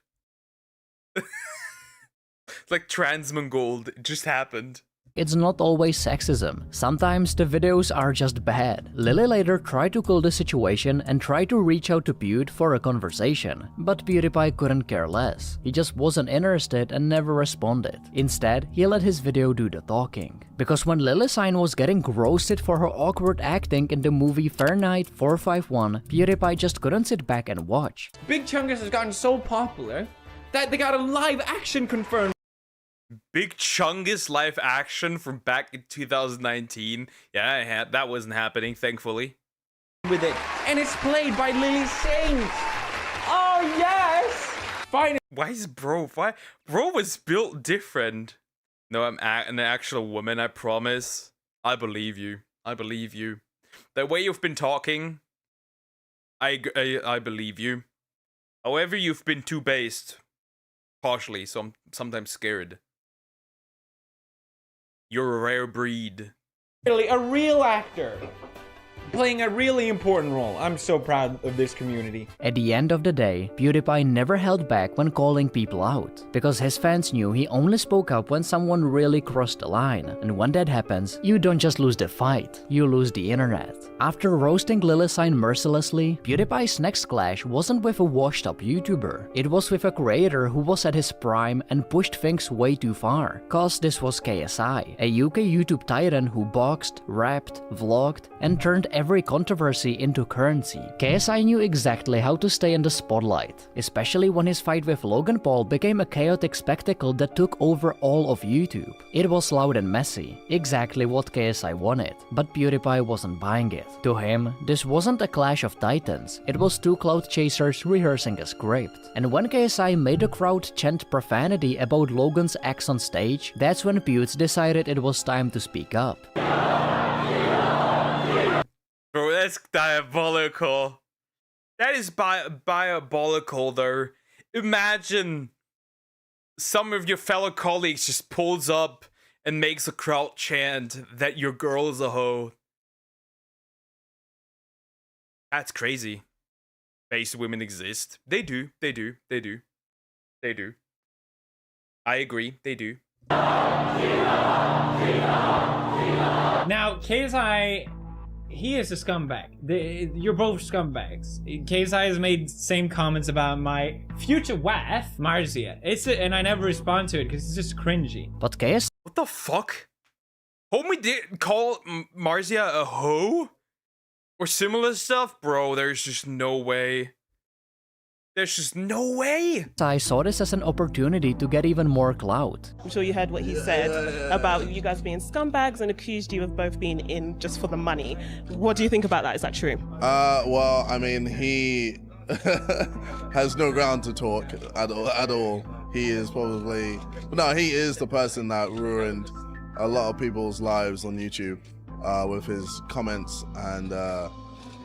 It's like trans Mongold. It just happened. It's not always sexism. Sometimes the videos are just bad. Lily later tried to cool the situation and tried to reach out to Pewd for a conversation, but PewDiePie couldn't care less. He just wasn't interested and never responded. Instead, he let his video do the talking. Because when Lily Sign was getting roasted for her awkward acting in the movie Fahrenheit 451, PewDiePie just couldn't sit back and watch. Big Chungus has gotten so popular that they got a live action confirmed. Big Chungus live action from back in 2019. Yeah, that wasn't happening, thankfully. With it, and it's played by Lily Singh. Oh yes! Fine. Why is bro? Why bro was built different? No, I'm an actual woman. I promise. I believe you. I believe you. The way you've been talking, I believe you. However, you've been too based, partially. So I'm sometimes scared. You're a rare breed. Really, a real actor playing a really important role. I'm so proud of this community. At the end of the day, PewDiePie never held back when calling people out, because his fans knew he only spoke up when someone really crossed the line, and when that happens, you don't just lose the fight, you lose the internet. After roasting Lily Sign mercilessly, PewDiePie's next clash wasn't with a washed-up YouTuber, it was with a creator who was at his prime and pushed things way too far, cause this was KSI, a UK YouTube titan who boxed, rapped, vlogged, and turned every controversy into currency. KSI knew exactly how to stay in the spotlight, especially when his fight with Logan Paul became a chaotic spectacle that took over all of YouTube. It was loud and messy, exactly what KSI wanted, but PewDiePie wasn't buying it. To him, this wasn't a clash of titans, it was two clout chasers rehearsing a script. And when KSI made the crowd chant profanity about Logan's ex on stage, that's when Pewd decided it was time to speak up. Bro, that's diabolical. That is diabolical, though. Imagine some of your fellow colleagues just pulls up and makes a crowd chant that your girl is a hoe. That's crazy. Base women exist. They do. They do. They do. They do. I agree. They do. Now, KSI, he is a scumbag. You're both scumbags. KSI has made same comments about my future wife, Marzia. And I never respond to it because it's just cringy. But KSI... What the fuck? Homie did call Marzia a hoe? Or similar stuff? Bro, there's just no way. There's just no way! I saw this as an opportunity to get even more clout. I'm sure you heard what he said about you guys being scumbags and accused you of both being in just for the money. What do you think about that? Is that true? Well, I mean, he has no ground to talk at all. He is probably... No, he is the person that ruined a lot of people's lives on YouTube with his comments and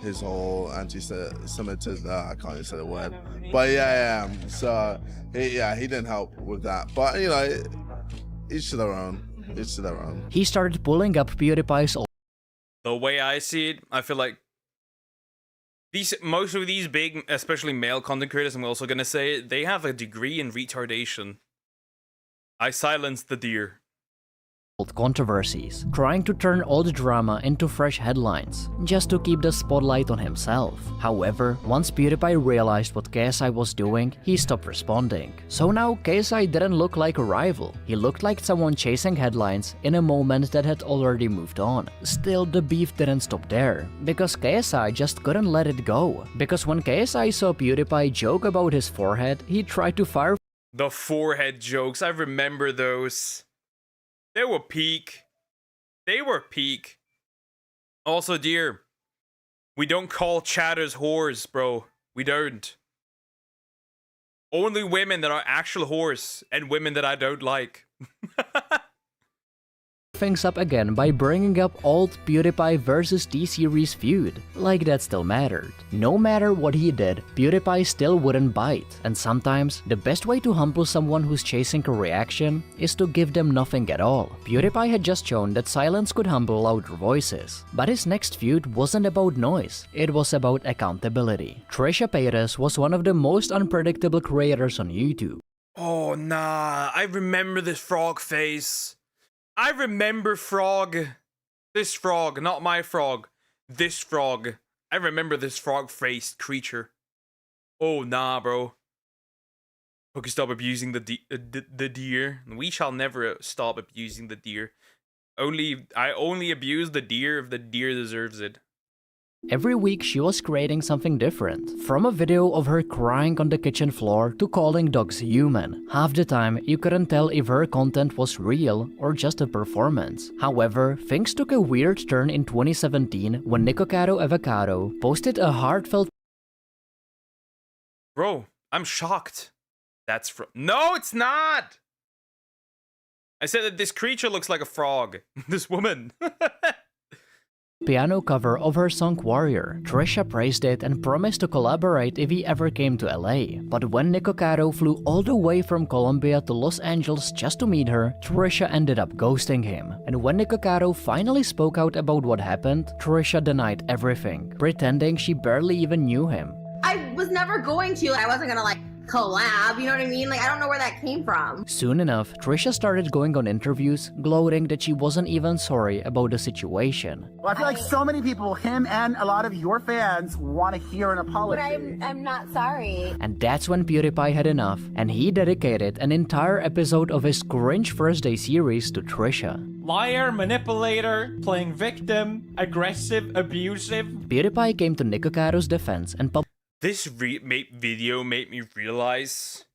his whole anti-Semitism. I can't even say the word. But yeah. So, he didn't help with that. But, you know, each to their own. Each to their own. He started pulling up PewDiePie's... The way I see it, I feel like most of these big, especially male content creators, I'm also gonna say, they have a degree in retardation. I silenced the deer. Controversies, trying to turn all the drama into fresh headlines, just to keep the spotlight on himself. However, once PewDiePie realized what KSI was doing, he stopped responding. So now KSI didn't look like a rival, he looked like someone chasing headlines in a moment that had already moved on. Still, the beef didn't stop there, because KSI just couldn't let it go. Because when KSI saw PewDiePie joke about his forehead, he tried to fire... The forehead jokes, I remember those. They were peak. They were peak. Also, dear, we don't call chatters whores, bro. We don't. Only women that are actual whores and women that I don't like. Things up again by bringing up old PewDiePie versus T-Series feud, like that still mattered. No matter what he did, PewDiePie still wouldn't bite, and sometimes the best way to humble someone who's chasing a reaction is to give them nothing at all. PewDiePie had just shown that silence could humble louder voices, but his next feud wasn't about noise, it was about accountability. Trisha Paytas was one of the most unpredictable creators on YouTube. Oh nah, I remember this frog face. I remember frog. This frog, not my frog. This frog. I remember this frog-faced creature. Oh nah, bro. Okay, stop abusing the deer. We shall never stop abusing the deer. I only abuse the deer if the deer deserves it. Every week she was creating something different, from a video of her crying on the kitchen floor to calling dogs human. Half the time you couldn't tell if her content was real or just a performance. However, things took a weird turn in 2017 when Nicocado Avocado posted a heartfelt— Bro, I'm shocked. That's No, it's not! I said that this creature looks like a frog. This woman. piano cover of her song Warrior. Trisha praised it and promised to collaborate if he ever came to LA. But when Nicocado flew all the way from Colombia to Los Angeles just to meet her, Trisha ended up ghosting him. And when Nicocado finally spoke out about what happened, Trisha denied everything, pretending she barely even knew him. I was never going to. I wasn't gonna like collab, you know what I mean? Like, I don't know where that came from. Soon enough, Trisha started going on interviews, gloating that she wasn't even sorry about the situation. Well, I feel like so many people, him and a lot of your fans, want to hear an apology. But I'm not sorry. And that's when PewDiePie had enough, and he dedicated an entire episode of his cringe First Day series to Trisha. Liar, manipulator, playing victim, aggressive, abusive. PewDiePie came to Nicocado's defense and This video made me realize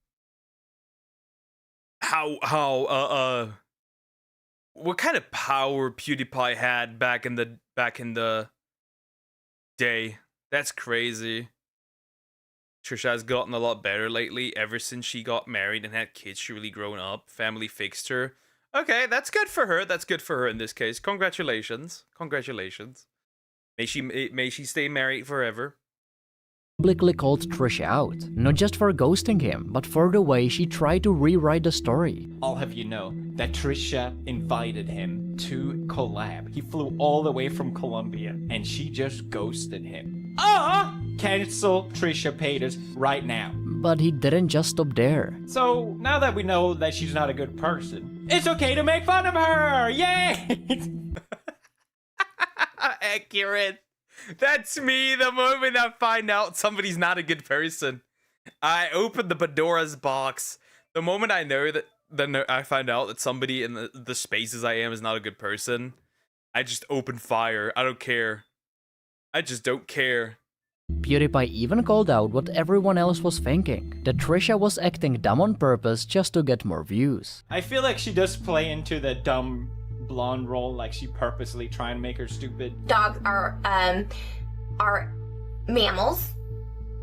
what kind of power PewDiePie had back in the day. That's crazy. Trisha has gotten a lot better lately. Ever since she got married and had kids, she really grown up. Family fixed her. Okay, that's good for her. That's good for her in this case. Congratulations. Congratulations. May she stay married forever. Publicly called Trisha out, not just for ghosting him, but for the way she tried to rewrite the story. I'll have you know that Trisha invited him to collab. He flew all the way from Colombia, and she just ghosted him. Cancel Trisha Paytas right now. But he didn't just stop there. So, now that we know that she's not a good person, it's okay to make fun of her! Yay! Accurate. That's me the moment I find out somebody's not a good person. I open the Pandora's box. The moment I know that, then I find out that somebody in the spaces I am is not a good person, I just open fire. I don't care. I just don't care. PewDiePie even called out what everyone else was thinking, that Trisha was acting dumb on purpose just to get more views. I feel like she does play into the dumb blonde role, like she purposely trying to make her stupid. Dogs are mammals,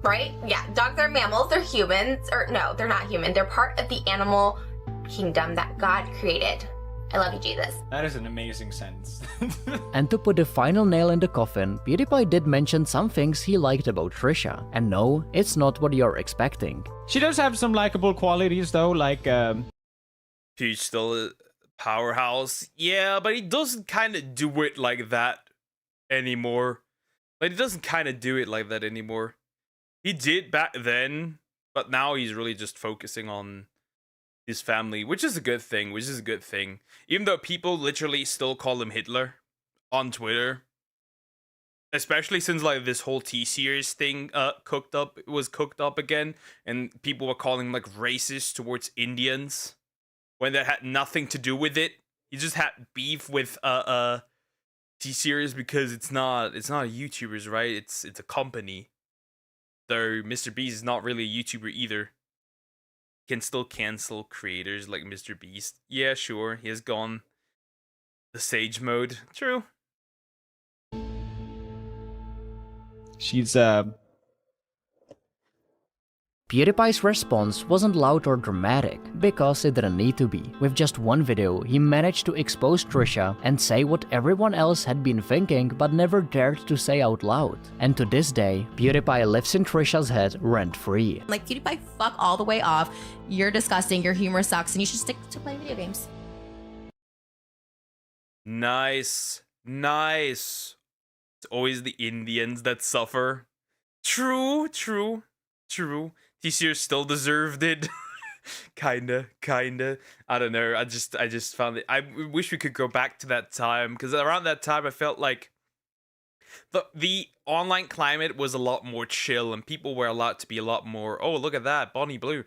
right? Yeah, dogs are mammals. They're humans, or no, they're not human. They're part of the animal kingdom that God created. I love you, Jesus. That is an amazing sentence. And to put the final nail in the coffin, PewDiePie did mention some things he liked about Trisha. And no, it's not what you're expecting. She does have some likable qualities though, like She's still a powerhouse. Yeah, but he doesn't kind of do it like that anymore. Like, he doesn't kind of do it like that anymore. He did back then, but now he's really just focusing on his family, which is a good thing, Even though people literally still call him Hitler on Twitter. Especially since, like, this whole T-Series thing was cooked up again, and people were calling him, like, racist towards Indians, when that had nothing to do with it. He just had beef with T-Series because it's not YouTubers, right? It's a company. Though Mr. Beast is not really a YouTuber either. Can still cancel creators like Mr. Beast. Yeah, sure. He has gone the sage mode. True. She's PewDiePie's response wasn't loud or dramatic, because it didn't need to be. With just one video, he managed to expose Trisha and say what everyone else had been thinking but never dared to say out loud. And to this day, PewDiePie lives in Trisha's head rent-free. Like, PewDiePie, fuck all the way off. You're disgusting, your humor sucks, and you should stick to playing video games. Nice. Nice. It's always the Indians that suffer. True. TCR still deserved it. kinda. I don't know. I just found it. I wish we could go back to that time, because around that time I felt like the online climate was a lot more chill, and people were allowed to be a lot more. Oh, look at that, Bonnie Blue.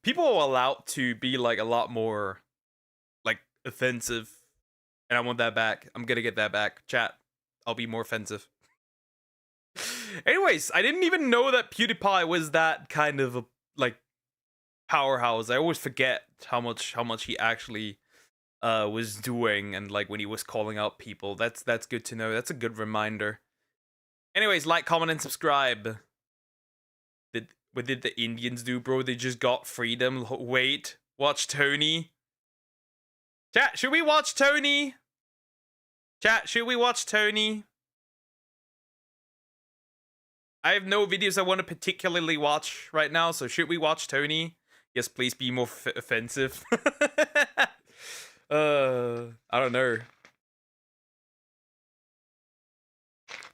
People were allowed to be like a lot more like offensive, and I want that back. I'm gonna get that back. Chat, I'll be more offensive. Anyways, I didn't even know that PewDiePie was that kind of a like powerhouse. I always forget how much he actually was doing, and like when he was calling out people. That's good to know. That's a good reminder. Anyways, like, comment, and subscribe. What did the Indians do, bro? They just got freedom. Wait, watch Tony. Chat, should we watch Tony? Chat, should we watch Tony? I have no videos I want to particularly watch right now, so should we watch Tony? Yes, please be more offensive. I don't know.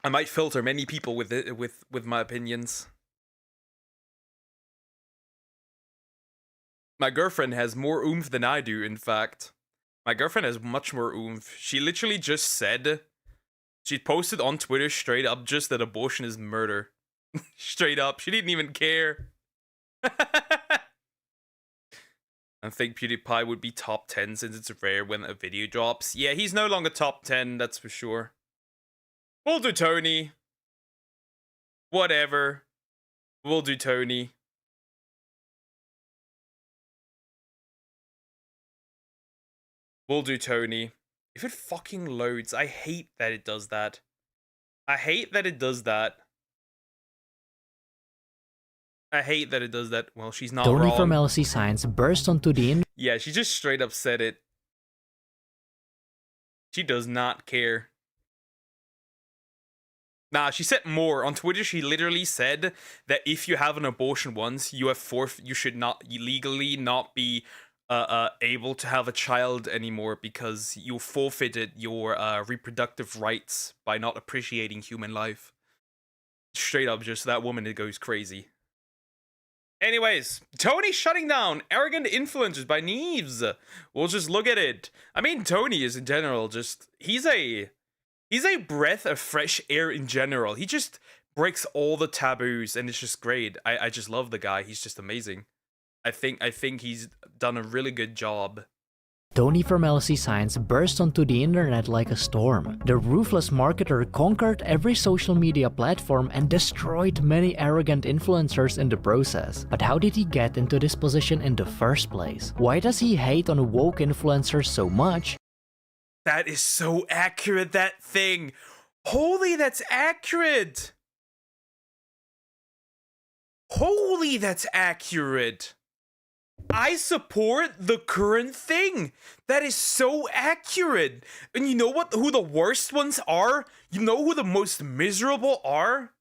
I might filter many people with it, with my opinions. My girlfriend has more oomph than I do, in fact. My girlfriend has much more oomph. She literally just said, she posted on Twitter straight up just that abortion is murder. Straight up. She didn't even care. I think PewDiePie would be top 10 since it's rare when a video drops. Yeah, he's no longer top 10, that's for sure. We'll do Tony. Whatever. We'll do Tony. We'll do Tony. If it fucking loads, I hate that it does that. I hate that it does that. I hate that it does that. Well, she's not Tony wrong. from LC Science burst onto the Yeah, she just straight up said it. She does not care. Nah, she said more. On Twitter, she literally said that if you have an abortion once, you should not legally not be able to have a child anymore, because you forfeited your reproductive rights by not appreciating human life. Straight up, just that woman, it goes crazy. Anyways, Tony shutting down arrogant influencers by Neves. We'll just look at it. I mean, Tony is in general just, he's a breath of fresh air in general. He just breaks all the taboos, and it's just great. I just love the guy. He's just amazing. I think he's done a really good job. Tony from LC Science burst onto the internet like a storm. The ruthless marketer conquered every social media platform and destroyed many arrogant influencers in the process. But how did he get into this position in the first place? Why does he hate on woke influencers so much? That is so accurate, that thing. Holy, that's accurate. Holy, that's accurate. I support the current thing. That is so accurate. And you know what? Who the worst ones are? You know who the most miserable are?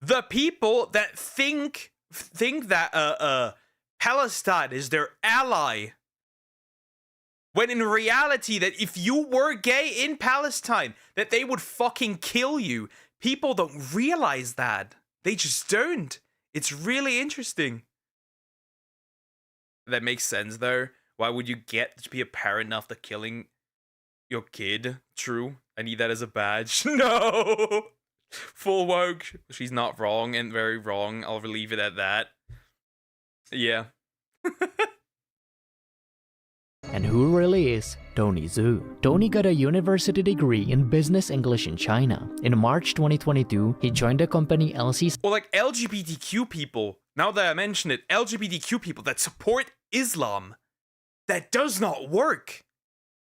The people that think that Palestine is their ally. When in reality, that if you were gay in Palestine, that they would fucking kill you. People don't realize that. They just don't. It's really interesting. That makes sense, though. Why would you get to be a parent after killing your kid? True. I need that as a badge. No! Full woke. She's not wrong, and very wrong. I'll leave it at that. Yeah. And who really is Tony Zhu? Tony got a university degree in business English in China. In March 2022, he joined the company LC. Or like LGBTQ people. Now that I mention it, LGBTQ people that support Islam. That does not work.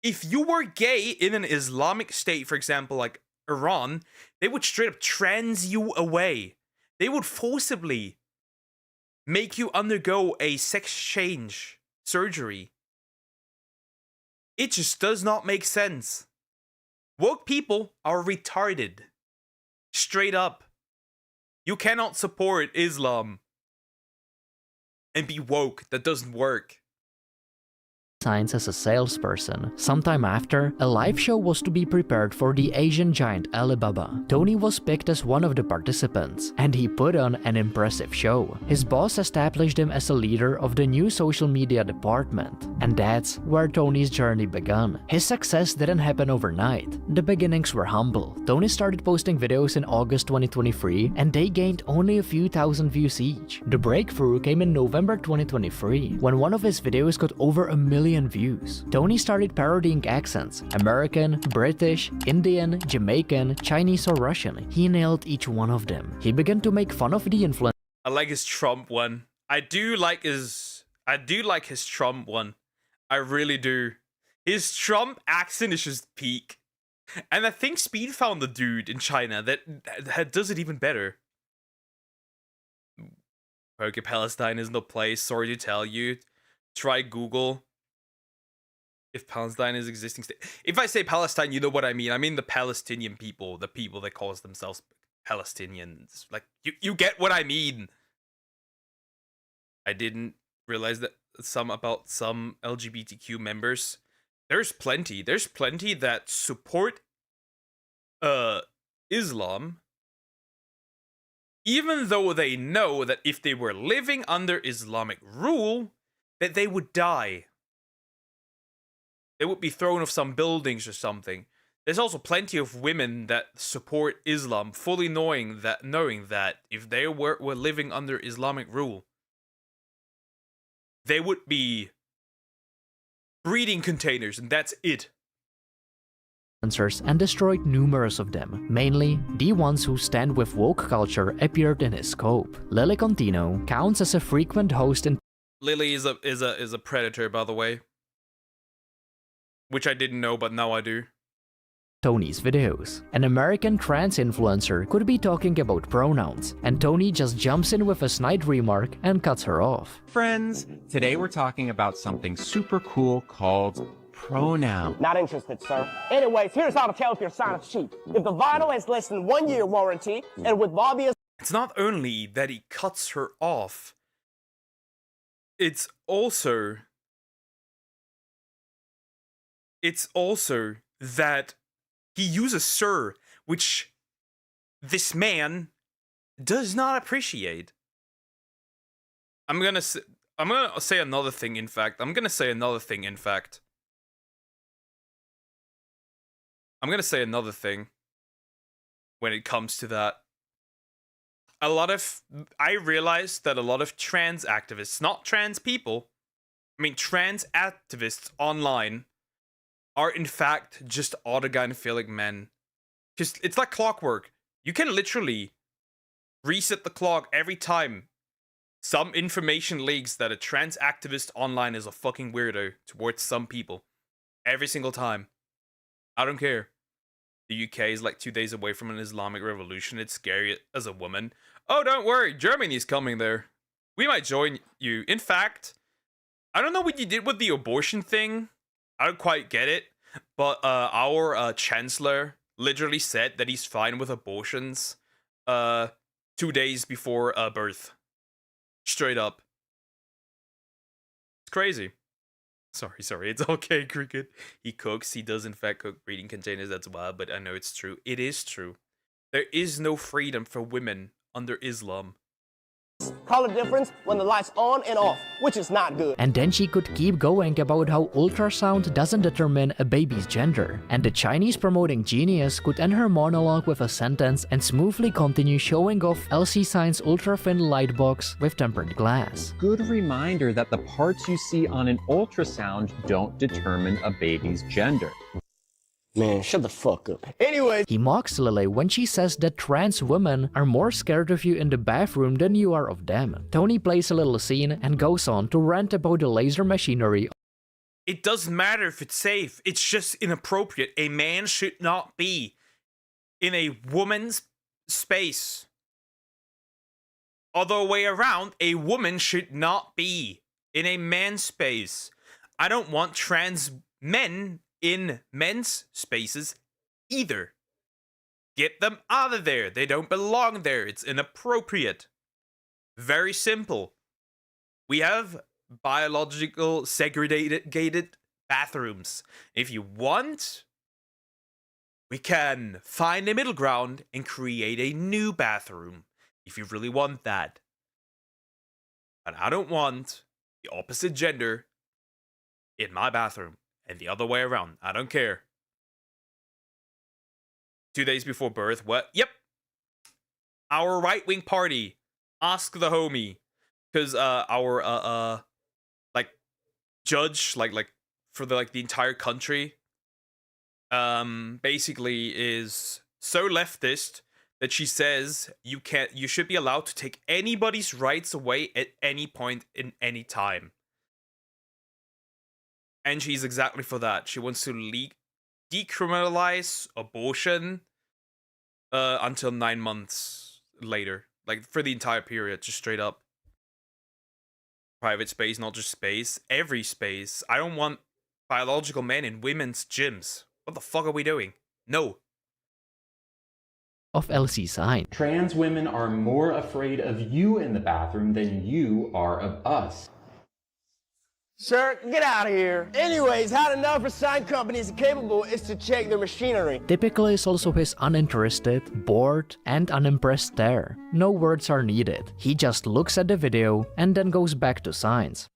If you were gay in an Islamic state, for example, like Iran, they would straight up trans you away. They would forcibly make you undergo a sex change surgery. It just does not make sense. Woke people are retarded. Straight up. You cannot support Islam and be woke. That doesn't work. Signs as a salesperson. Sometime after, a live show was to be prepared for the Asian giant Alibaba. Tony was picked as one of the participants, and he put on an impressive show. His boss established him as a leader of the new social media department, and that's where Tony's journey began. His success didn't happen overnight. The beginnings were humble. Tony started posting videos in August 2023, and they gained only a few thousand views each. The breakthrough came in November 2023, when one of his videos got over 1 million views. Tony started parodying accents: American, British, Indian, Jamaican, Chinese or Russian. He nailed each one of them. He began to make fun of the influence. I like his Trump one. I do like his Trump one. I really do. His Trump accent is just peak. And I think Speed found the dude in China that does it even better. Okay, Palestine isn't a place, sorry to tell you. Try Google. If Palestine is existing state. If I say Palestine, you know what I mean. I mean the Palestinian people, the people that call themselves Palestinians. Like, you get what I mean. I didn't realize that some LGBTQ members. There's plenty that support Islam, even though they know that if they were living under Islamic rule, that they would die. They would be thrown off some buildings or something. There's also plenty of women that support Islam, fully knowing that if they were living under Islamic rule, they would be breeding containers, and that's it. And destroyed numerous of them. Mainly, the ones who stand with woke culture appeared in his scope. Lily Contino counts as a frequent host in. Lily is a predator, by the way. Which I didn't know, but now I do. Tony's videos. An American trans influencer could be talking about pronouns, and Tony just jumps in with a snide remark and cuts her off. Friends, today we're talking about something super cool called pronoun. Not interested, sir. Anyways, here's how to tell if your sign is cheap. If the vinyl has less than 1 year warranty, and with Bobby. It's not only that he cuts her off, it's also that he uses sir, which this man does not appreciate. I'm gonna say another thing. In fact, I'm gonna say another thing when it comes to that. I realized that a lot of trans activists, not trans people, I mean trans activists online, are in fact just autogynephilic men. Just, it's like clockwork. You can literally reset the clock every time some information leaks that a trans activist online is a fucking weirdo towards some people. Every single time. I don't care. The UK is like 2 days away from an Islamic revolution. It's scary as a woman. Oh, don't worry. Germany's coming there. We might join you. In fact, I don't know what you did with the abortion thing. I don't quite get it, but our chancellor literally said that he's fine with abortions 2 days before birth. Straight up. It's crazy. Sorry, it's okay, Cricket. He cooks, he does in fact cook breeding containers, that's wild, but I know it's true. It is true. There is no freedom for women under Islam. Color difference when the light's on and off, which is not good. And then she could keep going about how ultrasound doesn't determine a baby's gender. And the Chinese promoting genius could end her monologue with a sentence and smoothly continue showing off LC Sign's ultra-thin light box with tempered glass. Good reminder that the parts you see on an ultrasound don't determine a baby's gender. Man, shut the fuck up. Anyway. He mocks Lily when she says that trans women are more scared of you in the bathroom than you are of them. Tony plays a little scene and goes on to rant about the laser machinery It doesn't matter if it's safe. It's just inappropriate. A man should not be in a woman's space. Other way around, a woman should not be in a man's space. I don't want trans men in men's spaces either. Get them out of there. They don't belong there. It's inappropriate. Very simple. We have biological segregated bathrooms. If you want, we can find a middle ground and create a new bathroom if you really want that. But I don't want the opposite gender in my bathroom and the other way around. I don't care. 2 days before birth, what? Yep. Our right-wing party. Ask the homie. Because our like judge, like for the entire country, basically is so leftist that she says you should be allowed to take anybody's rights away at any point in any time. And she's exactly for that. She wants to decriminalize abortion until 9 months later. Like, for the entire period, just straight up. Private space, not just space. Every space. I don't want biological men in women's gyms. What the fuck are we doing? No. Of LC sign. Trans women are more afraid of you in the bathroom than you are of us. Sir, get out of here. Anyways, how to know if a sign company is capable is to check their machinery. Typically is also his uninterested, bored, and unimpressed stare. No words are needed. He just looks at the video and then goes back to signs.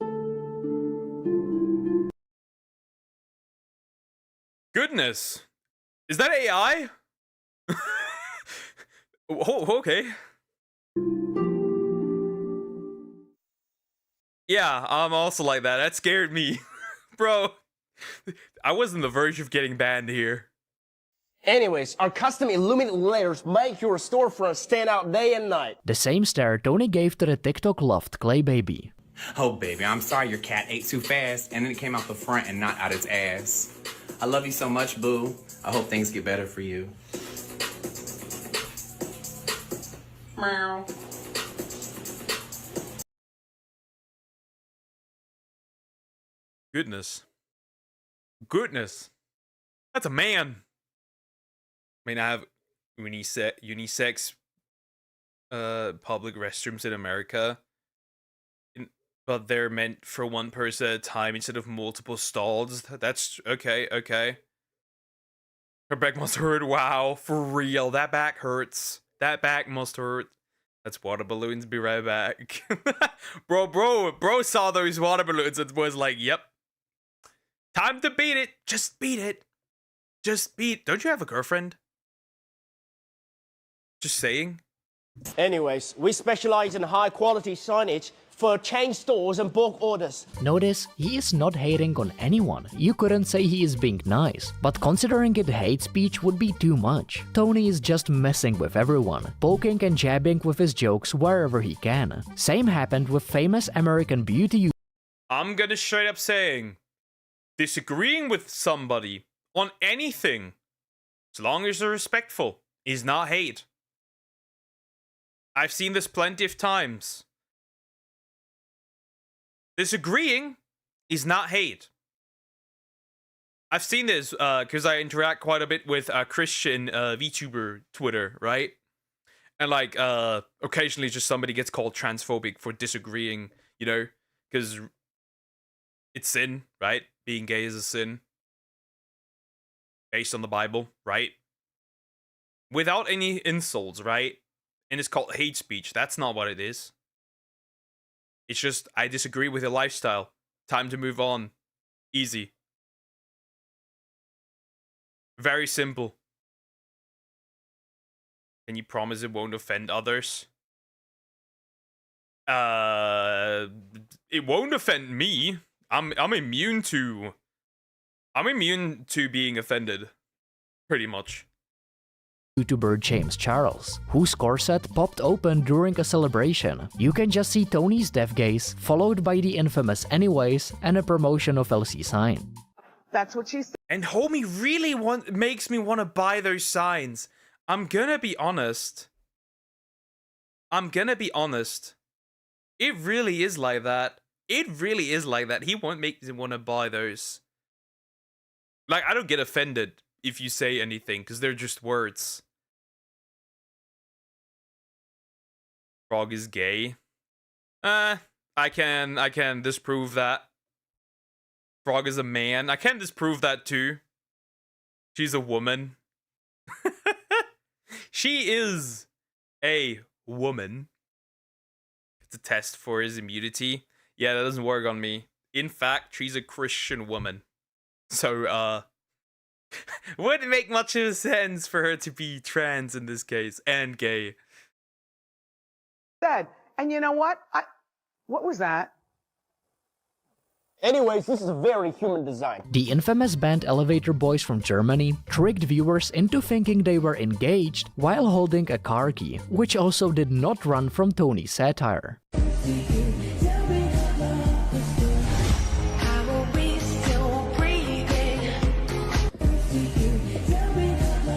Goodness. Is that AI? Oh, okay. Yeah, I'm also like that. That scared me. Bro, I was on the verge of getting banned here. Anyways, our custom illuminated letters make your storefront stand out day and night. The same stare Tony gave to the TikTok loved Clay Baby. Oh, baby, I'm sorry your cat ate too fast and then it came out the front and not out its ass. I love you so much, boo. I hope things get better for you. Meow. Goodness. That's a man. I mean, I have unisex public restrooms in America. But they're meant for one person at a time instead of multiple stalls. That's okay. Her back must hurt. Wow, for real. That back hurts. That back must hurt. That's water balloons. Be right back. Bro saw those water balloons and was like, yep. Time to beat it. Just beat it. Don't you have a girlfriend? Just saying. Anyways, we specialize in high quality signage for chain stores and bulk orders. Notice, he is not hating on anyone. You couldn't say he is being nice, but considering it hate speech would be too much. Tony is just messing with everyone, poking and jabbing with his jokes wherever he can. Same happened with famous American beauty. I'm gonna straight up saying, disagreeing with somebody on anything, as long as they're respectful, is not hate. I've seen this plenty of times. Disagreeing is not hate. I've seen this because I interact quite a bit with Christian VTuber Twitter, right? And like occasionally just somebody gets called transphobic for disagreeing, you know, because it's sin, right? Being gay is a sin. Based on the Bible, right? Without any insults, right? And it's called hate speech. That's not what it is. It's just, I disagree with your lifestyle. Time to move on. Easy. Very simple. Can you promise it won't offend others? It won't offend me. I'm immune to being offended. Pretty much. VTuber James Charles, whose corset popped open during a celebration. You can just see Tony's death gaze, followed by the infamous anyways and a promotion of LC sign. That's what she said. And homie really makes me want to buy those signs. I'm gonna be honest. It really is like that. It really is like that. He won't make me want to buy those. Like, I don't get offended if you say anything, because they're just words. Frog is gay. I can disprove that. Frog is a man. I can disprove that too. She's a woman. She is a woman. It's a test for his immunity. Yeah, that doesn't work on me. In fact, she's a Christian woman. So, wouldn't make much of a sense for her to be trans in this case, and gay. And you know what? What was that? Anyways, this is a very human design. The infamous band Elevator Boys from Germany tricked viewers into thinking they were engaged while holding a car key, which also did not run from Tony's satire.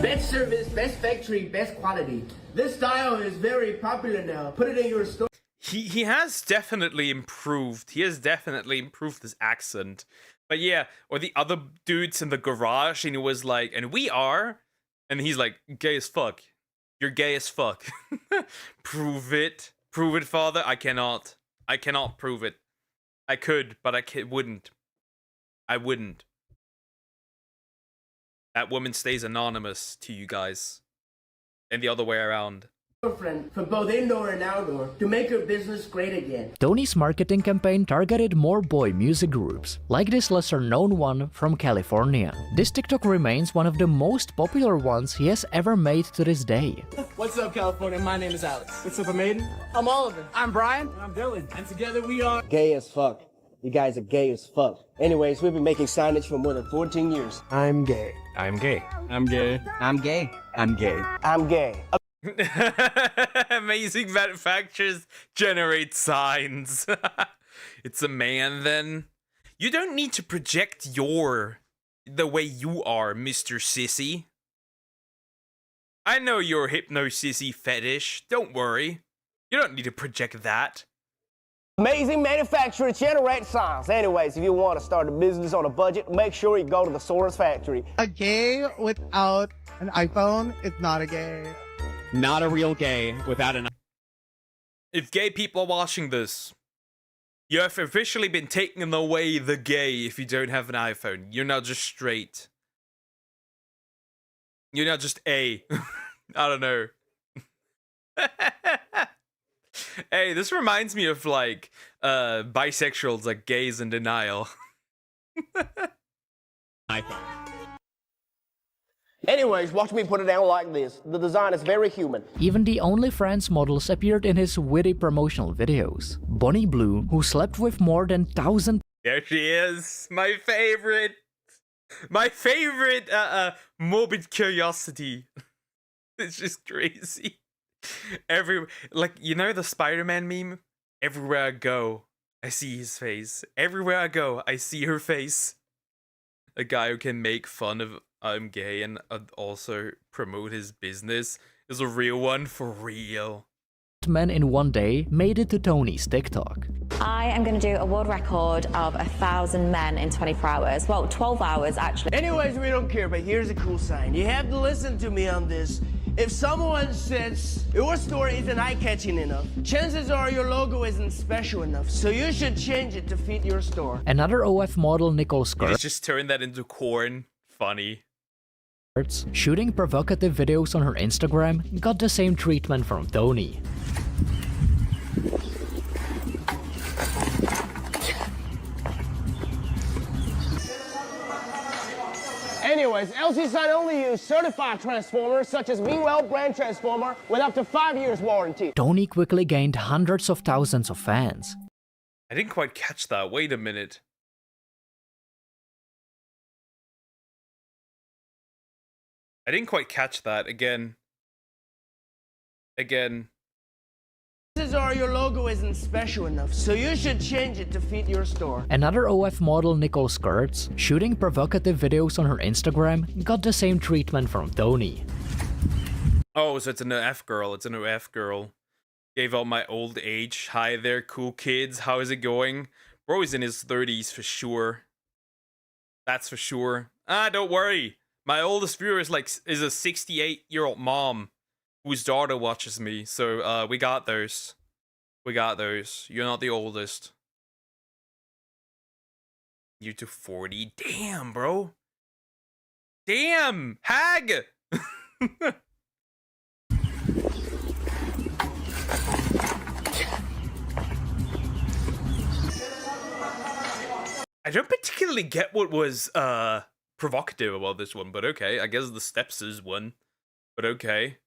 Best service, best factory, best quality. This style is very popular now. Put it in your store. He has definitely improved. He has definitely improved his accent. But yeah, or the other dudes in the garage, and he was like, and we are, and he's like, gay as fuck. You're gay as fuck. Prove it. Prove it, father. I cannot. I cannot prove it. I could, but wouldn't. I wouldn't. That woman stays anonymous to you guys. And the other way around. Girlfriend for both indoor and outdoor to make your business great again. Tony's marketing campaign targeted more boy music groups, like this lesser-known one from California. This TikTok remains one of the most popular ones he has ever made to this day. What's up, California? My name is Alex. What's up, Maiden? I'm Oliver. I'm Brian. And I'm Dylan. And together we are... Gay as fuck. You guys are gay as fuck. Anyways, we've been making signage for more than 14 years. I'm gay. I'm gay. I'm gay. I'm gay. I'm gay. I'm gay. Amazing manufacturers generate signs. It's a man then. You don't need to project the way you are, Mr. Sissy. I know your hypno-sissy fetish. Don't worry. You don't need to project that. Amazing manufacturer generate signs. Anyways, if you want to start a business on a budget, make sure you go to the Source Factory. A gay without an iPhone is not a gay. Not a real gay without an... If gay people are watching this, you have officially been taking away the gay if you don't have an iPhone. You're not just straight. You're not just A. I don't know. Hey, this reminds me of like bisexuals, like gays in denial. iPhone. Anyways, watch me put it down like this. The design is very human. Even the OnlyFans models appeared in his witty promotional videos. Bonnie Blue, who slept with more than 1,000... There she is, my favorite. My favorite morbid curiosity. It's just crazy. Like, you know the Spider-Man meme? Everywhere I go, I see his face. Everywhere I go, I see her face. A guy who can make fun of I'm gay and also promote his business is a real one for real. Men in one day made it to Tony's TikTok. I am going to do a world record of 1,000 men in 24 hours. Well, 12 hours actually. Anyways, we don't care, but here's a cool sign. You have to listen to me on this. If someone says your story isn't eye-catching enough, chances are your logo isn't special enough, so you should change it to fit your store. Another OF model, Nicole Skirts, just turn that into corn. Funny. Shooting provocative videos on her Instagram got the same treatment from Tony. Anyways, LC Sign only use certified transformers such as Meanwell brand transformer with up to 5 years warranty. Tony quickly gained hundreds of thousands of fans. I didn't quite catch that. Wait a minute. I didn't quite catch that again. Again. Or your logo isn't special enough, so you should change it to fit your store. Another OF model, Nicole Skirts, shooting provocative videos on her Instagram, got the same treatment from Tony. Oh, so it's an OF girl. It's an OF girl. Gave out my old age. Hi there, cool kids. How is it going? Bro is in his 30s for sure. That's for sure. Ah, don't worry. My oldest viewer is a 68-year-old mom whose daughter watches me. So we got those. We got those. You're not the oldest. You to 40. Damn, bro. Damn, hag. I don't particularly get what was provocative about this one, but okay. I guess the steps is one, but okay.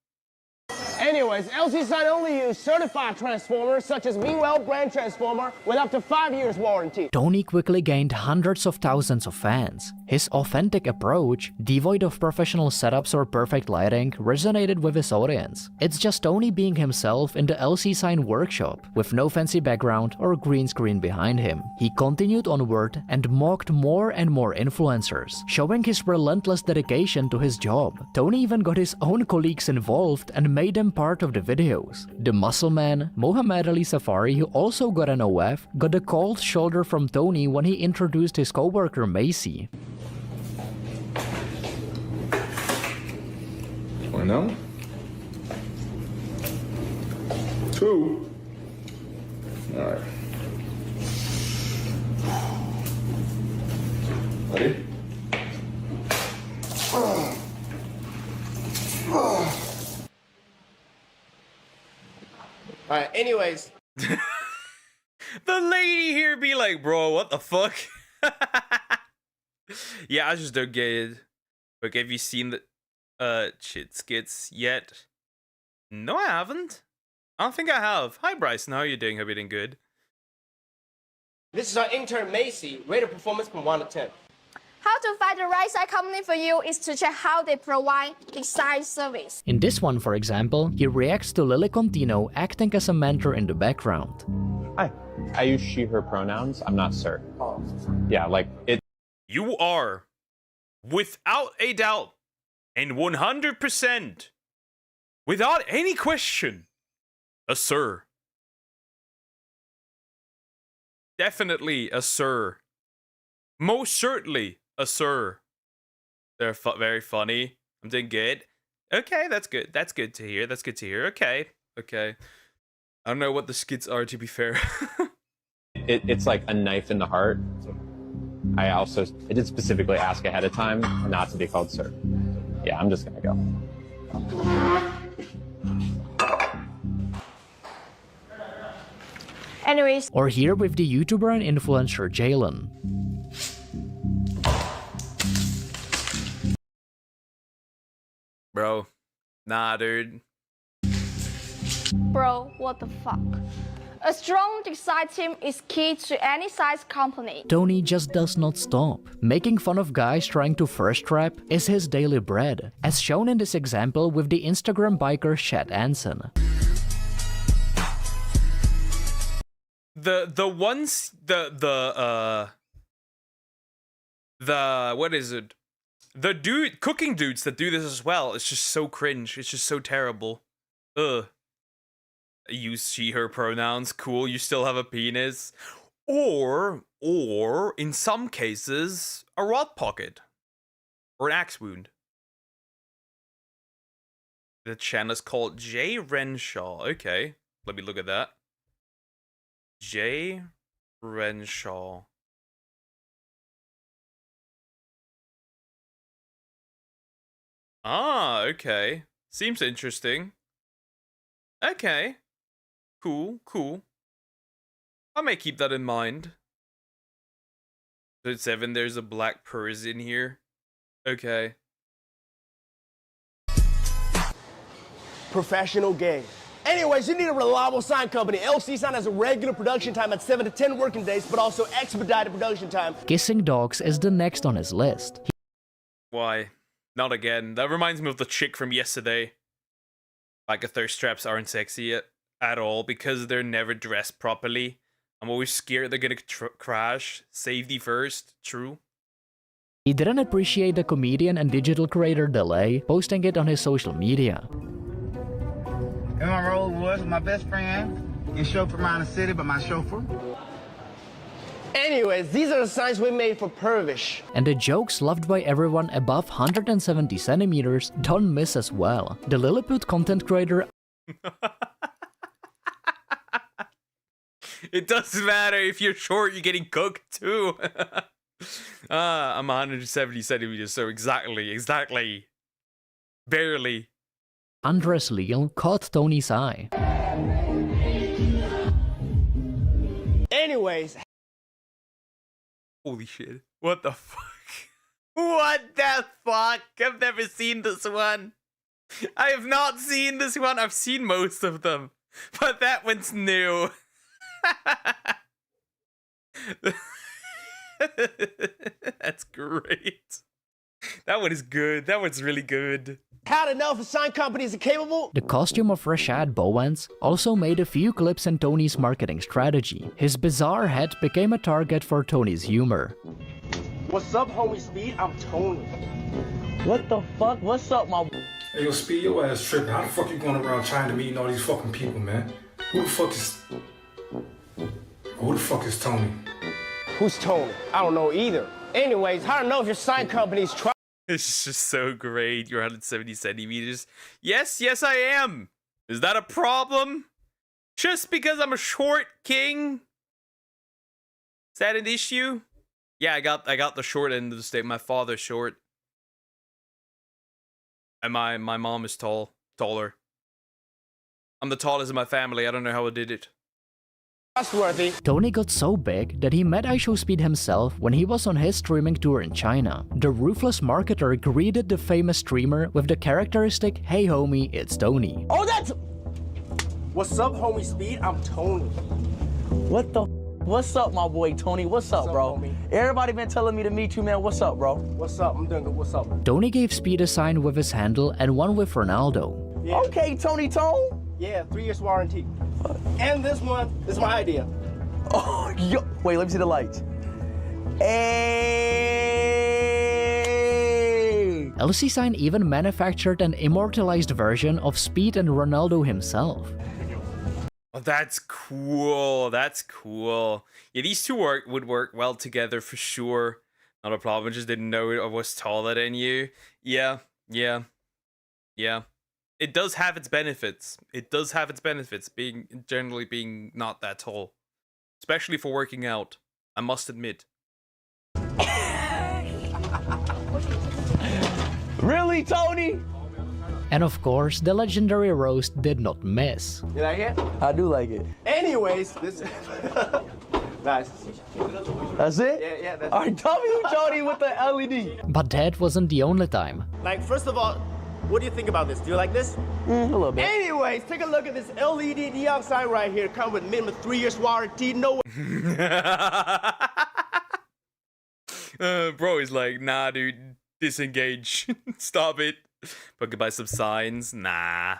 Anyways, LC Sign only use certified transformers such as Meanwhile brand transformer with up to 5 years warranty. Tony quickly gained hundreds of thousands of fans. His authentic approach, devoid of professional setups or perfect lighting, resonated with his audience. It's just Tony being himself in the LC Sign workshop, with no fancy background or green screen behind him. He continued onward and mocked more and more influencers, showing his relentless dedication to his job. Tony even got his own colleagues involved and made them part of the videos. The muscle man, Mohamed Ali Safari, who also got an OF, got a cold shoulder from Tony when he introduced his co-worker Macy. One out. Two. All right. Ready? Alright, anyways. The lady here be like, bro, what the fuck? Yeah, I just don't get it. Like, have you seen the shit skits yet? No, I haven't. I don't think I have. Hi, Bryson. How are you doing? Hope you're doing good. This is our intern Macy, rated performance from 1 to 10. How to find the right side company for you is to check how they provide design service. In this one, for example, he reacts to Lily Contino acting as a mentor in the background. Hi. I use she, her pronouns. I'm not certain. Yeah, like it. You are, without a doubt, and 100%, without any question, a sir. Definitely a sir. Most certainly a sir. They're very funny. I'm doing good. Okay, that's good. That's good to hear. That's good to hear. Okay. Okay. I don't know what the skits are, to be fair. It's like a knife in the heart. I did specifically ask ahead of time not to be called sir. Yeah, I'm just gonna go. Anyways. Or here with the YouTuber and influencer Jalen. Bro. Nah, dude. Bro, what the fuck? A strong design team is key to any size company. Tony just does not stop. Making fun of guys trying to first rap is his daily bread, as shown in this example with the Instagram biker Chad Anson. What is it? The cooking dudes that do this as well, it's just so cringe. It's just so terrible. Ugh. Use she, her pronouns. Cool, you still have a penis. Or, in some cases, a rod pocket. Or an axe wound. The channel is called J. Renshaw. Okay, let me look at that. J. Renshaw. Ah, okay. Seems interesting. Okay. Cool, cool. I may keep that in mind. So 7, there's a black purse in here. Okay. Professional game. Anyways, you need a reliable sign company. LC Sign has a regular production time at 7 to 10 working days, but also expedited production time. Kissing dogs is the next on his list. Why? Not again. That reminds me of the chick from yesterday. Like the thirst traps aren't sexy at all because they're never dressed properly. I'm always scared they're gonna crash. Safety first. True. He didn't appreciate the comedian and digital creator delay, posting it on his social media. And my role was my best friend in chauffeur around the city, but my chauffeur. Anyways, these are the signs we made for Pervish. And the jokes loved by everyone above 170 centimeters don't miss as well. The Lilliput content creator It doesn't matter if you're short, you're getting cooked too. I'm 170 centimeters, so exactly. Barely. Andres Leal caught Tony's eye. Anyways. Holy shit. What the fuck? What the fuck? I've never seen this one. I have not seen this one. I've seen most of them. But that one's new. That's great. That one is good. That one's really good. Had enough of sign companies are capable. The costume of Rashad Bowens also made a few clips in Tony's marketing strategy. His bizarre head became a target for Tony's humor. What's up, homie Speed? I'm Tony. What the fuck? What's up, my... Hey, yo, Speed, your ass tripping. How the fuck you going around China meeting all these fucking people, man? Who the fuck is Tony? Who's Tony? I don't know either. Anyways, I don't know if your sign company's trying. It's just so great. You're 170 centimeters. Yes, I am. Is that a problem? Just because I'm a short king? Is that an issue? Yeah, I got the short end of the stick. My father's short. And my mom is taller. I'm the tallest in my family. I don't know how I did it. Trustworthy. Tony got so big that he met IShowSpeed himself when he was on his streaming tour in China. The ruthless marketer greeted the famous streamer with the characteristic, "Hey homie, it's Tony." Oh, that's... What's up, homie Speed? I'm Tony. What the... What's up, my boy Tony? What's up, bro? Homie? Everybody been telling me to meet you, man. What's up, bro? What's up? I'm doing good. What's up? Tony gave Speed a sign with his handle and one with Ronaldo. Yeah. Okay, Tony Tone. Yeah, 3 years warranty. And this one is my idea. Oh, yo. Wait, let me see the lights. Hey! LC Sign even manufactured an immortalized version of Speed and Ronaldo himself. Oh, that's cool. That's cool. Yeah, these two would work well together for sure. Not a problem. I just didn't know I was taller than you. Yeah. It does have its benefits. Generally being not that tall. Especially for working out, I must admit. Really, Tony? And of course, the legendary roast did not miss. You like it? I do like it. Anyways, this... Nice. That's it? Yeah, that's All right, W, Tony, with the LED. But that wasn't the only time. Like, first of all, what do you think about this? Do you like this? A little bit. Anyways, take a look at this LED neon sign right here. Come with minimum 3 years warranty. No. Bro is like, nah, dude, disengage. Stop it. Poke buy some signs. Nah.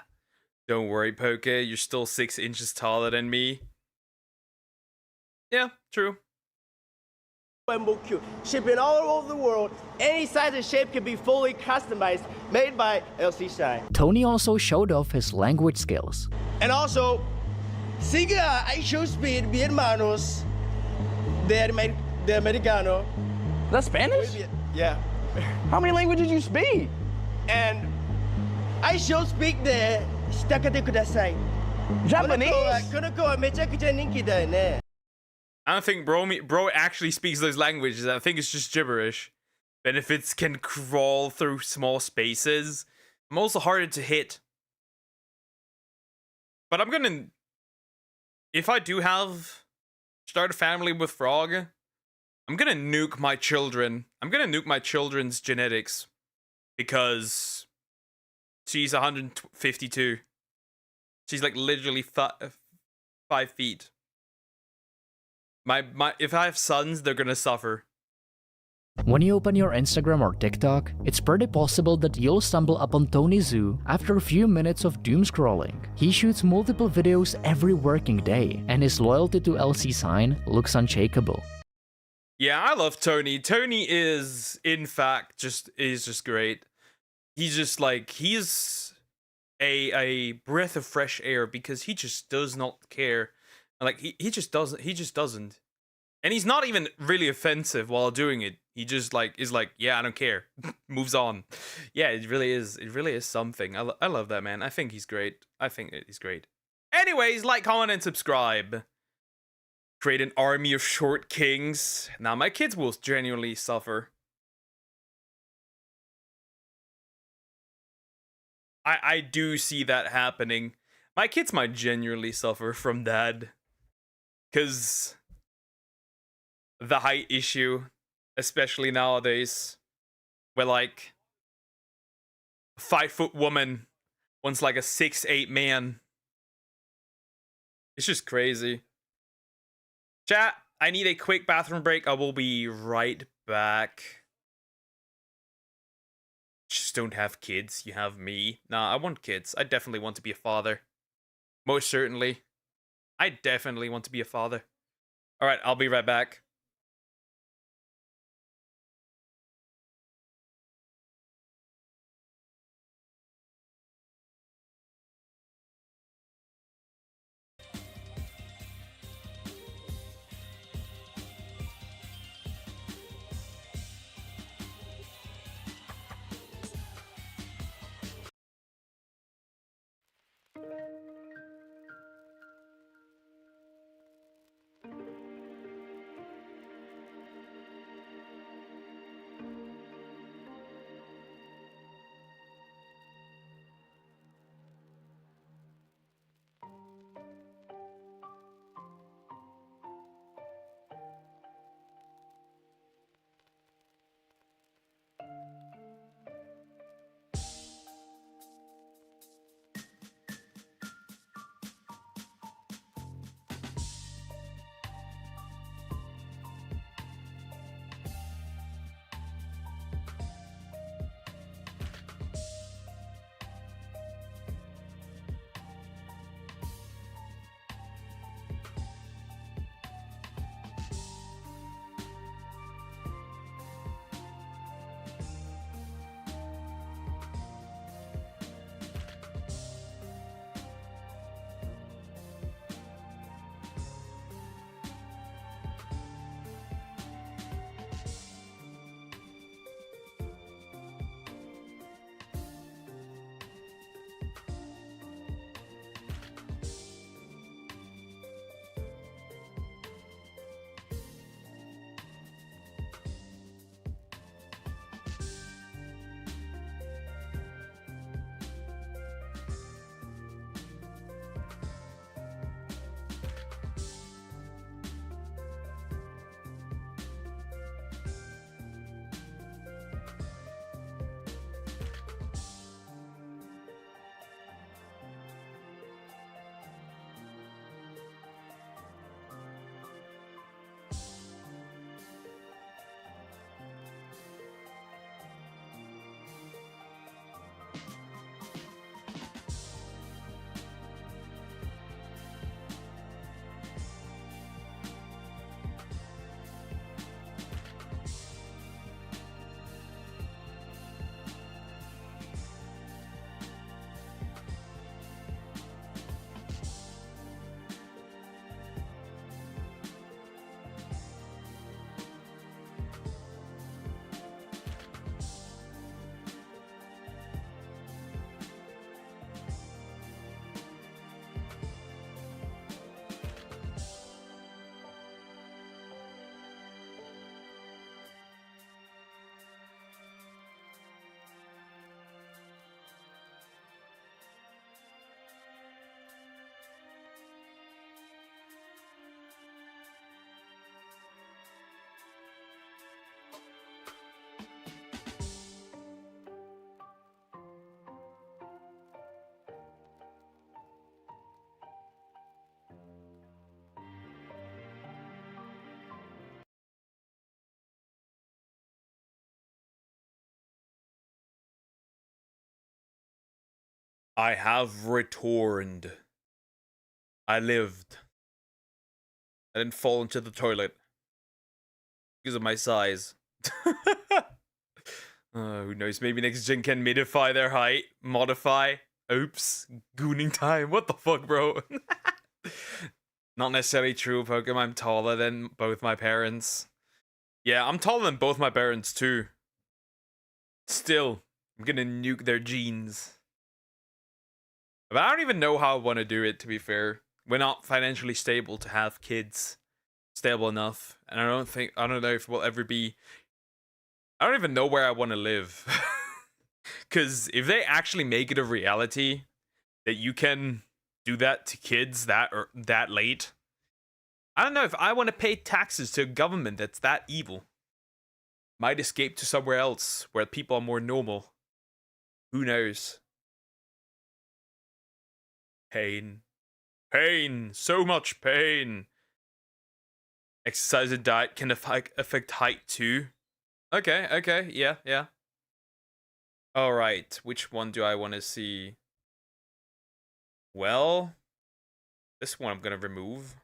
Don't worry, Poke. You're still 6 inches taller than me. Yeah, true. Shipping all over the world, any size and shape can be fully customized, made by LC Shine. Tony also showed off his language skills. And also, siga IShowSpeed, mi hermanos, de americano. That's Spanish? Yeah. How many languages you speak? And IShowSpeed de shitakate kudasai. Japanese? I don't think bro actually speaks those languages. I think it's just gibberish. Benefits can crawl through small spaces. I'm also harder to hit. But I'm gonna... If I do start a family with Frog, I'm gonna nuke my children. I'm gonna nuke my children's genetics. Because she's 152. She's like literally 5 feet. If I have sons, they're gonna suffer. When you open your Instagram or TikTok, it's pretty possible that you'll stumble upon Tony Zhu after a few minutes of doom scrolling. He shoots multiple videos every working day, and his loyalty to LC Sign looks unshakable. Yeah, I love Tony. Tony is, in fact, just great. He's just like, he's a breath of fresh air because he just does not care. Like he just doesn't. And he's not even really offensive while doing it. He just like is like, yeah, I don't care. Moves on. Yeah, it really is something. I love that man. I think he's great. Anyways, like, comment, and subscribe. Create an army of short kings. Now my kids will genuinely suffer. I do see that happening. My kids might genuinely suffer from that. Cause the height issue, especially nowadays, where like a 5-foot woman wants like a 6'8" man. It's just crazy. Chat, I need a quick bathroom break. I will be right back. Just don't have kids. You have me. Nah, I want kids. I definitely want to be a father. Most certainly. I definitely want to be a father. Alright, I'll be right back. I have returned. I lived. I didn't fall into the toilet because of my size. Who knows? Maybe next gen can modify their height. Modify. Oops. Gooning time. What the fuck, bro? Not necessarily true, Pokemon. I'm taller than both my parents. Yeah, I'm taller than both my parents, too. Still, I'm gonna nuke their genes. But I don't even know how I want to do it, to be fair. We're not financially stable to have kids. Stable enough. And I don't know if we'll ever be... I don't even know where I want to live. Because if they actually make it a reality that you can do that to kids that late, I don't know if I want to pay taxes to a government that's that evil. Might escape to somewhere else where people are more normal. Who knows? Pain. Pain. So much pain. Exercise and diet can affect height too. Okay, yeah. Alright, which one do I want to see? Well, this one I'm gonna remove.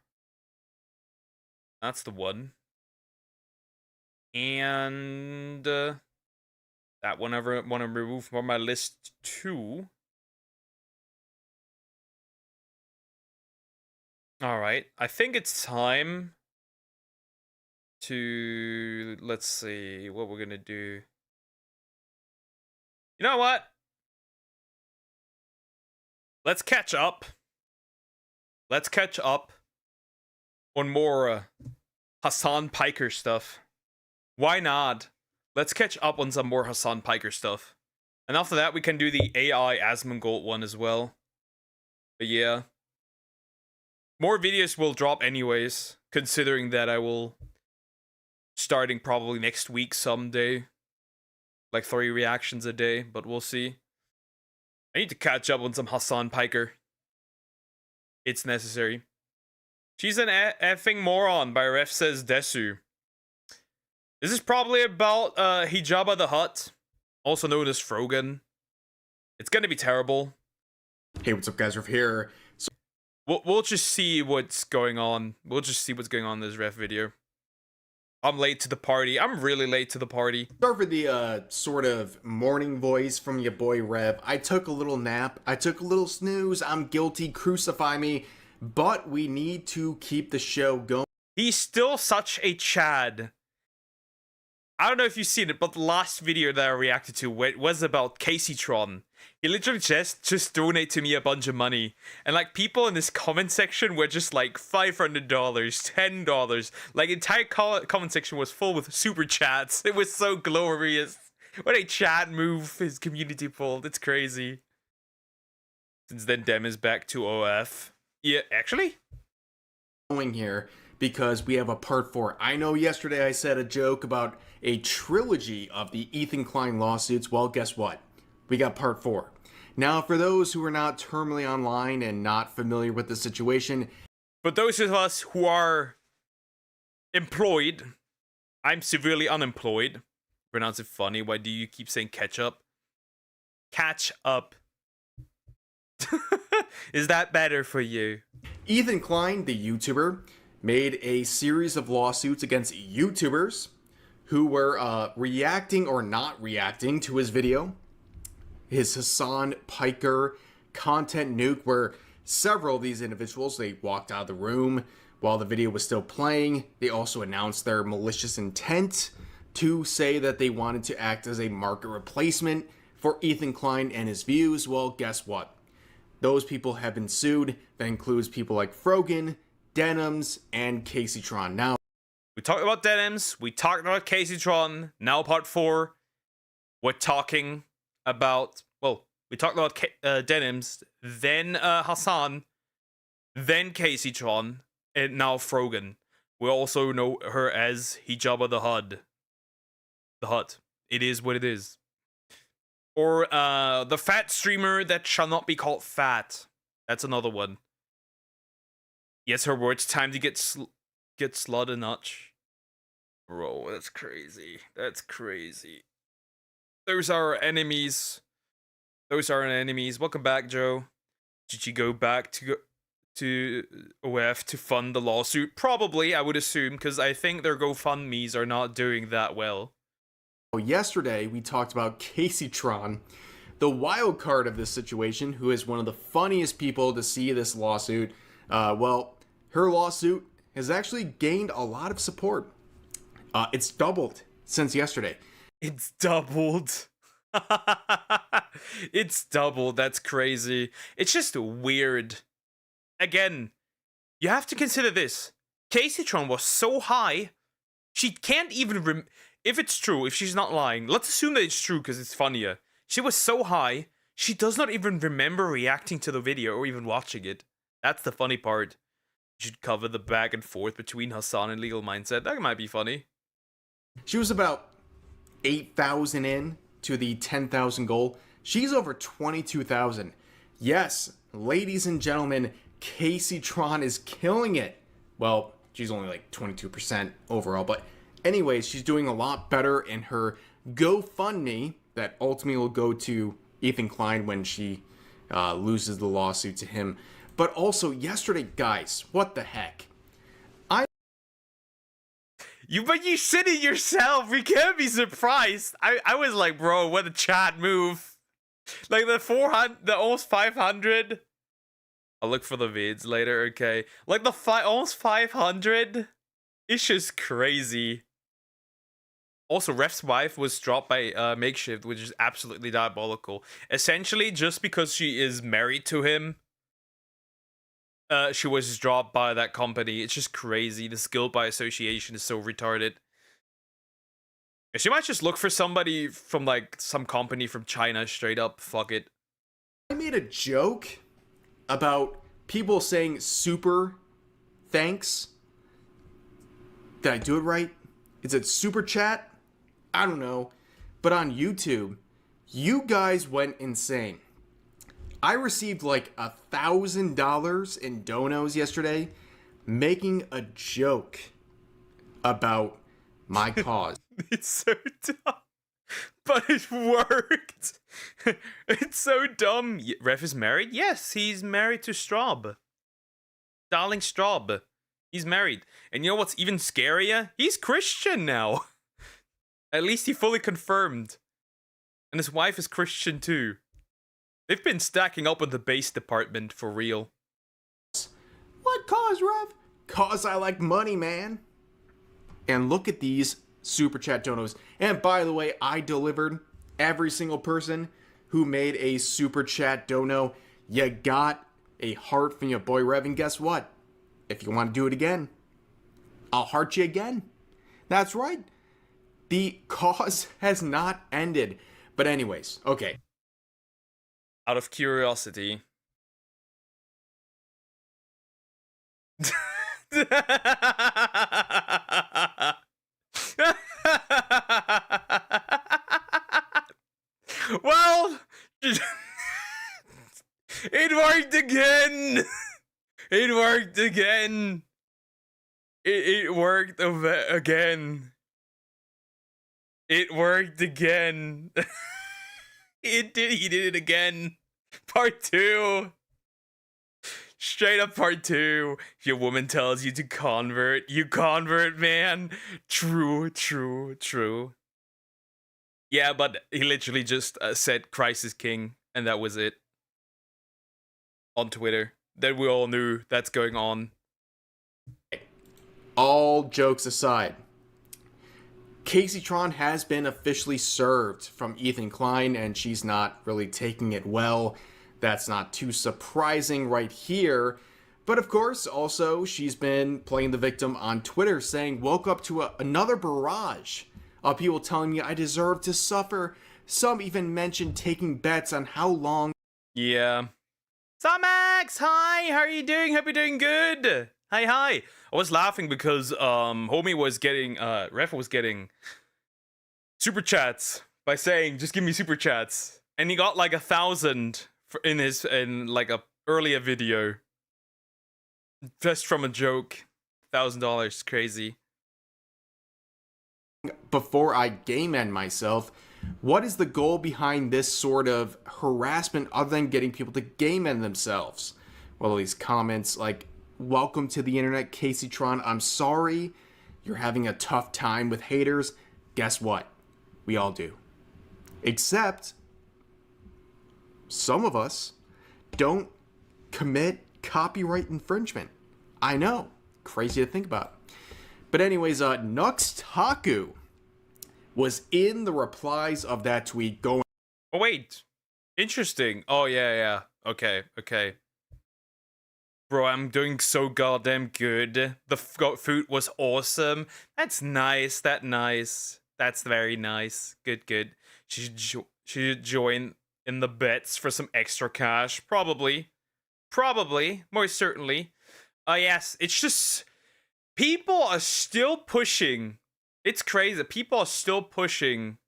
That's the one. And that one I want to remove from my list too. Alright, I think it's time to, let's see what we're gonna do. You know what? Let's catch up. Let's catch up on more Hassan Piker stuff. Why not? Let's catch up on some more Hassan Piker stuff. And after that, we can do the AI Asmongold one as well. But yeah. More videos will drop anyways, considering that I will... starting probably next week someday. Like 3 reactions a day, but we'll see. I need to catch up on some Hassan Piker. It's necessary. She's an effing moron by Ref Says Desu. This is probably about Hijaba the Hutt, also known as Frogan. It's gonna be terrible. Hey, what's up, guys? Ref here. So we'll just see what's going on. We'll just see what's going on in this Ref video. I'm late to the party. I'm really late to the party. Start with the sort of morning voice from your boy Rev. I took a little nap. I took a little snooze. I'm guilty. Crucify me. But we need to keep the show going. He's still such a Chad. I don't know if you've seen it, but the last video that I reacted to was about Casey Tron. He literally just donated to me a bunch of money. And like people in this comment section were just like $500, $10. Like entire comment section was full with super chats. It was so glorious. What a chat move his community pulled. It's crazy. Since then, Dem is back to OF. Yeah, actually? Going here because we have a part 4. I know yesterday I said a joke about a trilogy of the Ethan Klein lawsuits. Well, guess what? We got part 4. Now, for those who are not terminally online and not familiar with the situation, but those of us who are employed, I'm severely unemployed. Pronounce it funny. Why do you keep saying ketchup? Catch up. Is that better for you? Ethan Klein, the YouTuber, made a series of lawsuits against YouTubers who were reacting or not reacting to his video. His Hassan Piker content nuke, where several of these individuals, they walked out of the room while the video was still playing. They also announced their malicious intent to say that they wanted to act as a market replacement for Ethan Klein and his views. Well, guess what? Those people have been sued. That includes people like Frogan, Denims, and Casey Tron. Now, we talked about Denims, we talked about Casey Tron. Now part 4, we're talking about, well, we talked about Denims, then Hassan, then Casey Tron, and now Frogan. We also know her as Hijaba the Hutt. The Hutt. It is what it is. Or the fat streamer that shall not be called fat. That's another one. Yes, her words. Time to get slut a notch. Bro, that's crazy. That's crazy. Those are our enemies. Those are our enemies. Welcome back, Joe. Did she go back to OF to fund the lawsuit? Probably, I would assume, because I think their GoFundMes are not doing that well. Yesterday, we talked about Casey Tron, the wild card of this situation, who is one of the funniest people to see this lawsuit. Well, her lawsuit has actually gained a lot of support. It's doubled since yesterday. It's doubled. It's doubled. That's crazy. It's just weird. Again, you have to consider this. Casey Tron was so high, she can't even if it's true, if she's not lying, let's assume that it's true because it's funnier. She was so high, she does not even remember reacting to the video or even watching it. That's the funny part. You should cover the back and forth between Hassan and Legal Mindset. That might be funny. She was about 8,000 in to the 10,000 goal. She's over 22,000. Yes, ladies and gentlemen, Casey Tron is killing it. Well, she's only like 22% overall, but anyways, she's doing a lot better in her GoFundMe that ultimately will go to Ethan Klein when she loses the lawsuit to him. But also, yesterday, guys, what the heck? But you said it yourself. We can't be surprised. I was like, bro, what a chat move. Like the 400, the almost 500. I'll look for the vids later, okay. Like the almost 500. It's just crazy. Also, Ref's wife was dropped by Makeshift, which is absolutely diabolical. Essentially, just because she is married to him, she was dropped by that company. It's just crazy. The skill by association is so retarded. She might just look for somebody from like some company from China straight up. Fuck it. I made a joke about people saying super thanks. Did I do it right? Is it super chat? I don't know. But on YouTube, you guys went insane. I received like $1,000 in donos yesterday, making a joke about my cause. It's so dumb, but it worked. It's so dumb. Ref is married? Yes, he's married to Straub. Darling Straub. He's married. And you know what's even scarier? He's Christian now. At least he fully confirmed. And his wife is Christian too. They've been stacking up in the base department for real. What cause, Rev? Cause I like money, man. And look at these super chat donos. And by the way, I delivered every single person who made a super chat dono. You got a heart from your boy Rev. And guess what? If you want to do it again, I'll heart you again. That's right. The cause has not ended. But anyways, okay. Out of curiosity. Well, it worked again. It worked again. It worked again. It worked again. He did it again. Part 2. Straight up part 2. If your woman tells you to convert, you convert, man. True. Yeah, but he literally just said Christ is king, and that was it. On Twitter. Then we all knew that's going on. All jokes aside, Casey Tron has been officially served from Ethan Klein, and she's not really taking it well. That's not too surprising right here. But of course, also, she's been playing the victim on Twitter, saying, woke up to another barrage of people telling me I deserve to suffer. Some even mentioned taking bets on how long. Yeah. Max, hi, how are you doing? Hope you're doing good. Hi. I was laughing because homie was getting Ref was getting super chats by saying just give me super chats, and he got like 1,000 in like a earlier video just from a joke. $1,000, crazy. Before I game end myself, What is the goal behind this sort of harassment other than getting people to game end themselves? Well, these comments like, welcome to the internet, Casey Tron. I'm sorry you're having a tough time with haters. Guess what? We all do. Except some of us don't commit copyright infringement. I know. Crazy to think about. But anyways, Nux Taku was in the replies of that tweet going... Oh, wait. Interesting. Oh, yeah. Okay. Bro, I'm doing so goddamn good. The food was awesome. That's nice. That's very nice. Good. She should join in the bets for some extra cash. Probably. Most certainly. Yes, it's just... People are still pushing... It's crazy. People are still pushing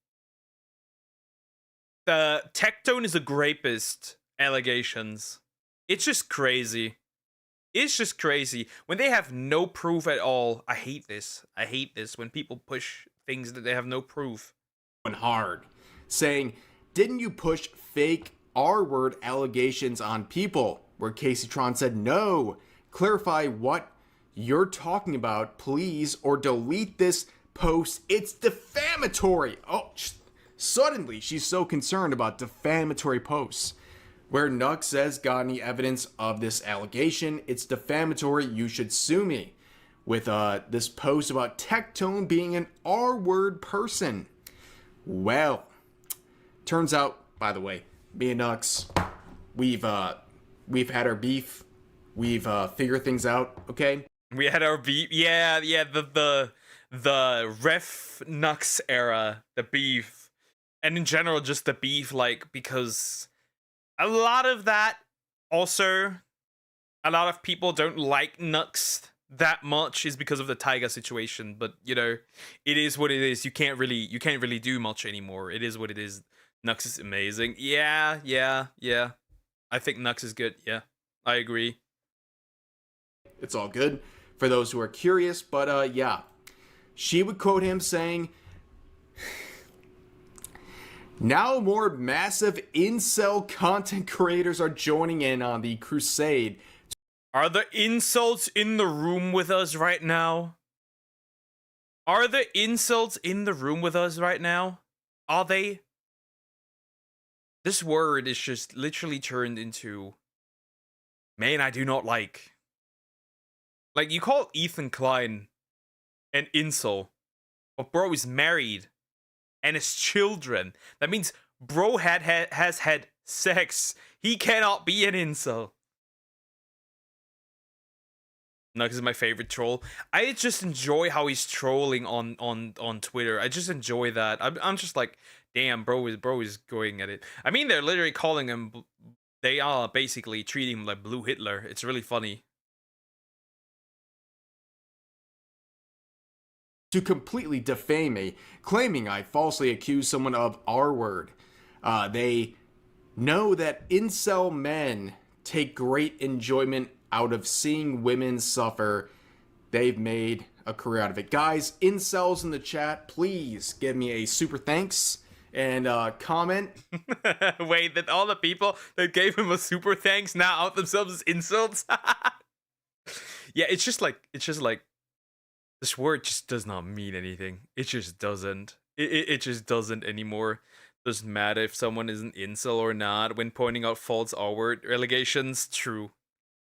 the Tectone is a rapist allegations. It's just crazy. When they have no proof at all. I hate this when people push things that they have no proof. Hard, saying, didn't you push fake R-word allegations on people? Where Casey Tron said, no, clarify what you're talking about, please, or delete this post. It's defamatory. Oh, suddenly she's so concerned about defamatory posts. Where Nux says, got any evidence of this allegation? It's defamatory. You should sue me. With this post about Tectone being an R-word person. Well, turns out, by the way, me and Nux, we've had our beef. We've figured things out. Okay. We had our beef. Yeah. The ref Nux era, the beef, and in general just the beef, like, because a lot of that also, a lot of people don't like Nux that much is because of the Taiga situation. But you know, it is what it is. You can't really do much anymore. It is what it is. Nux is amazing. Yeah. I think Nux is good. Yeah, I agree. It's all good for those who are curious, but yeah. She would quote him saying, now more massive incel content creators are joining in on the crusade. Are the insults in the room with us right now? Are they? This word is just literally turned into, man, I do not like. Like, you call Ethan Klein an incel, but bro is married and has children. That means bro has had sex. He cannot be an incel. Nux is my favorite troll. I just enjoy how he's trolling on Twitter. I just enjoy that. I'm just like, damn, bro is going at it. I mean, they're literally calling him. They are basically treating him like Blue Hitler. It's really funny. To completely defame me, claiming I falsely accused someone of R-word. They know that incel men take great enjoyment out of seeing women suffer. They've made a career out of it. Guys, incels in the chat, please give me a super thanks and comment. Wait, that all the people that gave him a super thanks now out themselves as insults? Yeah, it's just like this word just does not mean anything. It just doesn't. It just doesn't anymore. Doesn't matter if someone is an incel or not when pointing out false R-word allegations. True.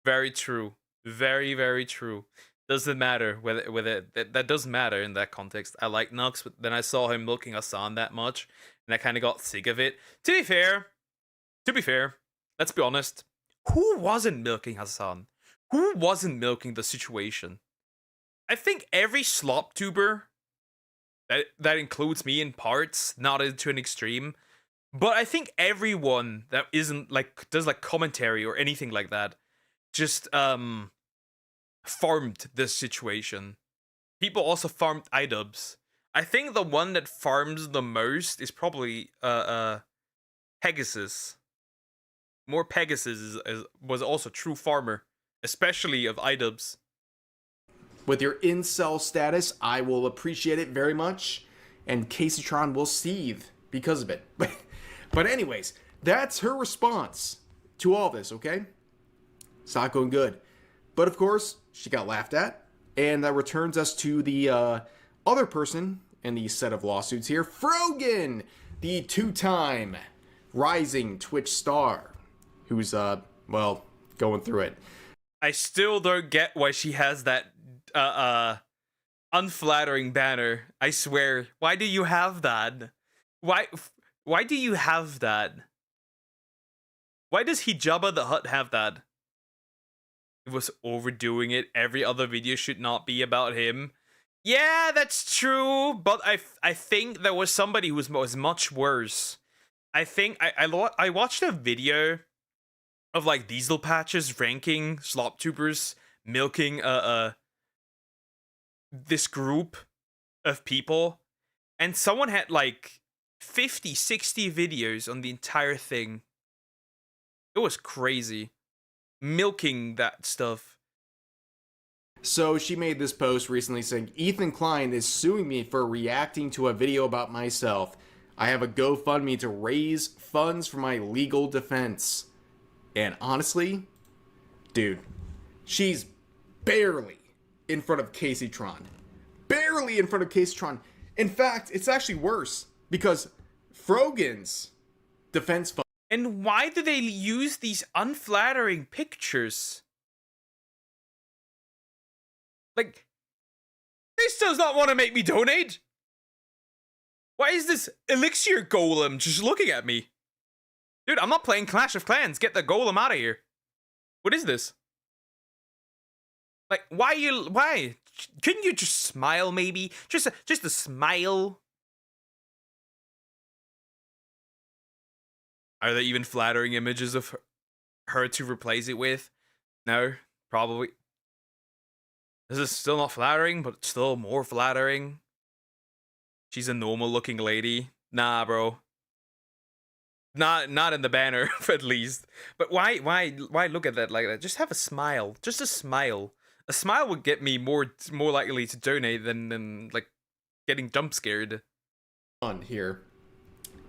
Very true. Very, very true. Doesn't matter whether that doesn't matter in that context. I like Nux, but then I saw him milking Hassan that much, and I kind of got sick of it. To be fair, let's be honest. Who wasn't milking Hassan? Who wasn't milking the situation? I think every slop tuber, that includes me in parts, not to an extreme, but I think everyone that isn't like does like commentary or anything like that just farmed this situation. People also farmed iDubbbz. I think the one that farms the most is probably Pegasus. More Pegasus was also true farmer, especially of iDubbbz. With your incel status, I will appreciate it very much, and Caseytron will seethe because of it. But anyways, that's her response to all this, okay? It's not going good. But of course, she got laughed at. And that returns us to the other person in the set of lawsuits here. Frogan, the two-time rising Twitch star, who's, well, going through it. I still don't get why she has that unflattering banner. I swear. Why do you have that? Why do you have that? Why does Jabba the Hutt have that? It was overdoing it. Every other video should not be about him. Yeah, that's true. But I think there was somebody who was much worse. I think I watched a video of like Diesel Patches ranking SlopTubers, milking this group of people, and someone had like 50, 60 videos on the entire thing. It was crazy. Milking that stuff. So she made this post recently saying, Ethan Klein is suing me for reacting to a video about myself. I have a GoFundMe to raise funds for my legal defense. And honestly, dude, she's barely in front of Casey Tron. Barely in front of Casey Tron. In fact, it's actually worse because Frogan's defense fund. And why do they use these unflattering pictures? Like, this does not want to make me donate. Why is this elixir golem just looking at me? Dude, I'm not playing Clash of Clans. Get the golem out of here. What is this? Like, why? Couldn't you just smile maybe? Just a smile. Are there even flattering images of her to replace it with? No, probably. This is still not flattering, but still more flattering. She's a normal looking lady. Nah, bro. Not in the banner, at least. But why look at that like that? Just have a smile. Just a smile. A smile would get me more likely to donate than like getting jump scared. On here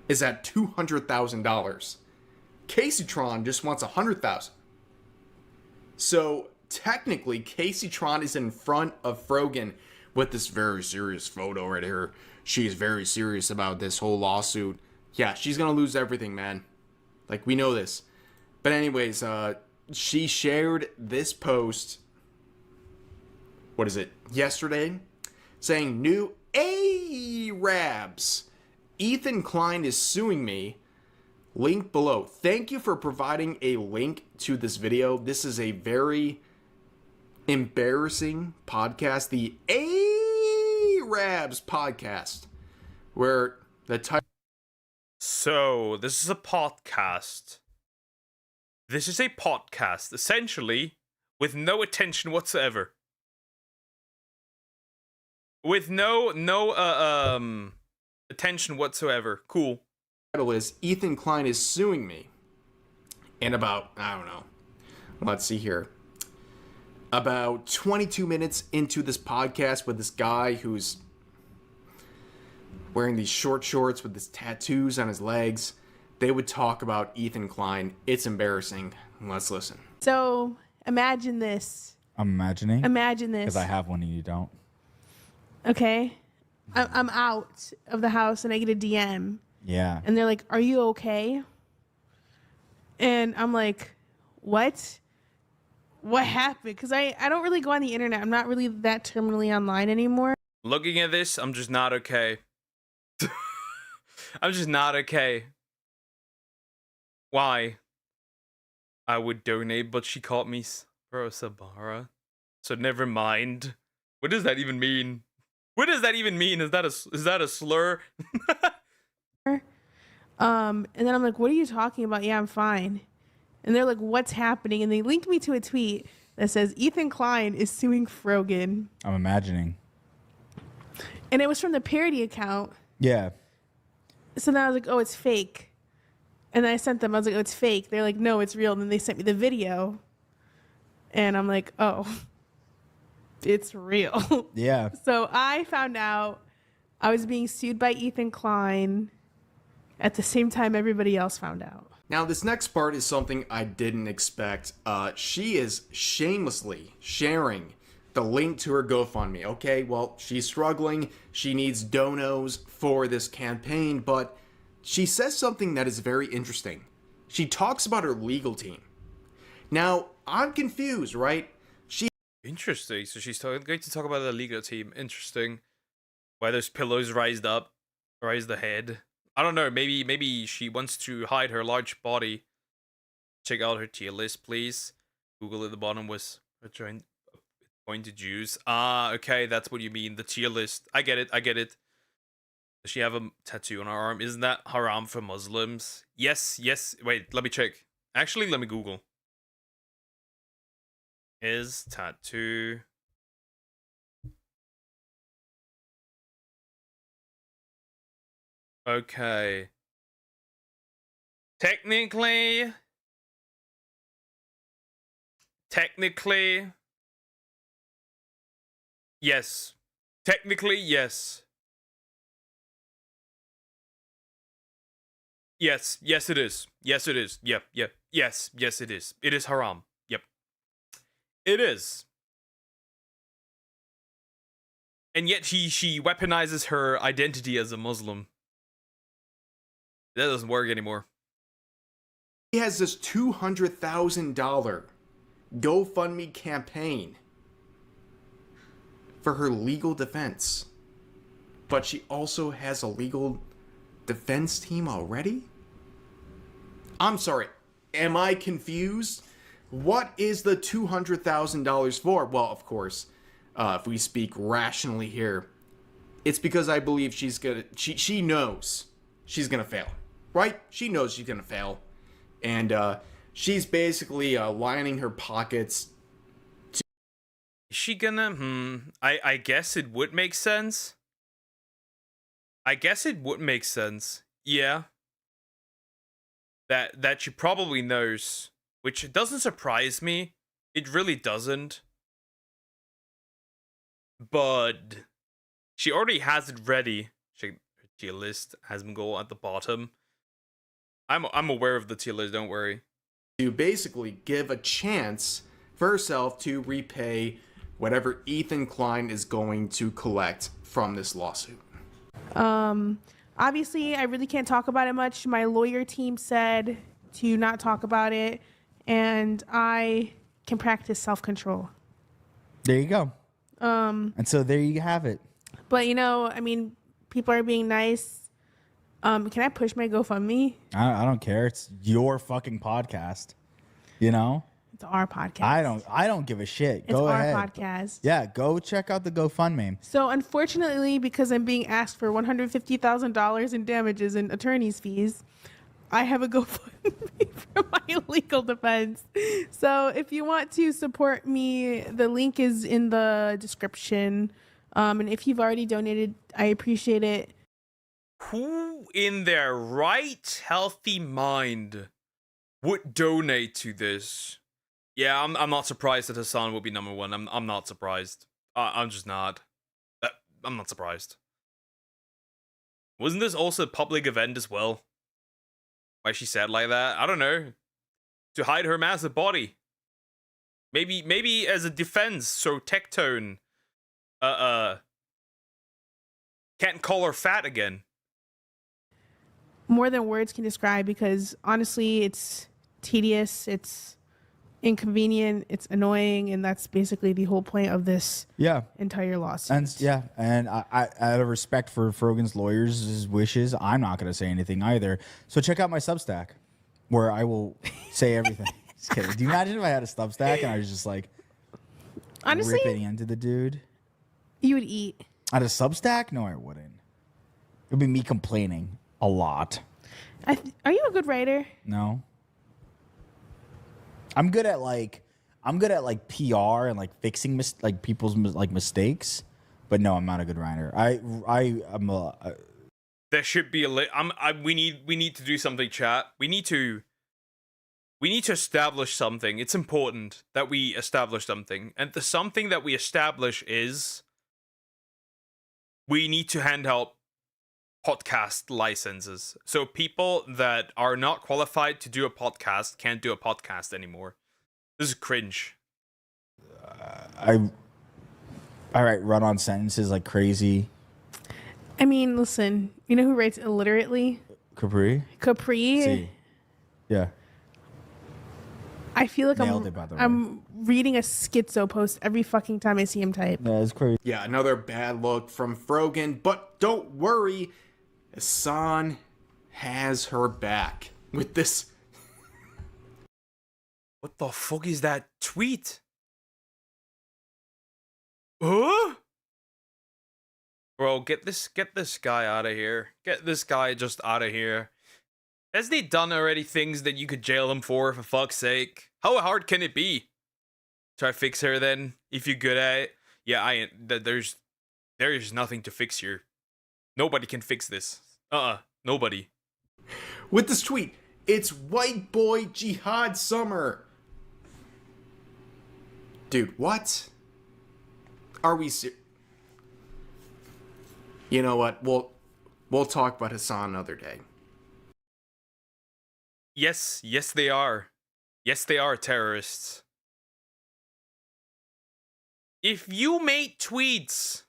is at $200,000. Caseytron just wants $100,000. So technically, Caseytron is in front of Frogan with this very serious photo right here. She's very serious about this whole lawsuit. Yeah, she's gonna lose everything, man. Like, we know this. But anyways, she shared this post. What is it? Yesterday, saying new Arabs. Ethan Klein is suing me. Link below. Thank you for providing a link to this video. This is a very embarrassing podcast. The Arabs podcast. Where the title... So, this is a podcast. This is a podcast, essentially, with no attention whatsoever. With no attention whatsoever. Cool. Title is Ethan Klein is suing me. And about, I don't know. Let's see here. About 22 minutes into this podcast with this guy who's wearing these short shorts with his tattoos on his legs, they would talk about Ethan Klein. It's embarrassing. Let's listen. So imagine this. I'm imagining. Imagine this. Because I have one and you don't. Okay. I'm out of the house and I get a DM. Yeah. And they're like, "Are you okay?" And I'm like, "What? What happened?" Because I don't really go on the internet. I'm not really that terminally online anymore. Looking at this, I'm just not okay. I'm just not okay. Why? I would donate, but she called me Bro Sabara. So never mind. What does that even mean? What does that even mean? Is that a slur? And then I'm like, "What are you talking about?" "Yeah, I'm fine." And they're like, "What's happening?" And they linked me to a tweet that says Ethan Klein is suing Frogan. I'm imagining. And it was from the parody account. Yeah. So then I was like, "Oh, it's fake." And then I sent them, I was like, "Oh, it's fake." They're like, "No, it's real." And then they sent me the video. And I'm like, "Oh, it's real." Yeah. So I found out I was being sued by Ethan Klein at the same time everybody else found out. Now, this next part is something I didn't expect. She is shamelessly sharing the link to her GoFundMe. Okay, well, she's struggling. She needs donos for this campaign, but she says something that is very interesting. She talks about her legal team. Now, I'm confused, right? Interesting. So she's going to talk about the legal team. Interesting. Why those pillows raised the head. I don't know. Maybe she wants to hide her large body. Check out her tier list, please. Google at the bottom was going to Jews. Ah, okay, that's what you mean. The tier list. I get it. Does she have a tattoo on her arm? Isn't that haram for Muslims? Yes. Wait, let me check. Actually, let me Google. Is tattoo okay? Technically, yes. Technically, yes. Yes, it is. Yes, it is. Yep. Yes, it is. It is haram. Yep. It is. And yet she weaponizes her identity as a Muslim. That doesn't work anymore. She has this $200,000 GoFundMe campaign for her legal defense. But she also has a legal defense team already? I'm sorry, am I confused? What is the $200,000 for? Well, of course, if we speak rationally here, it's because I believe she knows she's gonna fail, right? She knows she's gonna fail. And she's basically lining her pockets. Is she gonna? I guess it would make sense. Yeah. That she probably knows, which doesn't surprise me. It really doesn't. But she already has it ready. Her tier list has been go at the bottom. I'm aware of the tier list, don't worry. To basically give a chance for herself to repay whatever Ethan Klein is going to collect from this lawsuit. Obviously, I really can't talk about it much. My lawyer team said to not talk about it, and I can practice self-control. There you go. And so there you have it. But I mean, people are being nice. Can I push my GoFundMe? I don't care. It's your fucking podcast. It's our podcast. I don't give a shit. It's Go our ahead. podcast. Yeah, go check out the GoFundMe. So unfortunately, because I'm being asked for $150,000 in damages and attorney's fees, I have a GoFundMe for my legal defense. So if you want to support me, the link is in the description. And if you've already donated, I appreciate it. Who in their right healthy mind would donate to this? Yeah, I'm not surprised that Hassan will be number one. I'm not surprised. I'm just not. I'm not surprised. Wasn't this also a public event as well? Why she said like that? I don't know. To hide her massive body. Maybe as a defense, so Tectone can't call her fat again. More than words can describe, because honestly, it's tedious, it's inconvenient, it's annoying, and that's basically the whole point of this entire lawsuit. And I out of respect for Frogan's lawyers' wishes, I'm not going to say anything either. So check out my Substack, where I will say everything. Just kidding. Do you imagine if I had a Substack and I was just like, honestly, ripping into the dude? You would eat. At a Substack? No, I wouldn't. It would be me complaining a lot. Are you a good writer? No. I'm good at PR and like fixing people's mistakes, but no, I'm not a good writer. I'm a. There should be we need to do something, chat. We need to establish something. It's important that we establish something, and the something that we establish is we need to hand out podcast licenses. So people that are not qualified to do a podcast can't do a podcast anymore. This is cringe. I write run-on sentences like crazy. I mean, listen, you know who writes illiterately? Capri? Capri. See. Yeah. I feel like Nailed it, by the way. I'm reading a schizo post every fucking time I see him type. Yeah, it's crazy. Yeah, another bad look from Frogan, but don't worry, Hassan has her back with this. What the fuck is that tweet? Huh? Bro, get this guy out of here. Get this guy just out of here. Hasn't he done already things that you could jail him for fuck's sake? How hard can it be? Try to fix her then, if you're good at it. Yeah, there's nothing to fix here. Nobody can fix this. Nobody. With this tweet, it's white boy jihad summer. Dude, what? Are we You know what? We'll talk about Hassan another day. Yes, they are. Yes, they are terrorists. If you make tweets,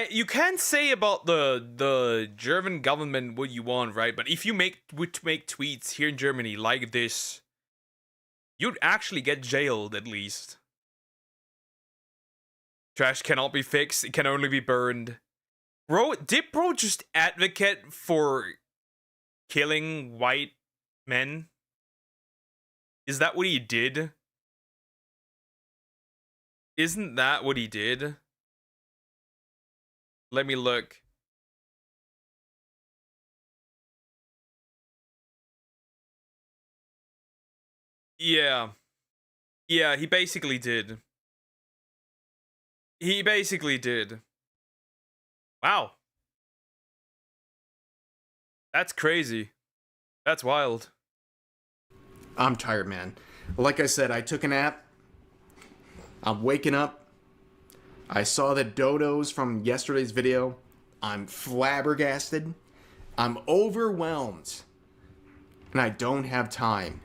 you can't say about the German government what you want, right? But if you would make tweets here in Germany like this, you'd actually get jailed at least. Trash cannot be fixed, it can only be burned. Bro, did bro just advocate for killing white men? Is that what he did? Isn't that what he did? Let me look. Yeah. Yeah, he basically did. He basically did. Wow. That's crazy. That's wild. I'm tired, man. Like I said, I took a nap. I'm waking up. I saw the dodos from yesterday's video. I'm flabbergasted. I'm overwhelmed. And I don't have time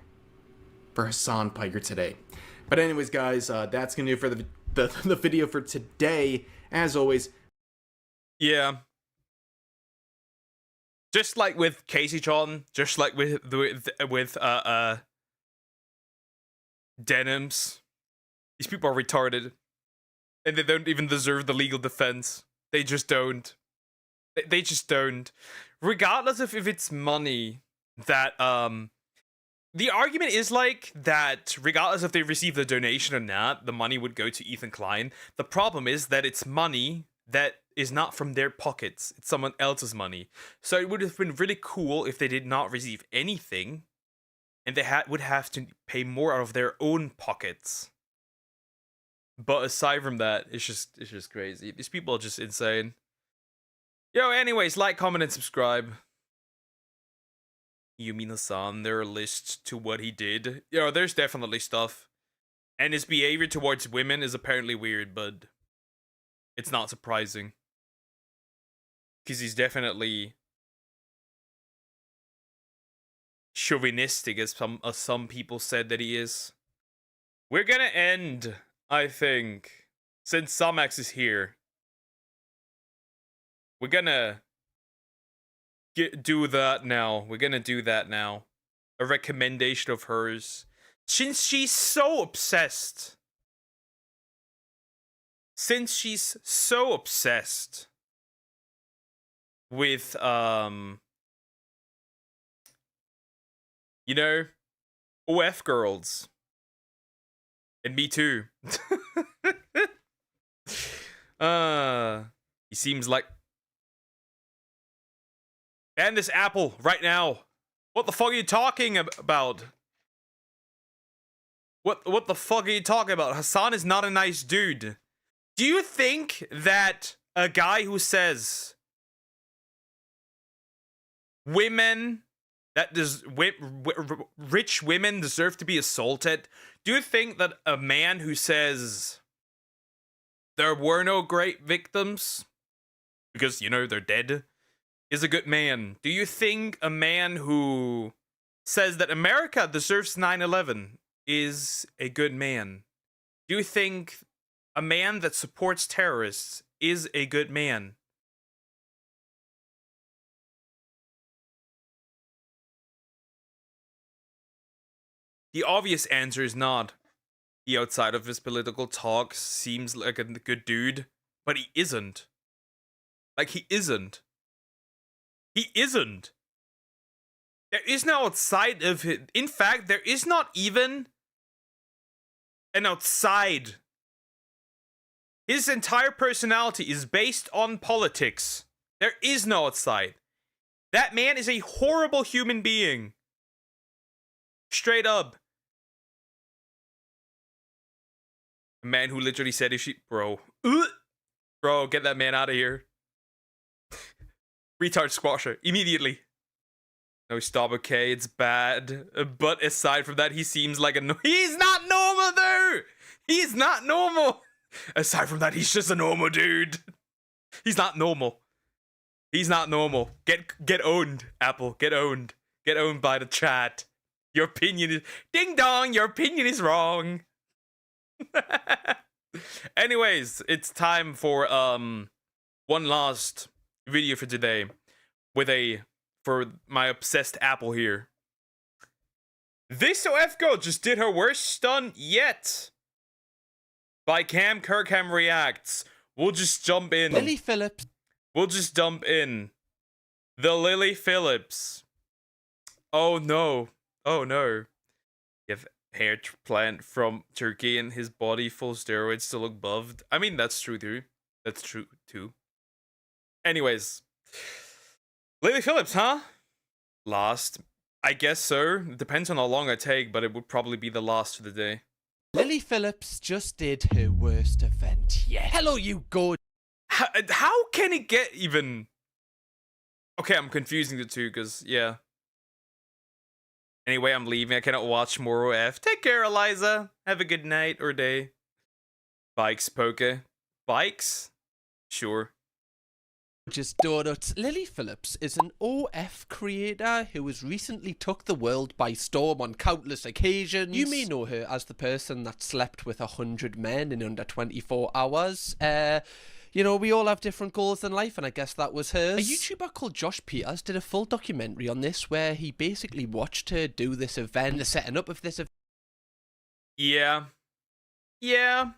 for Hassan Piker today. But anyways, guys, that's going to do for the video for today. As always. Yeah. Just like with Casey John, just like with Denims, these people are retarded, and they don't even deserve the legal defense. They just don't. They just don't. Regardless of if it's money that the argument is like that. Regardless if they receive the donation or not, the money would go to Ethan Klein. The problem is that it's money that is not from their pockets. It's someone else's money. So it would have been really cool if they did not receive anything, and they would have to pay more out of their own pockets. But aside from that, it's just crazy. These people are just insane. Yo, anyways, like, comment, and subscribe. Yumin Hassan, there are lists to what he did. Yo, there's definitely stuff. And his behavior towards women is apparently weird, but it's not surprising. Because he's definitely chauvinistic, as some people said that he is. We're gonna end, I think, since Samax is here. We're gonna do that now. We're gonna do that now. A recommendation of hers. Since she's so obsessed. Since she's so obsessed with, you know, OF girls. And me too. He seems like... And this apple, right now. What the fuck are you talking about? What the fuck are you talking about? Hassan is not a nice dude. Do you think that a guy who says women rich women deserve to be assaulted, do you think that a man who says there were no great victims because, you know, they're dead, is a good man? Do you think a man who says that America deserves 9/11 is a good man? Do you think a man that supports terrorists is a good man? The obvious answer is not. He, outside of his political talk, seems like a good dude, but he isn't. Like, he isn't. He isn't. There is no outside of it. In fact, there is not even an outside. His entire personality is based on politics. There is no outside. That man is a horrible human being. Straight up. A man who literally said if she... Bro. Bro, get that man out of here. Retard squasher. Immediately. No, stop, okay, it's bad. But aside from that, he seems like a... He's not normal, though! He's not normal! Aside from that, he's just a normal dude. He's not normal. He's not normal. Get owned, Apple. Get owned. Get owned by the chat. Your opinion is... Ding dong, your opinion is wrong. Anyways, it's time for one last video for today. For my obsessed Apple here. This OF girl just did her worst stunt yet. By Cam Kirkham Reacts. We'll just jump in. Lily Phillips. We'll just jump in. The Lily Phillips. Oh no. Oh no. You have hair plant from Turkey and his body full of steroids to look buffed. I mean, that's true too. That's true too. Anyways. Lily Phillips, huh? Last. I guess so. It depends on how long I take, but it would probably be the last for the day. Lily Phillips just did her worst event yet. Hello, you good. How can it get even... Okay, I'm confusing the two, because, yeah. Anyway, I'm leaving. I cannot watch more OF. Take care, Eliza. Have a good night or day. Bikes, Poke. Bikes? Sure. Just donuts. Lily Phillips is an OF creator who has recently took the world by storm on countless occasions. You may know her as the person that slept with 100 men in under 24 hours. You know, we all have different goals in life, and I guess that was hers. A YouTuber called Josh Peters did a full documentary on this where he basically watched her do this event, the setting up of this event. Yeah. Yeah.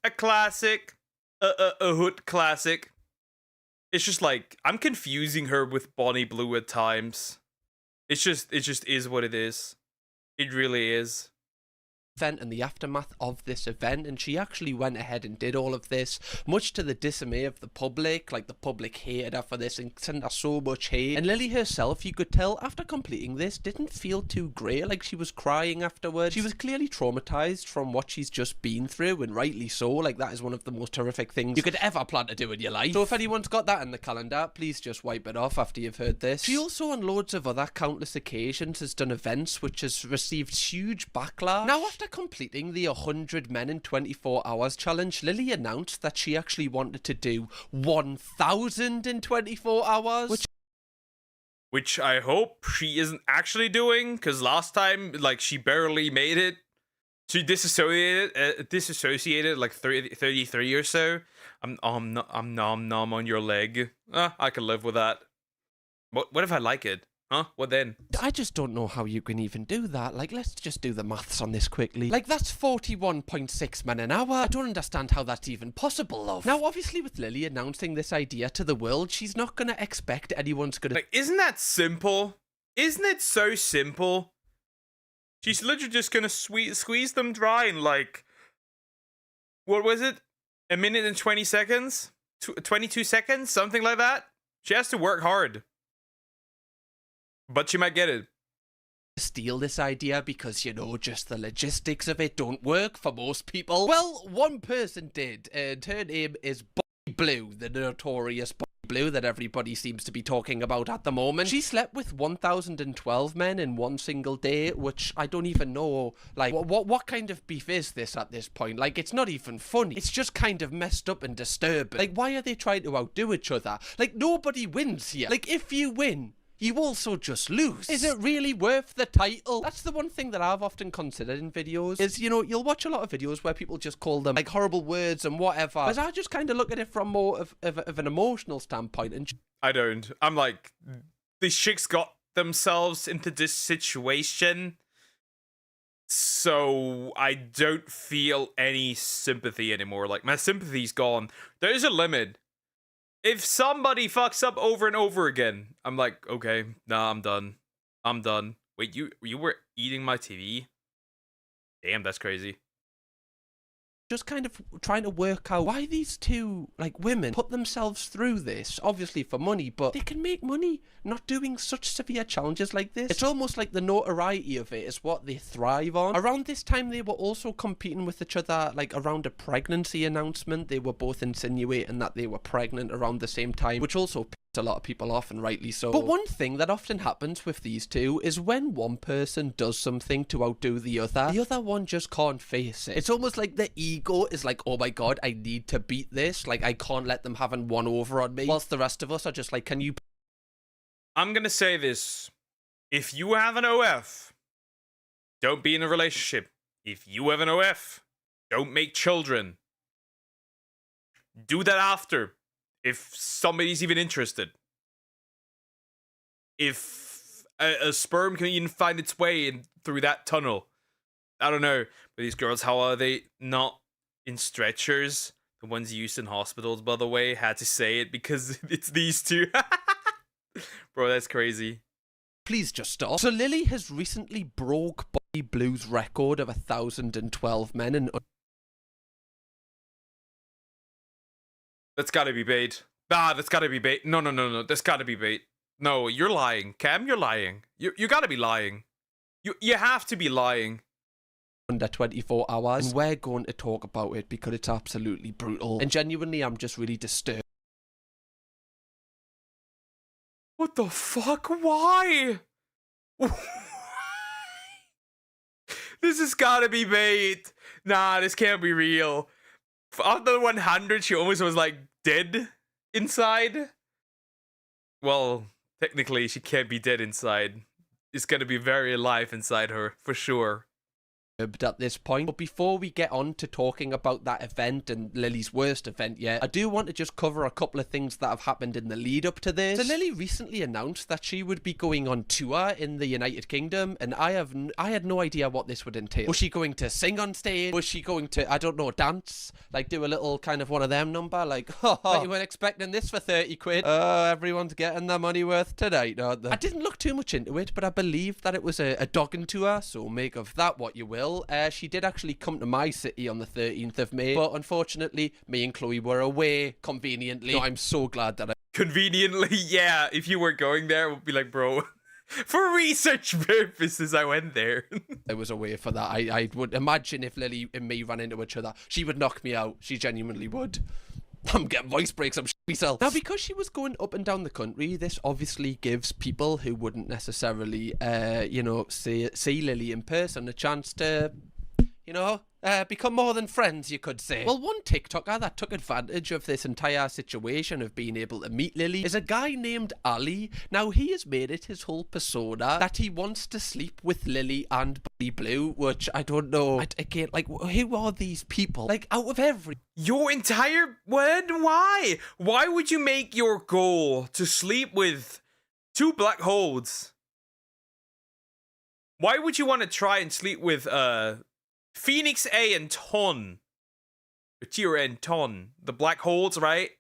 A classic. A hood classic. It's just like, I'm confusing her with Bonnie Blue at times. It just is what it is. It really is. Event and the aftermath of this event, and she actually went ahead and did all of this, much to the dismay of the public. Like, the public hated her for this and sent her so much hate. And Lily herself, you could tell after completing this, didn't feel too great. Like, she was crying afterwards. She was clearly traumatized from what she's just been through, and rightly so. Like, that is one of the most horrific things you could ever plan to do in your life. So if anyone's got that in the calendar, please just wipe it off after you've heard this. She also, on loads of other countless occasions, has done events which has received huge backlash. Now, after completing the 100 men in 24 hours challenge, Lily announced that she actually wanted to do 1,000 in 24 hours. Which I hope she isn't actually doing, because last time, like, she barely made it. She disassociated like 33 or so. I'm nom on your leg. I can live with that. What if I like it? Huh? What then? I just don't know how you can even do that. Like, let's just do the maths on this quickly. Like, that's 41.6 men an hour. I don't understand how that's even possible, love. Now, obviously, with Lily announcing this idea to the world, she's not gonna expect anyone's gonna... Like, isn't that simple? Isn't it so simple? She's literally just gonna squeeze them dry in, like... What was it? A minute and 20 seconds? 22 seconds? Something like that? She has to work hard. But she might get it. Steal this idea because, you know, just the logistics of it don't work for most people. Well, one person did, and her name is Bonnie Blue, the notorious Bonnie Blue that everybody seems to be talking about at the moment. She slept with 1,012 men in one single day, which I don't even know, like, what kind of beef is this at this point? Like, it's not even funny. It's just kind of messed up and disturbing. Like, why are they trying to outdo each other? Like, nobody wins here. Like, if you win, you also just lose. Is it really worth the title? That's the one thing that I've often considered in videos is, you know, you'll watch a lot of videos where people just call them like horrible words and whatever. But I just kind of look at it from more of an emotional standpoint. And I don't. I'm like, these chicks got themselves into this situation, so I don't feel any sympathy anymore. Like, my sympathy's gone. There's a limit. If somebody fucks up over and over again, I'm like, okay, nah, I'm done. I'm done. Wait, you were eating my TV? Damn, that's crazy. Just kind of trying to work out why these two, like, women put themselves through this, obviously for money, but they can make money not doing such severe challenges like this. It's almost like the notoriety of it is what they thrive on. Around this time, they were also competing with each other, like, around a pregnancy announcement. They were both insinuating that they were pregnant around the same time, which also pissed a lot of people off, and rightly so. But one thing that often happens with these two is when one person does something to outdo the other one just can't face it. It's almost like the ego is like, oh my god, I need to beat this. Like, I can't let them have one over on me. Whilst the rest of us are just like, can you... I'm gonna say this. If you have an OF, don't be in a relationship. If you have an OF, don't make children. Do that after. If somebody's even interested. If a sperm can even find its way in through that tunnel. I don't know. But these girls, how are they not in stretchers? The ones used in hospitals, by the way. Had to say it because it's these two. Bro, that's crazy. Please just stop. So Lily has recently broke Bobby Blue's record of 1,012 men and... That's gotta be bait. That's gotta be bait. No. That's gotta be bait. No, you're lying. Cam, you're lying. You gotta be lying. You have to be lying. Under 24 hours. And we're going to talk about it because it's absolutely brutal. And genuinely, I'm just really disturbed. What the fuck? Why? This has gotta be bait. Nah, this can't be real. After the 100, she almost was like dead inside. Well, technically, she can't be dead inside. It's gonna be very alive inside her, for sure. At this point. But before we get on to talking about that event and Lily's worst event yet, I do want to just cover a couple of things that have happened in the lead up to this. So Lily recently announced that she would be going on tour in the United Kingdom, and I had no idea what this would entail. Was she going to sing on stage? Was she going to, I don't know, dance? Like do a little kind of one of them number? Like, but you weren't expecting this for 30 quid. Everyone's getting their money worth tonight, aren't they? I didn't look too much into it, but I believe that it was a dogging tour, so make of that what you will. She did actually come to my city on the 13th of May, but unfortunately, me and Chloe were away conveniently. So I'm so glad that Conveniently, yeah. If you were going there, it would be like, bro, for research purposes, I went there. I was away for that. I would imagine if Lily and me ran into each other, she would knock me out. She genuinely would. I'm getting voice breaks, I'm myself. Now, because she was going up and down the country, this obviously gives people who wouldn't necessarily, see Lily in person a chance to, become more than friends, you could say. Well, one TikToker that took advantage of this entire situation of being able to meet Lily is a guy named Ali. Now, he has made it his whole persona that he wants to sleep with Lily and Bobby Blue, which I don't know. Again, like, who are these people? Like, out of every... Your entire... What? Why? Why would you make your goal to sleep with two black holes? Why would you want to try and sleep with, Phoenix A and Ton. Tier and Ton. The black holes, right?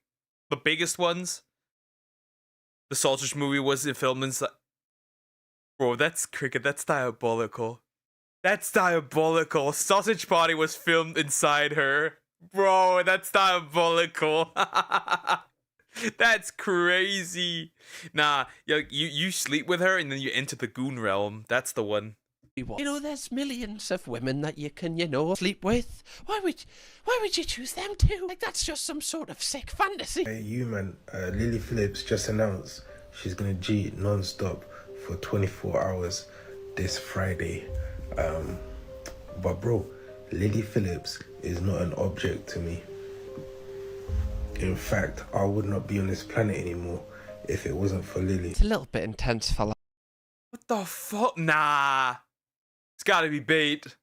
The biggest ones. The Sausage movie was filmed inside. Bro, that's cricket. That's diabolical. That's diabolical. Sausage Party was filmed inside her. Bro, that's diabolical. That's crazy. Nah, you sleep with her and then you enter the goon realm. That's the one. You know, there's millions of women that you can, you know, sleep with. Why would you choose them too? Like, that's just some sort of sick fantasy. Hey, you man, Lily Phillips just announced she's gonna cheat non-stop for 24 hours this Friday. But bro, Lily Phillips is not an object to me. In fact, I would not be on this planet anymore if it wasn't for Lily. It's a little bit intense, fella. What the fuck? Nah. It's gotta be bait.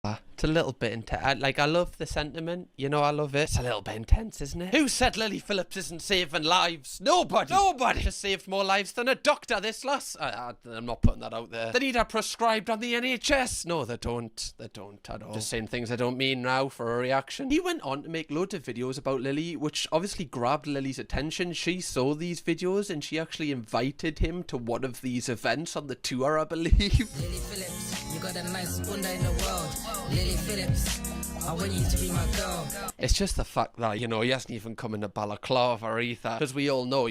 It's a little bit intense. Like, I love the sentiment. You know, I love it. It's a little bit intense, isn't it? Who said Lily Phillips isn't saving lives? Nobody. Nobody has saved more lives than a doctor this lass. I'm not putting that out there. They need her prescribed on the NHS. No, they don't. They don't at all. Just saying things I don't mean now for a reaction. He went on to make loads of videos about Lily, which obviously grabbed Lily's attention. She saw these videos and she actually invited him to one of these events on the tour, I believe. Lily Phillips, you got a nice bunda in the world. Lily Phillips, I want you to be my girl. It's just the fact that, you know, he hasn't even come in a balaclava either. Because we all know.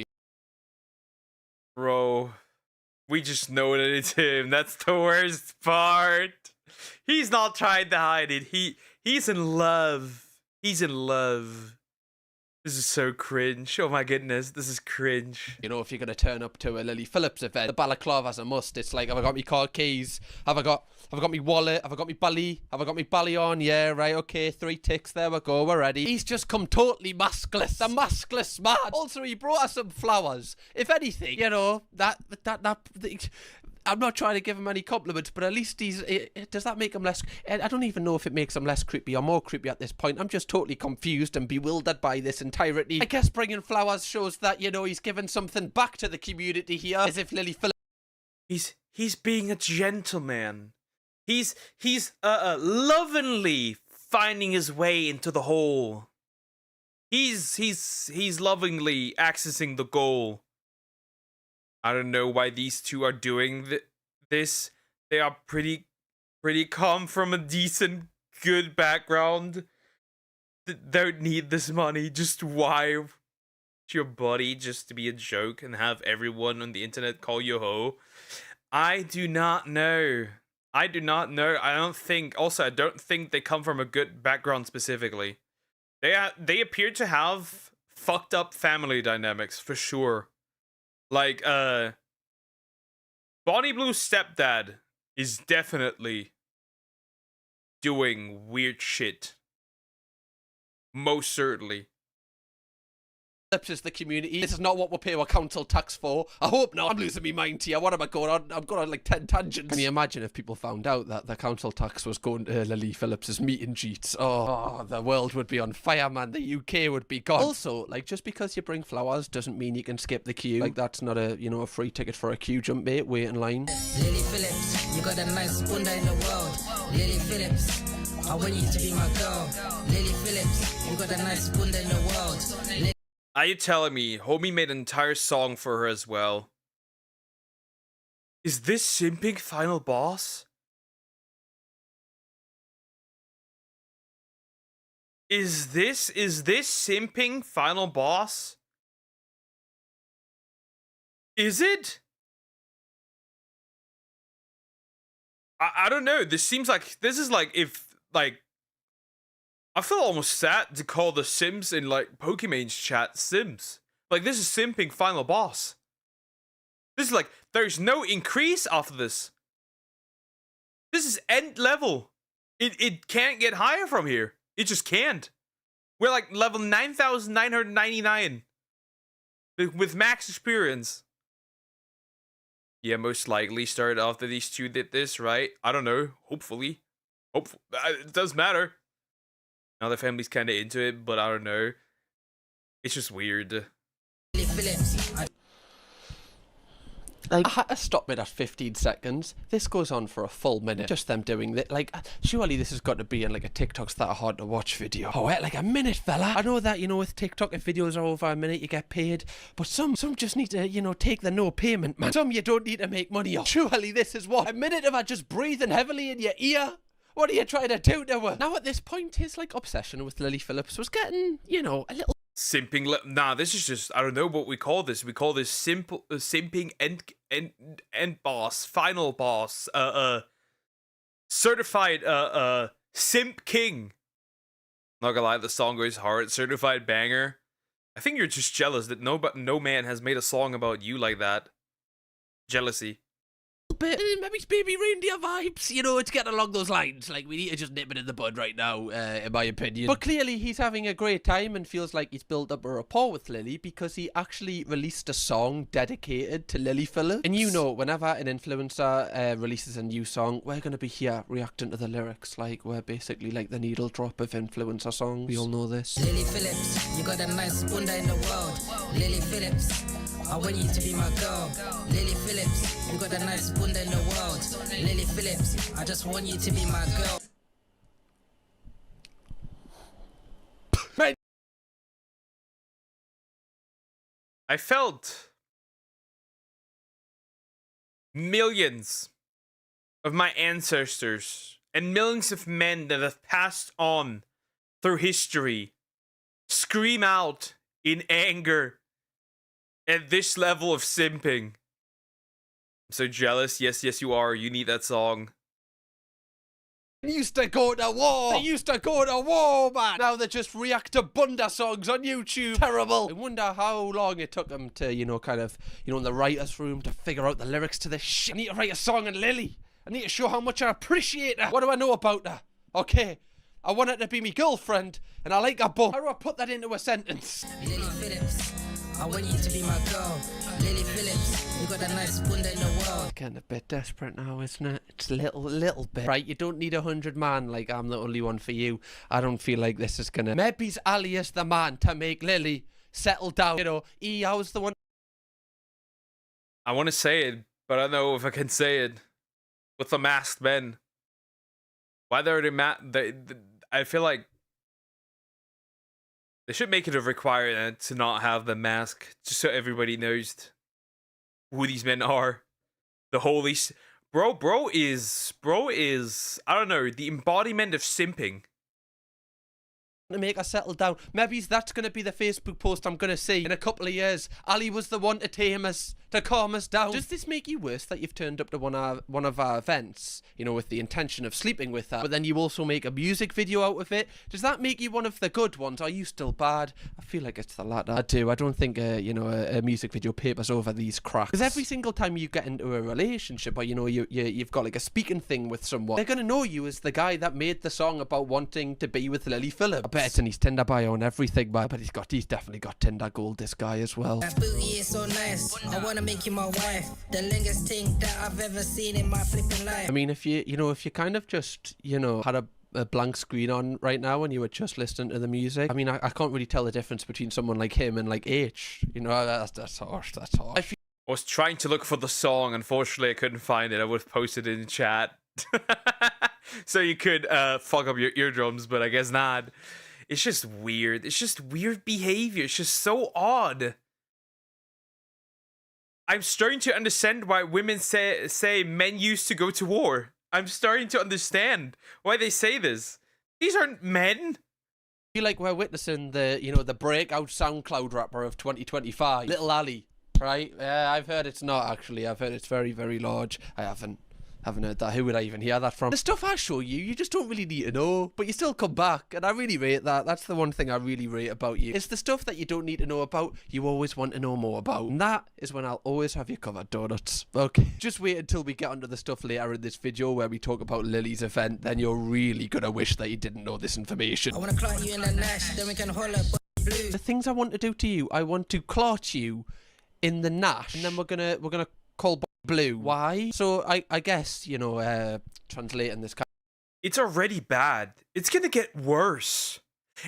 Bro, we just know that it's him. That's the worst part. He's not trying to hide it. He's in love. He's in love. This is so cringe. Oh my goodness, this is cringe. You know, if you're going to turn up to a Lily Phillips event, the balaclava's a must. It's like, have I got me car keys? Have I got me wallet? Have I got me belly? Have I got me belly on? Yeah, right, okay, 3 ticks, there we go, we're ready. He's just come totally maskless. The maskless man. Also, he brought us some flowers. If anything, you know, I'm not trying to give him any compliments, but at least does that make him less... I don't even know if it makes him less creepy or more creepy at this point. I'm just totally confused and bewildered by this entirety. I guess bringing flowers shows that, you know, he's given something back to the community here. As if Lily Phillips... He's being a gentleman. He's lovingly finding his way into the hole. He's lovingly accessing the goal. I don't know why these two are doing this. They are pretty come from a decent, good background. Don't need this money. Just why your body just to be a joke and have everyone on the internet call you a hoe? I do not know. I do not know. I don't think they come from a good background specifically. They appear to have fucked up family dynamics for sure. Like, Bonnie Blue's stepdad is definitely doing weird shit. Most certainly. Is the community. This is not what we'll pay our council tax for. I hope not. I'm losing my mind here. What am I going on? I'm going on like 10 tangents. Can you imagine if people found out that the council tax was going to Lily Phillips's meet and greets? Oh, the world would be on fire, man. The UK would be gone. Also, like, just because you bring flowers doesn't mean you can skip the queue. Like, that's not a, you know, a free ticket for a queue jump, mate. Wait in line. Lily Phillips, you got a nice bunda in the world. Lily Phillips, I want you to be my girl. Lily Phillips, you got a nice bunda in the world. Are you telling me homie made an entire song for her as well? Is this simping final boss? Is this simping final boss? Is it? I don't know. This seems like this is like if like I feel almost sad to call the Sims in like Pokemon's chat Sims. Like this is simping final boss. This is like there's no increase after this. This is end level. It can't get higher from here. It just can't. We're like level 9,999 with max experience. Yeah, most likely started after these two did this, right? I don't know. Hopefully. It does matter. Now the family's kind of into it, but I don't know. It's just weird. Like, I had to stop it at 15 seconds. This goes on for a full minute. Just them doing that. Like, surely this has got to be in like a TikTok's that hard to watch video. Oh, wait, like a minute, fella. I know that, you know, with TikTok, if videos are over a minute, you get paid. But some just need to, you know, take the no payment, man. Some you don't need to make money off. Surely this is what? A minute of her just breathing heavily in your ear? What are you trying to do to her? Now at this point, his like obsession with Lily Phillips was getting, you know, a little simping. Nah, this is just, I don't know what we call this. We call this simping end boss, final boss, certified simp king. Not gonna lie, the song goes hard. Certified banger. I think you're just jealous that no man has made a song about you like that. Jealousy. Bit, maybe baby reindeer vibes, you know, it's getting along those lines. Like, we need to just nip it in the bud right now, in my opinion. But clearly he's having a great time and feels like he's built up a rapport with Lily because he actually released a song dedicated to Lily Phillips. And you know, whenever an influencer releases a new song, we're going to be here reacting to the lyrics. Like, we're basically like the needle drop of influencer songs. We all know this. Lily Phillips, you got the nice bunda in the world. Lily Phillips, I want you to be my girl. Lily Phillips, you got the nice bunda in the world. Lily Phillips, I just want you to be my girl. I felt millions of my ancestors and millions of men that have passed on through history scream out in anger at this level of simping. I'm so jealous. Yes, you are. You need that song. They used to go to war. They used to go to war, man. Now they just react to Bunda songs on YouTube. Terrible. I wonder how long it took them to, you know, kind of, you know, in the writer's room to figure out the lyrics to this shit. I need to write a song on Lily. I need to show how much I appreciate her. What do I know about her? Okay, I want her to be my girlfriend, and I like her book. How do I put that into a sentence? Lily Phillips, I want you to be my girl. Lily Phillips, you got the nice bunda in the world. Getting a bit desperate now, isn't it? It's a little bit. Right, you don't need 100 man like I'm the only one for you. I don't feel like this is gonna... Maybe's Ali is the man to make Lily settle down. You know, I was the one... I want to say it, but I don't know if I can say it. With the masked men. Why they're I feel like they should make it a requirement to not have the mask, just so everybody knows who these men are. The holy bro is I don't know, the embodiment of simping. To make her settle down. Maybe that's going to be the Facebook post I'm going to see in a couple of years. Ali was the one to tame us, to calm us down. Does this make you worse that you've turned up to one of our events, you know, with the intention of sleeping with her, but then you also make a music video out of it? Does that make you one of the good ones? Are you still bad? I feel like it's the latter. I do. I don't think, you know, a music video papers over these cracks. Because every single time you get into a relationship, or, you know, you've got like a speaking thing with someone, they're going to know you as the guy that made the song about wanting to be with Lily Phillips. I bet it's in his Tinder bio and everything, but he's definitely got Tinder gold, this guy, as well. That booty is so nice. I wanna make you my wife. The longest thing that I've ever seen in my flipping life. I mean, if you kind of just, you know, had a blank screen on right now and you were just listening to the music, I mean, I can't really tell the difference between someone like him and like H. You know, that's harsh. That's harsh. I was trying to look for the song. Unfortunately, I couldn't find it. I would have posted it in chat. So you could fuck up your eardrums, but I guess not. It's just weird. It's just weird behavior. It's just so odd. I'm starting to understand why women say men used to go to war. I'm starting to understand why they say this. These aren't men. I feel like we're witnessing the, you know, the breakout SoundCloud rapper of 2025, Little Ali, right? Yeah, I've heard it's not, actually. I've heard it's very, very large. I haven't heard that. Who would I even hear that from? The stuff I show you, you just don't really need to know, but you still come back, and I really rate that. That's the one thing I really rate about you. It's the stuff that you don't need to know about, you always want to know more about. And that is when I'll always have you covered, donuts. Okay, just wait until we get onto the stuff later in this video where we talk about Lily's event, then you're really gonna wish that you didn't know this information. I wanna clock you in the Nash, then we can hold up blue. The things I want to do to you, I want to clot you in the Nash, and then we're gonna call blue. Why? So I guess, you know, translating this kind. It's already bad. It's gonna get worse.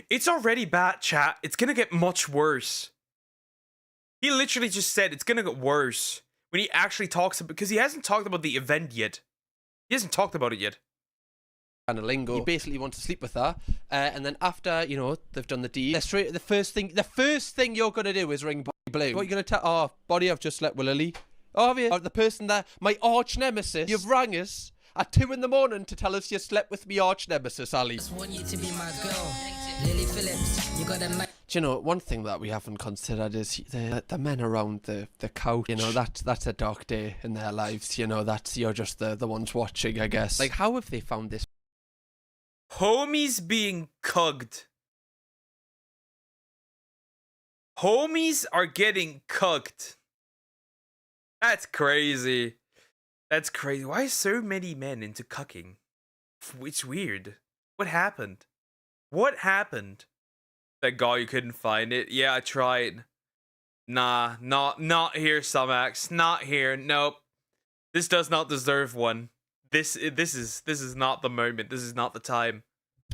It's already bad, chat. It's gonna get much worse. He literally just said it's gonna get worse when he actually talks about, because he hasn't talked about the event yet. He hasn't talked about it yet. Kind of lingo. You basically want to sleep with her, and then after, you know, they've done the deed, the first thing you're gonna do is ring blue. What are you gonna tell? Oh, buddy, I've just slept with Lily. Oh, have you? The person that, my arch nemesis, you've rang us at 2 in the morning to tell us you slept with me arch nemesis, Ali. I just want you to be my girl, Lily Phillips. You got a Do you know, one thing that we haven't considered is the men around the couch. You know, that's a dark day in their lives. You know, you're just the ones watching, I guess. Like, how have they found this? Homies being cugged. Homies are getting cugged. That's crazy. That's crazy. Why are so many men into cucking? It's weird. What happened? What happened? That guy, you couldn't find it. Yeah, I tried. Nah, not here, Sumax. Not here. Nope. This does not deserve one. This is not the moment. This is not the time.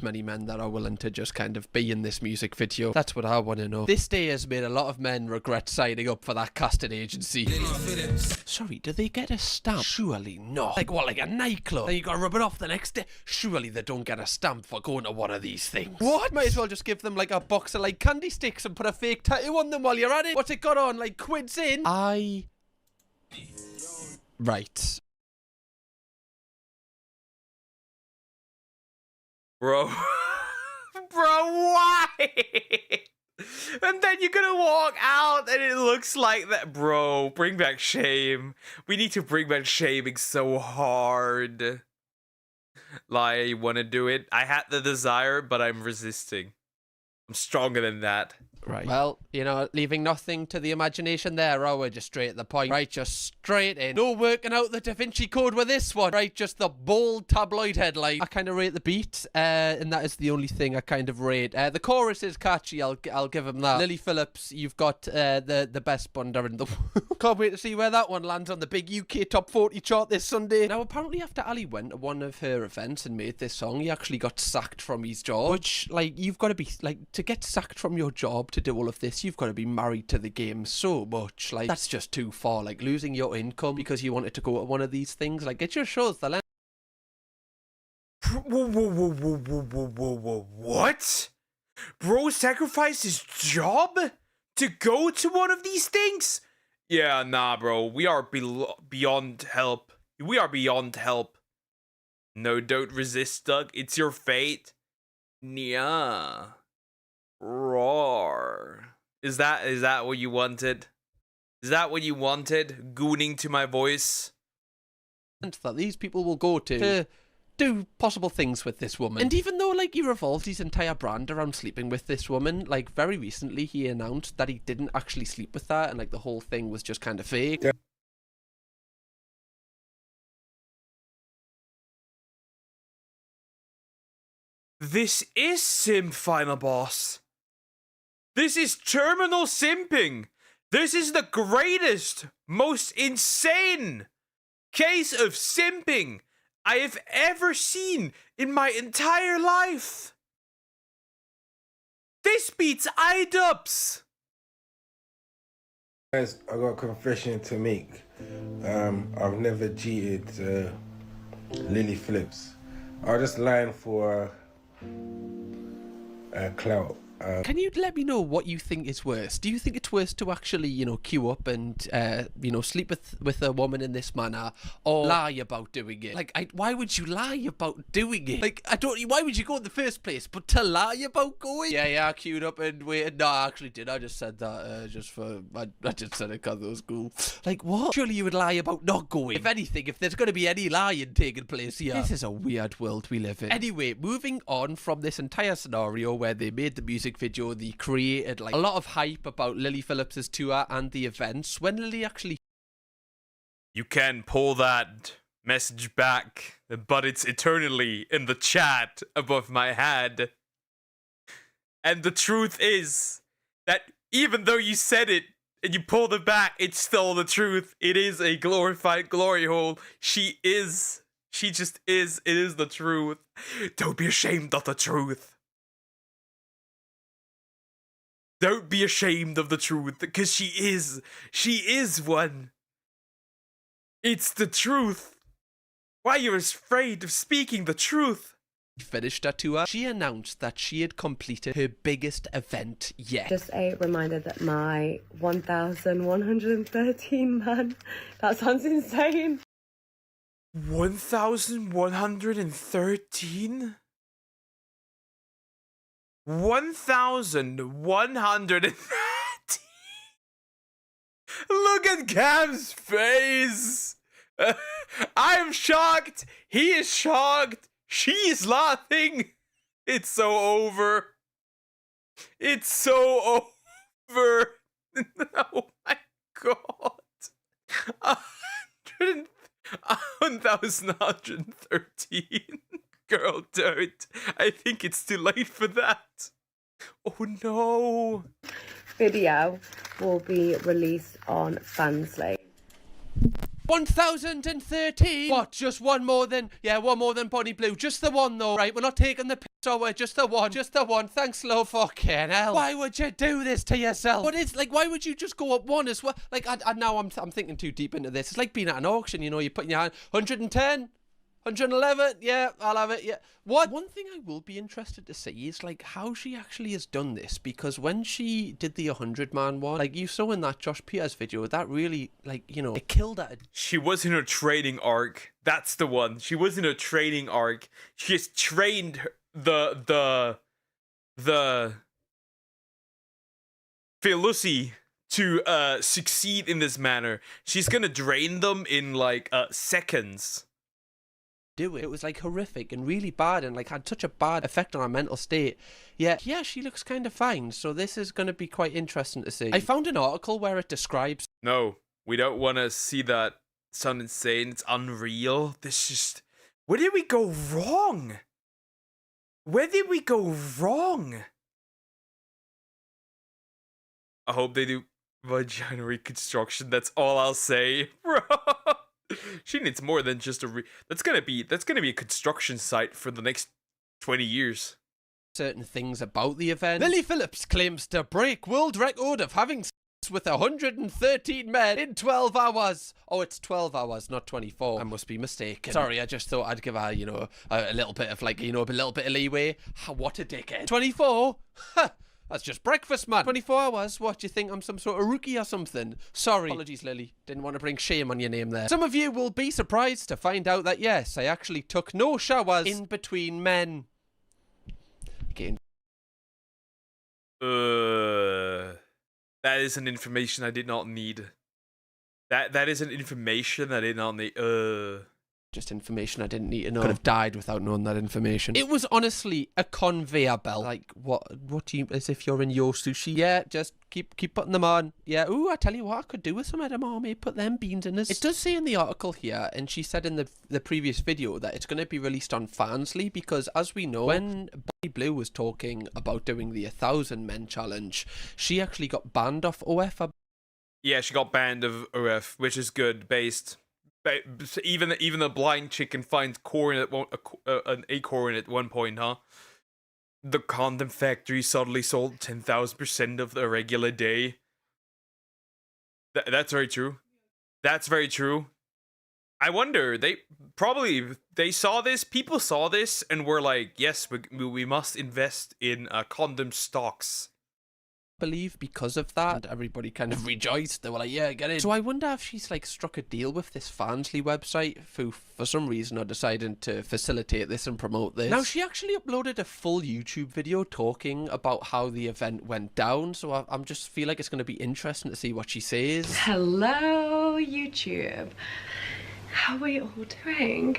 Many men that are willing to just kind of be in this music video. That's what I want to know. This day has made a lot of men regret signing up for that casting agency. Sorry, do they get a stamp? Surely not. Like what, like a nightclub? Then you gotta rub it off the next day? Surely they don't get a stamp for going to one of these things. What? Might as well just give them like a box of like candy sticks and put a fake tattoo on them while you're at it. What's it got on? Like quids in? Right. Bro. Bro, why? And then you're gonna walk out and it looks like that. Bro, bring back shame. We need to bring back shaming so hard. Like, I wanna do it. I had the desire, but I'm resisting. I'm stronger than that. Right. Well, you know, leaving nothing to the imagination there, are we? Just straight at the point. Right, just straight in. No working out the Da Vinci Code with this one. Right, just the bold tabloid headline. I kind of rate the beat, and that is the only thing I kind of rate. The chorus is catchy, I'll give him that. Lily Phillips, you've got the best bunda in the world. Can't wait to see where that one lands on the big UK Top 40 chart this Sunday. Now, apparently after Ali went to one of her events and made this song, he actually got sacked from his job. Which, like, you've got to be, like, to get sacked from your job to do all of this, you've got to be married to the game so much. Like, that's just too far. Like, losing your income because you wanted to go to one of these things, like, it just shows the Whoa, what? Bro sacrificed his job to go to one of these things? Yeah, nah, bro. We are beyond help. We are beyond help. No, don't resist, Doug. It's your fate. Yeah. Roar. Is that what you wanted? Is that what you wanted? Gooning to my voice? that these people will go to do possible things with this woman. And even though, like, he revolved his entire brand around sleeping with this woman, like, very recently he announced that he didn't actually sleep with her and, like, the whole thing was just kind of fake. Yeah. This is Sim Final Boss. This is terminal simping. This is the greatest, most insane case of simping I have ever seen in my entire life. This beats iDubbbz. Guys, I got a confession to make. I've never cheated Lily Phillips. I was just lying for clout. Can you let me know what you think is worse? Do you think it's worse to actually, you know, queue up and, you know, sleep with a woman in this manner, or lie about doing it? Like, why would you lie about doing it? Like, why would you go in the first place? But to lie about going? Yeah, I queued up and waited. No, I actually did. I just said that just for, I just said it because it was cool. Like, what? Surely you would lie about not going. If anything, if there's going to be any lying taking place here. This is a weird world we live in. Anyway, moving on from this entire scenario where they made the music video, they created like a lot of hype about Lily Phillips's tour and the events. When Lily actually... You can pull that message back, but it's eternally in the chat above my head. And the truth is that even though you said it and you pulled it back, it's still the truth. It is a glorified glory hole. She just is. It is the truth. Don't be ashamed of the truth. Don't be ashamed of the truth, because she is one. It's the truth. Why are you afraid of speaking the truth? Finished her tour, she announced that she had completed her biggest event yet. Just a reminder that my 1,113 man, that sounds insane. 1,113? 1,130. Look at Cam's face. I am shocked. He is shocked. She is laughing. It's so over. It's so over. Oh my god. 1,113. Girl, don't. I think it's too late for that. Oh no. Video will be released on Fansly. 1,013. What? Just one more than Bonnie Blue. Just the one though, right? We're not taking the piss away. Just the one. Just the one. Thanks, low fucking hell. Why would you do this to yourself? But it's like, why would you just go up one as well? Like, I now I'm thinking too deep into this. It's like being at an auction. You know, you're putting your hand 110. 111, yeah, I'll have it, yeah. What? One thing I will be interested to see is, like, how she actually has done this, because when she did the 100-man one, like, you saw in that Josh Peters video, that really, like, you know, it killed that. She was in her training arc. That's the one. She was in her training arc. She has trained the Felusi to succeed in this manner. She's gonna drain them in, like, seconds. Do it. It was like horrific and really bad and like had such a bad effect on our mental state. Yeah, she looks kind of fine. So this is going to be quite interesting to see. I found an article where it describes. No, we don't want to see that. Sound insane. It's unreal. This just. Where did we go wrong? Where did we go wrong? I hope they do vagina reconstruction. That's all I'll say, bro. She needs more than just a that's gonna be a construction site for the next 20 years. Certain things about the event. Lily Phillips claims to break world record of having sex with 113 men in 12 hours. Oh, it's 12 hours, not 24. I must be mistaken. Sorry, I just thought I'd give her, you know, a little bit of like, you know, a little bit of leeway. What a dickhead. 24? Ha! That's just breakfast, man. 24 hours? What, do you think I'm some sort of rookie or something? Sorry. Apologies, Lily. Didn't want to bring shame on your name there. Some of you will be surprised to find out that, yes, I actually took no showers in between men. Again. That is an information I did not need. That is an information I did not need. Just information I didn't need to know. Could have died without knowing that information. It was honestly a conveyor belt. Like, what do you, as if you're in your sushi? Yeah, just keep putting them on. Yeah, ooh, I tell you what, I could do with some edamame. Put them beans in this. It does say in the article here, and she said in the previous video, that it's going to be released on Fansly, because as we know, when Bonnie Blue was talking about doing the 1,000 men challenge, she actually got banned off OF. Yeah, she got banned of OF, which is good, based. Even the blind chick can find corn at an acorn at one point, huh? The condom factory suddenly sold 10,000% of the regular day. That's very true. That's very true. I wonder, they saw this, people saw this, and were like, yes, we must invest in condom stocks. Believe because of that, everybody kind of rejoiced. They were like, yeah, get in. So I wonder if she's like struck a deal with this Fansly website who for some reason are deciding to facilitate this and promote this. Now, she actually uploaded a full YouTube video talking about how the event went down, so I'm just feel like it's going to be interesting to see what she says. Hello, YouTube. How are we all doing?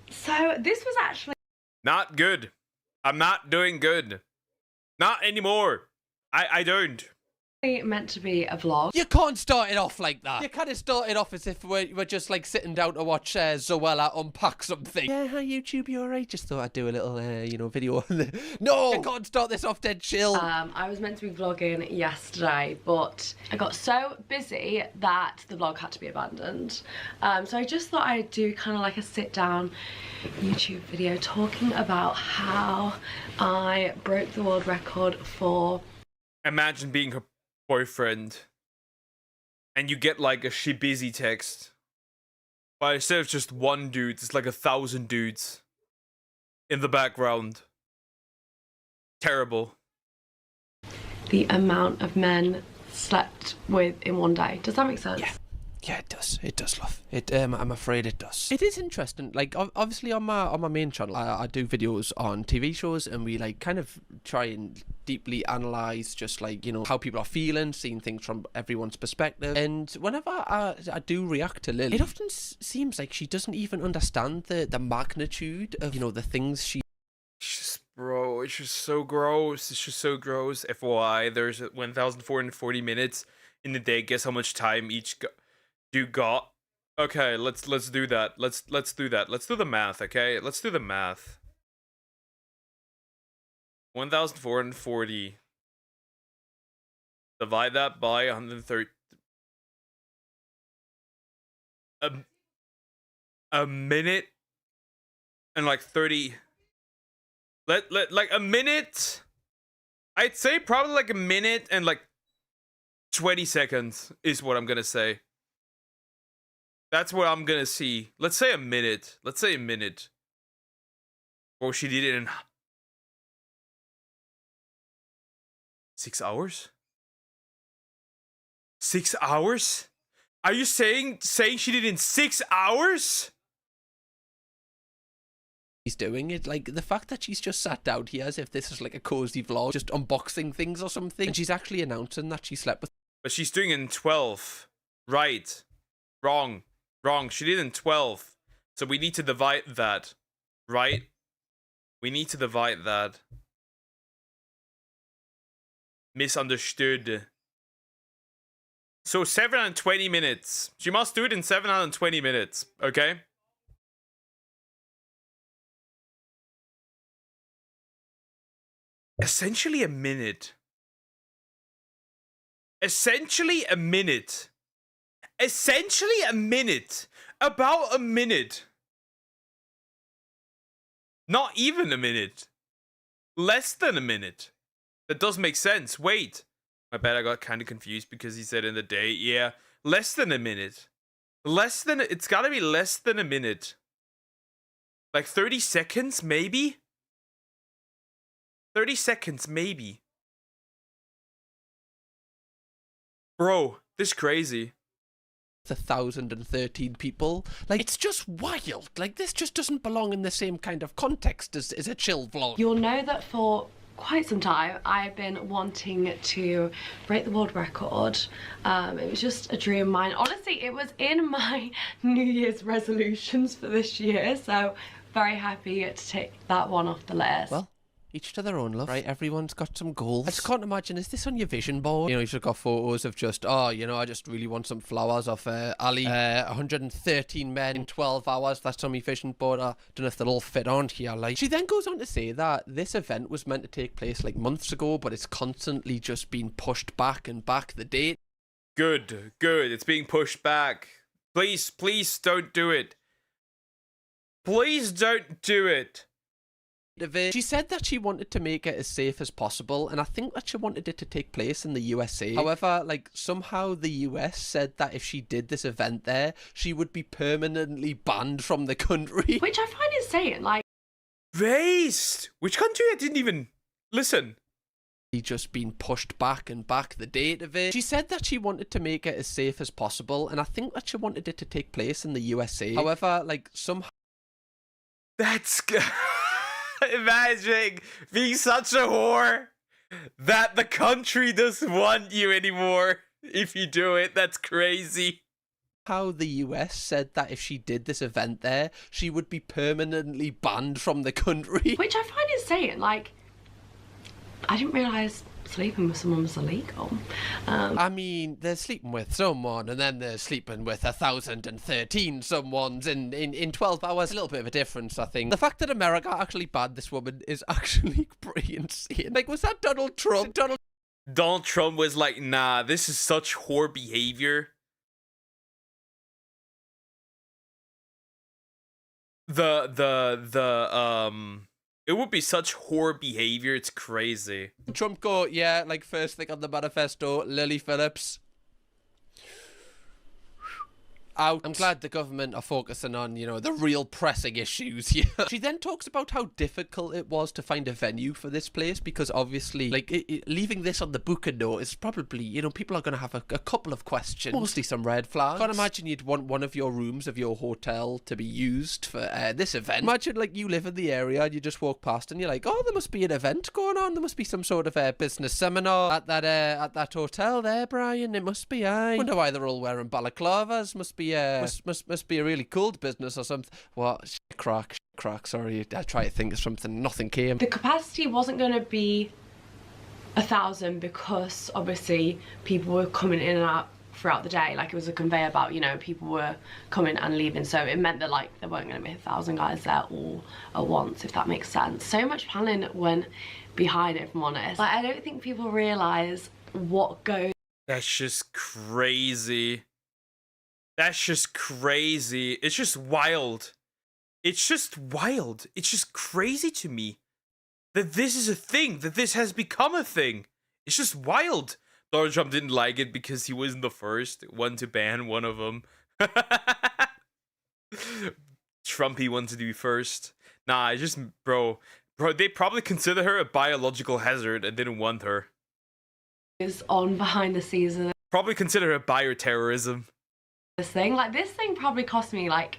So this was actually not good. I'm not doing good. Not anymore. I don't. Meant to be a vlog. You can't start it off like that. You kind of start it off as if we're just like sitting down to watch Zoella unpack something. Yeah, hi YouTube, you alright? Just thought I'd do a little, you know, video. No, you can't start this off dead chill. I was meant to be vlogging yesterday, but I got so busy that the vlog had to be abandoned. So I just thought I'd do kind of like a sit down YouTube video talking about how I broke the world record for... Imagine being her boyfriend and you get like a she busy text, but instead of just one dude, it's like 1,000 dudes in the background. Terrible. The amount of men slept with in one day. Does that make sense? Yeah. Yeah, it does. It does, love. I'm afraid it does. It is interesting. Like, obviously on my main channel, I do videos on TV shows, and we like kind of try and deeply analyze just like, you know, how people are feeling, seeing things from everyone's perspective. And whenever I do react to Lily, it often seems like she doesn't even understand the magnitude of, you know, the things she. Bro, it's just so gross. It's just so gross. FYI, there's 1,440 minutes in the day. Guess how much time each you got? Okay, let's do that. Let's do that. Let's do the math. Okay, let's do the math. 1,440. Divide that by 130. A minute and like 30. Like a minute. I'd say probably like a minute and like 20 seconds is what I'm gonna say. That's what I'm gonna see. Let's say a minute. Let's say a minute. Or she did it in 6 hours? 6 hours? Are you saying she did it in 6 hours? She's doing it, like the fact that she's just sat down here as if this is like a cozy vlog, just unboxing things or something, and she's actually announcing that she slept with. But she's doing it in 12. Right. Wrong. She did it in 12. So we need to divide that. Right? We need to divide that. Misunderstood. So 720 minutes. She must do it in 720 minutes. Okay? Essentially a minute. Essentially a minute. Essentially a minute. About a minute. Not even a minute. Less than a minute. That does make sense. Wait. I bet I got kind of confused because he said in the day. Yeah. Less than a minute. Less than... It's gotta be less than a minute. Like 30 seconds, maybe? 30 seconds, maybe. Bro, this is crazy. 1,013 people. Like, it's just wild. Like, this just doesn't belong in the same kind of context as a chill vlog. You'll know that for quite some time I've been wanting to break the world record. It was just a dream of mine. Honestly, it was in my New Year's resolutions for this year, so very happy to take that one off the list. Well, each to their own, love. Right, everyone's got some goals. I just can't imagine, is this on your vision board? You know, you've just got photos of just, oh, you know, I just really want some flowers off Ali. 113 men in 12 hours, that's on my vision board. I don't know if they'll all fit on here, like. She then goes on to say that this event was meant to take place like months ago, but it's constantly just been pushed back and back, the date. Good. It's being pushed back. Please don't do it. Please don't do it. She said that she wanted to make it as safe as possible, and I think that she wanted it to take place in the USA. However, like, somehow the US said that if she did this event there, she would be permanently banned from the country. Which I find insane, like... Based! Which country? I didn't even... Listen. Just been pushed back and back, the date of it. She said that she wanted to make it as safe as possible, and I think that she wanted it to take place in the USA. However, like, somehow... That's... Imagine being such a whore that the country doesn't want you anymore if you do it. That's crazy. How the US said that if she did this event there, she would be permanently banned from the country. Which I find insane. Like, I didn't realise sleeping with someone was illegal. I mean, they're sleeping with someone, and then they're sleeping with 1,013 someones in 12 hours. A little bit of a difference, I think. The fact that America actually banned this woman is actually pretty insane. Like, was that Donald Trump? Donald Trump was like, nah, this is such whore behavior. It would be such whore behavior, it's crazy. Trump go, yeah, like first thing on the manifesto, Lily Phillips. out. I'm glad the government are focusing on, you know, the real pressing issues here. She then talks about how difficult it was to find a venue for this place because obviously, like, leaving this on the booking note is probably, you know, people are going to have a couple of questions, mostly some red flags. Can't imagine you'd want one of your rooms of your hotel to be used for this event. Imagine, like, you live in the area and you just walk past and you're like, oh, there must be an event going on. There must be some sort of business seminar at that hotel there, Brian. It must be. I wonder why they're all wearing balaclavas. Must be a really cool business or something. What? Crack. Sorry, I try to think of something. Nothing came. The capacity wasn't going to be 1,000 because obviously people were coming in and out throughout the day. Like, it was a conveyor belt, you know, people were coming and leaving, so it meant that, like, there weren't going to be 1,000 guys there all at once, if that makes sense. So much planning went behind it, if I'm honest. Like, I don't think people realise what goes. That's just crazy. That's just crazy. It's just wild. It's just wild. It's just crazy to me that this is a thing, that this has become a thing. It's just wild. Donald Trump didn't like it because he wasn't the first one to ban one of them. Trumpy wanted to be first. Nah, it's just, bro, they probably consider her a biological hazard and didn't want her. Is on behind the scenes of Probably consider her bioterrorism. this thing. Like, this thing probably cost me like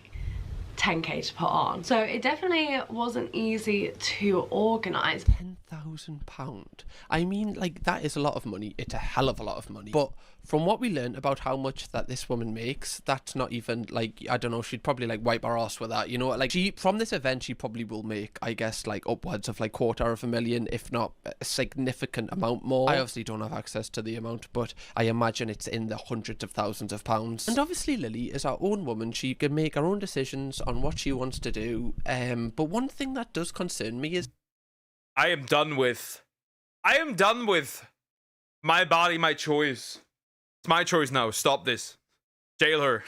10k to put on, so it definitely wasn't easy to organise. £10,000. I mean, like, that is a lot of money. It's a hell of a lot of money. But from what we learned about how much that this woman makes, that's not even, like, I don't know, she'd probably, like, wipe her ass with that, you know? Like, from this event, she probably will make, I guess, like, upwards of, like, $250,000, if not a significant amount more. I obviously don't have access to the amount, but I imagine it's in the hundreds of thousands of pounds. And obviously, Lily is her own woman. She can make her own decisions on what she wants to do. But one thing that does concern me is I am done with my body, my choice. It's my choice now. Stop this. Jail her.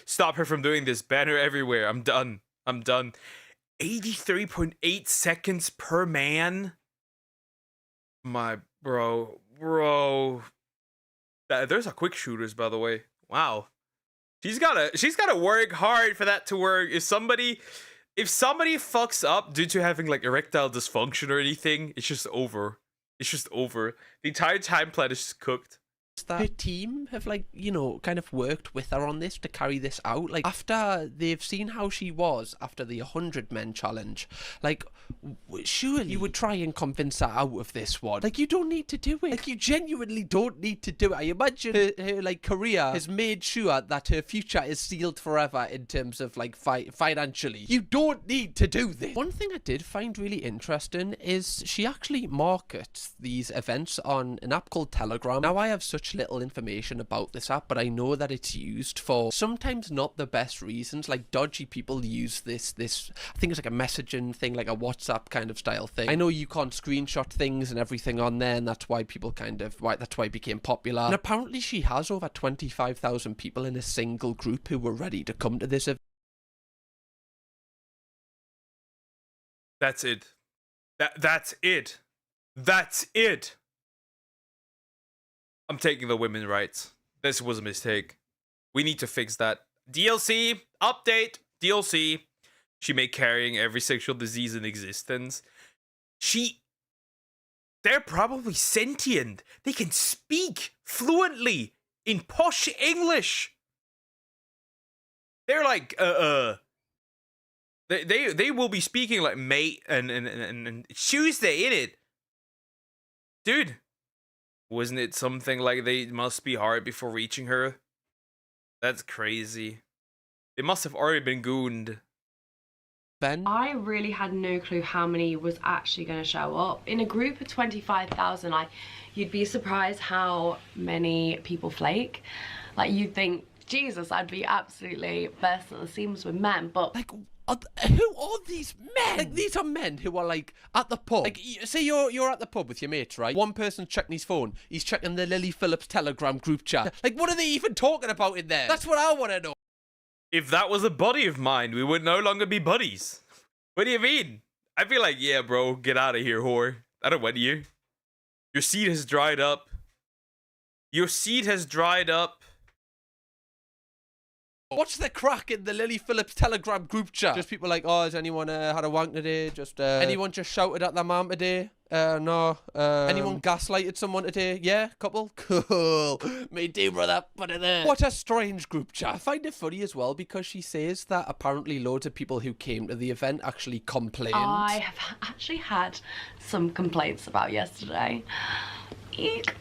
Stop her from doing this. Ban her everywhere. I'm done. 83.8 seconds per man. My bro. There's a quick shooters, by the way. Wow. She's gotta work hard for that to work. If somebody fucks up due to having, like, erectile dysfunction or anything, it's just over. The entire time plan is just cooked. that her team have, like, you know, kind of worked with her on this to carry this out. Like, after they've seen how she was after the 100 men challenge, like, surely you would try and convince her out of this one. Like, you don't need to do it. Like, you genuinely don't need to do it. I imagine her like, career has made sure that her future is sealed forever in terms of, like, financially. You don't need to do this. One thing I did find really interesting is she actually markets these events on an app called Telegram. Now, I have such little information about this app, but I know that it's used for sometimes not the best reasons. Like, dodgy people use this I think it's like a messaging thing, like a WhatsApp kind of style thing. I know you can't screenshot things and everything on there, and that's why people that's why it became popular. And apparently she has over 25,000 people in a single group who were ready to come to this event. That's it. That's it. That's it. I'm taking the women's rights. This was a mistake. We need to fix that. DLC, update, DLC. She may carrying every sexual disease in existence. They're probably sentient. They can speak fluently in posh English. They're like, They will be speaking like mate and Tuesday in it. Dude, wasn't it something like they must be hard before reaching her? That's crazy. They must have already been gooned. Ben? I really had no clue how many was actually going to show up. In a group of 25,000, you'd be surprised how many people flake. Like, you'd think, Jesus, I'd be absolutely bursting at the seams with men, but... Like, who are these men? Like, these are men who are, like, at the pub. Like, say you're at the pub with your mates, right? One person's checking his phone. He's checking the Lily Phillips Telegram group chat. Like, what are they even talking about in there? That's what I want to know. If that was a buddy of mine, we would no longer be buddies. What do you mean? I'd be like, yeah, bro, get out of here, whore. I don't want you. Your seed has dried up. Your seed has dried up. What's the crack in the Lily Phillips Telegram group chat? Just people like, oh, has anyone had a wank today? Just anyone just shouted at their mum today? No. Anyone gaslighted someone today? Yeah, couple? Cool. Me too, brother. Put it there. What a strange group chat. I find it funny as well because she says that apparently loads of people who came to the event actually complained. I have actually had some complaints about yesterday. Eek.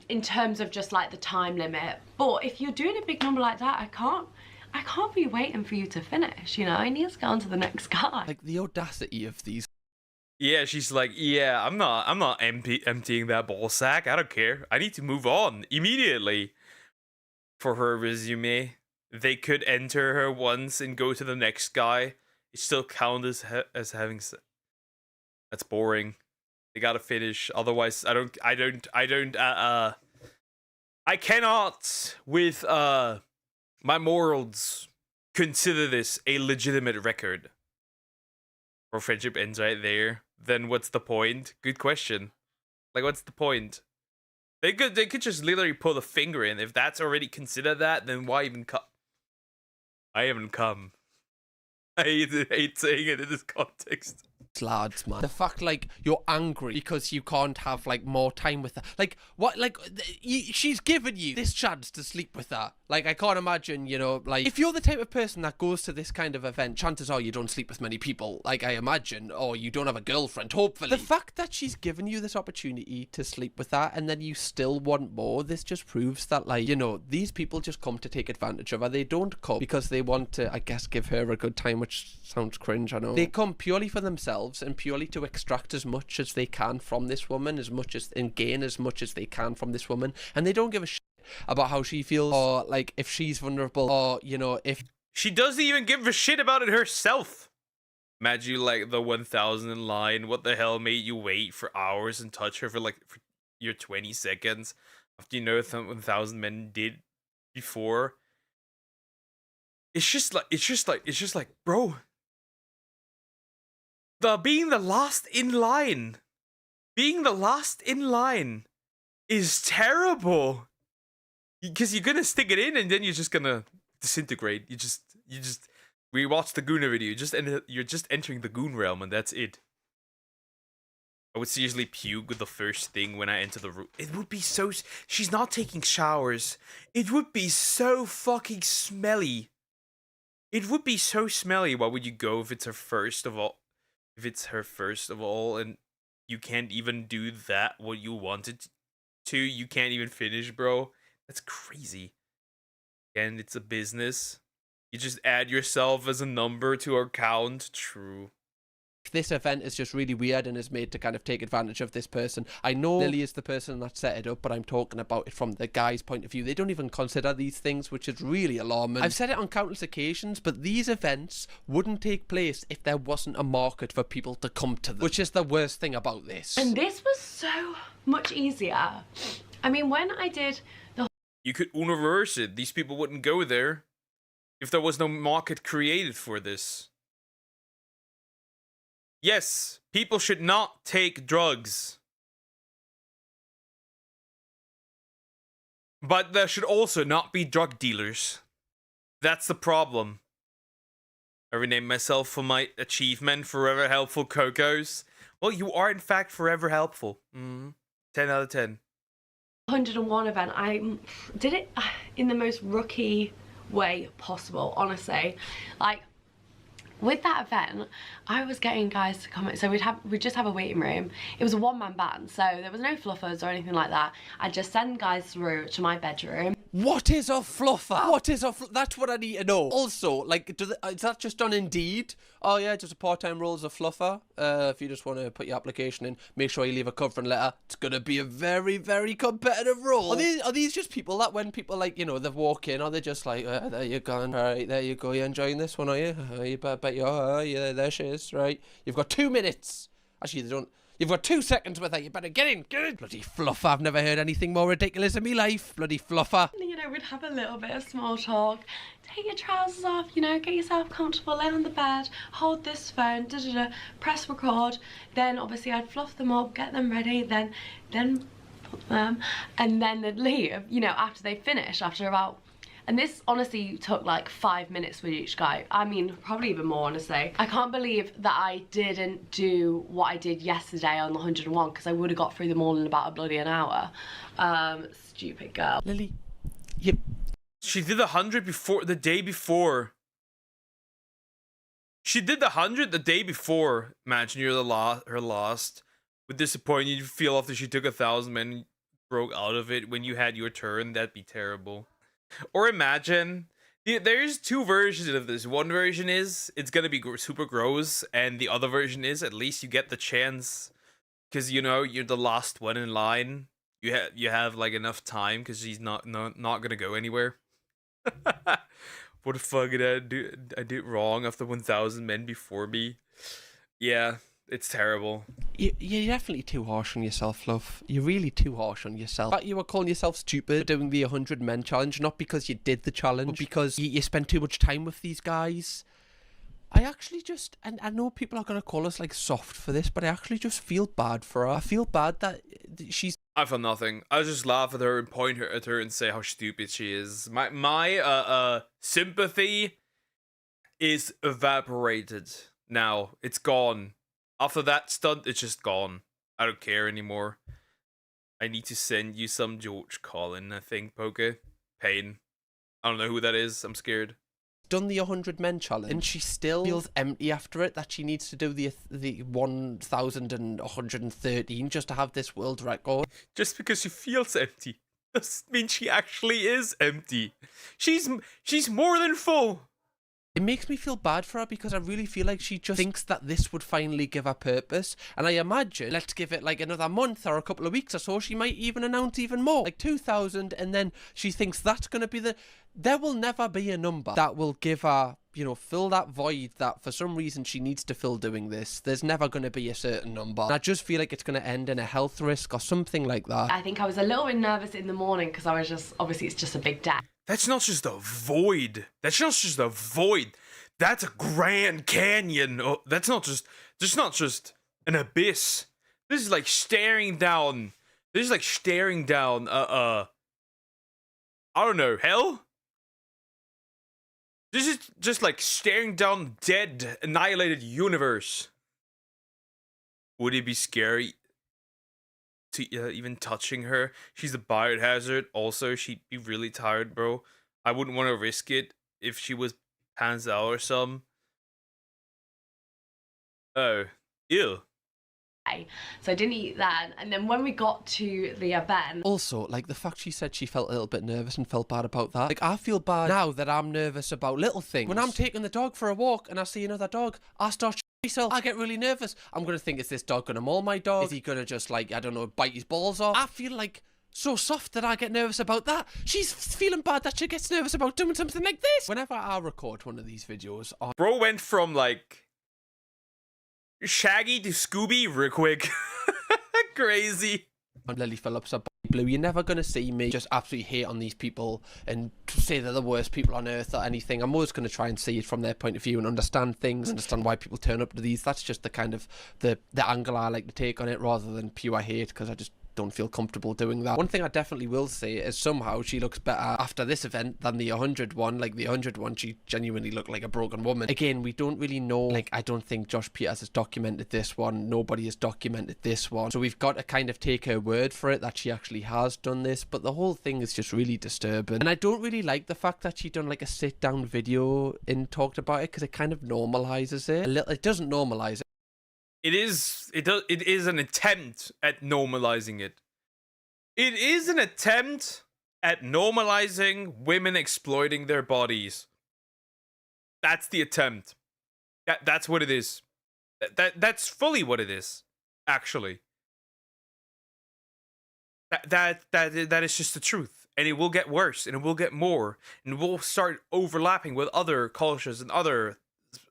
In terms of just like the time limit, but if you're doing a big number like that, I can't be waiting for you to finish, you know. I need to go on to the next guy. Like the audacity of these. Yeah, she's like, yeah, I'm not emptying that ball sack. I don't care. I need to move on immediately. For her resume, they could enter her once and go to the next guy. It still counts as having. That's boring. They gotta finish. Otherwise, I cannot with my morals consider this a legitimate record. Or friendship ends right there. Then what's the point? Good question. Like, what's the point? They could just literally pull a finger in. If that's already considered that, then why even come? I haven't come. I hate saying it in this context. Lads, man. The fact, like, you're angry because you can't have, like, more time with her. Like, what, like, she's given you this chance to sleep with her. Like, I can't imagine, you know, like, if you're the type of person that goes to this kind of event, chances are you don't sleep with many people, like, I imagine, or you don't have a girlfriend, hopefully. The fact that she's given you this opportunity to sleep with her and then you still want more, this just proves that, like, you know, these people just come to take advantage of her. They don't come because they want to, I guess, give her a good time, which sounds cringe, I know. They come purely for themselves and purely to extract as much as they can from this woman, and gain as much as they can from this woman, and they don't give a shit about how she feels, or like if she's vulnerable, or you know, if she doesn't even give a shit about it herself. Imagine you like the 1000 in line. What the hell made you wait for hours and touch her for your 20 seconds after you know 1000 men did before? It's just like, bro. Being the last in line is terrible. Because you're gonna stick it in and then you're just gonna disintegrate. You just rewatch the Gooner video. You're just entering the Goon realm and that's it. I would seriously puke with the first thing when I enter the room. It would be so. She's not taking showers. It would be so fucking smelly. It would be so smelly. Why would you go if it's her first of all? If it's her first of all, and you can't even do that what you wanted to, you can't even finish, bro. That's crazy. And it's a business. You just add yourself as a number to our count. True. This event is just really weird and is made to kind of take advantage of this person. I know Lily is the person that set it up, but I'm talking about it from the guy's point of view. They don't even consider these things, which is really alarming. I've said it on countless occasions, but these events wouldn't take place if there wasn't a market for people to come to them, which is the worst thing about this. And this was so much easier. I mean, when I did the... You could reverse it. These people wouldn't go there if there was no market created for this. Yes, people should not take drugs. But there should also not be drug dealers. That's the problem. I renamed myself for my achievement, Forever Helpful Cocos. Well, you are in fact forever helpful. 10 out of 10. 101 event, I did it in the most rookie way possible, honestly. Like, with that event, I was getting guys to come in. So we'd just have a waiting room. It was a one-man band, so there was no fluffers or anything like that. I'd just send guys through to my bedroom. What is a fluffer? What is a That's what I need to know. Also, like, is that just on Indeed? Oh yeah, just a part-time role as a fluffer. If you just want to put your application in, make sure you leave a covering letter. It's gonna be a very, very competitive role. Are these just people that when people, like, you know, they walk in, or they're just like, there you go, all right, there you go, you enjoying this one, are you? You bet you are. Yeah, there she is, right? You've got 2 minutes. Actually, they don't. You've got 2 seconds with her. You better get in. Bloody fluffer. I've never heard anything more ridiculous in my life. Bloody fluffer. You know, we'd have a little bit of small talk. Take your trousers off, you know, get yourself comfortable, lay on the bed, hold this phone, press record. Then obviously I'd fluff them up, get them ready, then put them, and then they'd leave, you know, after they finish, after about And this honestly took like 5 minutes with each guy. I mean, probably even more, honestly. I can't believe that I didn't do what I did yesterday on the 101 because I would have got through them all in about a bloody an hour. Stupid girl. Lily, you... She did the 100 before, the day before. She did the 100 the day before. Imagine you're her last. With disappointment, you'd feel after she took 1,000 men and broke out of it when you had your turn. That'd be terrible. Or imagine, there's two versions of this. One version is it's gonna be super gross, and the other version is at least you get the chance, because you know you're the last one in line. You have like enough time because she's not gonna go anywhere. What the fuck did I do? I did it wrong after 1,000 men before me. Yeah, it's terrible. You're definitely too harsh on yourself, love. You're really too harsh on yourself. But you were calling yourself stupid for doing the 100 men challenge, not because you did the challenge, but because you spent too much time with these guys. I actually just, and I know people are going to call us like soft for this, but I actually just feel bad for her. I feel bad that she's... I feel nothing. I just laugh at her and point at her and say how stupid she is. My sympathy is evaporated now. It's gone. After that stunt, it's just gone. I don't care anymore. I need to send you some George Colin, I think, Poke. Pain. I don't know who that is. I'm scared. Done the 100 men challenge, and she still feels empty after it, that she needs to do the 1,113 just to have this world record. Just because she feels empty doesn't mean she actually is empty. She's more than full. It makes me feel bad for her because I really feel like she just thinks that this would finally give her purpose. And I imagine, let's give it like another month or a couple of weeks or so, she might even announce even more. Like 2,000, and then she thinks that's going to be the... There will never be a number that will give her, you know, fill that void that for some reason she needs to fill doing this. There's never going to be a certain number. And I just feel like it's going to end in a health risk or something like that. I think I was a little bit nervous in the morning because I was just... Obviously, it's just a big day. That's not just a void. That's not just a void. That's a Grand Canyon. Oh, that's not just an abyss. This is like staring down. This is like staring down. I don't know, hell. This is just like staring down dead, annihilated universe. Would it be scary to even touching her? She's a biohazard. Also, she'd be really tired, bro. I wouldn't want to risk it if she was hands out or some. Oh, ew. So I didn't eat that, and then when we got to the event... Also, like, the fact she said she felt a little bit nervous and felt bad about that. Like, I feel bad now that I'm nervous about little things. When I'm taking the dog for a walk and I see another dog, I start myself. I get really nervous. I'm going to think, is this dog going to maul my dog? Is he going to just, like, I don't know, bite his balls off? I feel like so soft that I get nervous about that. She's feeling bad that she gets nervous about doing something like this. Whenever I record one of these videos... Bro went from, like... Shaggy to Scooby real quick. Crazy. On Lily Phillips or Blue, you're never going to see me just absolutely hate on these people and say they're the worst people on earth or anything. I'm always going to try and see it from their point of view and understand things, understand why people turn up to these. That's just the kind of the angle I like to take on it, rather than pure hate, because I just don't feel comfortable doing that. One thing I definitely will say is somehow she looks better after this event than the 100 one. Like, the 100 one, she genuinely looked like a broken woman. Again, we don't really know. Like, I don't think Josh Peters has documented this one. Nobody has documented this one. So we've got to kind of take her word for it that she actually has done this. But the whole thing is just really disturbing. And I don't really like the fact that she done like a sit-down video and talked about it, because it kind of normalizes it. It doesn't normalize it. It is an attempt at normalizing it. It is an attempt at normalizing women exploiting their bodies. That's the attempt. That's what it is. That's fully what it is, actually. That is just the truth. And it will get worse, and it will get more, and we'll start overlapping with other cultures and other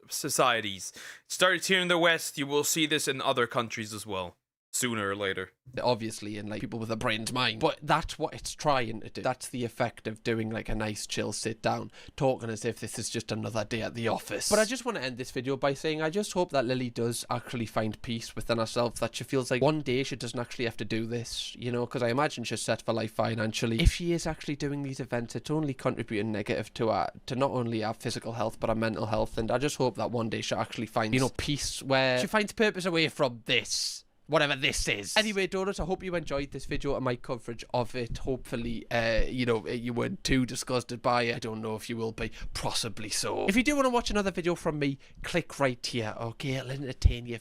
societies. Started here in the West, you will see this in other countries as well. sooner or later. Obviously, in like people with a brain's mind, but that's what it's trying to do. That's the effect of doing like a nice chill sit down, talking as if this is just another day at the office. But I just want to end this video by saying I just hope that Lily does actually find peace within herself, that she feels like one day she doesn't actually have to do this, you know, because I imagine she's set for life financially. If she is actually doing these events, it's only contributing negative to her, to not only our physical health but our mental health, and I just hope that one day she actually finds, you know, peace where she finds purpose away from this. Whatever this is. Anyway, Donuts, I hope you enjoyed this video and my coverage of it. Hopefully, you know, you weren't too disgusted by it. I don't know if you will be. Possibly so. If you do want to watch another video from me, click right here. Okay, it'll entertain you.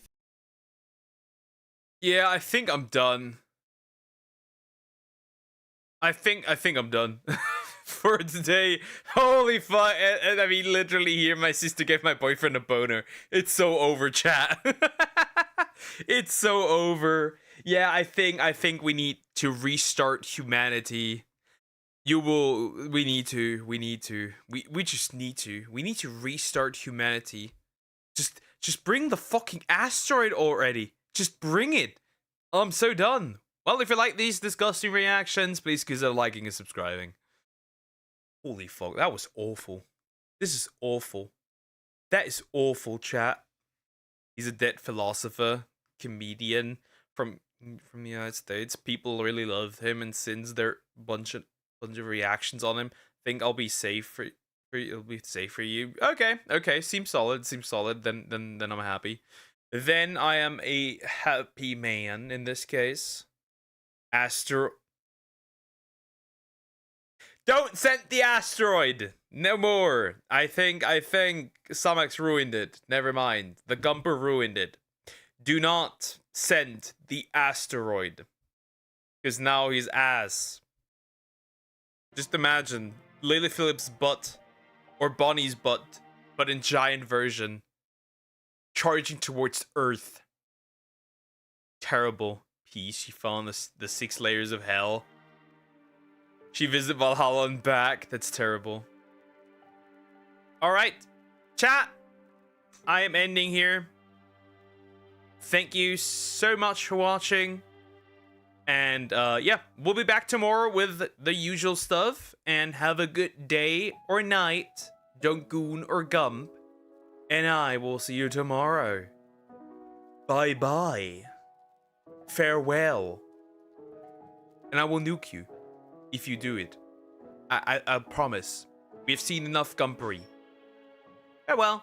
Yeah, I think I'm done. I think I'm done for today. Holy fuck! And I mean, literally, here my sister gave my boyfriend a boner. It's so over, chat. It's so over. Yeah, I think we need to restart humanity. We just need to restart humanity. Just bring the fucking asteroid already. Just bring it. I'm so done. Well, if you like these disgusting reactions, please consider liking and subscribing. Holy fuck, that was awful. This is awful. That is awful, chat. He's a dead philosopher, comedian from the United States. People really love him, and since there are bunch of reactions on him, think I'll be safe for it'll be safe for you. Okay, seems solid. Then I'm happy. Then I am a happy man in this case. Don't send the asteroid! No more! I think Samex ruined it. Never mind. The Gumper ruined it. Do not send the asteroid. Because now he's ass. Just imagine Lily Phillips' butt. Or Bonnie's butt. But in giant version. Charging towards Earth. Terrible. Peace. She found the 6 layers of hell. She visited Valhalla and back. That's terrible. Alright. Chat. I am ending here. Thank you so much for watching. And yeah, we'll be back tomorrow with the usual stuff. And have a good day or night. Don't goon or gump. And I will see you tomorrow. Bye-bye. Farewell. And I will nuke you. If you do it. I promise. We've seen enough gumpery. Farewell.